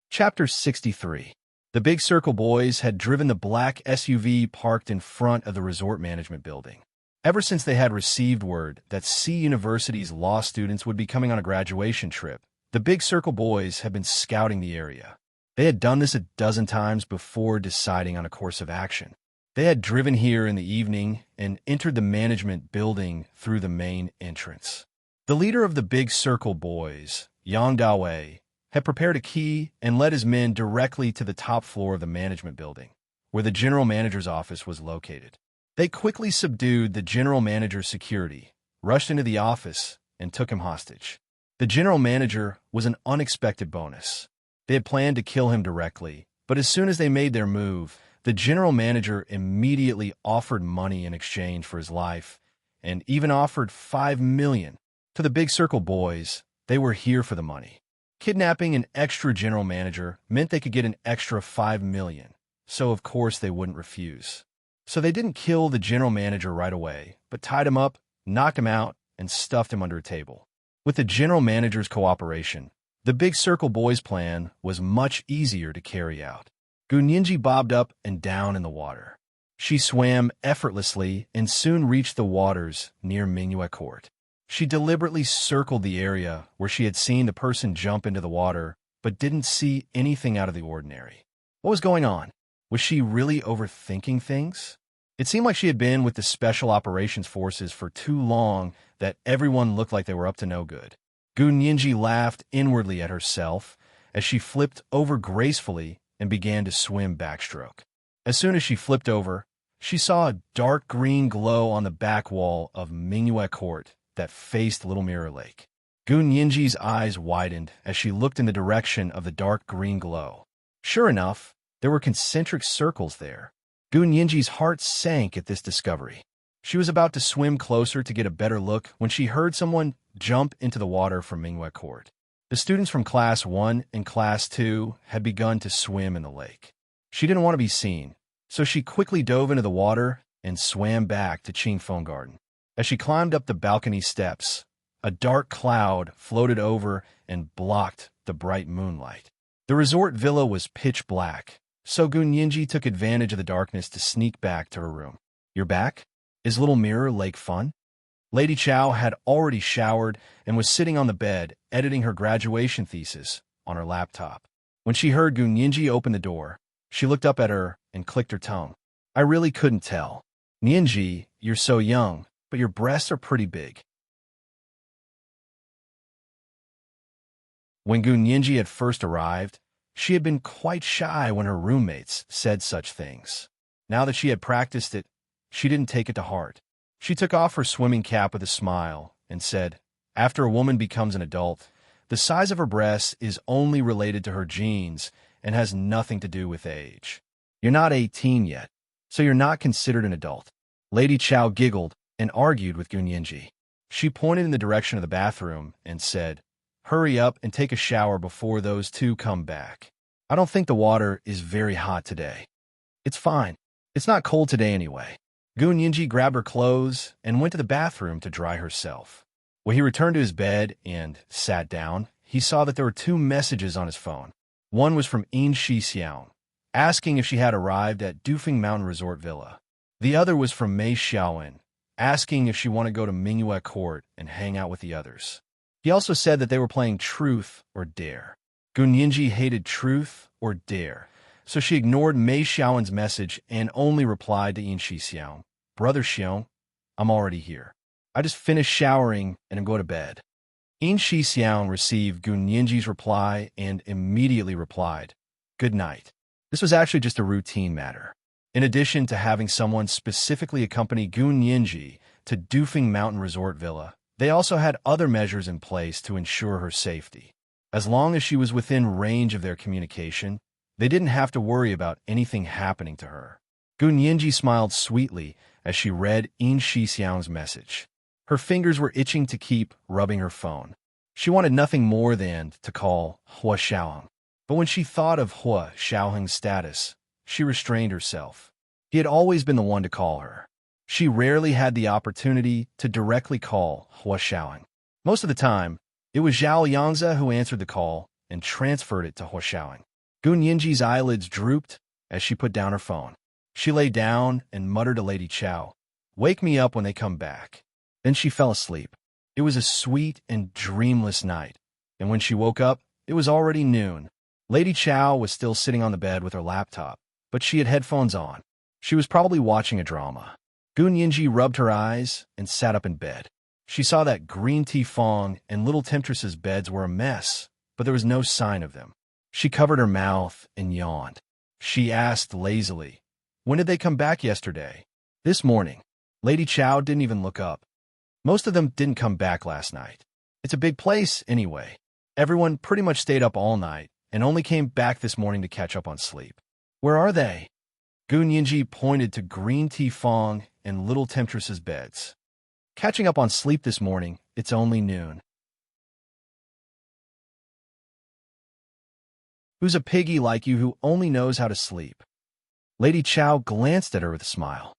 Chapter 63. The Big Circle boys had driven the black SUV parked in front of the resort management building. Ever since they had received word that C University's law students would be coming on a graduation trip, the Big Circle boys had been scouting the area. They had done this a dozen times before deciding on a course of action. They had driven here in the evening and entered the management building through the main entrance. The leader of the Big Circle boys, Yang Dawei, had prepared a key and led his men directly to the top floor of the management building, where the general manager's office was located. They quickly subdued the general manager's security, rushed into the office, and took him hostage. The general manager was an unexpected bonus. They had planned to kill him directly, but as soon as they made their move, the general manager immediately offered money in exchange for his life, and even offered 5 million. To the Big Circle boys, they were here for the money. Kidnapping an extra general manager meant they could get an extra 5 million, so of course they wouldn't refuse. So they didn't kill the general manager right away, but tied him up, knocked him out, and stuffed him under a table. With the general manager's cooperation, the Big Circle boys' plan was much easier to carry out. Gun Yinji bobbed up and down in the water. She swam effortlessly and soon reached the waters near Mingyue Court. She deliberately circled the area where she had seen the person jump into the water, but didn't see anything out of the ordinary. What was going on? Was she really overthinking things? It seemed like she had been with the Special Operations Forces for too long that everyone looked like they were up to no good. Gun Yinji laughed inwardly at herself as she flipped over gracefully and began to swim backstroke. As soon as she flipped over, she saw a dark green glow on the back wall of Mingyue Court that faced Little Mirror Lake. Gun Yinji's eyes widened as she looked in the direction of the dark green glow. Sure enough, there were concentric circles there. Gu Nianji's heart sank at this discovery. She was about to swim closer to get a better look when she heard someone jump into the water from Mingyue Court. The students from Class 1 and Class 2 had begun to swim in the lake. She didn't want to be seen, so she quickly dove into the water and swam back to Qingfeng Garden. As she climbed up the balcony steps, a dark cloud floated over and blocked the bright moonlight. The resort villa was pitch black, so Gu Nianji took advantage of the darkness to sneak back to her room. "You're back? Is Little Mirror Lake fun?" Lady Chow had already showered and was sitting on the bed, editing her graduation thesis on her laptop. When she heard Gu Nianji open the door, she looked up at her and clicked her tongue. "I really couldn't tell. Nianji, you're so young, but your breasts are pretty big." When Gu Nianji had first arrived, she had been quite shy when her roommates said such things. Now that she had practiced it, she didn't take it to heart. She took off her swimming cap with a smile and said, "After a woman becomes an adult, the size of her breasts is only related to her genes and has nothing to do with age. You're not 18 yet, so you're not considered an adult." Lady Chow giggled and argued with Gu Nianji. She pointed in the direction of the bathroom and said, "Hurry up and take a shower before those two come back. I don't think the water is very hot today." "It's fine. It's not cold today anyway." Gu Nianji grabbed her clothes and went to the bathroom to dry herself. When he returned to his bed and sat down, he saw that there were two messages on his phone. One was from Yin Shixiang, asking if she had arrived at Dufeng Mountain Resort Villa. The other was from Mei Xiaowen, asking if she wanted to go to Mingyue Court and hang out with the others. He also said that they were playing Truth or Dare. Gu Nianji hated Truth or Dare, so she ignored Mei Xiaowen's message and only replied to Yin Shixiang, "Brother Xiong, I'm already here. I just finished showering and am going to bed." Yin Shixiang received Gu Nianji's reply and immediately replied, "Good night." This was actually just a routine matter. In addition to having someone specifically accompany Gu Nianji to Dufeng Mountain Resort Villa, they also had other measures in place to ensure her safety. As long as she was within range of their communication, they didn't have to worry about anything happening to her. Gu Nianji smiled sweetly as she read Yin Shixiang's message. Her fingers were itching to keep rubbing her phone. She wanted nothing more than to call Hua Xiaoheng. But when she thought of Hua Xiaoheng's status, she restrained herself. He had always been the one to call her. She rarely had the opportunity to directly call Hua Xiaoheng. Most of the time, it was Zhao Yangze who answered the call and transferred it to Hua Xiaoheng. Gu Nianji's eyelids drooped as she put down her phone. She lay down and muttered to Lady Chow, "Wake me up when they come back." Then she fell asleep. It was a sweet and dreamless night, and when she woke up, it was already noon. Lady Chow was still sitting on the bed with her laptop, but she had headphones on. She was probably watching a drama. Gu Nianji rubbed her eyes and sat up in bed. She saw that Green Tea Fong and Little Temptress's beds were a mess, but there was no sign of them. She covered her mouth and yawned. She asked lazily, "When did they come back yesterday?" "This morning." Lady Chow didn't even look up. "Most of them didn't come back last night. It's a big place anyway. Everyone pretty much stayed up all night and only came back this morning to catch up on sleep." "Where are they?" Gu Nianji pointed to Green Tea Fong and Little Temptress's beds. "Catching up on sleep this morning, it's only noon." "Who's a piggy like you who only knows how to sleep?" Lady Chow glanced at her with a smile.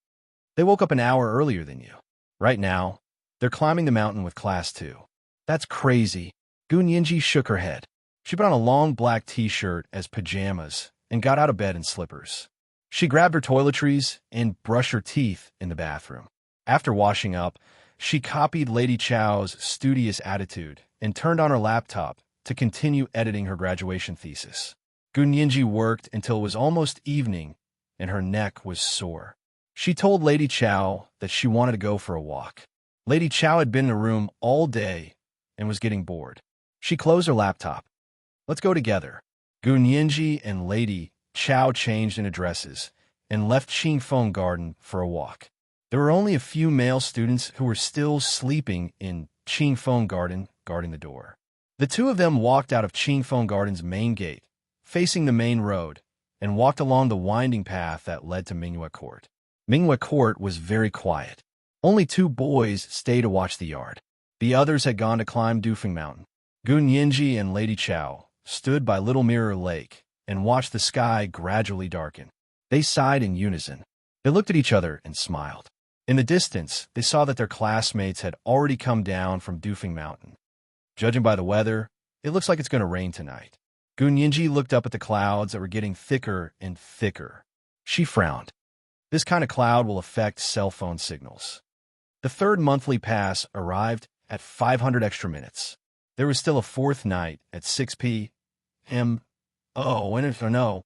"They woke up an hour earlier than you. Right now, they're climbing the mountain with Class 2. "That's crazy." Gu Nianji shook her head. She put on a long black t-shirt as pajamas and got out of bed in slippers. She grabbed her toiletries and brushed her teeth in the bathroom. After washing up, she copied Lady Chow's studious attitude and turned on her laptop to continue editing her graduation thesis. Gu Nianji worked until it was almost evening and her neck was sore. She told Lady Chow that she wanted to go for a walk. Lady Chow had been in a room all day and was getting bored. She closed her laptop. "Let's go together." Gu Nianji and Lady Chow changed into dresses and left Qingfeng Garden for a walk. There were only a few male students who were still sleeping in Qingfeng Garden, guarding the door. The two of them walked out of Qingfeng Garden's main gate, facing the main road, and walked along the winding path that led to Mingyue Court. Mingyue Court was very quiet. Only 2 boys stayed to watch the yard. The others had gone to climb Dufeng Mountain. Gun Yinji and Lady Chao stood by Little Mirror Lake and watched the sky gradually darken. They sighed in unison. They looked at each other and smiled. In the distance, they saw that their classmates had already come down from Dufeng Mountain. Judging by the weather, it looks like it's going to rain tonight. Gun Yinji looked up at the clouds that were getting thicker and thicker. She frowned. This kind of cloud will affect cell phone signals. The 3rd monthly pass arrived at 500 extra minutes. There was still a 4th night at 6 p.m. Oh, and if no.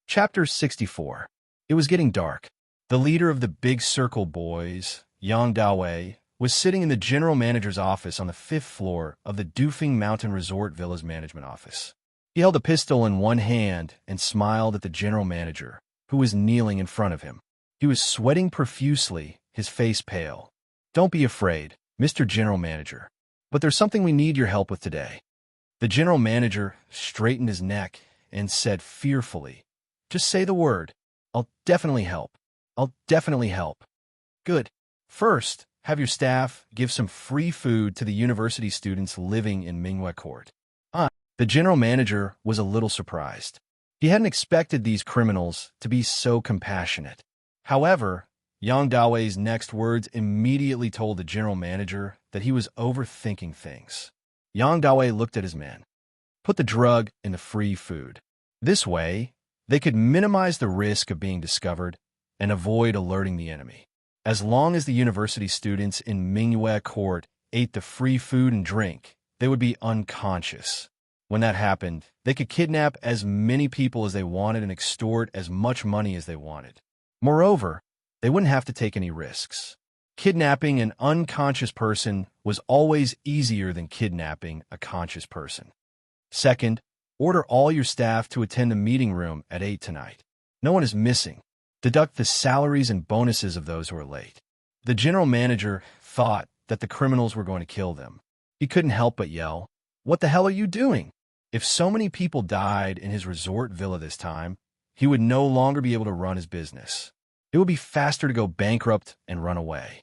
Chapter 64. It was getting dark. The leader of the Big Circle Boys, Yang Dawei, was sitting in the general manager's office on the 5th floor of the Dufeng Mountain Resort Villa's management office. He held a pistol in one hand and smiled at the general manager, who was kneeling in front of him. He was sweating profusely, his face pale. "Don't be afraid, Mr. General Manager. But there's something we need your help with today." The general manager straightened his neck and said fearfully, "Just say the word. I'll definitely help. I'll definitely help." "Good. First, have your staff give some free food to the university students living in Mingyue Court." The general manager was a little surprised. He hadn't expected these criminals to be so compassionate. However, Yang Dawei's next words immediately told the general manager that he was overthinking things. Yang Dawei looked at his men. "Put the drug in the free food. This way, they could minimize the risk of being discovered and avoid alerting the enemy. As long as the university students in Mingyue Court ate the free food and drink, they would be unconscious. When that happened, they could kidnap as many people as they wanted and extort as much money as they wanted. Moreover, they wouldn't have to take any risks. Kidnapping an unconscious person was always easier than kidnapping a conscious person. Second, order all your staff to attend the meeting room at 8 tonight. No one is missing. Deduct the salaries and bonuses of those who are late." The general manager thought that the criminals were going to kill them. He couldn't help but yell, "What the hell are you doing?" If so many people died in his resort villa this time, he would no longer be able to run his business. It would be faster to go bankrupt and run away.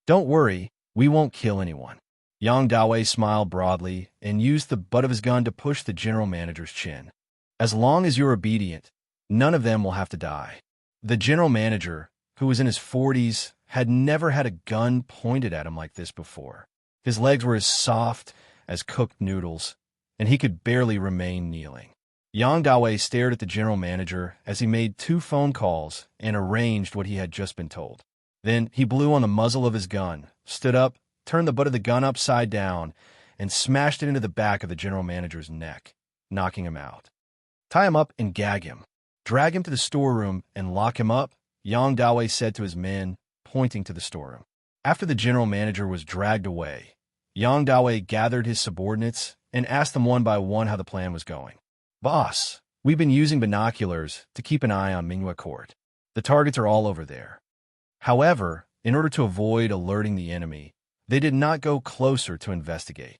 "Don't worry, we won't kill anyone." Yang Dawei smiled broadly and used the butt of his gun to push the general manager's chin. "As long as you're obedient, none of them will have to die." The general manager, who was in his 40s, had never had a gun pointed at him like this before. His legs were as soft as cooked noodles, and he could barely remain kneeling. Yang Dawei stared at the general manager as he made 2 phone calls and arranged what he had just been told. Then he blew on the muzzle of his gun, stood up, turned the butt of the gun upside down, and smashed it into the back of the general manager's neck, knocking him out. "Tie him up and gag him. Drag him to the storeroom and lock him up," Yang Dawei said to his men, pointing to the storeroom. After the general manager was dragged away, Yang Dawei gathered his subordinates and asked them one by one how the plan was going. "Boss, we've been using binoculars to keep an eye on Mingyue Court. The targets are all over there. However, in order to avoid alerting the enemy, they did not go closer to investigate.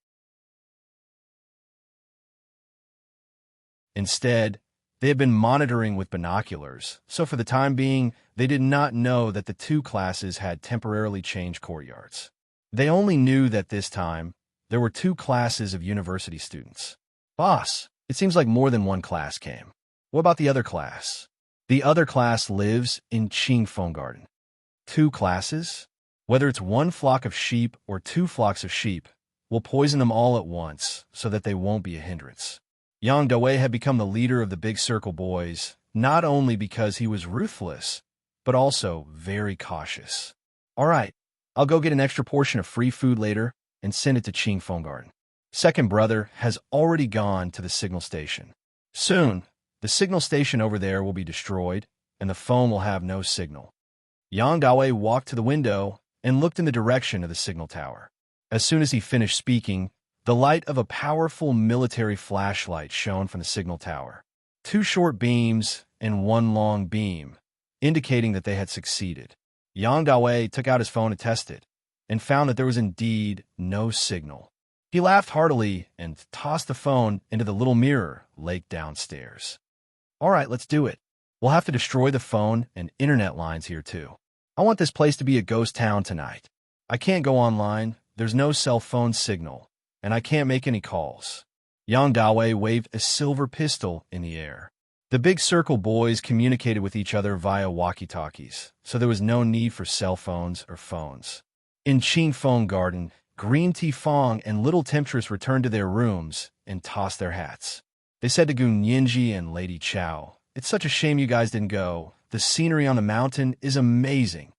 Instead, they had been monitoring with binoculars, so for the time being, they did not know that the 2 classes had temporarily changed courtyards. They only knew that this time, there were 2 classes of university students. "Boss, it seems like more than one class came. What about the other class?" "The other class lives in Qingfeng Garden." 2 classes? Whether it's 1 flock of sheep or 2 flocks of sheep, we'll poison them all at once so that they won't be a hindrance. Yang Dawei had become the leader of the Big Circle Boys, not only because he was ruthless, but also very cautious. "All right, I'll go get an extra portion of free food later and send it to Qingfeng Garden. Second brother has already gone to the signal station. Soon, the signal station over there will be destroyed, and the phone will have no signal." Yang Dawei walked to the window and looked in the direction of the signal tower. As soon as he finished speaking, the light of a powerful military flashlight shone from the signal tower. 2 short beams and 1 long beam, indicating that they had succeeded. Yang Dawei took out his phone to test it. and found that there was indeed no signal. He laughed heartily and tossed the phone into the little mirror lake downstairs. All right, let's do it. We'll have to destroy the phone and internet lines here too. I want this place to be a ghost town tonight. I can't go online, there's no cell phone signal, and I can't make any calls. Yang Dawei waved a silver pistol in the air. The Big Circle boys communicated with each other via walkie-talkies, so there was no need for cell phones or phones. In Qing Feng Garden, Green Tea Fong and Little Temptress returned to their rooms and tossed their hats. They said to Gun Yinji and Lady Chow, "It's such a shame you guys didn't go. The scenery on the mountain is amazing."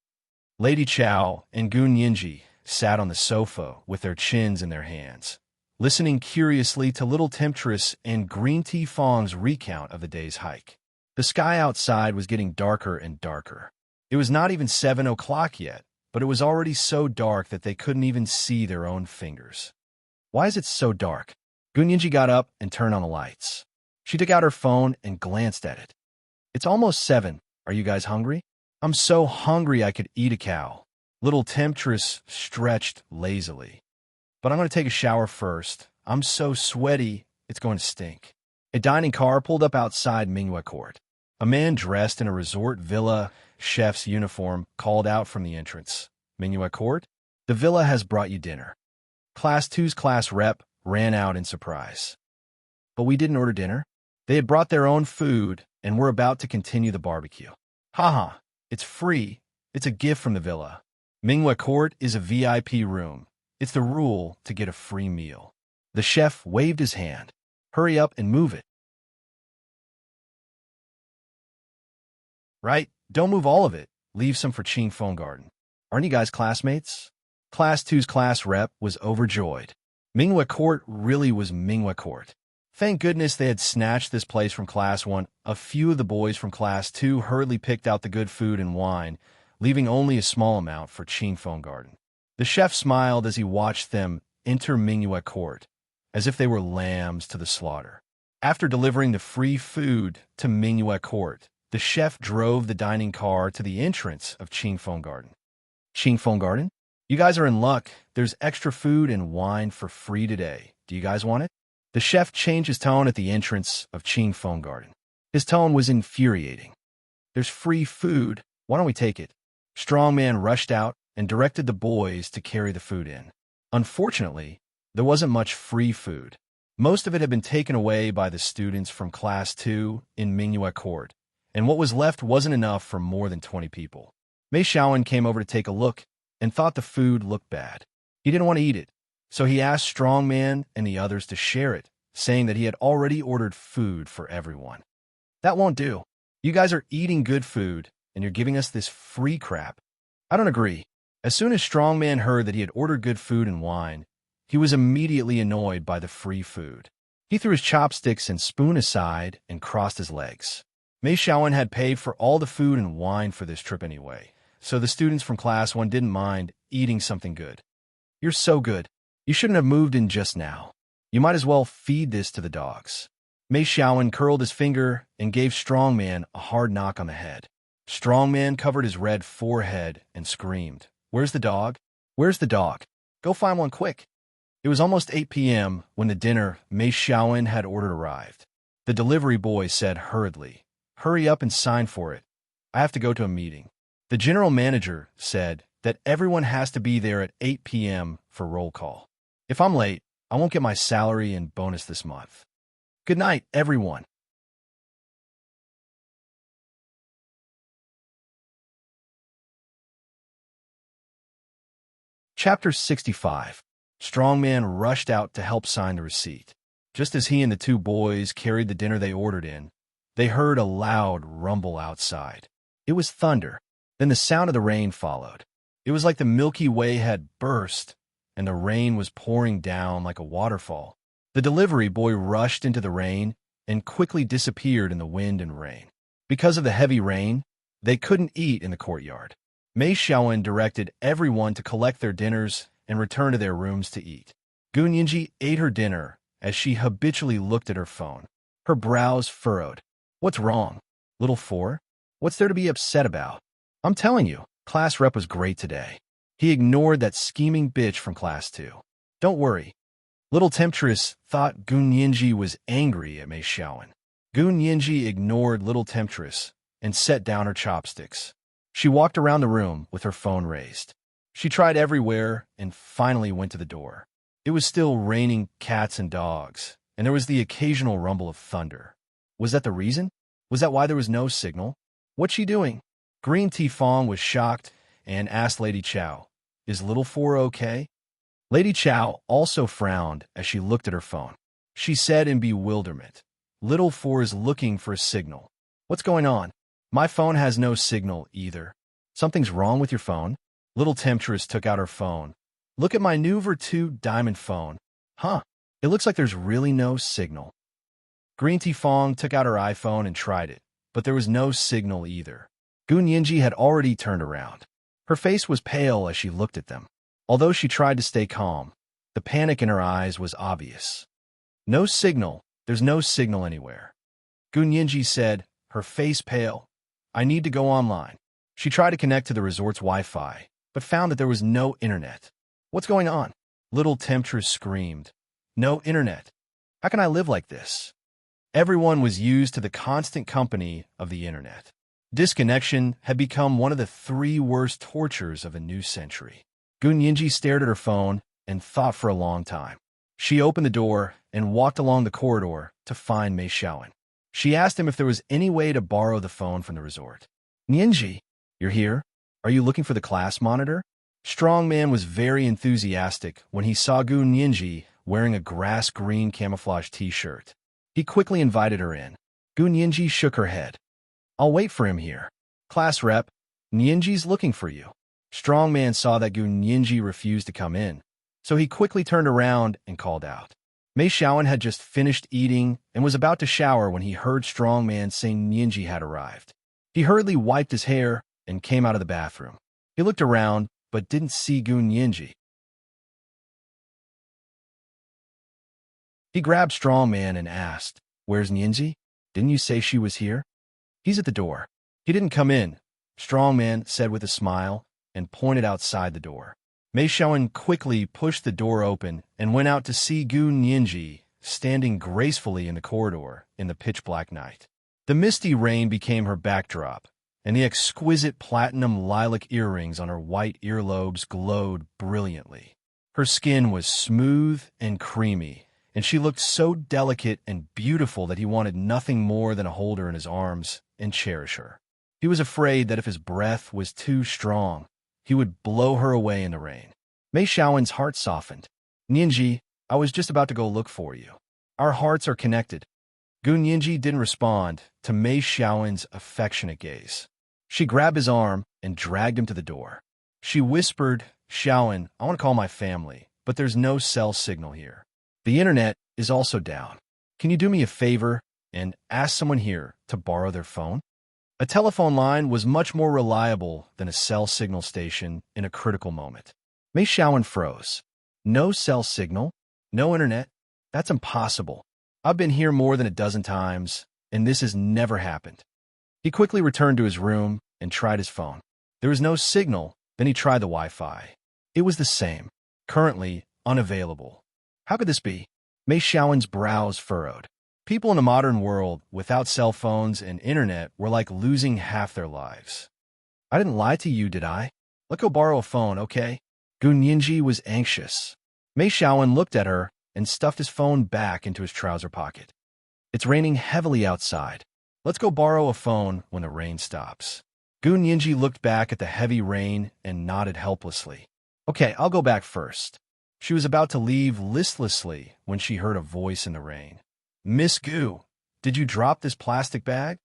Lady Chow and Gun Yinji sat on the sofa with their chins in their hands, listening curiously to Little Temptress and Green Tea Fong's recount of the day's hike. The sky outside was getting darker and darker. It was not even 7 o'clock yet, but it was already so dark that they couldn't even see their own fingers. Why is it so dark? Gun Yinji got up and turned on the lights. She took out her phone and glanced at it. It's almost 7. Are you guys hungry? I'm so hungry I could eat a cow. Little Temptress stretched lazily. But I'm going to take a shower first. I'm so sweaty, it's going to stink. A dining car pulled up outside Mingyue Court. A man dressed in a resort villa chef's uniform called out from the entrance. Mingyue Court, the villa has brought you dinner. Class 2's class rep ran out in surprise. But we didn't order dinner. They had brought their own food and were about to continue the barbecue. Haha, it's free. It's a gift from the villa. Mingyue Court is a VIP room. It's the rule to get a free meal. The chef waved his hand. Hurry up and move it. Right? Don't move all of it. Leave some for Qing Feng Garden. Aren't you guys classmates? Class 2's class rep was overjoyed. Mingyue Court really was Mingyue Court. Thank goodness they had snatched this place from Class 1. A few of the boys from Class 2 hurriedly picked out the good food and wine, leaving only a small amount for Qing Feng Garden. The chef smiled as he watched them enter Mingyue Court, as if they were lambs to the slaughter. After delivering the free food to Mingyue Court, the chef drove the dining car to the entrance of Qing Feng Garden. Qing Feng Garden? You guys are in luck. There's extra food and wine for free today. Do you guys want it? The chef changed his tone at the entrance of Qing Feng Garden. His tone was infuriating. There's free food. Why don't we take it? Strongman rushed out and directed the boys to carry the food in. Unfortunately, there wasn't much free food. Most of it had been taken away by the students from Class 2 in Mingyue Court, and what was left wasn't enough for more than 20 people. Mei Xiaowen came over to take a look and thought the food looked bad. He didn't want to eat it, so he asked Strongman and the others to share it, saying that he had already ordered food for everyone. That won't do. You guys are eating good food, and you're giving us this free crap. I don't agree. As soon as Strongman heard that he had ordered good food and wine, he was immediately annoyed by the free food. He threw his chopsticks and spoon aside and crossed his legs. Mei Xiaowen had paid for all the food and wine for this trip anyway, so the students from Class 1 didn't mind eating something good. You're so good. You shouldn't have moved in just now. You might as well feed this to the dogs. Mei Xiaowen curled his finger and gave Strongman a hard knock on the head. Strongman covered his red forehead and screamed, "Where's the dog? Where's the dog? Go find one quick." It was almost 8 p.m. when the dinner Mei Xiaowen had ordered arrived. The delivery boy said hurriedly, "Hurry up and sign for it. I have to go to a meeting." The general manager said that everyone has to be there at 8 p.m. for roll call. If I'm late, I won't get my salary and bonus this month. Good night, everyone. Chapter 65. Strongman rushed out to help sign the receipt. Just as he and the two boys carried the dinner they ordered in, they heard a loud rumble outside. It was thunder. Then the sound of the rain followed. It was like the Milky Way had burst, and the rain was pouring down like a waterfall. The delivery boy rushed into the rain and quickly disappeared in the wind and rain. Because of the heavy rain, they couldn't eat in the courtyard. Mei Xiaowen directed everyone to collect their dinners and return to their rooms to eat. Gun Yinji ate her dinner as she habitually looked at her phone. Her brows furrowed. What's wrong? Little Four? What's there to be upset about? I'm telling you, class rep was great today. He ignored that scheming bitch from class 2. Don't worry. Little Temptress thought Gun Yinji was angry at Mei Xiaowen. Gun Yinji ignored Little Temptress and set down her chopsticks. She walked around the room with her phone raised. She tried everywhere and finally went to the door. It was still raining cats and dogs, and there was the occasional rumble of thunder. Was that the reason? Was that why there was no signal? What's she doing? Green Tea Fong was shocked and asked Lady Chow, "Is Little Four okay?" Lady Chow also frowned as she looked at her phone. She said in bewilderment, "Little Four is looking for a signal. What's going on? My phone has no signal either." "Something's wrong with your phone?" Little Temptress took out her phone. "Look at my new Vertu diamond phone." "Huh, it looks like there's really no signal." Green Tea Fong took out her iPhone and tried it, but there was no signal either. Gun Yinji had already turned around. Her face was pale as she looked at them. Although she tried to stay calm, the panic in her eyes was obvious. "No signal. There's no signal anywhere." Gun Yinji said, her face pale. "I need to go online." She tried to connect to the resort's Wi-Fi, but found that there was no internet. "What's going on?" Little Temptress screamed. "No internet. How can I live like this?" Everyone was used to the constant company of the internet. Disconnection had become one of the 3 worst tortures of a new century. Gun Yinji stared at her phone and thought for a long time. She opened the door and walked along the corridor to find Mei Xiaowen. She asked him if there was any way to borrow the phone from the resort. "Yinji, you're here? Are you looking for the class monitor?" Strongman was very enthusiastic when he saw Gun Yinji wearing a grass-green camouflage t-shirt. He quickly invited her in. Gun Yinji shook her head. "I'll wait for him here. Class rep, Yinji's looking for you." Strongman saw that Gun Yinji refused to come in, so he quickly turned around and called out. Mei Xiaowen had just finished eating and was about to shower when he heard Strongman saying Yinji had arrived. He hurriedly wiped his hair and came out of the bathroom. He looked around, but didn't see Gun Yinji. He grabbed Strongman and asked, "Where's Yinji? Didn't you say she was here?" "He's at the door." "He didn't come in," Strongman said with a smile and pointed outside the door. Mei Xiaowen quickly pushed the door open and went out to see Gun Yinji standing gracefully in the corridor in the pitch-black night. The misty rain became her backdrop, and the exquisite platinum lilac earrings on her white earlobes glowed brilliantly. Her skin was smooth and creamy, and she looked so delicate and beautiful that he wanted nothing more than to hold her in his arms and cherish her. He was afraid that if his breath was too strong, he would blow her away in the rain. Mei Xiaowen's heart softened. "Yinji, I was just about to go look for you. Our hearts are connected." Gun Yinji didn't respond to Mei Xiaowen's affectionate gaze. She grabbed his arm and dragged him to the door. She whispered, "Xiaowen, I want to call my family, but there's no cell signal here. The internet is also down. Can you do me a favor and ask someone here to borrow their phone?" A telephone line was much more reliable than a cell signal station in a critical moment. Mei Xiaowen froze. "No cell signal? No internet? That's impossible. I've been here more than a dozen times, and this has never happened." He quickly returned to his room and tried his phone. There was no signal. Then he tried the Wi-Fi. It was the same. Currently unavailable. How could this be? Mei Xiaowen's brows furrowed. People in the modern world without cell phones and internet were like losing half their lives. "I didn't lie to you, did I? Let's go borrow a phone, okay?" Gun Yinji was anxious. Mei Xiaowen looked at her and stuffed his phone back into his trouser pocket. "It's raining heavily outside. Let's go borrow a phone when the rain stops." Gun Yinji looked back at the heavy rain and nodded helplessly. "Okay, I'll go back first." She was about to leave listlessly when she heard a voice in the rain. "Miss Gu, did you drop this plastic bag?"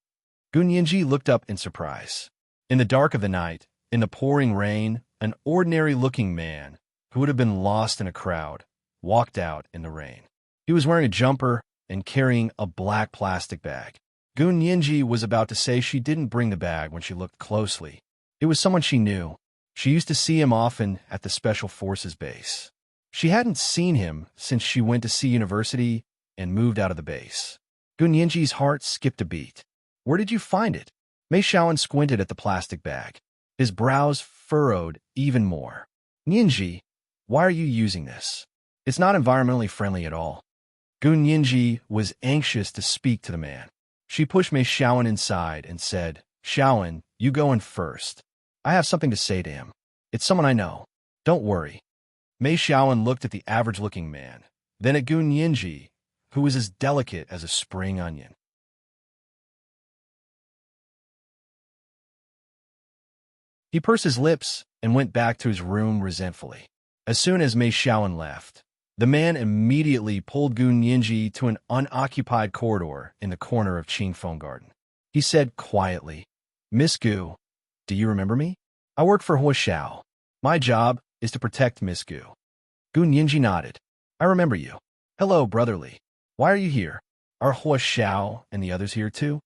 Gun Yinji looked up in surprise. In the dark of the night, in the pouring rain, an ordinary-looking man, who would have been lost in a crowd, walked out in the rain. He was wearing a jumper and carrying a black plastic bag. Gun Yinji was about to say she didn't bring the bag when she looked closely. It was someone she knew. She used to see him often at the Special Forces base. She hadn't seen him since she went to sea university and moved out of the base. Gun Yinji's heart skipped a beat. "Where did you find it?" Mei Xiaowen squinted at the plastic bag. His brows furrowed even more. Nianji, why are you using this? It's not environmentally friendly at all. Gu Nianji was anxious to speak to the man. She pushed Mei Xiaoan inside and said, Xiaoan, you go in first. I have something to say to him. It's someone I know. Don't worry. Mei Xiaoan looked at the average-looking man, then at Gu Nianji, who was as delicate as a spring onion. He pursed his lips and went back to his room resentfully. As soon as Mei Xiaoan left, the man immediately pulled Gu Nianji to an unoccupied corridor in the corner of Qingfeng Garden. He said quietly, Miss Gu, do you remember me? I work for Hua Xiao. My job is to protect Miss Gu. Gu Nianji nodded. I remember you. Hello, brotherly. Why are you here? Are Hua Xiao and the others here too?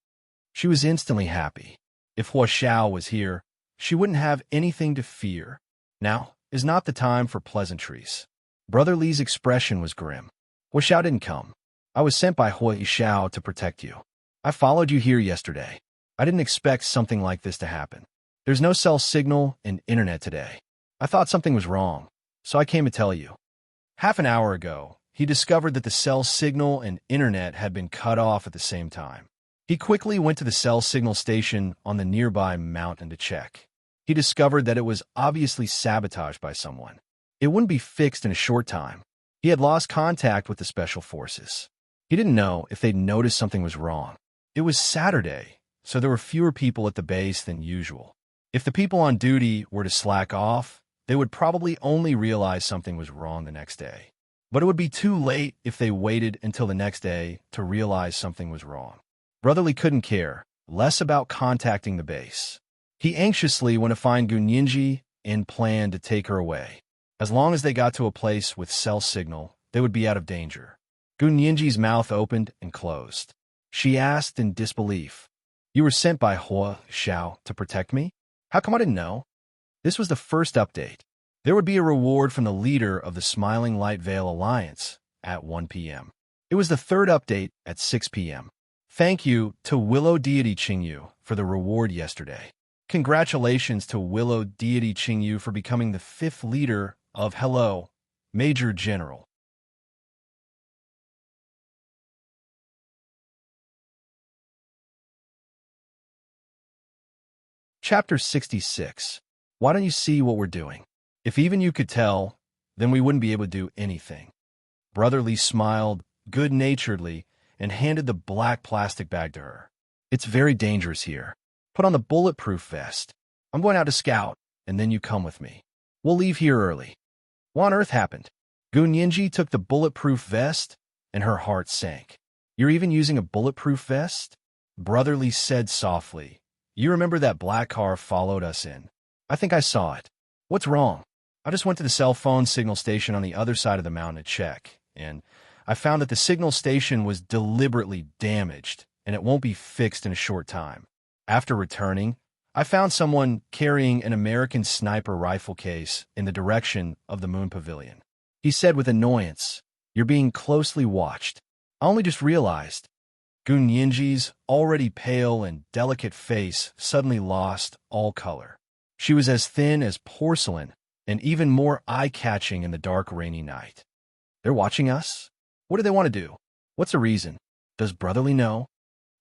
She was instantly happy. If Hua Xiao was here, she wouldn't have anything to fear. Now is not the time for pleasantries. Brother Li's expression was grim. Hua Xiao didn't come. I was sent by Hua Xiao to protect you. I followed you here yesterday. I didn't expect something like this to happen. There's no cell signal and internet today. I thought something was wrong, so I came to tell you. Half an hour ago, he discovered that the cell signal and internet had been cut off at the same time. He quickly went to the cell signal station on the nearby mountain to check. He discovered that it was obviously sabotaged by someone. It wouldn't be fixed in a short time. He had lost contact with the special forces. He didn't know if they'd noticed something was wrong. It was Saturday, so there were fewer people at the base than usual. If the people on duty were to slack off, they would probably only realize something was wrong the next day. But it would be too late if they waited until the next day to realize something was wrong. Brotherly couldn't care less about contacting the base. He anxiously went to find Gu Nianji and planned to take her away. As long as they got to a place with cell signal, they would be out of danger. Gu Nianji's mouth opened and closed. She asked in disbelief, You were sent by Hua Xiao to protect me? How come I didn't know? This was the first update. There would be a reward from the leader of the Smiling Light Veil Alliance at 1 p.m. It was the third update at 6 p.m. Thank you to Willow Deity Qingyu for the reward yesterday. Congratulations to Willow Deity Qingyu for becoming the 5th leader of Hello, Major General. Chapter 66. Why don't you see what we're doing? If even you could tell, then we wouldn't be able to do anything. Brotherly smiled good-naturedly and handed the black plastic bag to her. It's very dangerous here. Put on the bulletproof vest. I'm going out to scout, and then you come with me. We'll leave here early. What on earth happened? Gu Nianji took the bulletproof vest, and her heart sank. You're even using a bulletproof vest? Brotherly said softly. You remember that black car followed us in? I think I saw it. What's wrong? I just went to the cell phone signal station on the other side of the mountain to check, and I found that the signal station was deliberately damaged, and it won't be fixed in a short time. After returning, I found someone carrying an American sniper rifle case in the direction of the Moon Pavilion. He said with annoyance, You're being closely watched. I only just realized. Gu Nianji's already pale and delicate face suddenly lost all color. She was as thin as porcelain and even more eye-catching in the dark, rainy night. They're watching us? What do they want to do? What's the reason? Does Brotherly know?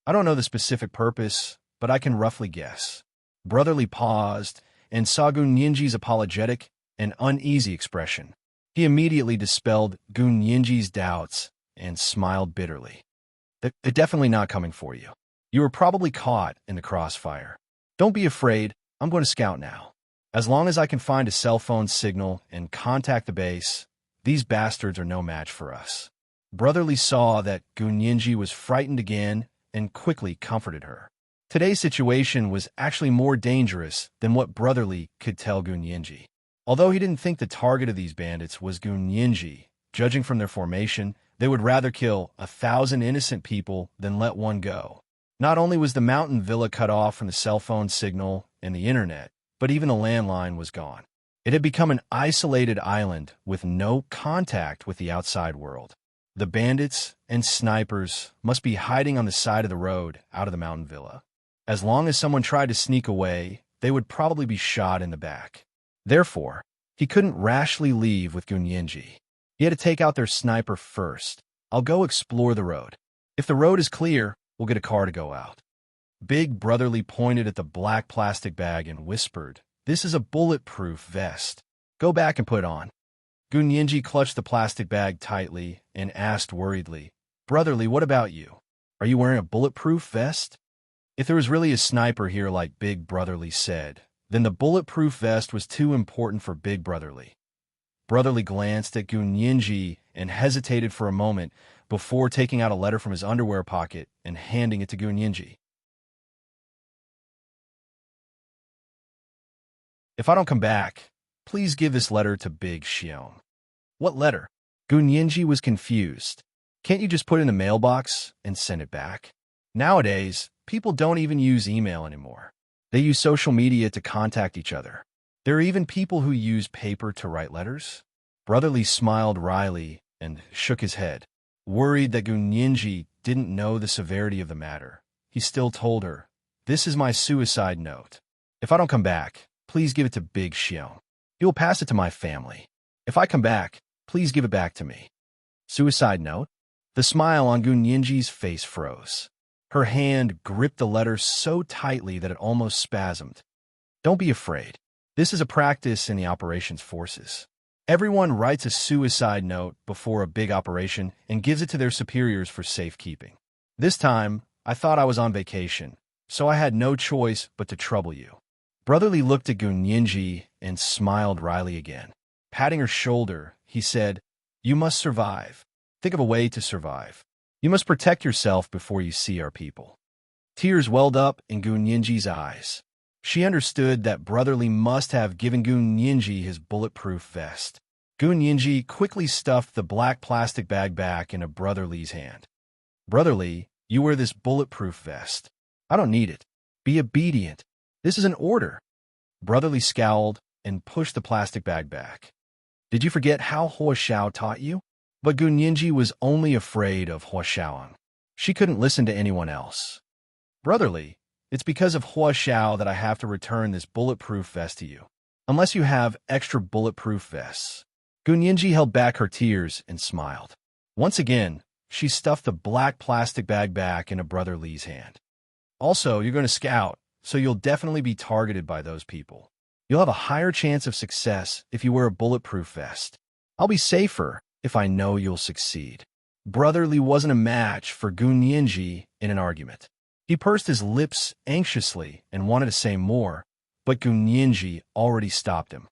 I don't know the specific purpose, but I can roughly guess. Brotherly paused and saw Gu Nianji's apologetic and uneasy expression. He immediately dispelled Gu Nianji's doubts and smiled bitterly. They're definitely not coming for you. You were probably caught in the crossfire. Don't be afraid. I'm going to scout now. As long as I can find a cell phone signal and contact the base, these bastards are no match for us. Brotherly saw that Gu Nianji was frightened again and quickly comforted her. Today's situation was actually more dangerous than what Brotherly could tell Gu Nianji. Although he didn't think the target of these bandits was Gu Nianji, judging from their formation, they would rather kill 1,000 innocent people than let one go. Not only was the mountain villa cut off from the cell phone signal and the internet, but even the landline was gone. It had become an isolated island with no contact with the outside world. The bandits and snipers must be hiding on the side of the road out of the mountain villa. As long as someone tried to sneak away, they would probably be shot in the back. Therefore, He couldn't rashly leave with Gun Yinji. He had to take out their sniper first. I'll go explore the road. If the road is clear, we'll get a car to go out. Big Brotherly pointed at the black plastic bag and whispered, "This is a bulletproof vest. Go back and put it on." Gun Yinji clutched the plastic bag tightly and asked worriedly, "Brotherly, what about you? Are you wearing a bulletproof vest?" If there was really a sniper here like Big Brotherly said, then the bulletproof vest was too important for Big Brotherly. Brotherly glanced at Gun Yinji and hesitated for a moment before taking out a letter from his underwear pocket and handing it to Gun Yinji. "If I don't come back, please give this letter to Big Xion." "What letter?" Gun Yinji was confused. "Can't you just put it in the mailbox and send it back?" Nowadays, people don't even use email anymore. They use social media to contact each other. There are even people who use paper to write letters. Brotherly smiled wryly and shook his head. Worried that Gun Yinji didn't know the severity of the matter, he still told her, "This is my suicide note. If I don't come back, please give it to Big Xion. He will pass it to my family. If I come back, please give it back to me." Suicide note? The smile on Gun Yinji's face froze. Her hand gripped the letter so tightly that it almost spasmed. "Don't be afraid. This is a practice in the operations forces. Everyone writes a suicide note before a big operation and gives it to their superiors for safekeeping. This time, I thought I was on vacation, so I had no choice but to trouble you." Brotherly looked at Gun Yinji and smiled wryly again. Patting her shoulder, he said, "You must survive. Think of a way to survive. You must protect yourself before you see our people." Tears welled up in Gun Yinji's eyes. She understood that Brotherly must have given Gun Yinji his bulletproof vest. Gun Yinji quickly stuffed the black plastic bag back into Brotherly's hand. "Brotherly, you wear this bulletproof vest. I don't need it. Be obedient. This is an order." Brotherly scowled and pushed the plastic bag back. "Did you forget how Hua Xiao taught you?" But Gun Yinji was only afraid of Hua Xiao. She couldn't listen to anyone else. "Brotherly, it's because of Hua Xiao that I have to return this bulletproof vest to you. Unless you have extra bulletproof vests." Gun Yinji held back her tears and smiled. Once again, she stuffed the black plastic bag back into Brotherly's hand. "Also, you're going to scout, so you'll definitely be targeted by those people. You'll have a higher chance of success if you wear a bulletproof vest. I'll be safer if I know you'll succeed." Brotherly wasn't a match for Gun Yinji in an argument. He pursed his lips anxiously and wanted to say more, but Gun Yinji already stopped him.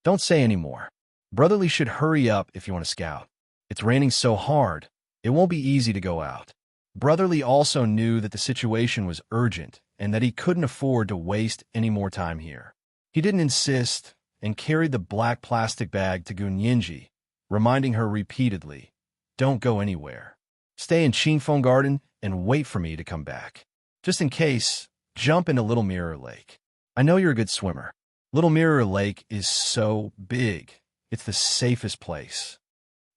"Don't say any more. Brotherly should hurry up if you want to scout. It's raining so hard, it won't be easy to go out." Brotherly also knew that the situation was urgent and that he couldn't afford to waste any more time here. He didn't insist and carried the black plastic bag to Gun Yinji, reminding her repeatedly, "Don't go anywhere. Stay in Qingfeng Garden and wait for me to come back. Just in case, jump into Little Mirror Lake. I know you're a good swimmer. Little Mirror Lake is so big. It's the safest place."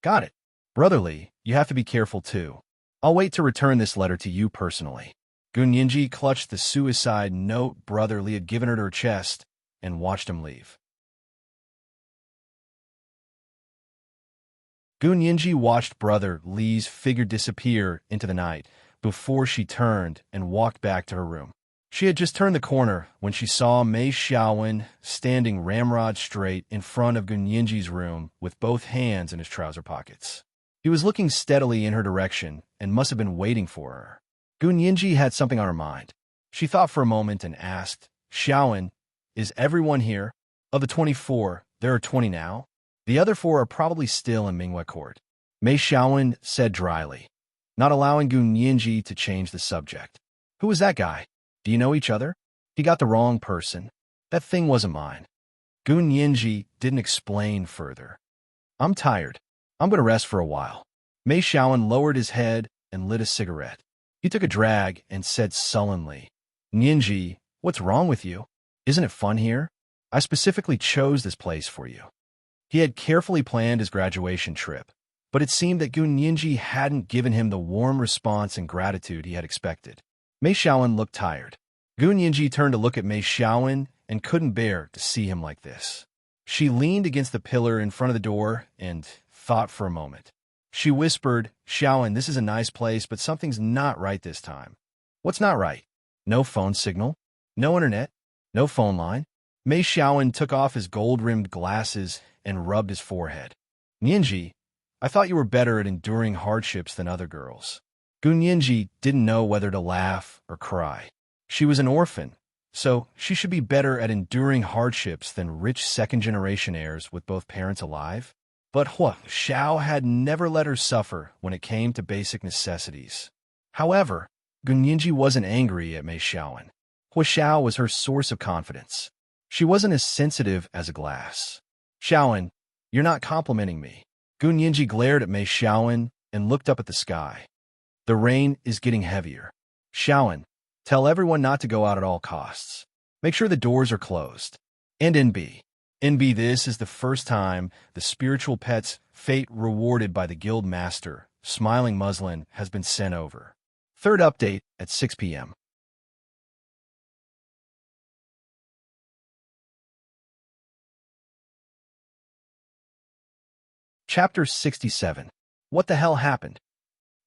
"Got it. Brotherly, you have to be careful too. I'll wait to return this letter to you personally." Gun Yinji clutched the suicide note Brotherly had given her to her chest and watched him leave. Gun Yinji watched Brother Li's figure disappear into the night before she turned and walked back to her room. She had just turned the corner when she saw Mei Xiaowen standing ramrod straight in front of Gun Yinji's room with both hands in his trouser pockets. He was looking steadily in her direction and must have been waiting for her. Gun Yinji had something on her mind. She thought for a moment and asked, "Xiaowen, is everyone here? Of the 24, there are 20 now? The other 4 are probably still in Minghua Court." Mei Xiaowen said dryly, not allowing Gun Yinji to change the subject. "Who is that guy? Do you know each other? He got the wrong person. That thing wasn't mine." Gun Yinji didn't explain further. "I'm tired. I'm going to rest for a while." Mei Xiaowen lowered his head and lit a cigarette. He took a drag and said sullenly, "Yinji, what's wrong with you? Isn't it fun here? I specifically chose this place for you." He had carefully planned his graduation trip, but it seemed that Gun Yinji hadn't given him the warm response and gratitude he had expected. Mei Xiaowen looked tired. Gun Yinji turned to look at Mei Xiaowen and couldn't bear to see him like this. She leaned against the pillar in front of the door and thought for a moment. She whispered, Xiaoan, this is a nice place, but something's not right this time. What's not right? No phone signal, no internet, no phone line. Mei Xiaoan took off his gold-rimmed glasses and rubbed his forehead. Nianji, I thought you were better at enduring hardships than other girls. Gu Nianji didn't know whether to laugh or cry. She was an orphan, so she should be better at enduring hardships than rich second-generation heirs with both parents alive. But Hua Xiao had never let her suffer when it came to basic necessities. However, Gu Nianji wasn't angry at Mei Xiaoan. Hua Xiao was her source of confidence. She wasn't as sensitive as a glass. Xiaoan, you're not complimenting me. Gu Nianji glared at Mei Xiaoan and looked up at the sky. The rain is getting heavier. Xiaoan, tell everyone not to go out at all costs. Make sure the doors are closed. And NB, this is the first time the spiritual pet's fate rewarded by the guild master, Smiling Muslin, has been sent over. Third update at 6 p.m. Chapter 67. What the hell happened?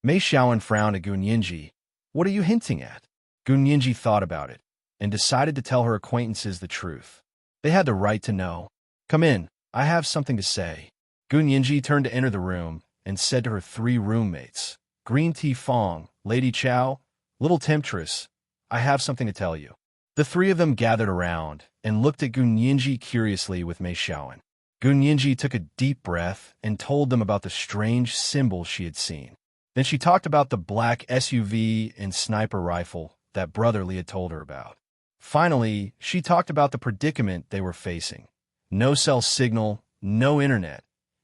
Mei Xiaoan frowned at Gu Nianji. What are you hinting at? Gu Nianji thought about it and decided to tell her acquaintances the truth. They had the right to know. Come in, I have something to say. Gu Nianji turned to enter the room and said to her three roommates, Green Tea Fong, Lady Chow, Little Temptress, I have something to tell you. The three of them gathered around and looked at Gu Nianji curiously with Mei Xiaoan. Gu Nianji took a deep breath and told them about the strange symbol she had seen. Then she talked about the black SUV and sniper rifle that Brotherly had told her about. Finally, she talked about the predicament they were facing. No cell signal, no internet.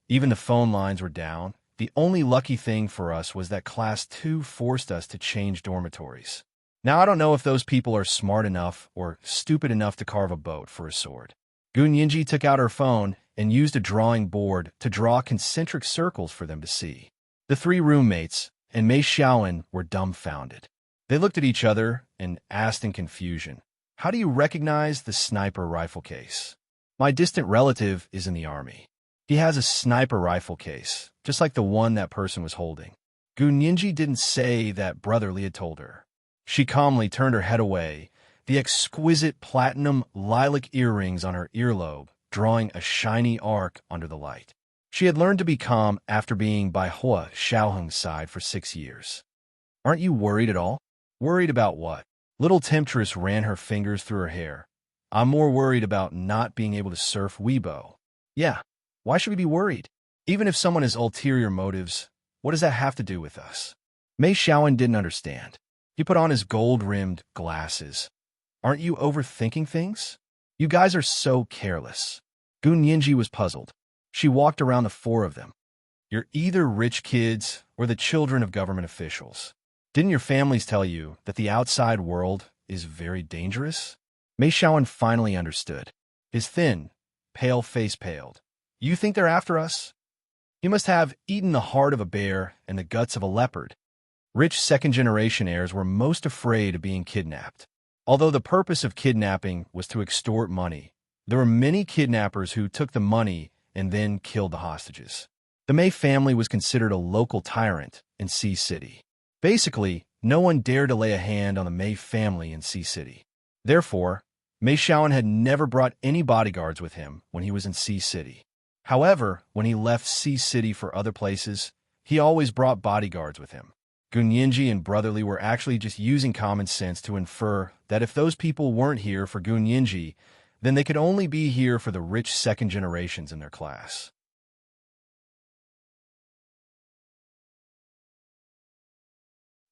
Even the phone lines were down. The only lucky thing for us was that Class 2 forced us to change dormitories. Now I don't know if those people are smart enough or stupid enough to carve a boat for a sword. Gu Nianji took out her phone and used a drawing board to draw concentric circles for them to see. The three roommates and Mei Xiaoan were dumbfounded. They looked at each other and asked in confusion, How do you recognize the sniper rifle case? My distant relative is in the army. He has a sniper rifle case, just like the one that person was holding. Gu Nianji didn't say that Brotherly had told her. She calmly turned her head away, the exquisite platinum lilac earrings on her earlobe drawing a shiny arc under the light. She had learned to be calm after being by Hua Xiaoheng's side for 6 years. Aren't you worried at all? Worried about what? Little Temptress ran her fingers through her hair. I'm more worried about not being able to surf Weibo. Yeah, why should we be worried? Even if someone has ulterior motives, what does that have to do with us? Mei Xiaoan didn't understand. He put on his gold-rimmed glasses. Aren't you overthinking things? You guys are so careless. Gu Nianji was puzzled. She walked around the four of them. You're either rich kids or the children of government officials. Didn't your families tell you that the outside world is very dangerous? Mei Xiaoan finally understood. His thin, pale face paled. You think they're after us? You must have eaten the heart of a bear and the guts of a leopard. Rich second-generation heirs were most afraid of being kidnapped. Although the purpose of kidnapping was to extort money, there were many kidnappers who took the money and then killed the hostages. The Mei family was considered a local tyrant in Sea City. Basically, no one dared to lay a hand on the Mei family in Sea City. Therefore, Mei Xiaoan had never brought any bodyguards with him when he was in Sea City. However, when he left Sea City for other places, he always brought bodyguards with him. Gu Nianji and Brotherly were actually just using common sense to infer that if those people weren't here for Gu Nianji, then they could only be here for the rich second generations in their class.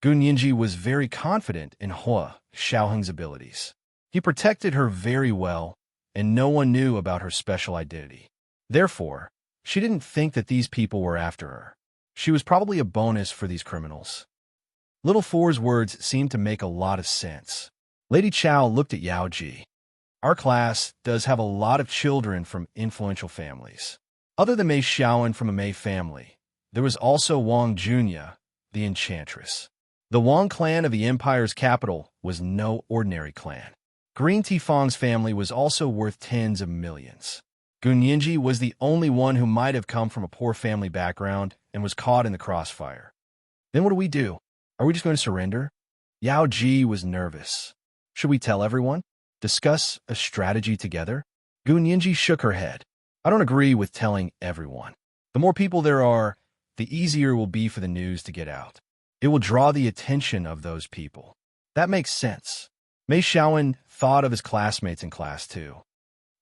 Gu Nianji was very confident in Hua Xiaoheng's abilities. He protected her very well, and no one knew about her special identity. Therefore, she didn't think that these people were after her. She was probably a bonus for these criminals. Little Four's words seemed to make a lot of sense. Lady Chow looked at Yao Ji. Our class does have a lot of children from influential families. Other than Mei Xiaoan from a Mei family, there was also Wang Junya, the enchantress. The Wang clan of the empire's capital was no ordinary clan. Green Tea Fong's family was also worth tens of millions. Gunyinji was the only one who might have come from a poor family background and was caught in the crossfire. Then what do we do? Are we just going to surrender? Yao Ji was nervous. Should we tell everyone? Discuss a strategy together? Gunyinji shook her head. I don't agree with telling everyone. The more people there are, the easier it will be for the news to get out. It will draw the attention of those people. That makes sense. Mei Xiaowen thought of his classmates in class too.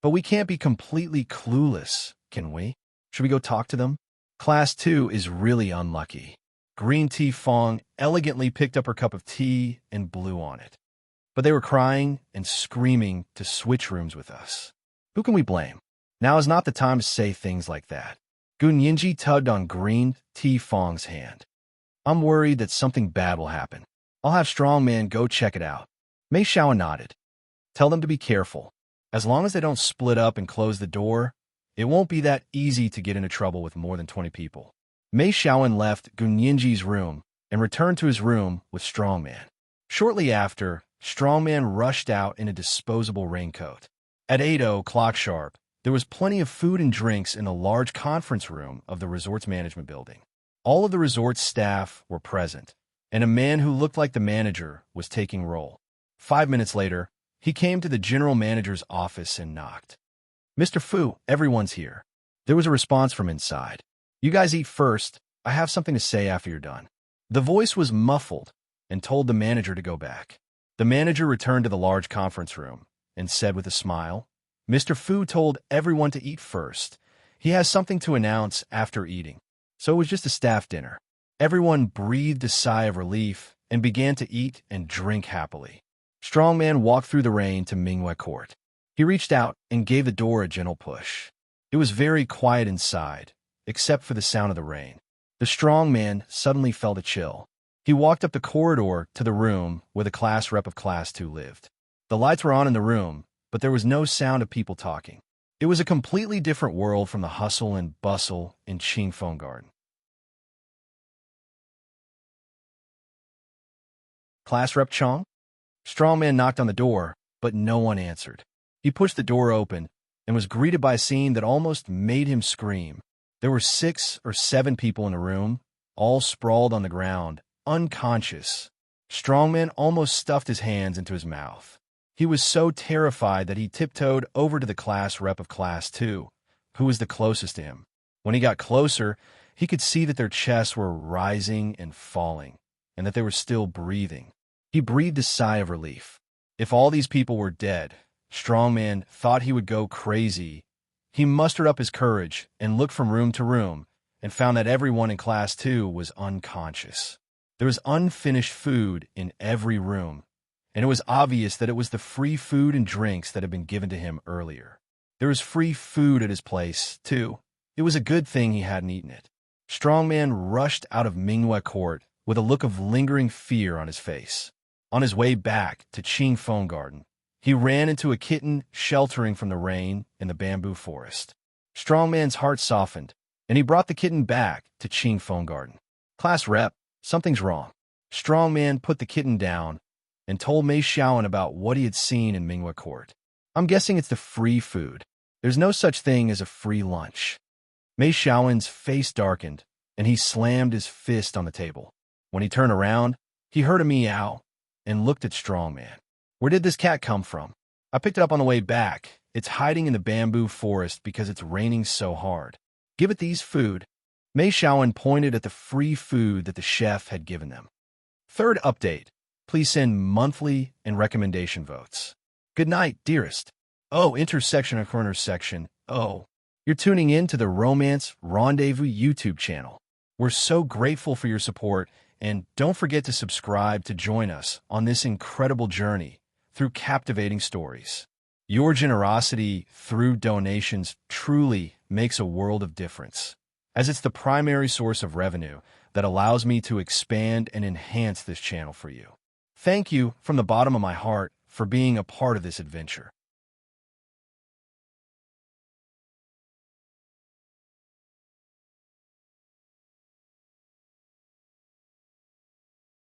But we can't be completely clueless, can we? Should we go talk to them? Class 2 is really unlucky. Green Tea Fong elegantly picked up her cup of tea and blew on it. But they were crying and screaming to switch rooms with us. Who can we blame? Now is not the time to say things like that. Gunyinji tugged on Green Tea Fong's hand. I'm worried that something bad will happen. I'll have Strongman go check it out. Mei Xiaowen nodded. Tell them to be careful. As long as they don't split up and close the door, it won't be that easy to get into trouble with more than 20 people. Mei Xiaowen left Gunyinji's room and returned to his room with Strongman. Shortly after, Strongman rushed out in a disposable raincoat. At 8:00 sharp, there was plenty of food and drinks in the large conference room of the resort's management building. All of the resort's staff were present, and a man who looked like the manager was taking roll. 5 minutes later, he came to the general manager's office and knocked. Mr. Fu, everyone's here. There was a response from inside. You guys eat first. I have something to say after you're done. The voice was muffled and told the manager to go back. The manager returned to the large conference room and said with a smile, Mr. Fu told everyone to eat first. He has something to announce after eating. So it was just a staff dinner. Everyone breathed a sigh of relief and began to eat and drink happily. Strongman walked through the rain to Mingyue Court. He reached out and gave the door a gentle push. It was very quiet inside, except for the sound of the rain. The strong man suddenly felt a chill. He walked up the corridor to the room where the class rep of Class 2 lived. The lights were on in the room, but there was no sound of people talking. It was a completely different world from the hustle and bustle in Qingfeng Garden. Class Rep Chong? Strongman knocked on the door, but no one answered. He pushed the door open and was greeted by a scene that almost made him scream. There were 6 or 7 people in the room, all sprawled on the ground, unconscious. Strongman almost stuffed his hands into his mouth. He was so terrified that he tiptoed over to the class rep of Class 2, who was the closest to him. When he got closer, he could see that their chests were rising and falling, and that they were still breathing. He breathed a sigh of relief. If all these people were dead, Strongman thought he would go crazy. He mustered up his courage and looked from room to room and found that everyone in Class 2 was unconscious. There was unfinished food in every room, and it was obvious that it was the free food and drinks that had been given to him earlier. There was free food at his place, too. It was a good thing he hadn't eaten it. Strongman rushed out of Mingyue Court with a look of lingering fear on his face. On his way back to Qingfeng Garden, he ran into a kitten sheltering from the rain in the bamboo forest. Strongman's heart softened, and he brought the kitten back to Qingfeng Garden. Class rep, something's wrong. Strongman put the kitten down and told Mei Xiaowen about what he had seen in Mingyue Court. I'm guessing it's the free food. There's no such thing as a free lunch. Mei Xiaowen's face darkened, and he slammed his fist on the table. When he turned around, he heard a meow and looked at Strongman. Where did this cat come from? I picked it up on the way back. It's hiding in the bamboo forest because it's raining so hard. Give it these food. Mei Xiaowen pointed at the free food that the chef had given them. Third update. Please send monthly and recommendation votes. Good night, dearest. Oh, intersection of corner section. Oh, you're tuning in to the Romance Rendezvous YouTube channel. We're so grateful for your support, and don't forget to subscribe to join us on this incredible journey through captivating stories. Your generosity through donations truly makes a world of difference, as it's the primary source of revenue that allows me to expand and enhance this channel for you. Thank you from the bottom of my heart for being a part of this adventure.